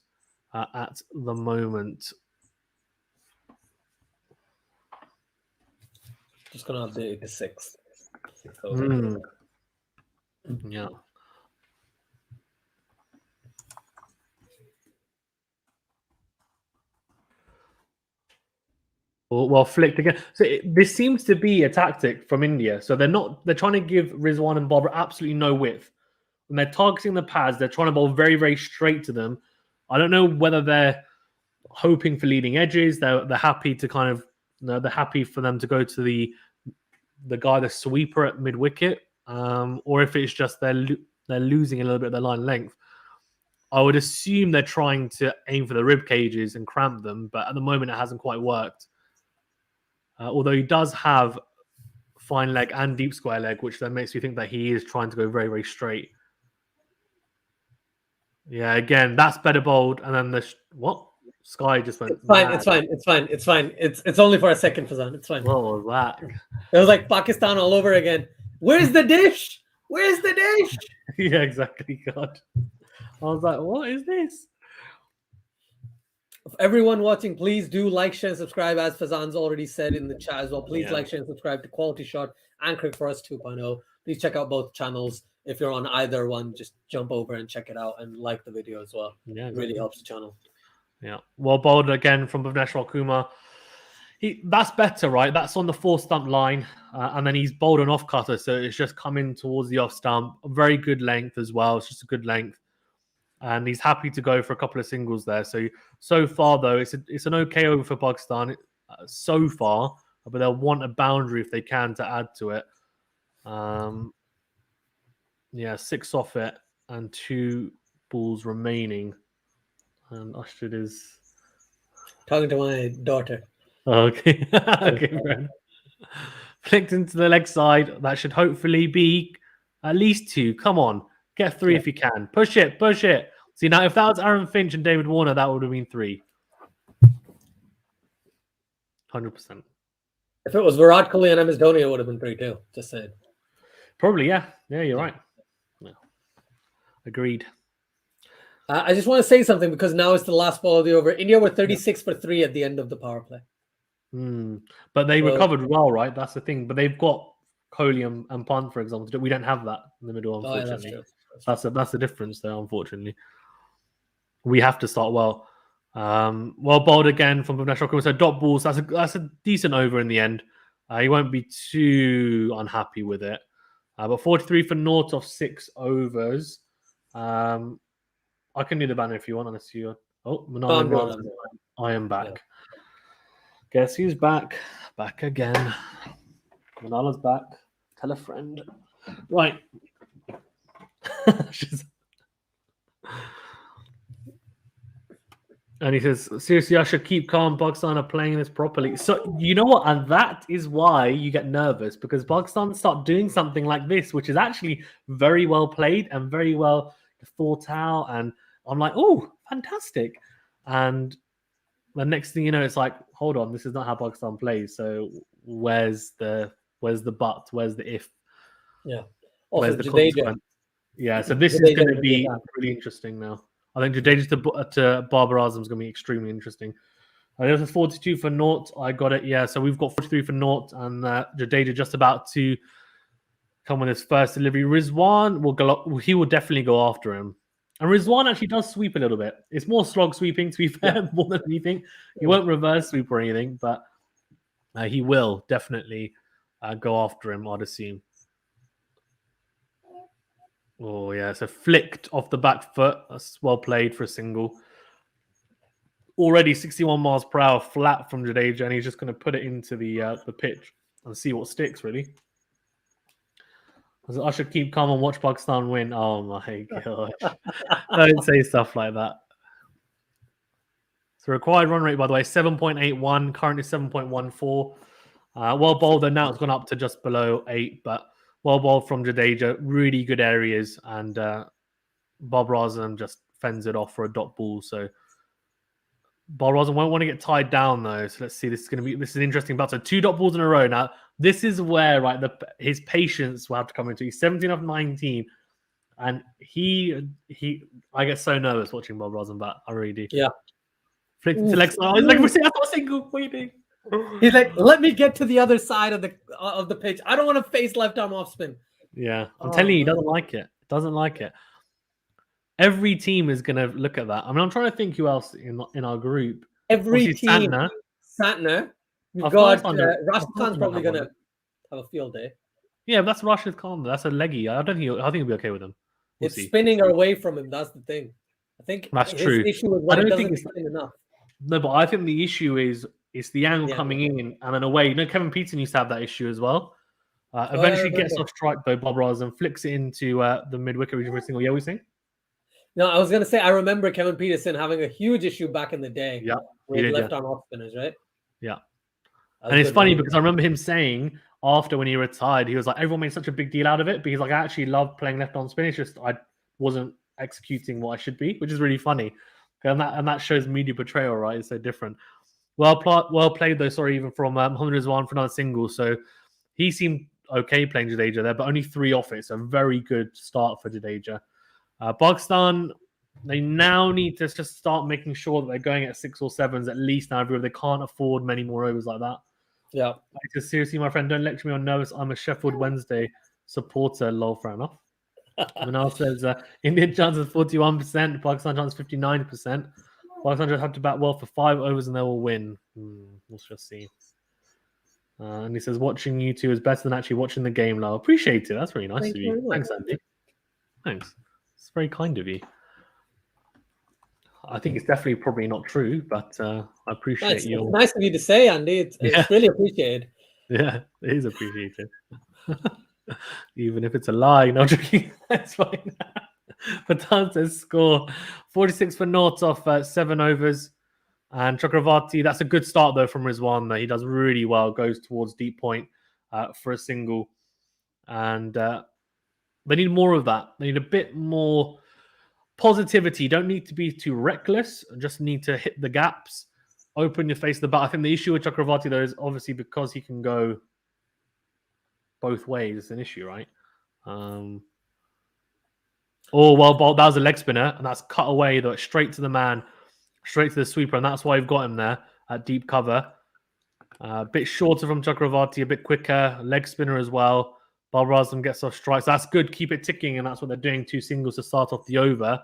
at the moment. Just going to update the 6th. Yeah. Well, flicked again. So this seems to be a tactic from India. So they're trying to give Rizwan and Bobber absolutely no width. When they're targeting the pads, they're trying to bowl very, very straight to them. I don't know whether they're hoping for leading edges. They're happy to kind of, they're happy for them to go to the guy, the sweeper at mid wicket, or if it's just they're losing a little bit of their line length. I would assume they're trying to aim for the rib cages and cramp them, but at the moment it hasn't quite worked. Although he does have fine leg and deep square leg, which then makes me think that he is trying to go very, very straight. Yeah, again, that's better bowled. And then Sky just went. It's fine. mad. It's fine. It's fine. It's fine. It's only for a second, Fazan. It's fine. What was that? It was like Pakistan all over again. Where's the dish? Where's the dish? Yeah, exactly. God, I was like, what is this? Everyone watching, please do like, share, and subscribe. As Fazan's already said in the chat as well, please Yeah. like, share, and subscribe to Quality Shot and Cricket for Us 2.0. Please check out both channels. If you're on either one, just jump over and check it out and like the video as well. Yeah, It really helps the channel. Yeah, well bowled again from Bhuvneshwar Kumar. That's better, right? That's on the 4-stump line, and then he's bowled an off cutter, so it's just coming towards the off stump. A very good length as well. It's just a good length, and he's happy to go for a couple of singles there. So far though, it's an okay over for Pakistan so far, but they'll want a boundary if they can to add to it. Yeah, 6 off it and 2 balls remaining. And Ashton is Talking to my daughter. okay. Okay, Brent. Flicked into the leg side. That should hopefully be at least 2. Come on, get 3 if you can. Push it, push it. See now, if that was Aaron Finch and David Warner, that would have been 3. 100%. If it was Virat Kohli and MS Dhoni, it would have been 3 too. Just saying. Probably, yeah. Yeah, you're right. Yeah. Agreed. I just want to say something because now it's the last ball of the over. India were 36 for 3 at the end of the power play. But they recovered well, right? That's the thing. But they've got Kohli and Pant, for example. We don't have that in the middle, unfortunately. Oh, yeah, that's the difference there, unfortunately. We have to start well. Well bowled again from Bhuvneshwar Kumar. So dot balls. That's a decent over in the end. He won't be too unhappy with it. But 43 for naught off 6 overs. I can do the banner if you want, unless you're. Oh, Manal, I am back. Yeah. Guess who's back? Back again. Manala's back. Tell a friend. Right. And he says, seriously, I should keep calm. Pakistan are playing this properly. So, you know what? And that is why you get nervous, because Pakistan start doing something like this, which is actually very well played and very well thought out. And I'm like, oh, fantastic. And the next thing you know, it's like, hold on, this is not how Pakistan plays. So where's the but? Where's the if? Yeah. Where's the consequence? Yeah, so this is going to be really interesting now. I think Jadeja to Babar Azam is going to be extremely interesting. There's a 42 for naught. I got it. Yeah, so we've got 43 for naught, and Jadeja just about to come with his first delivery. Rizwan will go. He will definitely go after him. And Rizwan actually does sweep a little bit. It's more slog sweeping, to be fair, more than anything. He won't reverse sweep or anything, but he will definitely go after him, I'd assume. Oh, yeah. So flicked off the back foot. That's well played for a single. Already 61 miles per hour flat from Jadeja, and he's just going to put it into the pitch and see what sticks, really. I should keep calm and watch Pakistan win. Oh, my gosh. Don't say stuff like that. So required run rate, by the way, 7.81. Currently 7.14. Well bowled, though. Now it's gone up to just below 8, but well bowled from Jadeja, really good areas, and Babar Azam just fends it off for a dot ball. So Babar Azam won't want to get tied down though. So let's see. This is an interesting battle. So 2 dot balls in a row. Now this is where his patience will have to come into. He's 17 off 19, and I get so nervous watching Babar Azam bat. I really do. Yeah. Flicked to leg side. He's like, that's not a single. Waiting. He's like, let me get to the other side of the pitch. I don't want to face left arm off spin. Yeah, I'm telling you, he doesn't like it. Doesn't like it. Every team is going to look at that. I mean, I'm trying to think who else in our group. Every team. Santner. We've got Rashid Khan's probably going to have a field day. Yeah, but that's Rashid Khan. That's a leggy. I think he'll be okay with him. It's spinning away from him. That's the thing. I think that's true. Issue is I don't think it's spin enough. No, but I think the issue is it's the angle coming in and then away. You know, Kevin Peterson used to have that issue as well. Eventually gets off strike though, Babar Azam flicks it into the mid-wicket region for a single. Yeah, what are you saying? No, I was going to say, I remember Kevin Peterson having a huge issue back in the day. Yeah. With left arm off spinners, right? Yeah. And it's funny because I remember him saying after when he retired, he was like, everyone made such a big deal out of it, but he's like, I actually love playing left arm spin. It's just I wasn't executing what I should be, which is really funny. And that shows media portrayal, right? It's so different. Well played though. Sorry, even from Mohammad Rizwan for another single. So he seemed okay playing Jadeja there, but only 3 off it. So a very good start for Jadeja. Pakistan, they now need to just start making sure that they're going at 6 or 7s at least now. They can't afford many more overs like that. Yeah. Because seriously, my friend, don't lecture me on nervous. I'm a Sheffield Wednesday supporter. Lol, fair enough. Manal says Indian chance is 41%, Pakistan chance 59%. Pakistan just have to bat well for 5 overs and they will win. Let's just see. And he says, watching you two is better than actually watching the game, Lal. Appreciate it. That's very nice of you. Thanks, Andy. Thanks. It's very kind of you. I think it's definitely probably not true, but I appreciate you. It's nice of you to say, Andy. It's really appreciated. Yeah, it is appreciated. Even if it's a lie, no joking. That's fine. Patan says score 46 for naught off 7 overs. And Chakravarti, that's a good start though from Rizwan. He does really well, goes towards deep point for a single. And they need more of that. They need a bit more positivity. You don't need to be too reckless. Just need to hit the gaps, open your face to the bat. I think the issue with Chakravarti though is obviously because he can go both ways. It's an issue, right? That was a leg spinner, and that's cut away though, straight to the man, straight to the sweeper, and that's why you've got him there at deep cover. A bit shorter from Chakravarti, a bit quicker, leg spinner as well. Babar Azam gets off strikes. That's good. Keep it ticking, and that's what they're doing. 2 singles to start off the over.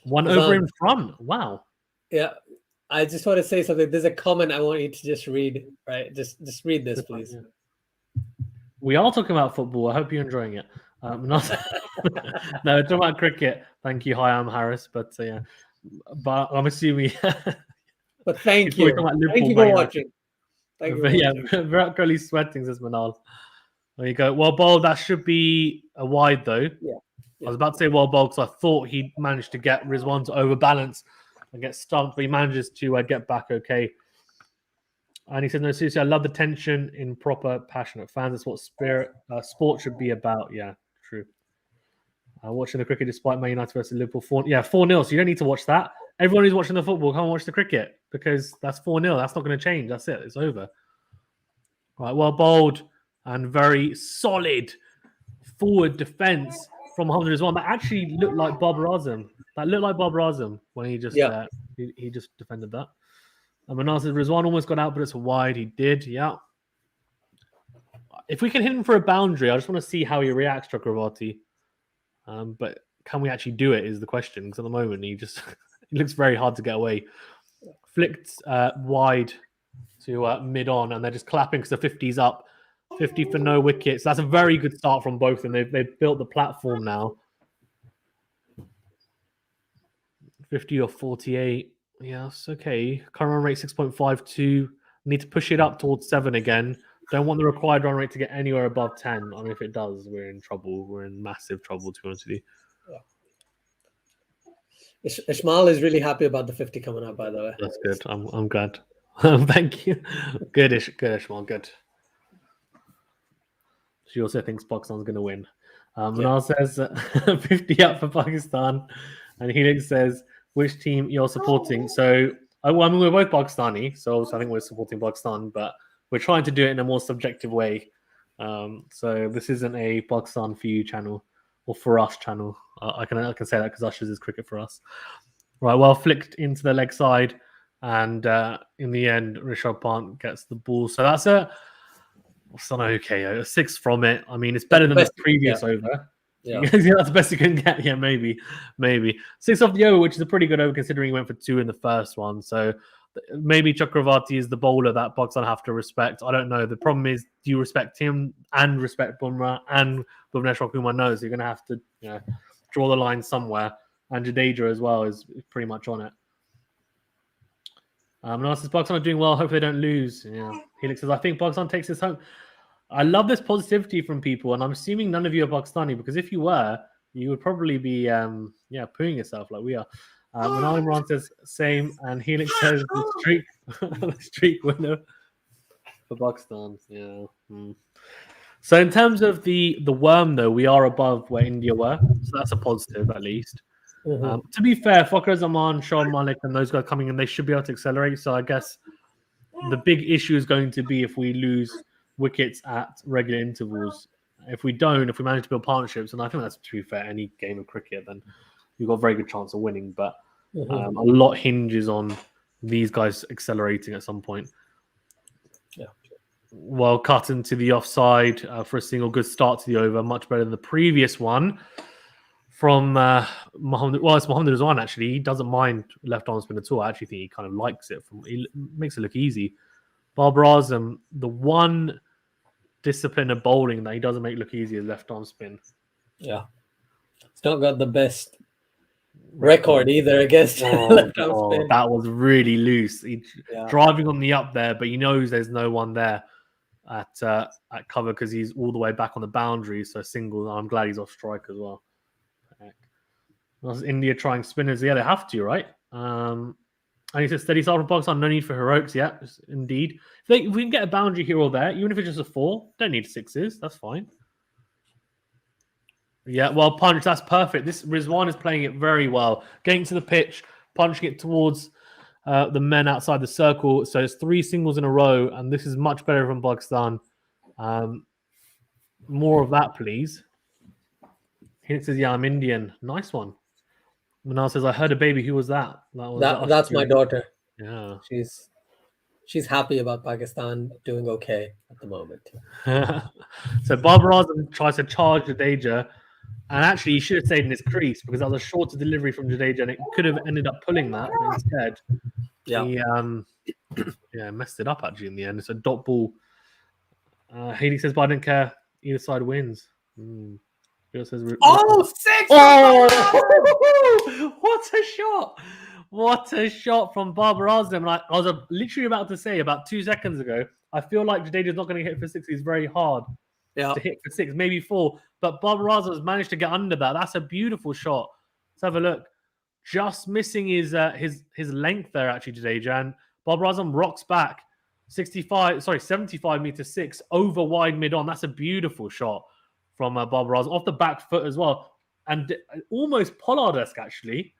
1 over in front. Wow. Yeah. I just want to say something. There's a comment I want you to just read, right? Just read this, please. Yeah. We are talking about football. I hope you're enjoying it. No, talking about cricket. Thank you. Hi, I'm Harris. But but I'm assuming. But thank you. Thank you for watching. Thank you. Yeah, Virat Kohli sweating, says Manal. There you go. Well bowled. That should be a wide though. Yeah. I was about to say well bowled because I thought he managed to get Rizwan to overbalance and get stumped, but he manages to get back okay. And he said, no, seriously, I love the tension in proper, passionate fans. That's what sport should be about. Yeah, true. Watching the cricket despite Man United versus Liverpool 4-0. So you don't need to watch that. Everyone who's watching the football, come and watch the cricket because that's 4-0. That's not going to change. That's it. It's over. Right, well bowled and very solid forward defense from Mohammad Rizwan. That actually looked like Babar Azam. That looked like Babar Azam when he just he just defended that. And Manar says Rizwan almost got out, but it's wide. He did, yeah. If we can hit him for a boundary, I just want to see how he reacts to Chakravarti. But can we actually do it is the question. Because at the moment, he looks very hard to get away. Flicked wide to mid-on, and they're just clapping because the 50's up. 50 for no wickets. That's a very good start from both of them. They've built the platform now. 50 or 48. Yes, okay. Current run rate 6.52. Need to push it up towards 7 again. Don't want the required run rate to get anywhere above 10. I mean, if it does, we're in trouble. We're in massive trouble, to be honest with you. Yeah. Ishmael is really happy about the 50 coming up, by the way. That's good. I'm glad. Thank you. Good, Ishmael. Good. She also thinks Pakistan's going to win. Manal says 50 up for Pakistan. And Helix says, which team you're supporting? So, I mean, we're both Pakistani, so I think we're supporting Pakistan, but we're trying to do it in a more subjective way. So this isn't a Pakistan for you channel or for us channel. I can say that because Ushers is cricket for us. Right, well flicked into the leg side, and in the end, Rishabh Pant gets the ball. So that's a 6 from it. I mean, it's better than the previous over. Yeah. That's the best you can get. Yeah, maybe. 6 off the over, which is a pretty good over considering he went for 2 in the first one. So maybe Chakravarti is the bowler that Pakistan have to respect. I don't know. The problem is, do you respect him and respect Bumrah and Bhuvneshwar Kumar? No, so you're going to have to draw the line somewhere. And Jadeja as well is pretty much on it. And says Pakistan are doing well. Hopefully they don't lose. Yeah. Helix says, I think Pakistan takes this home. I love this positivity from people, and I'm assuming none of you are Pakistani, because if you were, you would probably be pooing yourself like we are. And Imran says same, and Helix says the streak winner for Pakistan. Yeah. So in terms of the worm, though, we are above where India were, so that's a positive at least. To be fair, Fakhar Zaman, Sean Malik, and those guys coming in, they should be able to accelerate. So I guess the big issue is going to be if we lose wickets at regular intervals. If we manage to build partnerships, and I think that's, to be fair, any game of cricket, then you've got a very good chance of winning. But a lot hinges on these guys accelerating at some point. Yeah. Well, cut into the offside for a single. Good start to the over, much better than the previous one from Mohammed. Well, it's Mohammed Rizwan, actually. He doesn't mind left arm spin at all. I actually think he kind of likes it. He makes it look easy. Babar Azam, the one discipline of bowling that he doesn't make look easy is left arm spin. Yeah. It's not got the best record either against left arm spin. That was really loose. Driving on the up there, but he knows there's no one there at cover because he's all the way back on the boundary. So single. I'm glad he's off strike as well. India trying spinners. Yeah, they have to, right? And he said steady start from Pakistan. No need for heroics. Yeah, indeed. If we can get a boundary here or there, even if it's just a 4, don't need 6s. That's fine. Yeah, well, punch. That's perfect. This Rizwan is playing it very well. Getting to the pitch, punching it towards the men outside the circle. So it's 3 singles in a row, and this is much better from Pakistan. More of that, please. He says, "Yeah, I'm Indian." Nice one. Manal says, "I heard a baby. Who was that?" That's my daughter. Yeah, she's happy about Pakistan doing okay at the moment. So Babar Azam tries to charge Jadeja, and actually he should have stayed in his crease because that was a shorter delivery from Jadeja, and it could have ended up pulling that. But instead, he messed it up actually in the end. It's a dot ball. Haley says, "But I don't care. Either side wins." Says, 6! Oh! What a shot! What a shot from Babar Azam. And I was literally about to say about 2 seconds ago, I feel like Jadeja's not going to hit for 6. He's very hard to hit for 6, maybe 4. But Babar Azam has managed to get under that. That's a beautiful shot. Let's have a look. Just missing his length there, actually, Jadeja. And Babar Azam rocks back 75 meter 6 over wide mid on. That's a beautiful shot from Babar Azam off the back foot as well, and almost Pollard-esque actually.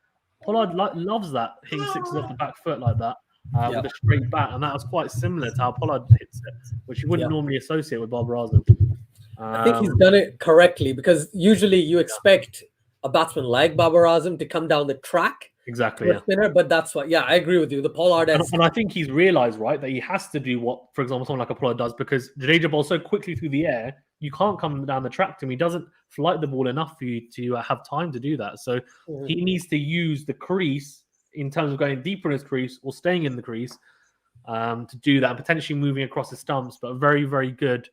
Pollard loves that, hitting 6s off the back foot like that with a straight bat, and that was quite similar to how Pollard hits it, which you wouldn't normally associate with Babar Azam. I think he's done it correctly because usually you expect a batsman like Babar Azam to come down the track. Exactly. Spinner, but that's what. Yeah, I agree with you. The Pollard, and I think he's realised that he has to do what, for example, someone like a Pollard does because Jadeja bowls so quickly through the air. You can't come down the track to him. He doesn't flight the ball enough for you to have time to do that. So he needs to use the crease in terms of going deeper in his crease or staying in the crease to do that, and potentially moving across the stumps. But a very, very good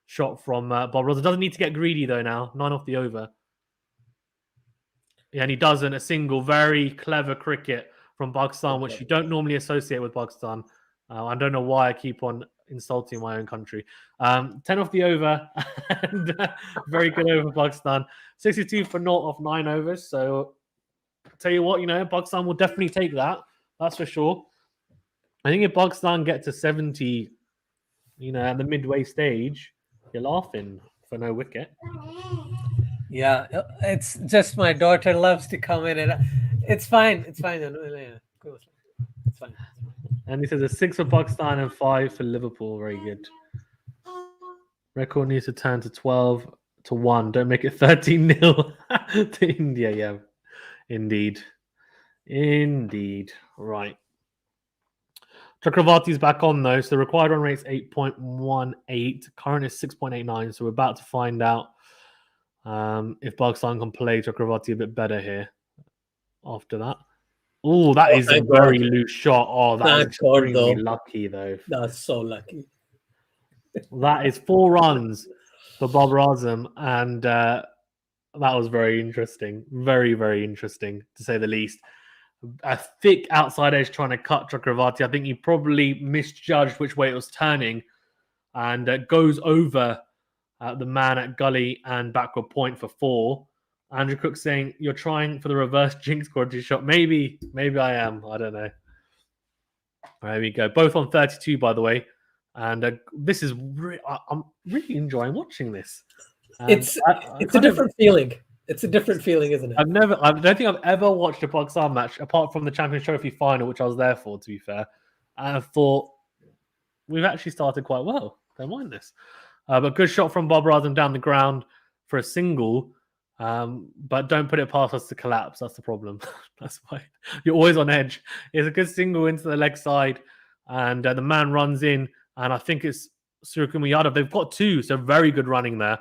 shot from Babar Azam. Doesn't need to get greedy though now. 9 off the over. Yeah, and he doesn't. A single. Very clever cricket from Pakistan, which you don't normally associate with Pakistan. I don't know why I keep on insulting my own country. 10 off the over. And very good over Pakistan. 62 for 0 off 9 overs. So, tell you what, Pakistan will definitely take that. That's for sure. I think if Pakistan get to 70, at the midway stage, you're laughing for no wicket. Yeah, it's just my daughter loves to come in, and it's fine. It's fine. It's fine. And he says a 6 for Pakistan and 5 for Liverpool. Very good. Record needs to turn to 12-1. Don't make it 13-0 to India. Yeah, indeed. Right. Chakravarti's back on though. So the required run rate's 8.18. Current is 6.89. So we're about to find out if Pakistan can play Chakravarti a bit better here after that. Oh, that is a very loose shot. Oh, that's extremely lucky, though. That's so lucky. That is 4 runs for Babar Azam, and that was very interesting. Very, very interesting, to say the least. A thick outside edge trying to cut Chakravarti. I think he probably misjudged which way it was turning and goes over the man at gully and backward point for 4. Andrew Cook saying, "You're trying for the reverse jinx quality shot." Maybe I am. I don't know. There we go. Both on 32, by the way. And this is I'm really enjoying watching this. It's a different feeling. It's a different feeling, isn't it? I don't think I've ever watched a Pakistan match apart from the Champions Trophy final, which I was there for, to be fair. And I thought we've actually started quite well. Don't mind this. But good shot from Bob Razam down the ground for a single. But don't put it past us to collapse. That's the problem. That's why you're always on edge. It's a good single into the leg side, and the man runs in, and I think it's Suryakumar Yadav. They've got two, so very good running there.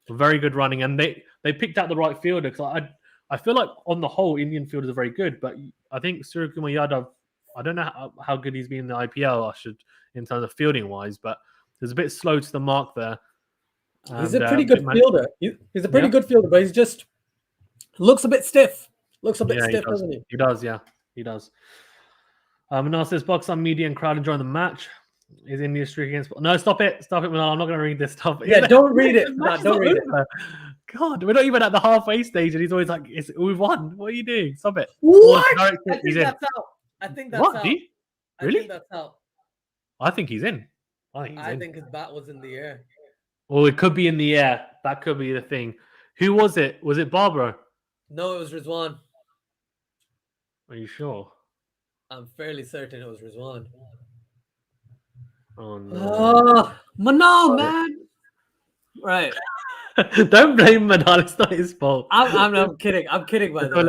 Very good running, and they picked out the right fielder, because I feel like on the whole Indian fielders are very good, but I think Suryakumar Yadav, I don't know how good he's been in the IPL, in terms of fielding wise, but he's a bit slow to the mark there. He's a pretty good fielder. He's a pretty good fielder, but he's just looks a bit stiff. Looks a bit stiff, doesn't he? He does, yeah. He does. Now says Pakistan media and crowd enjoying the match. Is India streak against? No, stop it, Manal. I'm not going to read this stuff. Yeah, don't read it. No, don't read it. God, we're not even at the halfway stage, and he's always like, "We've won." What are you doing? Stop it. What? I think that's out. I think that's what? out. Really? I think that's out. I think he's in. I think his bat was in the air. Well, it could be in the air. That could be the thing. Who was it? Was it Barbara? No, it was Rizwan. Are you sure? I'm fairly certain it was Rizwan. Oh no! Oh, Manal, man. Right. Don't blame Manal. It's not his fault. I'm kidding. I'm kidding, by the way.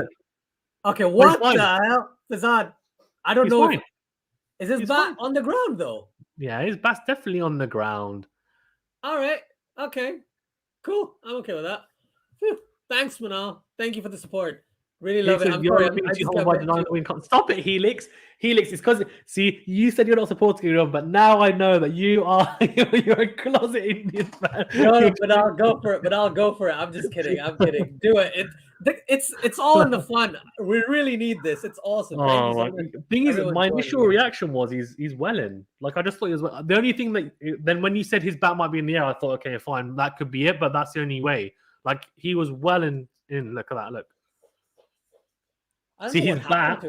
Okay, what the hell? Fazad, I don't know. Is his bat on the ground, though? Yeah, his bat's definitely on the ground. All right. Okay. Cool. I'm okay with that. Whew. Thanks, Manal. Thank you for the support. Really love it. Stop it, Helix. Helix, it's because you said you're not supporting Iran, but now I know that you're a closet Indian fan. No, but I'll go for it. I'm just kidding. I'm kidding. Do it. It's all in the fun. We really need this. It's awesome. The thing is, my initial reaction was he's well in. Like, I just thought he was well. The only thing that then when you said his bat might be in the air, I thought, okay, fine, that could be it, but that's the only way. Like, he was well in. Look at that. Look. See his bat.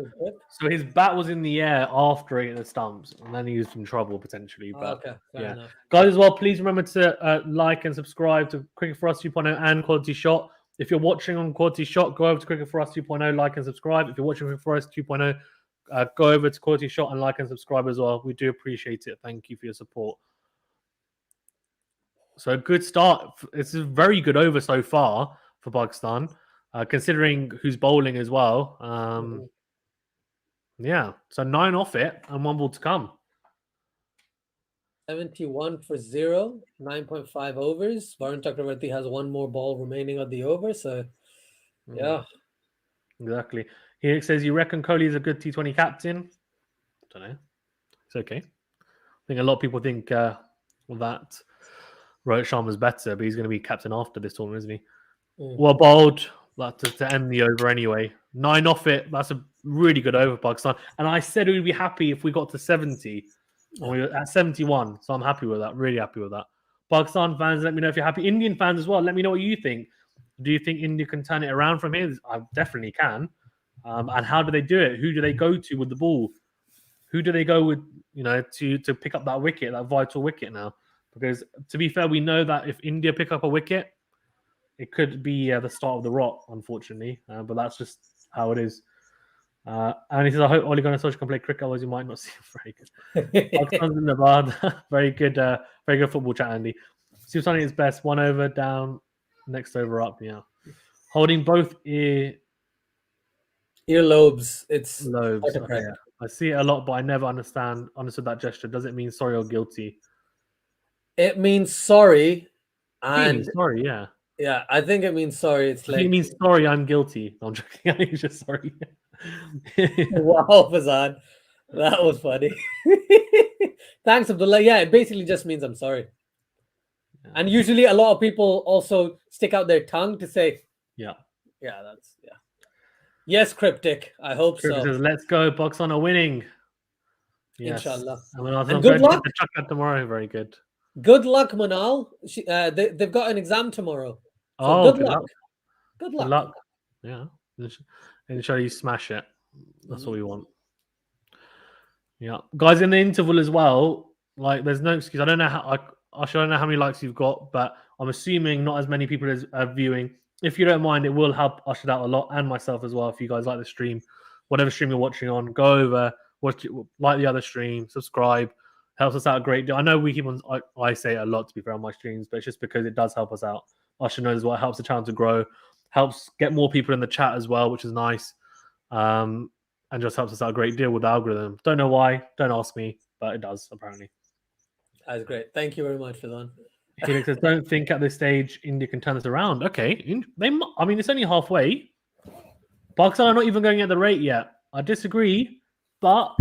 So his bat was in the air after hitting the stumps, and then he was in trouble potentially. But fair enough. Guys, as well, please remember to like and subscribe to Cricket for Us 2.0 and Quality Shot. If you're watching on Quality Shot, go over to Cricket for Us 2.0, like and subscribe. If you're watching Cricket for Us 2.0, go over to Quality Shot and like and subscribe as well. We do appreciate it. Thank you for your support. So a good start. It's a very good over so far for Pakistan. Considering who's bowling as well. Yeah, so 9 off it and 1 ball to come. 71 for 0, 9.5 overs. Varun Chakravarti has 1 more ball remaining on the over, so yeah. Exactly. He says, you reckon Kohli is a good T20 captain? I don't know. It's okay. I think a lot of people think that Rohit Sharma's better, but he's going to be captain after this tournament, isn't he? Well bowled. To end the over anyway. 9 off it. That's a really good over, Pakistan. And I said we'd be happy if we got to 70. And we were at 71. So I'm happy with that. Really happy with that. Pakistan fans, let me know if you're happy. Indian fans as well, let me know what you think. Do you think India can turn it around from here? I definitely can. And how do they do it? Who do they go to with the ball? Who do they go with, to pick up that wicket, that vital wicket now? Because to be fair, we know that if India pick up a wicket, it could be the start of the rot, unfortunately, but that's just how it is. And he says, I hope Ole Gunnar Solskjaer can play cricket, otherwise you might not see him. Very good. Pakistan's in the bad. Very good football chat, Andy. Steve Sunny is best. 1 over down, next over up, yeah. Holding both earlobes. It's lobes. Okay, yeah. I see it a lot, but I never understood that gesture. Does it mean sorry or guilty? It means sorry. And sorry, yeah. Yeah, I think it means sorry. It's like it means sorry, I'm guilty. No, I'm joking. I think it's just sorry. Wow, Fazan. That was funny. Thanks, Abdullah. Yeah, it basically just means I'm sorry. Yeah. And usually a lot of people also stick out their tongue to say, yeah. Yes, Cryptic. I hope so. Says, let's go. Pakistan are winning. Yes. Inshallah. And good luck. Tomorrow. Very good. Good luck, Manal. They've got an exam tomorrow. So good luck. Good luck. Yeah. Inshallah, you smash it. That's what we want. Yeah. Guys, in the interval as well, like, there's no excuse. I don't know how many likes you've got, but I'm assuming not as many people as are viewing. if you don't mind, it will help Usher out a lot and myself as well. If you guys like the stream, whatever stream you're watching on, go over, watch it, like the other stream, subscribe. Helps us out a great deal. I know we keep on. I say it a lot, to be fair, on my streams, but it's just because it does help us out. Usher knows what helps the channel to grow, helps get more people in the chat as well, which is nice, and just helps us out a great deal with the algorithm. Don't know why. Don't ask me, but it does apparently. That's great. Thank you very much, Fazan. Felix says, "Don't think at this stage India can turn this around." Okay, I mean, it's only halfway. Pakistan are not even going at the rate yet. I disagree, but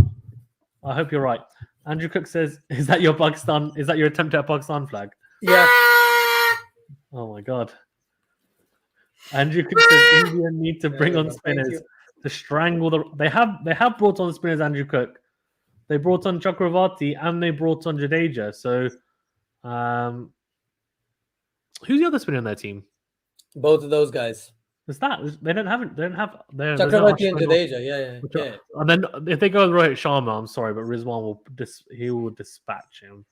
I hope you're right. Andrew Cook says, "Is that your Pakistan? Is that your attempt at a Pakistan flag?" Yeah. Oh my god. Andrew Cook says India need to bring on spinners to strangle the. They have brought on spinners. Andrew Cook. They brought on Chakravarti and they brought on Jadeja. So, who's the other spinner in their team? Both of those guys. Is that they don't have Chakravarti and Jadeja. Yeah. And then if they go with Rohit Sharma, I'm sorry, but Rizwan will dispatch him.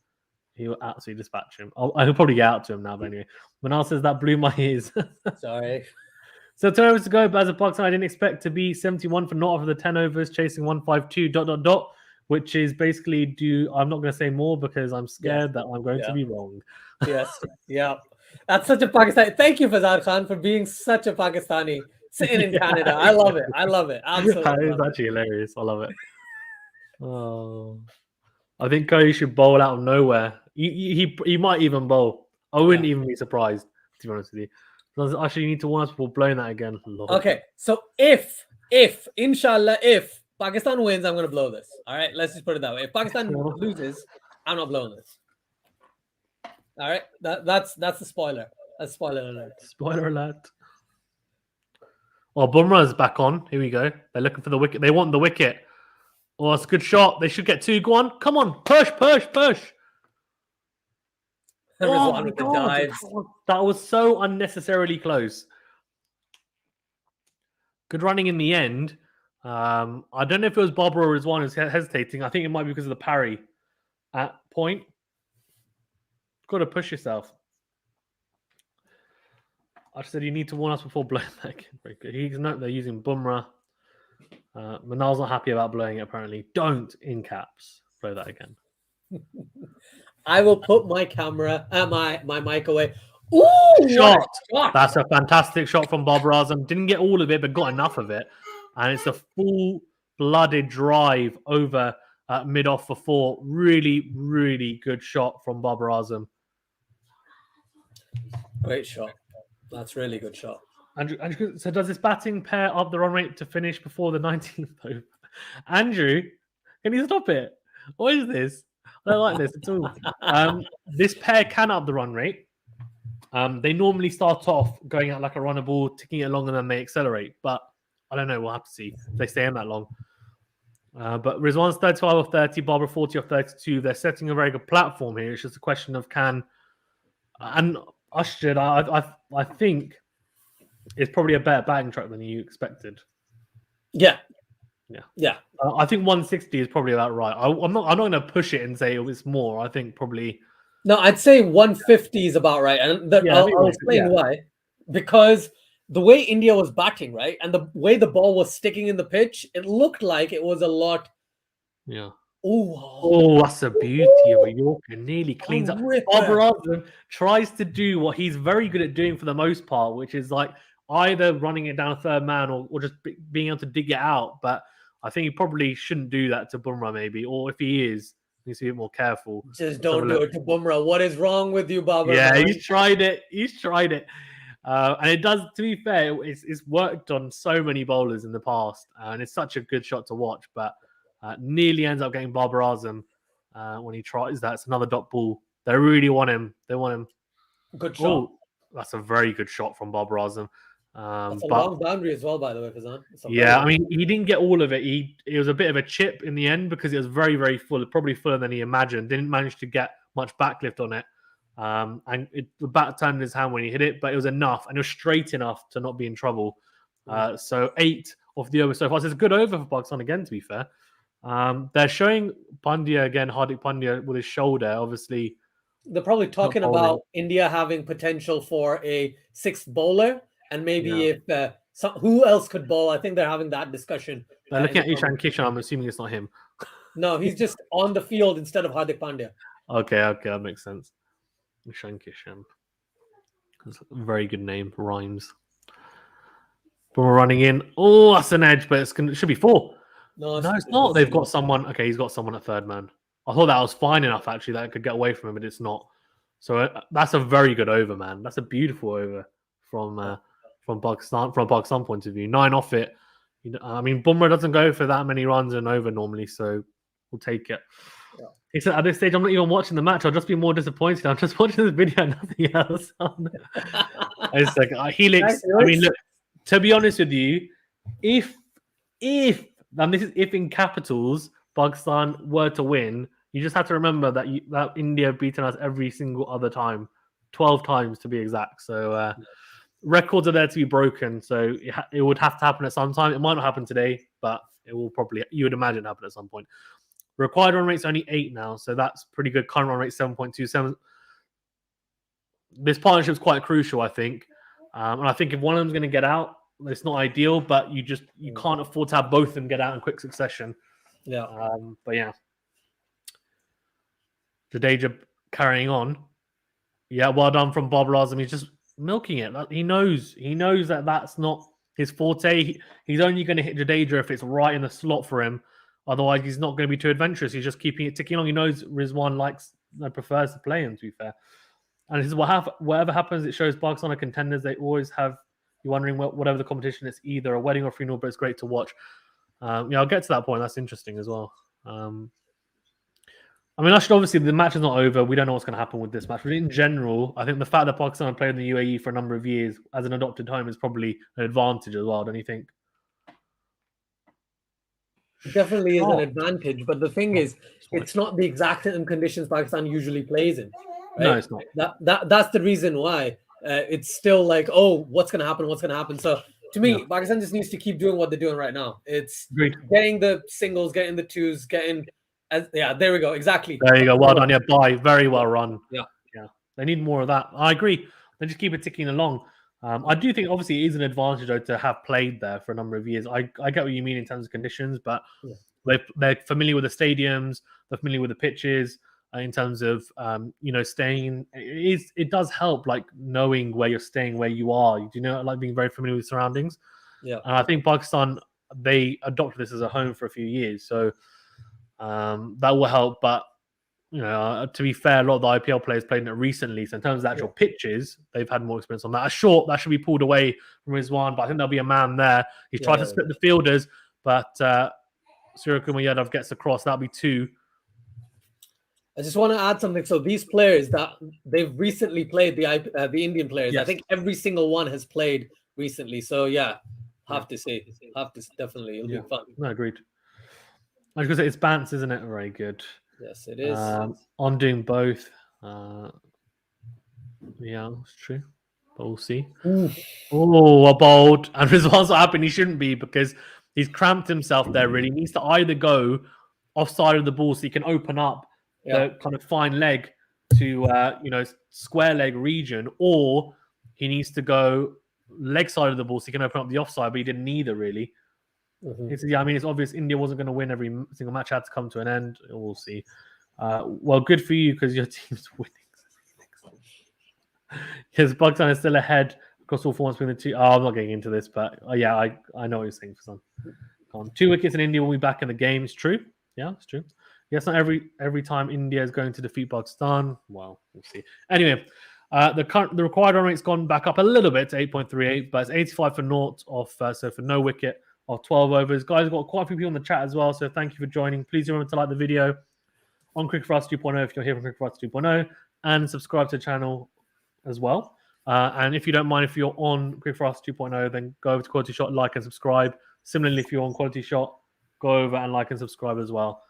He will absolutely dispatch him. I'll probably get out to him now, but anyway. Manal says that blew my ears. Sorry. So 10 overs to go, but as a Pakistan, I didn't expect to be 71 for not over the 10 overs, chasing 152 ... which is basically I'm not going to say more because I'm scared that I'm going to be wrong. Yes. Yeah. That's such a Pakistani. Thank you, Fazar Khan, for being such a Pakistani sitting in Canada. I love it. Absolutely. That is actually hilarious. I love it. Oh, I think Kohli should bowl out of nowhere. He might even bowl. I wouldn't even be surprised, to be honest with you. So actually, you need to warn us before blowing that again. Lord. Okay, so if inshallah, if Pakistan wins, I'm going to blow this. All right, let's just put it that way. If Pakistan loses, I'm not blowing this. All right, that's the spoiler. That's spoiler alert. Spoiler alert. Oh, Bumrah's back on. Here we go. They're looking for the wicket. They want the wicket. Oh, it's a good shot. They should get 2. Go on. Come on. Push. Oh my God. That was so unnecessarily close. Good running in the end. I don't know if it was Bobber or Rizwan who's hesitating. I think it might be because of the parry at point. Got to push yourself. I said you need to warn us before blowing that again. Very good. He's note they're using Bumrah. Manal's not happy about blowing it, apparently. Don't, in caps, blow that again. I will put my camera, my mic away. Ooh, shot! That's a fantastic shot from Bob Razam. Didn't get all of it, but got enough of it. And it's a full-blooded drive over mid-off for 4. Really, really good shot from Bob Razam. Great shot. That's really good shot. Andrew, so does this batting pair up the run rate to finish before the 19th over? Andrew, can you stop it? What is this? I don't like this at all. This pair can up the run rate. They normally start off going out like a runner ball, ticking it along, and then they accelerate. But I don't know. We'll have to see if they stay in that long. But Rizwan's 35 of 30, Barbara 40 of 32. They're setting a very good platform here. It's just a question of can... And Usher, I think it's probably a better batting track than you expected. Yeah. I think 160 is probably about right. I'm not going to push it and say it's more. I think probably... No, I'd say 150 is about right. And I'll explain why. Because the way India was batting, right? And the way the ball was sticking in the pitch, it looked like it was a lot... Yeah. Oh, that's a beauty of a Yorker. Nearly cleans up. Bob Razam tries to do what he's very good at doing for the most part, which is like either running it down a third man or just being able to dig it out. But I think he probably shouldn't do that to Bumrah, maybe. Or if he is, he needs to be more careful. Just don't do it to Bumrah. What is wrong with you, Baba? Yeah, he's tried it. And it does, to be fair, it's worked on so many bowlers in the past. And it's such a good shot to watch. But nearly ends up getting Babar Azam when he tries that. It's another dot ball. They really want him. They want him. Good shot. That's a very good shot from Babar Azam. That's a long boundary as well, by the way, Fazan. Yeah, I mean, he didn't get all of it. It was a bit of a chip in the end because it was very, very full. Probably fuller than he imagined. Didn't manage to get much backlift on it. And the bat turned in his hand when he hit it, but it was enough. And it was straight enough to not be in trouble. So 8 of the over so far. So it's a good over for Pakistan again, to be fair. They're showing Pandya again, Hardik Pandya with his shoulder. Obviously, they're probably talking about India having potential for a 6th bowler, and maybe if who else could bowl. I think they're having that discussion. They're looking at Ishan Kishan. I'm assuming it's not him. No, he's just on the field instead of Hardik Pandya. Okay, that makes sense. Ishan Kishan. That's a very good name. Rhymes. But we're running in. Oh, that's an edge, but it should be 4. No, it's not. They've got someone. Okay, he's got someone at third man. I thought that was fine enough, actually, that it could get away from him, but it's not. So that's a very good over, man. That's a beautiful over from Pakistan, from a Pakistan point of view. 9 off it. I mean, Bumrah doesn't go for that many runs and over normally, so we'll take it. Yeah. Except at this stage, I'm not even watching the match. I'll just be more disappointed. I'm just watching this video and nothing else. It's like Helix. I mean, look, to be honest with you, if and this is if in capitals, Pakistan were to win, you just have to remember that that India have beaten us every single other time, 12 times to be exact. So records are there to be broken. So it would have to happen at some time. It might not happen today, but it will probably, you would imagine, happen at some point. Required run rate's only 8 now, so that's pretty good. Current run rate 7.27. This partnership is quite crucial, I think. And I think if one of them's going to get out, it's not ideal, but you can't afford to have both of them get out in quick succession. Yeah. But yeah. Jadeja carrying on. Yeah, well done from Bob Lazem. He's just milking it. He knows that that's not his forte. He's only going to hit Jadeja if it's right in the slot for him. Otherwise, he's not going to be too adventurous. He's just keeping it ticking along. He knows Rizwan prefers to play him, to be fair. And this is whatever happens, it shows Pakistan are contenders. They always have you wondering whatever the competition is, either a wedding or a funeral, but it's great to watch. I'll get to that point. That's interesting as well. I mean, obviously the match is not over. We don't know what's going to happen with this match. But in general, I think the fact that Pakistan have played in the UAE for a number of years as an adopted home is probably an advantage as well, don't you think? Definitely is an advantage. But the thing is, it's not the exact conditions Pakistan usually plays in. Right? No, it's not. That's the reason why. It's still like, oh, what's going to happen? What's going to happen? So to me, Pakistan just needs to keep doing what they're doing right now. It's getting the singles, getting the twos, getting... there we go. Exactly. There you go. Well done. Yeah, very well run. Yeah. They need more of that. I agree. They just keep it ticking along. I do think, obviously, it is an advantage, though, to have played there for a number of years. I get what you mean in terms of conditions, but they're familiar with the stadiums. They're familiar with the pitches. In terms of staying, it does help, like knowing where you're staying, where you are. You know, like being very familiar with surroundings. Yeah, and I think Pakistan, they adopted this as a home for a few years, so that will help. But to be fair, a lot of the IPL players played in it recently, so in terms of the actual pitches, they've had more experience on that. A short that should be pulled away from Rizwan, but I think there'll be a man there. He's tried to split the fielders, but Surya Kumar Yadav gets across. That'll be 2. I just want to add something. So these players that they've recently played, the Indian players, I think every single one has played recently. So have to definitely, it'll be fun. No, agreed. I was going to say it's Bance, isn't it? Very good. Yes, it is. On doing both. It's true. But we'll see. Oh, a bold. And Rizwan's not happy. He shouldn't be, because he's cramped himself there, really. He needs to either go offside of the ball so he can open up the kind of fine leg to square leg region, or he needs to go leg side of the ball so he can open up the offside, but he didn't either, really. It's obvious India wasn't going to win every single match. Had to come to an end. We'll see. Well, good for you, because your team's winning. Because Pakistan is still ahead across all formats between the two. I'm not getting into this, but I know what you're saying for some. 2 wickets in India will be back in the game. It's true. Yeah, it's true. Yes, not every time India is going to defeat Pakistan. Well, we'll see. Anyway, the required run rate's gone back up a little bit to 8.38, but it's 85 for naught off. So for no wicket of 12 overs. Guys, I've got quite a few people in the chat as well, so thank you for joining. Please remember to like the video on Cricket for Us 2.0 if you're here from Cricket for Us 2.0, and subscribe to the channel as well. And if you don't mind, if you're on Cricket for Us 2.0, then go over to QualityShot, like and subscribe. Similarly, if you're on QualityShot, go over and like and subscribe as well.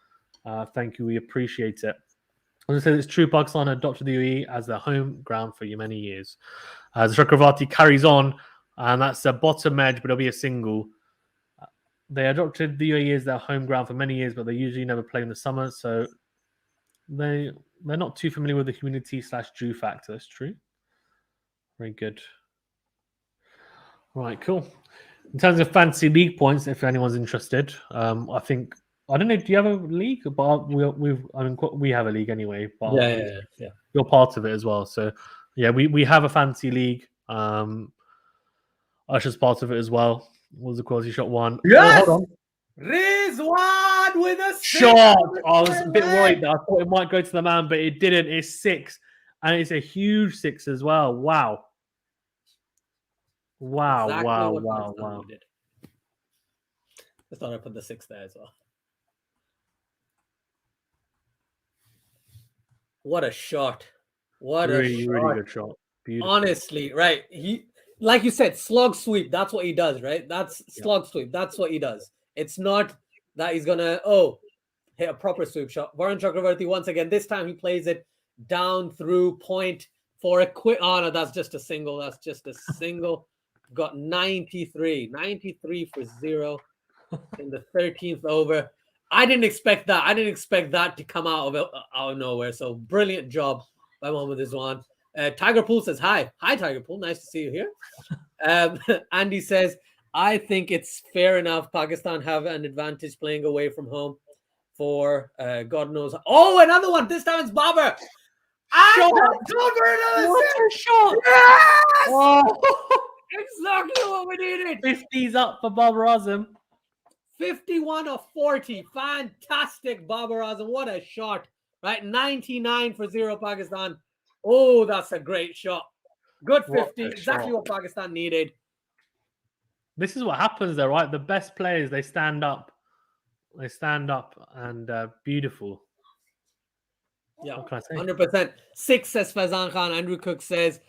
Thank you. We appreciate it. As I said, it's true Pakistan adopted the UAE as their home ground for many years. The Chakravarti carries on, and that's a bottom edge, but it'll be a single. They adopted the UAE as their home ground for many years, but they usually never play in the summer, so they're not too familiar with the humidity / dew factor. That's true. Very good. Right, cool. In terms of fancy league points, if anyone's interested, I think I don't know. Do you have a league? But we have a league anyway. But Yeah. you're part of it as well. So yeah, we have a fancy league. Usher's part of it as well. What was the QualityShot one? Yes! Oh, hold on. Rizwan with a Shot. I was a bit worried that I thought it might go to the man, but it didn't. It's 6, and it's a huge 6 as well. Wow. Exactly what Wow. Pakistan did. Just thought I put the 6 there as well. What a shot! What a shot! Really good shot. Beautiful. Honestly, right? He, like you said, slog sweep. That's what he does, right? That's slog sweep. That's what he does. It's not that he's gonna hit a proper sweep shot. Varun Chakravarti once again. This time he plays it down through point for a quick. Oh no, that's just a single. That's just a single. Got 93 for 0 in the 13th over. I didn't expect that. I didn't expect that to come out of nowhere. So brilliant job by Mohammad Rizwan. Tiger Pool says hi. Hi, Tiger Pool. Nice to see you here. Andy says, I think it's fair enough. Pakistan have an advantage playing away from home for God knows. Oh, another one. This time it's Babar. Shot. What a shot. Yes! Oh. Exactly what we needed. 50's up for Babar Azam. 51 of 40. Fantastic, Babar Azam. What a shot. Right? 99 for 0 Pakistan. Oh, that's a great shot. Good 50. Exactly what Pakistan needed. This is what happens there, right? The best players, they stand up. They stand up and beautiful. Yeah, what can I say? 100%. 6 says Faizan Khan. Andrew Cook says,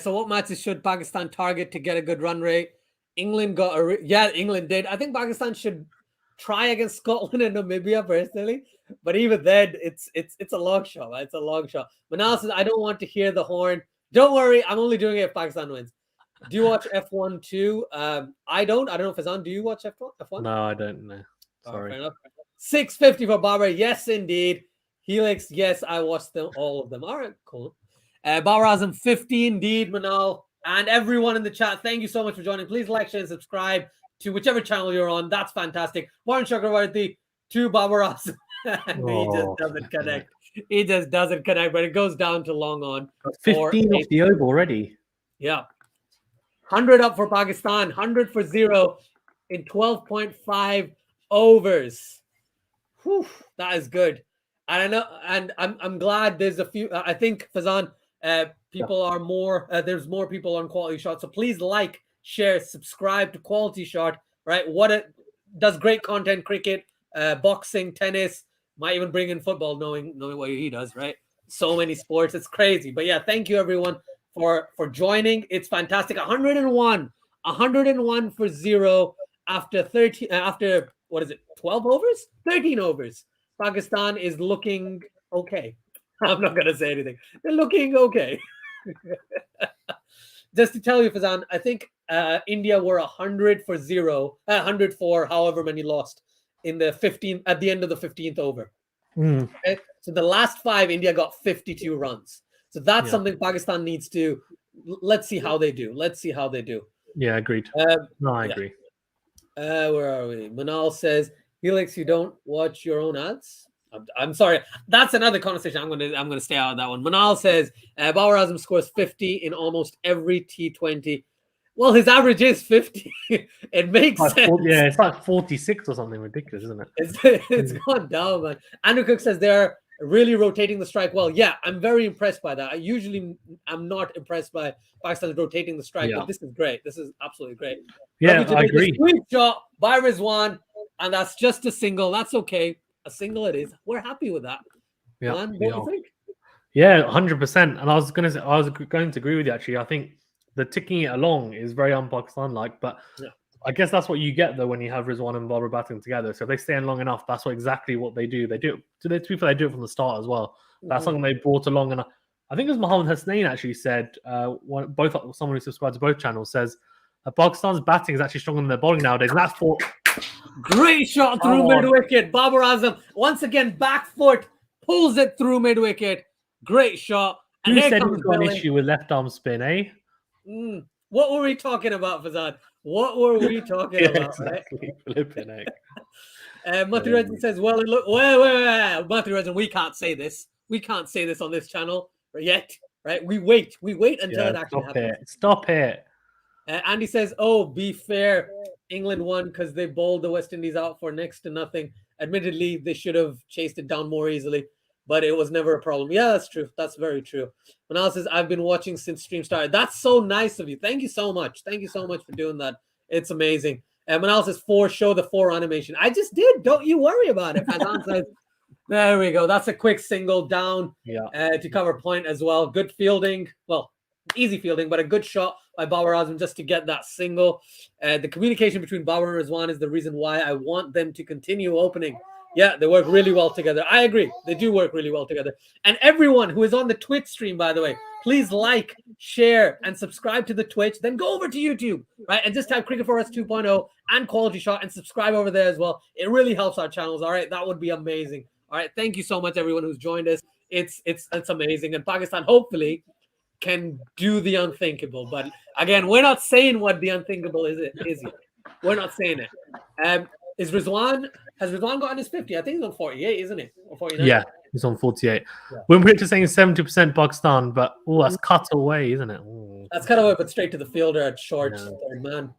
so what matches should Pakistan target to get a good run rate? England got England did. I think Pakistan should try against Scotland and Namibia personally, but even then, it's a long shot. Right? It's a long shot. Manal says, I don't want to hear the horn. Don't worry, I'm only doing it if Pakistan wins. Do you watch F1 too? I don't. I don't know, Faizan, do you watch F1? No, I don't know. Sorry. Fair enough. 650 for Babar. Yes, indeed. Helix. Yes, I watched them, all of them. All right, cool. Babar Azam 50 indeed, Manal. And everyone in the chat, thank you so much for joining. Please like, share, and subscribe to whichever channel you're on. That's fantastic. Varun Chakravarti to Babar Azam. And he just doesn't connect. He just doesn't connect, but it goes down to long on. 15 off the over already. Yeah. 100 up for Pakistan, 100 for 0 in 12.5 overs. Whew, that is good. And I know, and I'm glad there's a few. I think Faizan, people are more. There's more people on QualityShot, so please like, share, subscribe to QualityShot. Right, what it does great content: cricket, boxing, tennis. Might even bring in football, knowing what he does. Right, so many sports. It's crazy. But yeah, thank you everyone for joining. It's fantastic. 101 for 0 after 13. After what is it? 12 overs? 13 overs. Pakistan is looking okay. I'm not going to say anything. They're looking okay. Just to tell you, Faizan, I think India were 100 for 0, 100 for however many lost in the 15th at the end of the 15th over. Okay? So the last 5, India got 52 runs. So that's something Pakistan needs to. Let's see how they do. Yeah, agreed. I agree. Where are we? Manal says, Helix, you don't watch your own ads? I'm sorry. That's another conversation. I'm gonna stay out of that one. Manal says, Babar Azam scores 50 in almost every T20. Well, his average is 50. It makes sense. It's like 46 or something ridiculous, isn't it? It's gone down, man. Andrew Cook says they're really rotating the strike well. Yeah, I'm very impressed by that. I'm not impressed by Pakistan rotating the strike, but this is great. This is absolutely great. Yeah, I agree. Sweet shot by Rizwan, and that's just a single. That's okay. A single it is. We're happy with that. Yeah. Man, what do you think? Yeah, 100%. And I was going to agree with you, actually. I think the ticking it along is very un-Pakistan-like, but I guess that's what you get, though, when you have Rizwan and Babar batting together. So if they stay in long enough, that's exactly what they do. They do. To be fair, they do it from the start as well. That's something they brought along. And I think it was Mohammad Hasnain actually said, someone who subscribes to both channels says, Pakistan's batting is actually stronger than their bowling nowadays. And that's for... Great shot through mid-wicket. Babar Azam, once again, back foot, pulls it through mid-wicket. Great shot. And who said he's got an issue with left arm spin, eh? What were we talking about, Fazan? What were we talking about? Exactly. Flipping heck. Matthew Redson says, well, look, wait. Matthew Redson, we can't say this. We can't say this on this channel yet, right? We wait until it actually happens. Stop it. Andy says, oh, be fair. England won because they bowled the West Indies out for next to nothing. Admittedly, they should have chased it down more easily, but it was never a problem. Yeah, that's true. That's very true. Manal says, I've been watching since stream started. That's so nice of you. Thank you so much. Thank you so much for doing that. It's amazing. Manal says, show the 4 animation. I just did. Don't you worry about it. Fazan says, there we go. That's a quick single down to cover point as well. Good fielding. Well, easy fielding, but a good shot by Babar Azam just to get that single. The communication between Babar and Rizwan is the reason why I want them to continue opening. Yeah, they work really well together. I agree. They do work really well together. And everyone who is on the Twitch stream, by the way, please like, share, and subscribe to the Twitch. Then go over to YouTube, right? And just type Cricket for Us 2.0 and QualityShot and subscribe over there as well. It really helps our channels, all right? That would be amazing. All right, thank you so much, everyone who's joined us. It's amazing. And Pakistan, hopefully, can do the unthinkable. But again, we're not saying what the unthinkable is yet. We're not saying it. Has Rizwan gotten his 50? I think he's on 48, isn't it? Or 49? Yeah, he's on 48. Yeah. We're predicting saying 70% Pakistan, but that's cut away, isn't it? Ooh. That's cut away, but straight to the fielder at short. Yeah. Third man.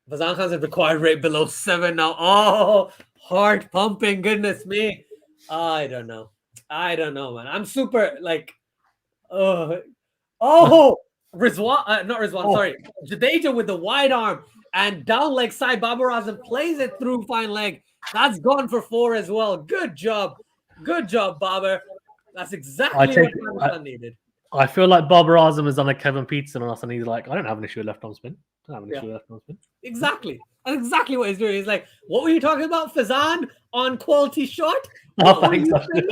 Fazan Khan's required rate below 7 now. Oh, heart pumping. Goodness me. I don't know, man. I'm super like, Rizwan, not Rizwan, sorry. Jadeja with the wide arm. And down leg side, Babar Azam plays it through fine leg. That's gone for 4 as well. Good job, Babar. That's exactly what I needed. I feel like Babar Azam is on a Kevin Peterson on us, and he's like, I don't have an issue with left arm spin. Exactly. That's exactly what he's doing. He's like, what were you talking about, Fazan, on QualityShot? Oh, exactly.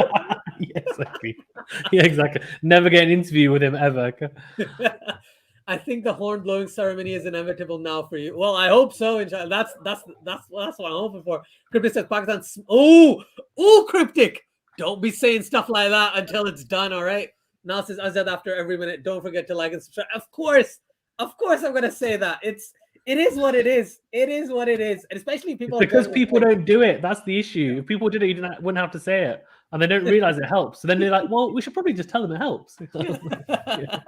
Yeah, exactly. Yeah, exactly. Never get an interview with him ever. I think the horn blowing ceremony is inevitable now for you. Well, I hope so. That's what I'm hoping for. Cryptic says Pakistan. Cryptic. Don't be saying stuff like that until it's done. All right. Now says Azad after every minute. Don't forget to like and subscribe. Of course, I'm gonna say that. It is what it is. It is what it is. And especially people because people don't do it. That's the issue. If people did it, you wouldn't have to say it, and they don't realize it helps. So then they're like, well, we should probably just tell them it helps. Yeah.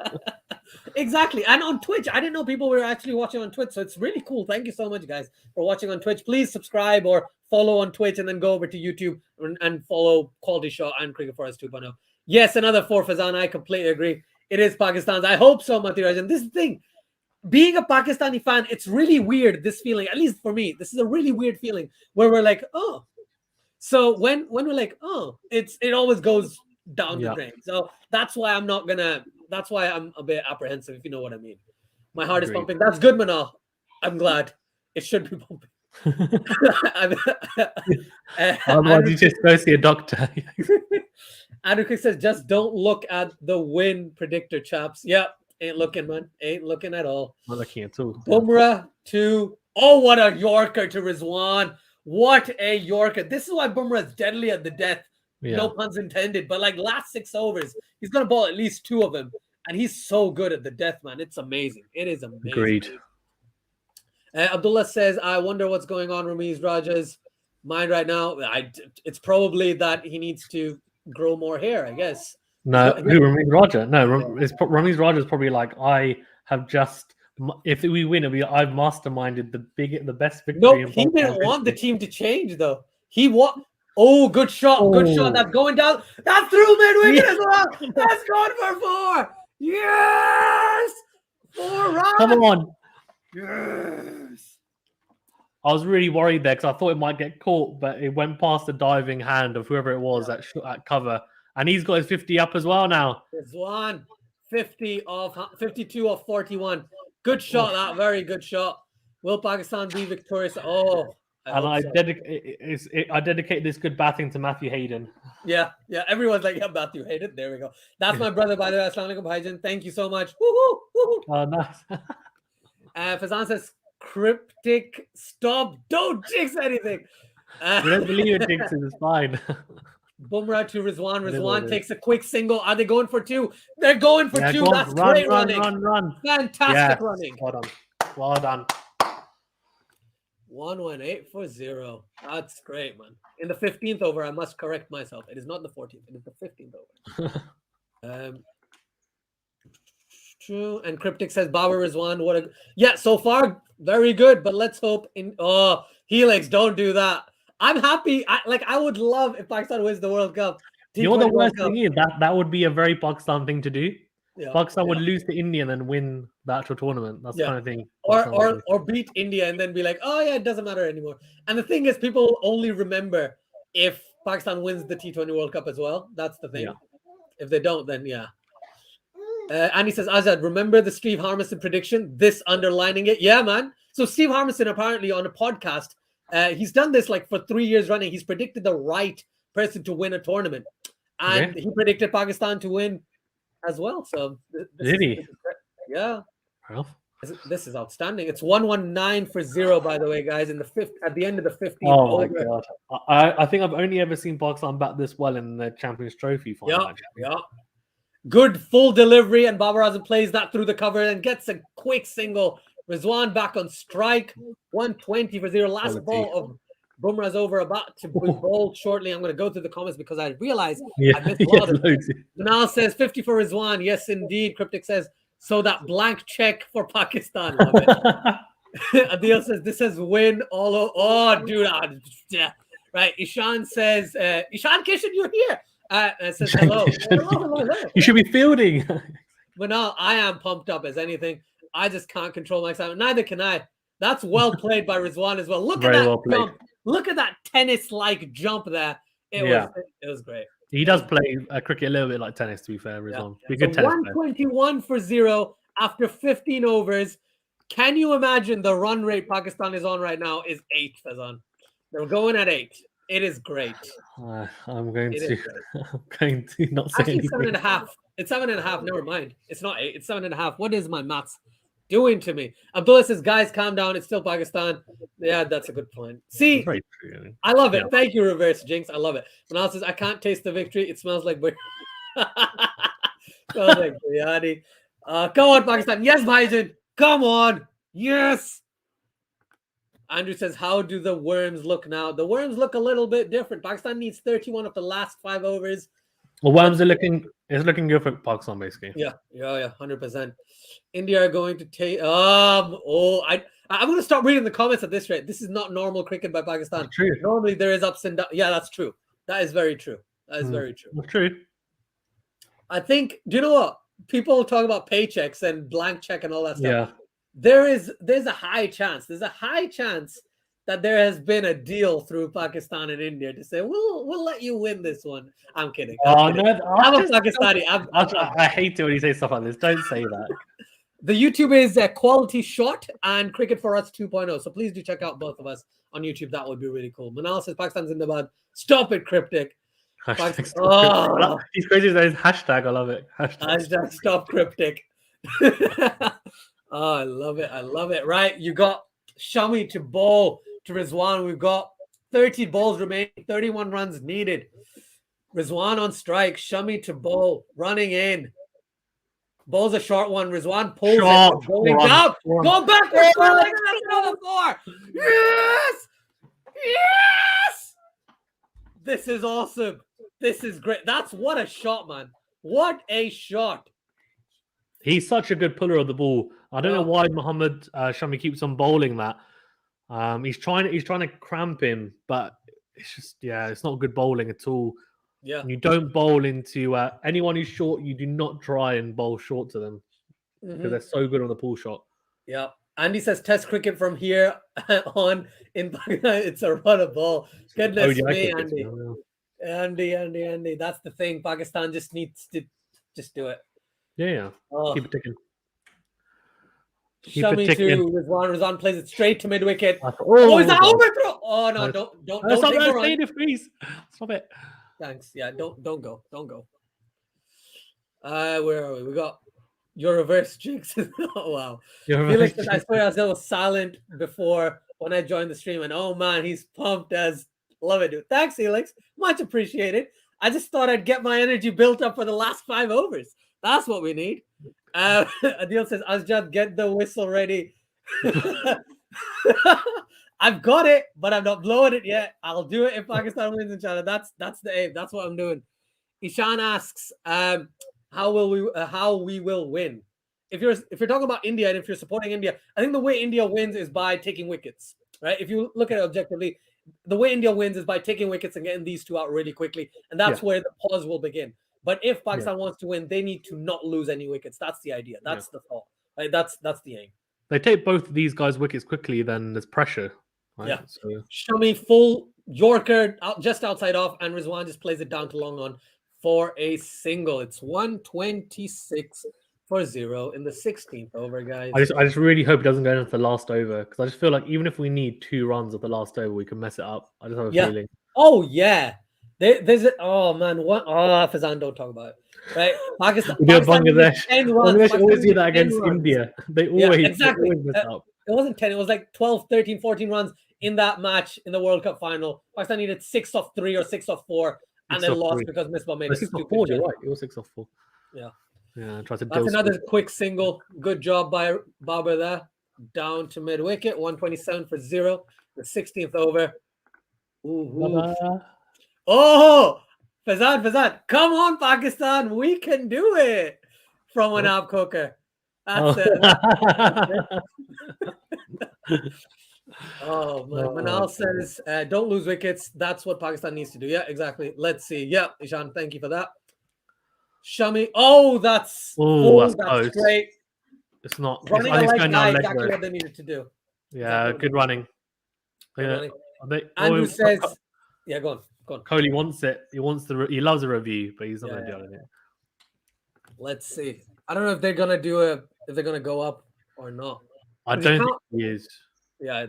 Exactly. And on Twitch, I didn't know people were actually watching on Twitch, so it's really cool. Thank you so much, guys, for watching on Twitch. Please subscribe or follow on Twitch and then go over to YouTube and follow QualityShot and Cricket for Us 2.0. Yes, another 4 Fazan. I completely agree. It is Pakistan's. I hope so, Matiraj. And this is the thing. Being a Pakistani fan, it's really weird, this feeling. At least for me, this is a really weird feeling where we're like, oh. So when we're like, oh, it always goes down the drain. So that's why I'm a bit apprehensive, if you know what I mean. My heart is pumping. That's good, Manal. I'm glad. It should be pumping. Otherwise, you just go see a doctor. Andrew Quick says, just don't look at the win predictor, chaps. Yep. Ain't looking, man. Ain't looking at all. Not looking at all. Bumrah to... Oh, what a Yorker to Rizwan. What a Yorker. This is why Bumrah is deadly at the death. Yeah. No puns intended. But like last 6 overs, he's going to bowl at least 2 of them. And he's so good at the death, man. It's amazing. It is amazing. Agreed. Abdullah says, I wonder what's going on Ramiz Raja's mind right now. It's probably that he needs to grow more hair, I guess. No, Ramiz Raja? No, Ramiz Raja is probably like, I have just, if we win, I've masterminded the best victory. Nope, he didn't want the team to change, though. He want. Oh, good shot. Oh. Good shot. That's going down. That's through mid-wicket as well. That's going for 4. Yes! 4 runs. Come on. Yes. I was really worried there because I thought it might get caught, but it went past the diving hand of whoever it was at cover. And he's got his 50 up as well now. There's one. 52 of 41. Good shot, that. Very good shot. Will Pakistan be victorious? Oh. I dedicate this good batting to Matthew Hayden. Yeah. Everyone's like, yeah, Matthew Hayden. There we go. That's my brother, by the way. Assalamu alaikum, Bhaijan. Thank you so much. Woohoo! Oh, nice. Fazan says, cryptic, stop. Don't jinx anything. We don't believe it, jinxes. It's fine. Bumrah to Rizwan. It is what Rizwan it is. takes a quick single. Are they going for 2? They're going for 2. Go on, That's great running. Run. Fantastic running. Well done. 118 for 0. That's great, man. In the 15th over, I must correct myself. It is not the 14th. It is the 15th over. True. And Cryptic says Babar Rizwan. So far very good. But let's hope Helix, don't do that. I'm happy. I would love if Pakistan wins the World Cup. You know the worst thing is that would be a very Pakistan thing to do. Yeah, Pakistan would lose to India and then win the actual tournament. That's the kind of thing. Or beat India and then be like, oh yeah, it doesn't matter anymore. And the thing is, people only remember if Pakistan wins the T20 World Cup as well. That's the thing. Yeah. If they don't, then yeah. And he says, Azad, remember the Steve Harmison prediction? This underlining it. Yeah, man. So Steve Harmison apparently on a podcast, he's done this like for 3 years running. He's predicted the right person to win a tournament. And he predicted Pakistan to win as well. So yeah. Well, this is outstanding. It's 119 for 0, by the way, guys. In the fifth, at the end of the 15th. Oh my god! I think I've only ever seen Pakistan bat this well in the Champions Trophy final. Yeah. Good full delivery, and Babar Azam plays that through the cover and gets a quick single. Rizwan back on strike. 120 for 0. Last ball of Bumrah's over, about to be bowled shortly. I'm going to go through the comments because I realized I missed a lot of them. Manal says 50 for Rizwan. Yes, indeed. Cryptic says, so that blank check for Pakistan. Love it. Adil says, this is win all over. Oh, dude. Yeah. Right. Ishan says, Ishan Kishan, you're here. Says hello. Hello. You should be fielding. But no, I am pumped up as anything. I just can't control my excitement. Neither can I. That's well played by Rizwan as well. Look at that jump. Look at that tennis-like jump there. It was great. He does play cricket a little bit like tennis, to be fair, Rizwan. Yeah. Good so 121 for 0 after 15 overs. Can you imagine the run rate Pakistan is on right now is 8, Fazan. They're going at 8. It is great. I'm going to not say anything. 7.5. It's 7.5. Never mind. It's not 8. It's 7.5. What is my maths doing to me? Abdullah says, guys, calm down. It's still Pakistan. Yeah, that's a good point. See, I love it. Thank you, Reverse Jinx. I love it. Manal says, I can't taste the victory. It smells like smells like biryani. Come on, Pakistan. Yes, Bhaijan. Come on. Yes. Andrew says, how do the worms look now? The worms look a little bit different. Pakistan needs 31 of the last 5 overs. Well, worms are looking good for Pakistan, basically. Yeah, 100%. India are going to take I'm going to start reading the comments at this rate. This is not normal cricket by Pakistan. That's true. Normally there is ups and downs. Yeah, that's true. That is very true. Very true. That's true. I think, do you know what? People talk about paychecks and blank check and all that stuff. Yeah. There's a high chance. There's a high chance that there has been a deal through Pakistan and India to say, we'll let you win this one. I'm kidding. I'm a Pakistani. I hate it when you say stuff like this. Don't say that. The YouTube is QualityShot and Cricket for Us 2.0. So please do check out both of us on YouTube. That would be really cool. Manal says Pakistan's in the bad. Stop it, Cryptic. He's crazy with his hashtag. I love it. Hashtag stop Cryptic. I love it. Right. You got Shami to bowl to Rizwan. We've got 30 balls remaining, 31 runs needed. Rizwan on strike. Shami to bowl, running in. Bowl's a short one. Rizwan pulls it. Going down. Go back. Another 4. Yes. This is awesome. This is great. What a shot, man. What a shot. He's such a good puller of the ball. I don't know why Muhammad Shami keeps on bowling that. He's trying to cramp him, but it's just it's not good bowling at all. Yeah, you don't bowl into anyone who's short. You do not try and bowl short to them because they're so good on the pull shot. Yeah, Andy says Test cricket from here on in Pakistan. It's a run of ball. Goodness me, Andy. Andy. That's the thing. Pakistan just needs to just do it. Yeah. Keep it ticking. Shami to Rizwan plays it straight to mid wicket. Is that overthrow? Oh no! Don't stop it, please. Stop it. Thanks. Yeah, don't go. Where are we? We got your reverse jinx. Oh wow. Felix, I swear I was silent before when I joined the stream, and oh man, he's pumped as love it, dude. Thanks, Felix. Much appreciated. I just thought I'd get my energy built up for the last 5 overs. That's what we need. Adil says, Azjad, get the whistle ready. I've got it, but I'm not blowing it yet. I'll do it if Pakistan wins, inshallah. That's the aim. That's what I'm doing. Ishan asks, how we will win. If you're talking about India and if you're supporting India, I think the way India wins is by taking wickets, right? If you look at it objectively, the way India wins is by taking wickets and getting these 2 out really quickly, and that's where the pause will begin. But if Pakistan wants to win, they need to not lose any wickets. That's the idea. That's the thought. Right? That's the aim. They take both of these guys' wickets quickly, then there's pressure. Right? Yeah. So... Shami full Yorker just outside off, and Rizwan just plays it down to long on for a single. It's 126 for 0 in the 16th over, guys. I just really hope it doesn't go into the last over, because I just feel like even if we need 2 runs at the last over, we can mess it up. I just have a feeling. Oh yeah. There's it. Oh man, what? Oh, Fazan, don't talk about it. Right, Pakistan. Bangladesh always do that against India. They always exactly. Mess up. It wasn't 10. It was like 12, 13, 14 runs in that match in the World Cup final. Pakistan needed 6 off 3 or 6 off 4, and then lost because Misbah made a 6 stupid off 4. shot. You're right. It was 6 off 4. Yeah. That's another quick single. Good job by Babar there. Down to mid wicket. 127 for 0. The 16th over. Ooh. Oh, Fazan. Come on, Pakistan. We can do it. From an Ab Coker. That's it. Oh, Manal says, don't lose wickets. That's what Pakistan needs to do. Yeah, exactly. Let's see. Yeah, Ishan, thank you for that. Shami. Oh, that's close. Great. It's not. Running it's exactly what they needed to do. Yeah, exactly good running. Andrew says, yeah, go on. Kohli wants it. He loves a review, but he's not going to do it. Let's see. I don't know if they're going to if they're going to go up or not. I don't think he is. Yeah,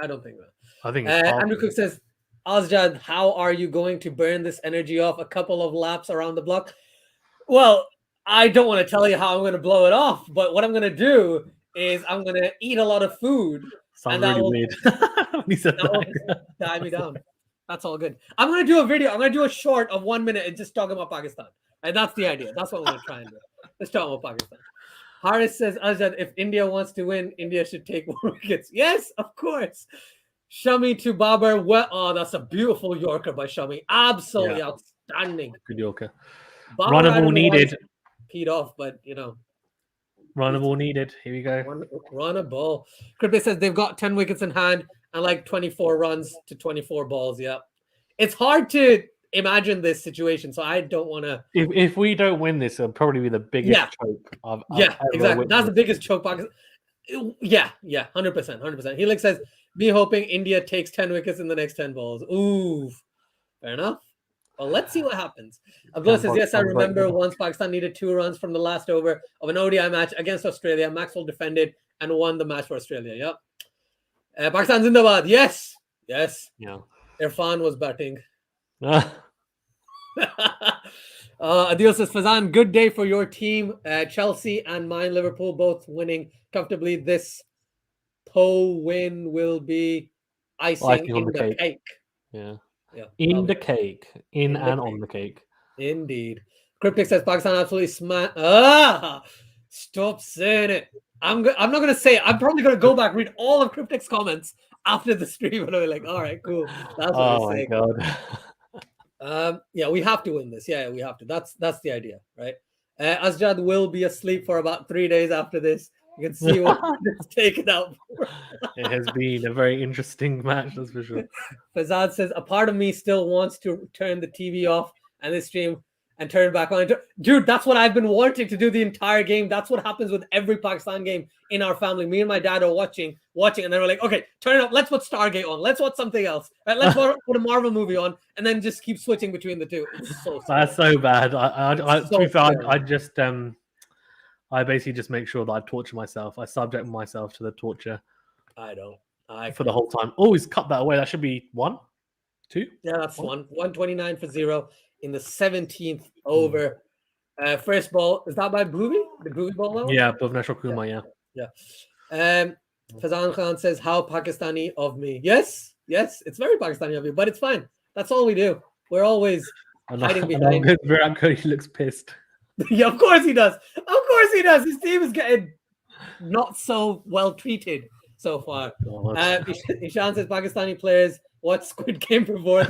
I don't think that. I think Andrew Cook says, Azjad, how are you going to burn this energy off a couple of laps around the block? Well, I don't want to tell you how I'm going to blow it off, but what I'm going to do is I'm going to eat a lot of food. Sounds really weird. He said that will die me down. That's all good. I'm going to do a video. I'm going to do a short of 1 minute and just talk about Pakistan. And that's the idea. That's what I'm going to try and do. Let's talk about Pakistan. Haris says, Azad, if India wants to win, India should take more wickets. Yes, of course. Shami to Babar. Oh, that's a beautiful Yorker by Shami. Absolutely outstanding. Good Yorker. Babar Run of all needed. Peed off, but Run of all needed. Here we go. Run a ball. Crypto says they've got 10 wickets in hand and like 24 runs to 24 balls. Yeah. It's hard to imagine this situation, so I don't want to. If we don't win this, it'll probably be the biggest choke I've exactly. That's the biggest choke. Yeah, 100%. Helix says, me hoping India takes 10 wickets in the next 10 balls. Ooh, fair enough. Well, let's see what happens. Abdullah says, yes, I remember once Pakistan needed 2 runs from the last over of an ODI match against Australia. Maxwell defended and won the match for Australia. Yeah. Pakistan Zindabad. Yes. Yeah. Irfan was batting. Adil says, Fazan, good day for your team. Chelsea and mine, Liverpool, both winning comfortably. This win will be icing in the cake. Yeah. In the cake. In and on the cake. Indeed. Cryptic says Pakistan absolutely smash. Stop saying it. I'm not going to say it. I'm probably going to go back, read all of Cryptic's comments after the stream, and I'll be like, all right, cool. That's what oh my God. We have to win this. Yeah, we have to. That's the idea, right? Azjad will be asleep for about 3 days after this. You can see what it's taken out for. It has been a very interesting match, that's for sure. Fazad says, a part of me still wants to turn the TV off and this stream and turn it back on. Dude, that's what I've been wanting to do the entire game. That's what happens with every Pakistan game in our family. Me and my dad are watching, and then we're like, okay, turn it up. Let's put Stargate on. Let's watch something else. Right? Let's put a Marvel movie on, and then just keep switching between the two. It's so That's so bad. To be fair, I just I basically just make sure that I torture myself. I subject myself to the torture. For the whole time. Oh, he's cut that away. That should be 1, 2. Yeah, that's 129 for 0 in the 17th over. First ball, is that by Bhuvi? The Bhuvi ball now? Yeah, Bhuvneshwar Kumar, yeah. Fazan Khan says, how Pakistani of me. Yes, it's very Pakistani of you, but it's fine. That's all we do. We're always hiding behind. Virat Kohli looks pissed. Yeah, of course he does. Of course he does. His team is getting not so well treated so far. Ishan says Pakistani players watch Squid Game before.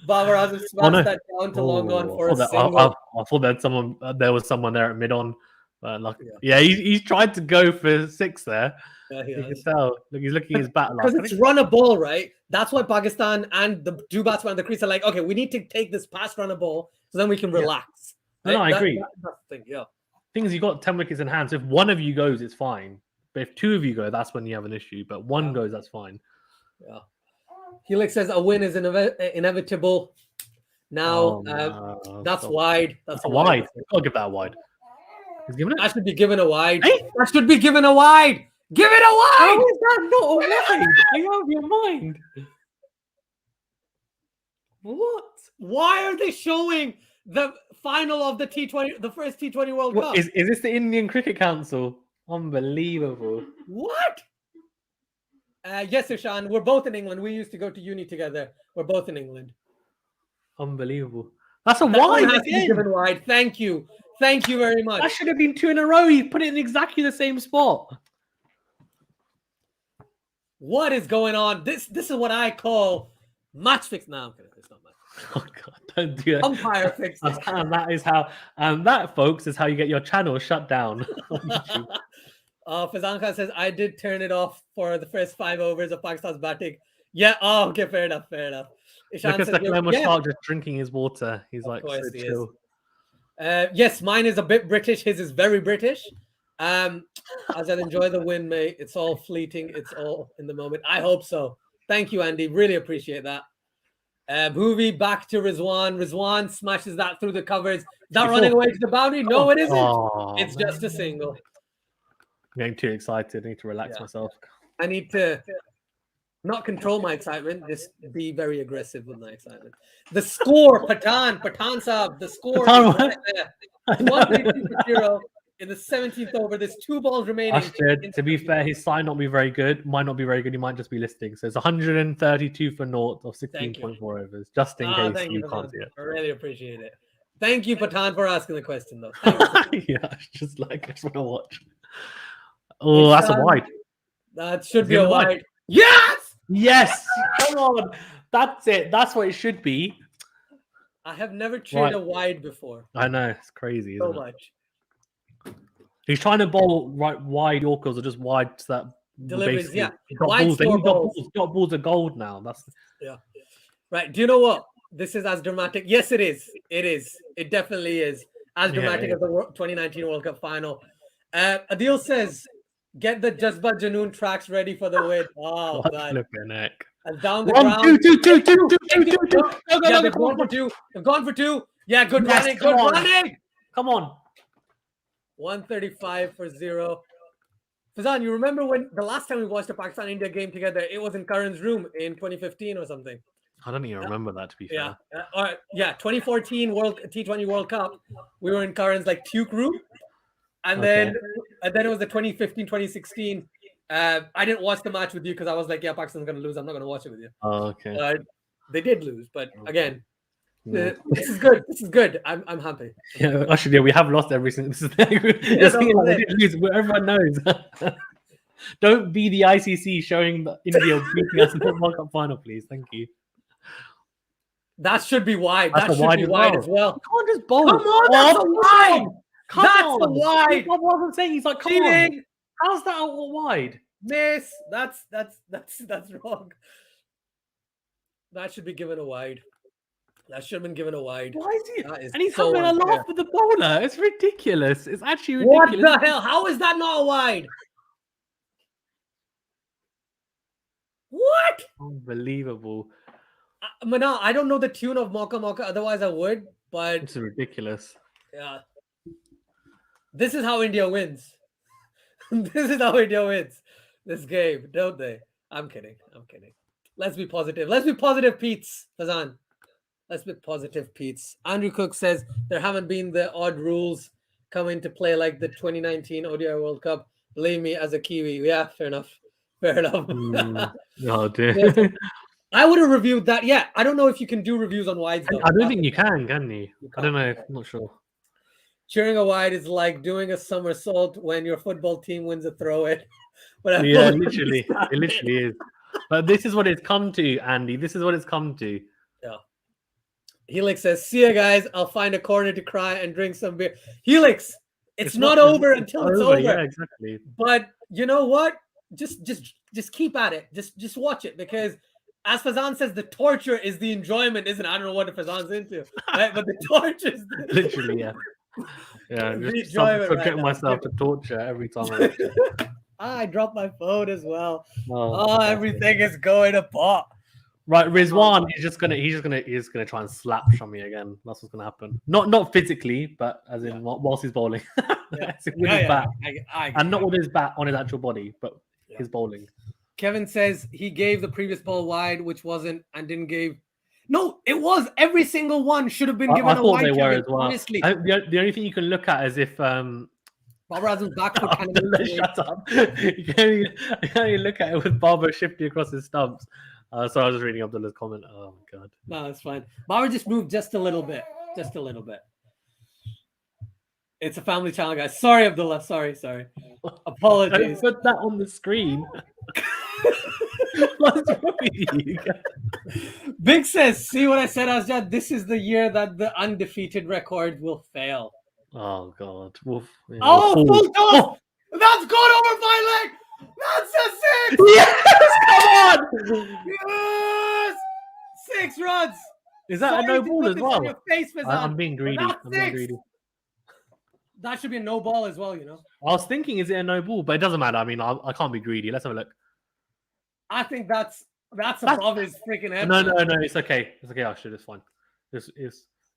Babar Azam smashed that down to long on for a single. I thought that there was someone there at mid-on. He's tried to go for 6 there. Yeah, you can tell. Look, he's looking at his bat. Because it's run a ball, right? That's why Pakistan and the two batsmen on the crease are like, okay, we need to take this past run a ball so then we can relax. Right? No, I agree. That's the thing, yeah. Thing is, you got 10 wickets in hand. So if one of you goes, it's fine. But if 2 of you go, that's when you have an issue. But one goes, that's fine. Yeah. Helix says a win is inevitable. Now, that's wide. That's wide. I'll give that a wide. He's giving it? That should be given a wide. Hey? That should be given a wide. Give it a wide. How is that not a wide? Are you out of your mind? What? Why are they showing the final of the T20, the first T20 World Cup? Is this the Indian Cricket Council? Unbelievable. What? Yes, Ishan. We're both in England. We used to go to uni together. We're both in England. Unbelievable. That's a wide. Has to be given wide. Thank you. Thank you very much. That should have been 2 in a row. He put it in exactly the same spot. What is going on? This is what I call match fix. No, I'm kidding. It's not match. Oh God, don't do that. Umpire fix. And that is how. That, folks, is how you get your channel shut down. Fazan Khan says I did turn it off for the first 5 overs of Pakistan's batting. Yeah. Oh, okay. Fair enough. Ishan Look at the Shark just drinking his water. He's like so chill. Yes, mine is a bit British. His is very British. As I'll enjoy the win, mate. It's all fleeting. It's all in the moment. I hope so. Thank you, Andy. Really appreciate that. Bhuvi back to Rizwan. Rizwan smashes that through the covers. Is that running away to the boundary? No, it isn't. It's just a single. I'm getting too excited. I need to relax myself. I need to not control my excitement, just be very aggressive with my excitement. The score, Pathan Saab, the score is right there. 1-0 in the 17th over. There's 2 balls remaining. To be fair, his sign not be very good. Might not be very good. He might just be listing. So it's 132 for naught of 16.4 overs, just in case you can't see it. I really appreciate it. Thank you, Pathan, for asking the question, though. Yeah, I just want to watch. Oh, that's a wide. That should be a wide. Yes! Yes! Come on. That's it. That's what it should be. I have never cheered a wide before. I know. It's crazy, isn't so it? much. He's trying to bowl wide Yorkers or just wide so that deliveries, yeah. Balls. Balls are gold now. That's right. Do you know what? This is as dramatic. Yes, it is. It is. It definitely is as dramatic as the 2019 World Cup final. Adil says, "Get the Jazba Janoon tracks ready for the win." Oh, God. And down the ground. 2. They've gone for 2. They've gone for 2. Yeah, good running. Good running. Come on. 135 for 0. Fazan, you remember when the last time we watched a Pakistan-India game together, it was in Karan's room in 2015 or something. I don't even remember that, to be fair. 2014 T20 World Cup. We were in Karan's Tuke room. And then it was the 2015, 2016. I didn't watch the match with you because I was like, Pakistan's going to lose. I'm not going to watch it with you. Oh, okay. They did lose, but again, this is good. This is good. I'm happy. Yeah, actually, we have lost every single. This is they did lose. Everyone knows. Don't be the ICC showing India beating us in the World Cup final, please. Thank you. That should be wide. That should be wide as well. Come on, just bowl. Come on, that's a wide. That's a wide. That's what I'm saying. He's like, come on. How's that a wide? Miss. That's wrong. That should be given a wide. That should have been given a wide. Why is he? And he's having a laugh with the bowler. It's ridiculous. It's actually ridiculous. What the hell? How is that not a wide? What? Unbelievable. Mana, I don't know the tune of Mauka Mauka. Otherwise, I would. But it's ridiculous. Yeah. This is how India wins. This is how India wins this game, don't they? I'm kidding. Let's be positive. Let's be positive, Pete's. Fazan. Let's be positive, Pete's. Andrew Cook says there haven't been the odd rules come into play like the 2019 ODI World Cup. Believe me, as a Kiwi. Yeah, fair enough. Oh, dear. I would have reviewed that. Yeah, I don't know if you can do reviews on wides though. I don't think you can you? I don't know. I'm not sure. Cheering a wide is like doing a somersault when your football team wins a throw-in. Yeah, literally, it literally is. But this is what it's come to, Andy. This is what it's come to. Yeah. Helix says, "See ya, guys. I'll find a corner to cry and drink some beer." Helix, it's not over until it's over. Yeah, exactly. But you know what? Just keep at it. Just watch it, because as Fazan says, the torture is the enjoyment, isn't it? I don't know what Fazan's into, right? But the torture is literally, yeah. Yeah, just subject myself to torture every time I watch it. I dropped my phone as well. Everything is going apart. Right, Rizwan, he's gonna try and slap Shami again. That's what's gonna happen. Not physically, but as in whilst he's bowling. With his bat. And not with his bat on his actual body, but his bowling. Kevin says he gave the previous ball wide, which wasn't, and didn't give. No, it was. Every single one should have been given I a thought wide. They were Kevin, as well. honestly. The only thing you can look at is if Babar Azam's back foot kind of shut up. You can only look at it with Babar shifting across his stumps. So I was just reading Abdullah's comment. Oh my god. No, it's fine. Babar just moved just a little bit. Just a little bit. It's a family channel, guys. Sorry, Abdullah. Sorry. Apologies. Don't put that on the screen. What's wrong with you? Big says, "See what I said, Azjad? This is the year that the undefeated record will fail." Oh god. Wolf. Yeah. Oh, full toss! That's gone over my leg! That's a 6! Yes! Come on! Yes! 6 runs! Is that a no ball as well? I'm being greedy. That should be a no ball as well, you know. I was thinking, is it a no ball? But it doesn't matter. I mean, I can't be greedy. Let's have a look. I think that's above his freaking head. No, it's okay. It's okay, Ashid. It's fine.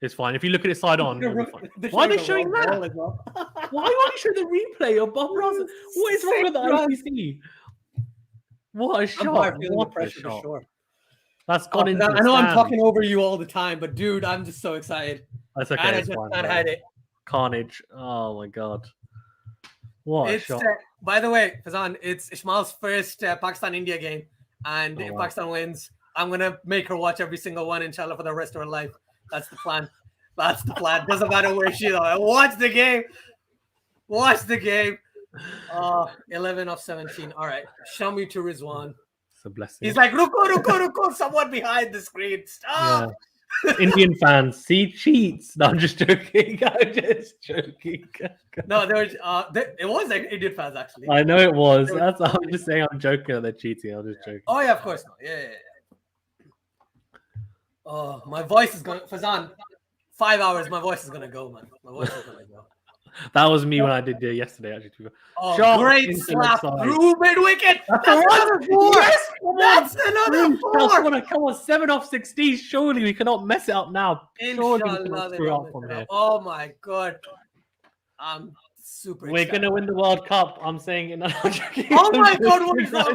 It's fine. If you look at it side on, it'll be fine. Why are they showing that? Well? Why are they showing the replay of Bob Ross? What is wrong with the ICC? What a shot! What a shot! That's gone into. I know I'm talking over you all the time, but dude, I'm just so excited. That's okay. And I just can't hide it. Carnage! Oh my god! What a shot! By the way, Fazan, it's Ishmael's first Pakistan-India game, and if Pakistan wins, I'm gonna make her watch every single one, inshallah, for the rest of her life. That's the plan. That's the plan. Doesn't matter where she's at. Watch the game. Watch the game. 11 of 17. All right. Shami to Rizwan. It's a blessing. He's like, ruko. Someone behind the screen. Stop. Yeah. Indian fans, see cheats. No, I'm just joking. No, there was it was like Indian fans actually. I know it was. I'm just saying I'm joking that they're cheating. I'm just joking. Oh yeah, of course not. Yeah. Oh, my voice is going. Fazan, 5 hours. My voice is gonna go, man. My voice is gonna go. That was me when I did yesterday, actually. Oh, shot great slap through mid-wicket. That's another 4. Yes, that's another 4. Come on, 7 off 16. Surely we cannot mess it up now. Surely we cannot screw up from here. Oh my god. I'm super We're going to win the World Cup. I'm saying it. Oh my god, what is that?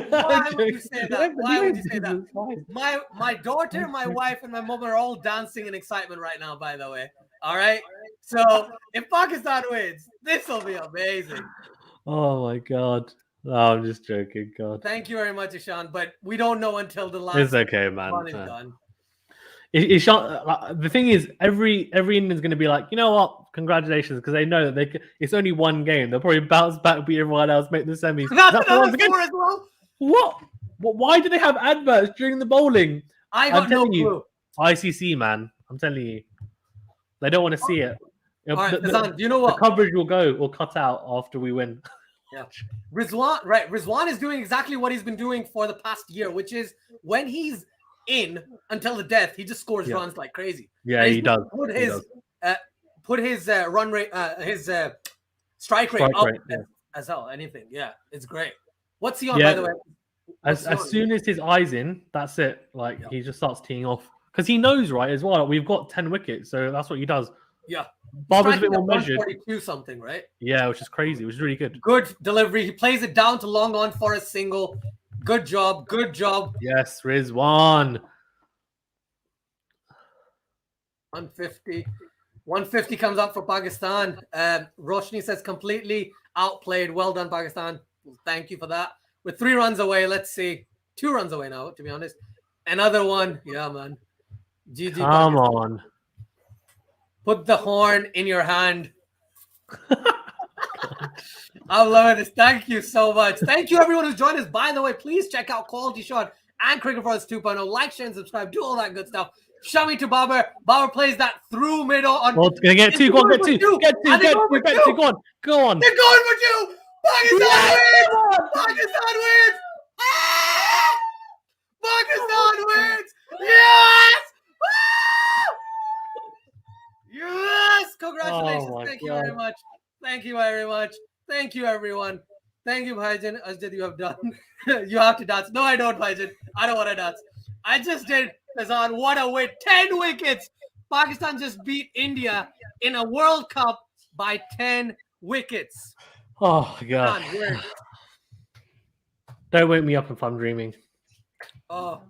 Why would you say that? Why would you say that? My daughter, my wife, and my mom are all dancing in excitement right now, by the way. All right? So if Pakistan wins, this will be amazing. Oh my god. No, I'm just joking. God. Thank you very much, Ishan. But we don't know until the last It's okay, man. one is done. The thing is, every Indian's going to be like, you know what? Congratulations, because they know that it's only one game. They'll probably bounce back, beat everyone else, make the semis. That's another 4 as well. What? Why do they have adverts during the bowling? I got no clue. ICC, man. I'm telling you. They don't want to see it. All right, Fazan, do you know what? The coverage will cut out after we win. Yeah. Rizwan is doing exactly what he's been doing for the past year, which is when he's in until the death, he just scores runs like crazy. Yeah, he does. Put his run rate, his strike rate up as well. Anything. Yeah, it's great. What's he on, by the way? As soon as his eye's in, that's it. He just starts teeing off. Because he knows, right, as well. We've got 10 wickets, so that's what he does. Yeah. Barber's a bit more measured. 142 something, right? Yeah, which is crazy. Which is really good. Good delivery. He plays it down to long on for a single. Good job. Good job. Yes, Rizwan. 150. 150 comes up for Pakistan. Roshni says completely outplayed. Well done, Pakistan. Thank you for that. With 3 runs away, let's see. 2 runs away now, to be honest. Another one. Yeah, man. GG. Come Pakistan. on. Put the horn in your hand. I'm loving this. Thank you so much. Thank you, everyone who's joined us. By the way, please check out QualityShot and Cricket for Us 2.0. Like, share, and subscribe. Do all that good stuff. Shami to Babar. Babar plays that through middle. On. Well, gonna get 2. Go on, get 2. Get 2. Get 2. Get 2. Go on. Go on. They're going for 2. Pakistan wins. Pakistan wins. Ah! Pakistan wins. Yes. Yes! Congratulations. Oh Thank you God. very much. Thank you very much. Thank you, everyone. Thank you, Bhaijan. As you have done. You have to dance. No, I don't, Bhaijan. I don't want to dance. I just did. Kazan, what a win. 10 wickets. Pakistan just beat India in a World Cup by 10 wickets. Oh, God. Man, Don't wake me up if I'm dreaming. oh,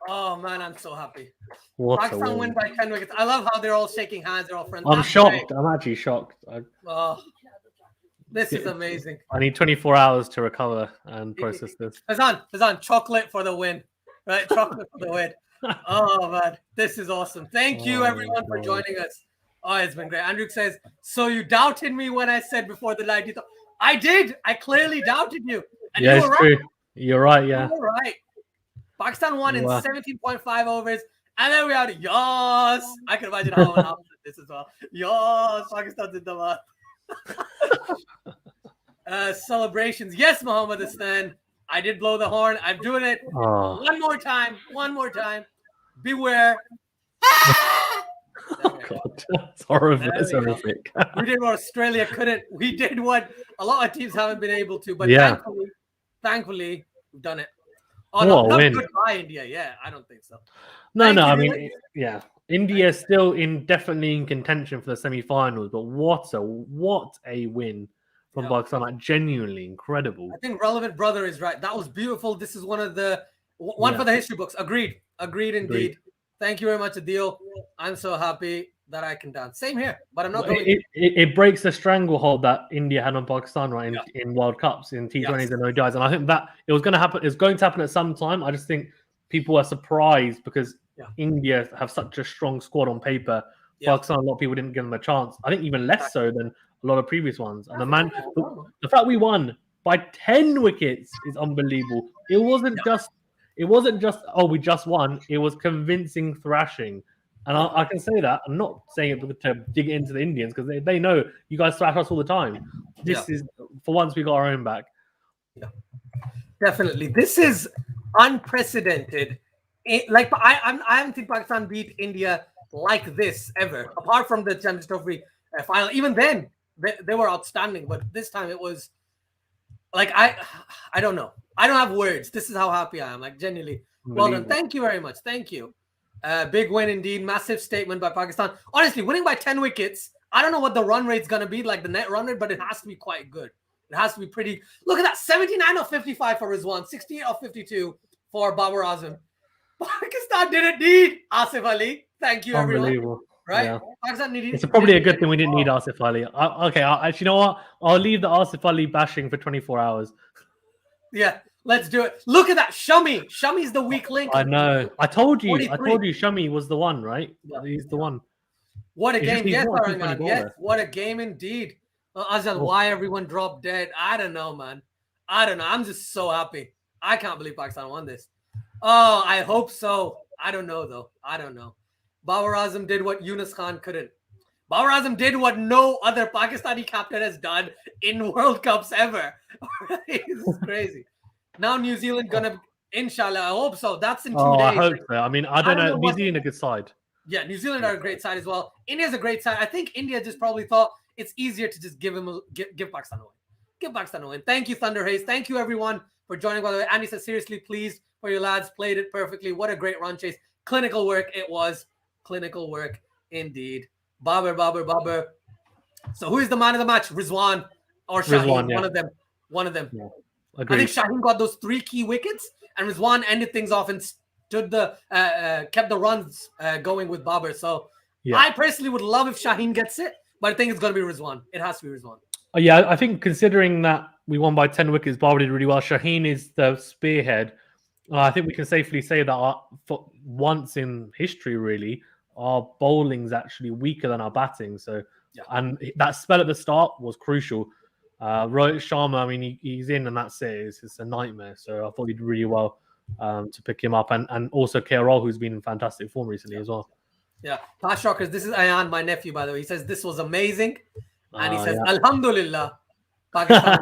man, I'm so happy. What a Pakistan win. win by 10 wickets. I love how they're all shaking hands. They're all friends. I'm That's shocked. great. I'm actually shocked. Oh, this is amazing. I need 24 hours to recover and process this. Hazan, chocolate for the win. Right? Chocolate for the win. Oh, man. This is awesome. Thank you, everyone, for joining us. Oh, it's been great. Andrew says, so you doubted me when I said before the light. I did. I clearly doubted you. And Yeah, you it's were true. right. You're right, yeah. You were right. Pakistan won in Wow. 17.5 overs. And then we had Yas. I can imagine how I'm upset this as well. Yas. Pakistan did the celebrations. Yes, Muhammad Hassan. I did blow the horn. I'm doing it Oh. one more time. One more time. Beware. Oh, God. It's horrible. It's There we go. horrific. We did what Australia couldn't. We did what a lot of teams haven't been able to. But Yeah. thankfully, we've done it. Oh, What no, a not win. goodbye, India. Yeah, I don't think so. No, Thank no. you, I mean, Dylan. yeah. India's still definitely in contention for the semi-finals, but what a win from Yeah. Pakistan! Like, genuinely incredible. I think Relevant Brother is right. That was beautiful. This is one of the one Yeah. for the history books. Agreed indeed. Agreed. Thank you very much, Adil. I'm so happy that I can dance. Same here, but I'm not going. It breaks the stranglehold that India had on Pakistan, right, in World Cups, in T20s and ODIs, and I think that it was going to happen. It's going to happen at some time. I just think people are surprised because India have such a strong squad on paper. Pakistan, a lot of people didn't give them a chance. I think even less so than a lot of previous ones. And the fact we won by 10 wickets is unbelievable. It wasn't just we just won. It was convincing thrashing. And I can say that. I'm not saying it to dig into the Indians because they know you guys thrash us all the time. This is, for once, we got our own back. Yeah, definitely. This is unprecedented. I haven't think Pakistan beat India like this ever, apart from the Champions Trophy final. Even then, they were outstanding. But this time it was like, I don't know. I don't have words. This is how happy I am. Like, genuinely. Well done. Thank you very much. Thank you. Big win indeed. Massive statement by Pakistan. Honestly, winning by 10 wickets. I don't know what the run rate's going to be, like the net run rate, but it has to be quite good. It has to be pretty. Look at that. 79 of 55 for Rizwan. 68 of 52 for Babar Azam. Pakistan did indeed. Asif Ali. Thank you, everyone. Right? Yeah. Pakistan needed. It's probably a good thing we didn't need Asif Ali. Okay, actually, you know what? I'll leave the Asif Ali bashing for 24 hours. Yeah. Let's do it. Look at that. Shami. Shami's the weak link. I know. I told you. 43. I told you Shami was the one, right? Yeah. He's the one. What a game. Yes, Arangan. Yes. What a game indeed. Azal, why everyone dropped dead? I don't know, man. I don't know. I'm just so happy. I can't believe Pakistan won this. Oh, I hope so. I don't know, though. I don't know. Babar Azam did what Yunus Khan couldn't. Babar Azam did what no other Pakistani captain has done in World Cups ever. This is crazy. Now New Zealand gonna, inshallah, I hope so. That's in 2 days. I hope so. I mean, I don't know. New Zealand a good side. Yeah, New Zealand are a great side as well. India's a great side. I think India just probably thought it's easier to just give Pakistan a win. Give Pakistan a win. Thank you, Thunder Haze. Thank you, everyone, for joining. By the way, Andy says, seriously, pleased for your lads. Played it perfectly. What a great run chase. Clinical work it was. Clinical work indeed. Babar. So who is the man of the match? Rizwan or Shaheen? Rizwan, yeah. One of them. Yeah. I think Shaheen got those 3 key wickets, and Rizwan ended things off and kept the runs going with Babar. So I personally would love if Shaheen gets it, but I think it's going to be Rizwan. It has to be Rizwan. Oh, yeah, I think considering that we won by 10 wickets, Babar did really well. Shaheen is the spearhead. I think we can safely say that for once in history, really, our bowling's actually weaker than our batting. So, and that spell at the start was crucial. Rohit Sharma, I mean, he's in and that's it. It's a nightmare. So I thought he did really well to pick him up, and also KRL, who's been in fantastic form recently as well. Yeah, Pash Rockers, this is Ayan, my nephew, by the way. He says this was amazing, and he says Alhamdulillah, Pakistan.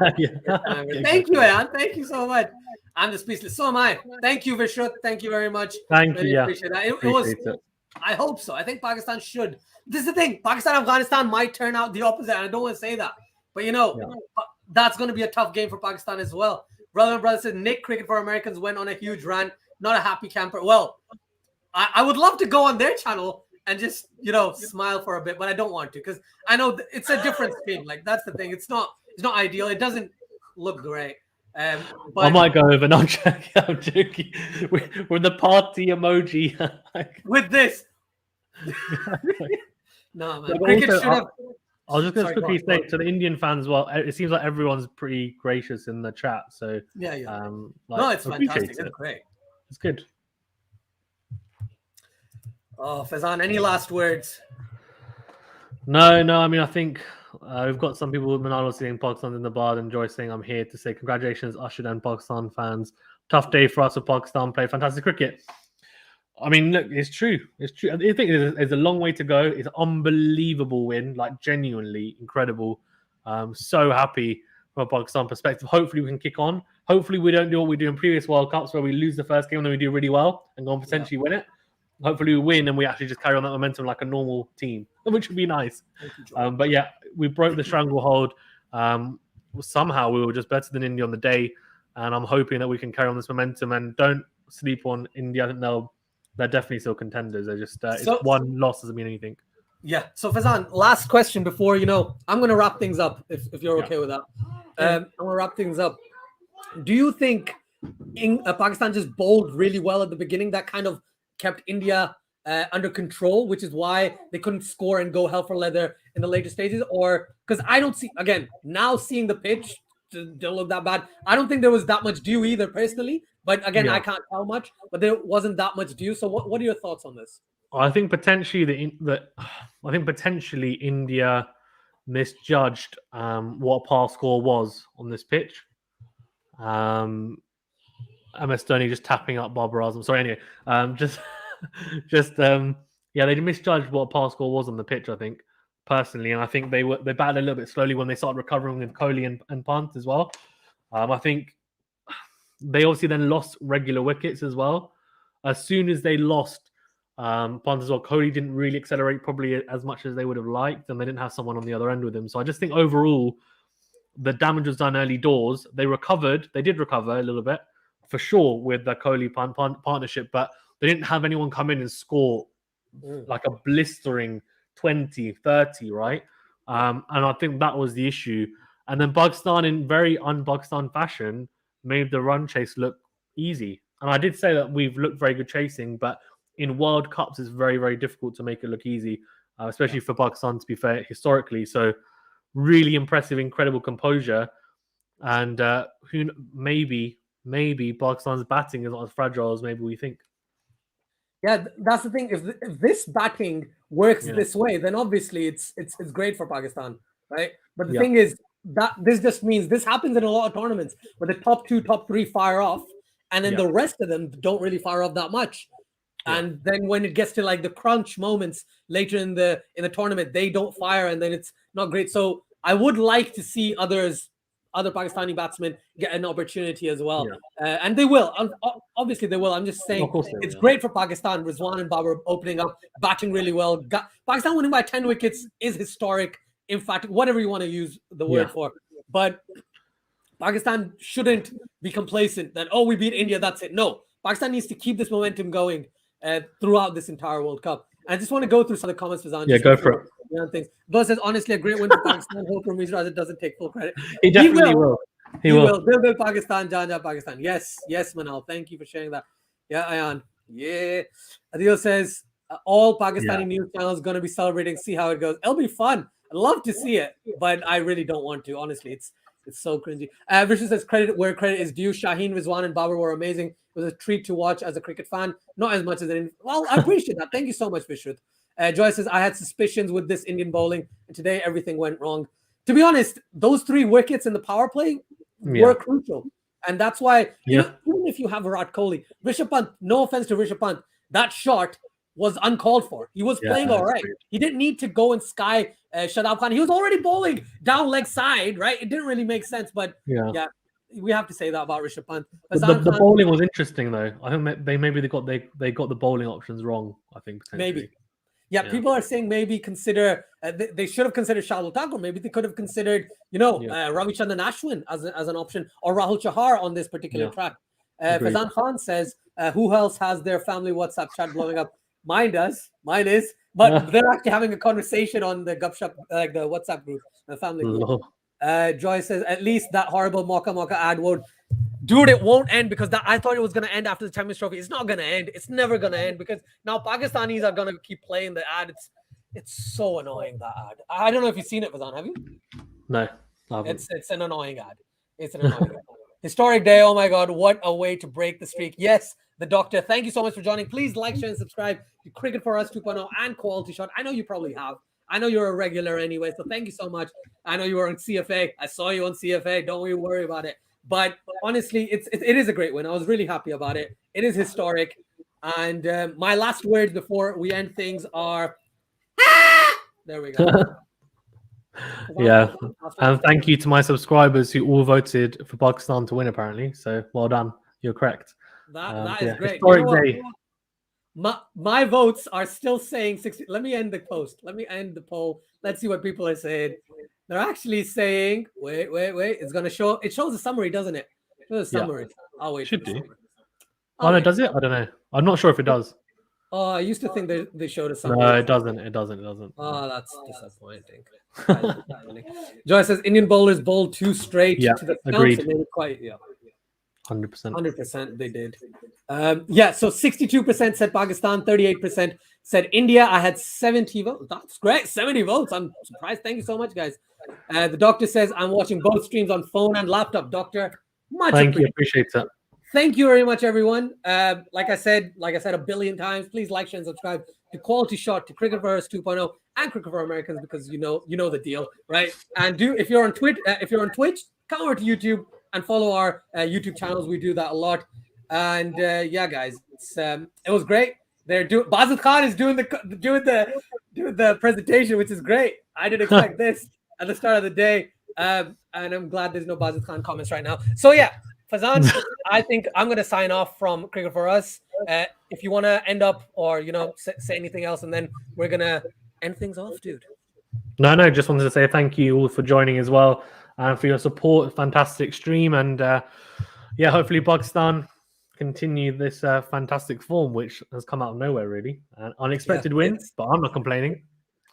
Thank you, Ayan. Thank you so much. I'm just speechless. So am I. Thank you, Vishrut. Thank you very much. Thank you. Yeah, appreciate that. It was. I hope so. I think Pakistan should. This is the thing. Pakistan, Afghanistan might turn out the opposite. And I don't want to say that, but that's going to be a tough game for Pakistan as well. Brother said Nick, Cricket for Americans went on a huge rant. Not a happy camper. Well, I would love to go on their channel and just smile for a bit, but I don't want to because I know it's a different stream. Like that's the thing. It's not ideal. It doesn't look great. But I might go over. No, I'm joking. With the party emoji. With this. No, man. Cricket should have. I was just going to quickly say to the Indian fans, well, it seems like everyone's pretty gracious in the chat. So yeah. No, it's fantastic. It's great. It's good. Oh, Faizan, any last words? No. I mean, I think we've got some people. Manal saying Pakistan's in the bar, and Joyce saying I'm here to say congratulations, Ashad and Pakistan fans. Tough day for us. Pakistan played fantastic cricket. I mean, look, it's true. It's true. I think it's a long way to go. It's an unbelievable win, like genuinely incredible. So happy from a Pakistan perspective. Hopefully we can kick on. Hopefully we don't do what we do in previous World Cups where we lose the first game and then we do really well and go on potentially win it. Hopefully we win and we actually just carry on that momentum like a normal team, which would be nice. But yeah, we broke the stranglehold. Somehow we were just better than India on the day. And I'm hoping that we can carry on this momentum and don't sleep on India. I think they're definitely still contenders. They're just one loss doesn't mean anything. Yeah. So Faizan, last question before I'm going to wrap things up if you're okay with that. I'm going to wrap things up. Do you think Pakistan just bowled really well at the beginning? That kind of kept India under control, which is why they couldn't score and go hell for leather in the later stages? Or because I don't see, again, now seeing the pitch, don't look that bad. I don't think there was that much dew either, personally. But again, I can't tell much. But there wasn't that much dew. So what are your thoughts on this? I think potentially India misjudged what par score was on this pitch. MS Dhoni just tapping up Barbara Azam. Sorry, anyway, they misjudged what par score was on the pitch, I think, personally, and I think they batted a little bit slowly when they started recovering with Kohli and Pant as well. I think they obviously then lost regular wickets as well. As soon as they lost Pant as well, Kohli didn't really accelerate probably as much as they would have liked, and they didn't have someone on the other end with him. So I just think overall, the damage was done early doors. They did recover a little bit, for sure, with the Kohli-Pant partnership, but they didn't have anyone come in and score like a blistering 20, 30, right? And I think that was the issue. And then Pakistan, in very un-Pakistan fashion, made the run chase look easy. And I did say that we've looked very good chasing, but in World Cups, it's very, very difficult to make it look easy, especially for Pakistan, to be fair, historically. Really impressive, incredible composure. And maybe Pakistan's batting is not as fragile as maybe we think. Yeah, that's the thing. If this batting works this way, then obviously it's great for Pakistan, right? But the thing is that this just means this happens in a lot of tournaments where the top 2, top 3 fire off, and then the rest of them don't really fire off that much. And then when it gets to like the crunch moments later in the tournament, they don't fire, and then it's not great. So I would like to see other Pakistani batsmen get an opportunity as well. And they will. Obviously, they will. I'm just saying it's great for Pakistan. Rizwan and Babar opening up, batting really well. Pakistan winning by 10 wickets is historic. In fact, whatever you want to use the word for. But Pakistan shouldn't be complacent that, we beat India, that's it. No. Pakistan needs to keep this momentum going throughout this entire World Cup. And I just want to go through some of the comments. Yeah, go for it. Things. Buzz says, honestly, a great win for Pakistan. Hope Ramesh Raja doesn't take full credit. He definitely will. He will. Bil Pakistan, Janja Pakistan. Yes, Manal. Thank you for sharing that. Yeah, Ayan. Yeah. Adil says, all Pakistani news channels going to be celebrating. See how it goes. It'll be fun. I'd love to see it, but I really don't want to. Honestly, It's so cringy. Vishnu says credit where credit is due. Shaheen, Rizwan, and Babar were amazing. It was a treat to watch as a cricket fan. Not as much as an. Well, I appreciate that. Thank you so much, Vishnu. Joy says I had suspicions with this Indian bowling, and today everything went wrong. To be honest, those 3 wickets in the power play were crucial, and that's why even if you have Virat Kohli, Rishabh Pant. No offense to Rishabh Pant, that shot was uncalled for. He was playing all right. He didn't need to go and sky Shadab Khan. He was already bowling down leg side, right? It didn't really make sense, but yeah we have to say that about Rishabh Pant. The bowling was interesting though. I think they got the bowling options wrong. I think maybe. Yeah, people are saying maybe consider they should have considered Shardul Thakur. Maybe they could have considered Ravichandran Ashwin as an option, or Rahul Chahar on this particular track. Fazan Khan says, who else has their family WhatsApp chat blowing up? Mine is, but they're actually having a conversation on the Gupshup, like the WhatsApp group, the family group. Joy says, at least that horrible Mocha ad won't. Dude, it won't end because I thought it was going to end after the Champions Trophy. It's not going to end. It's never going to end because now Pakistanis are going to keep playing the ad. It's so annoying, that ad. I don't know if you've seen it, Fazan. Have you? No. It's an annoying ad. It's an annoying ad. Historic day. Oh my God. What a way to break the streak. Yes, the doctor. Thank you so much for joining. Please like, share, and subscribe to Cricket for Us 2.0 and Quality Shot. I know you probably have. I know you're a regular anyway. So thank you so much. I know you were on CFA. I saw you on CFA. Don't worry about it. But honestly, it is a great win. I was really happy about it. It is historic. And my last words before we end things are, there we go. Yeah. And thank you to my subscribers who all voted for Pakistan to win, apparently. So well done. You're correct. That is great. Historic day. My votes are still saying 60. Let me end the post. Let me end the poll. Let's see what people are saying. They're actually saying, wait. It's going to show. It shows a summary, doesn't it? It shows a summary. I'll wait. Should do. Oh, no, does it? I don't know. I'm not sure if it does. Oh, I used to think they showed a summary. No, it doesn't. It doesn't. Oh, that's disappointing. Joy says Indian bowlers bowled 2 straight to the agreed. They were quite, 100%. 100% they did. So 62% said Pakistan, 38% said India. I had 70 votes. That's great. 70 votes. I'm surprised. Thank you so much, guys. The doctor says I'm watching both streams on phone and laptop. Doctor, Thank you. Appreciate that. Thank you very much, everyone. Like I said a billion times, please like, share, and subscribe to Quality Shot, to Cricket for Us 2.0, and Cricket for Americans, because you know the deal, right? And if you're on Twitch, come over to YouTube and follow our YouTube channels. We do that a lot. And guys, it was great. Bazat Khan is doing the presentation, which is great. I didn't expect this at the start of the day, and I'm glad there's no Bazat Khan comments right now. So Fazan, I think I'm going to sign off from Cricket for Us. If you want to end up or say anything else, and then we're going to end things off, dude. No, just wanted to say thank you all for joining as well, and for your support. Fantastic stream, and hopefully Pakistan continue this fantastic form, which has come out of nowhere, really. Unexpected wins, but I'm not complaining.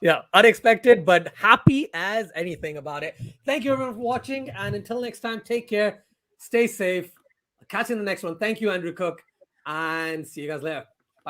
Yeah, unexpected, but happy as anything about it. Thank you everyone for watching, and until next time, take care. Stay safe. I'll catch you in the next one. Thank you, Andrew Cook, and see you guys later.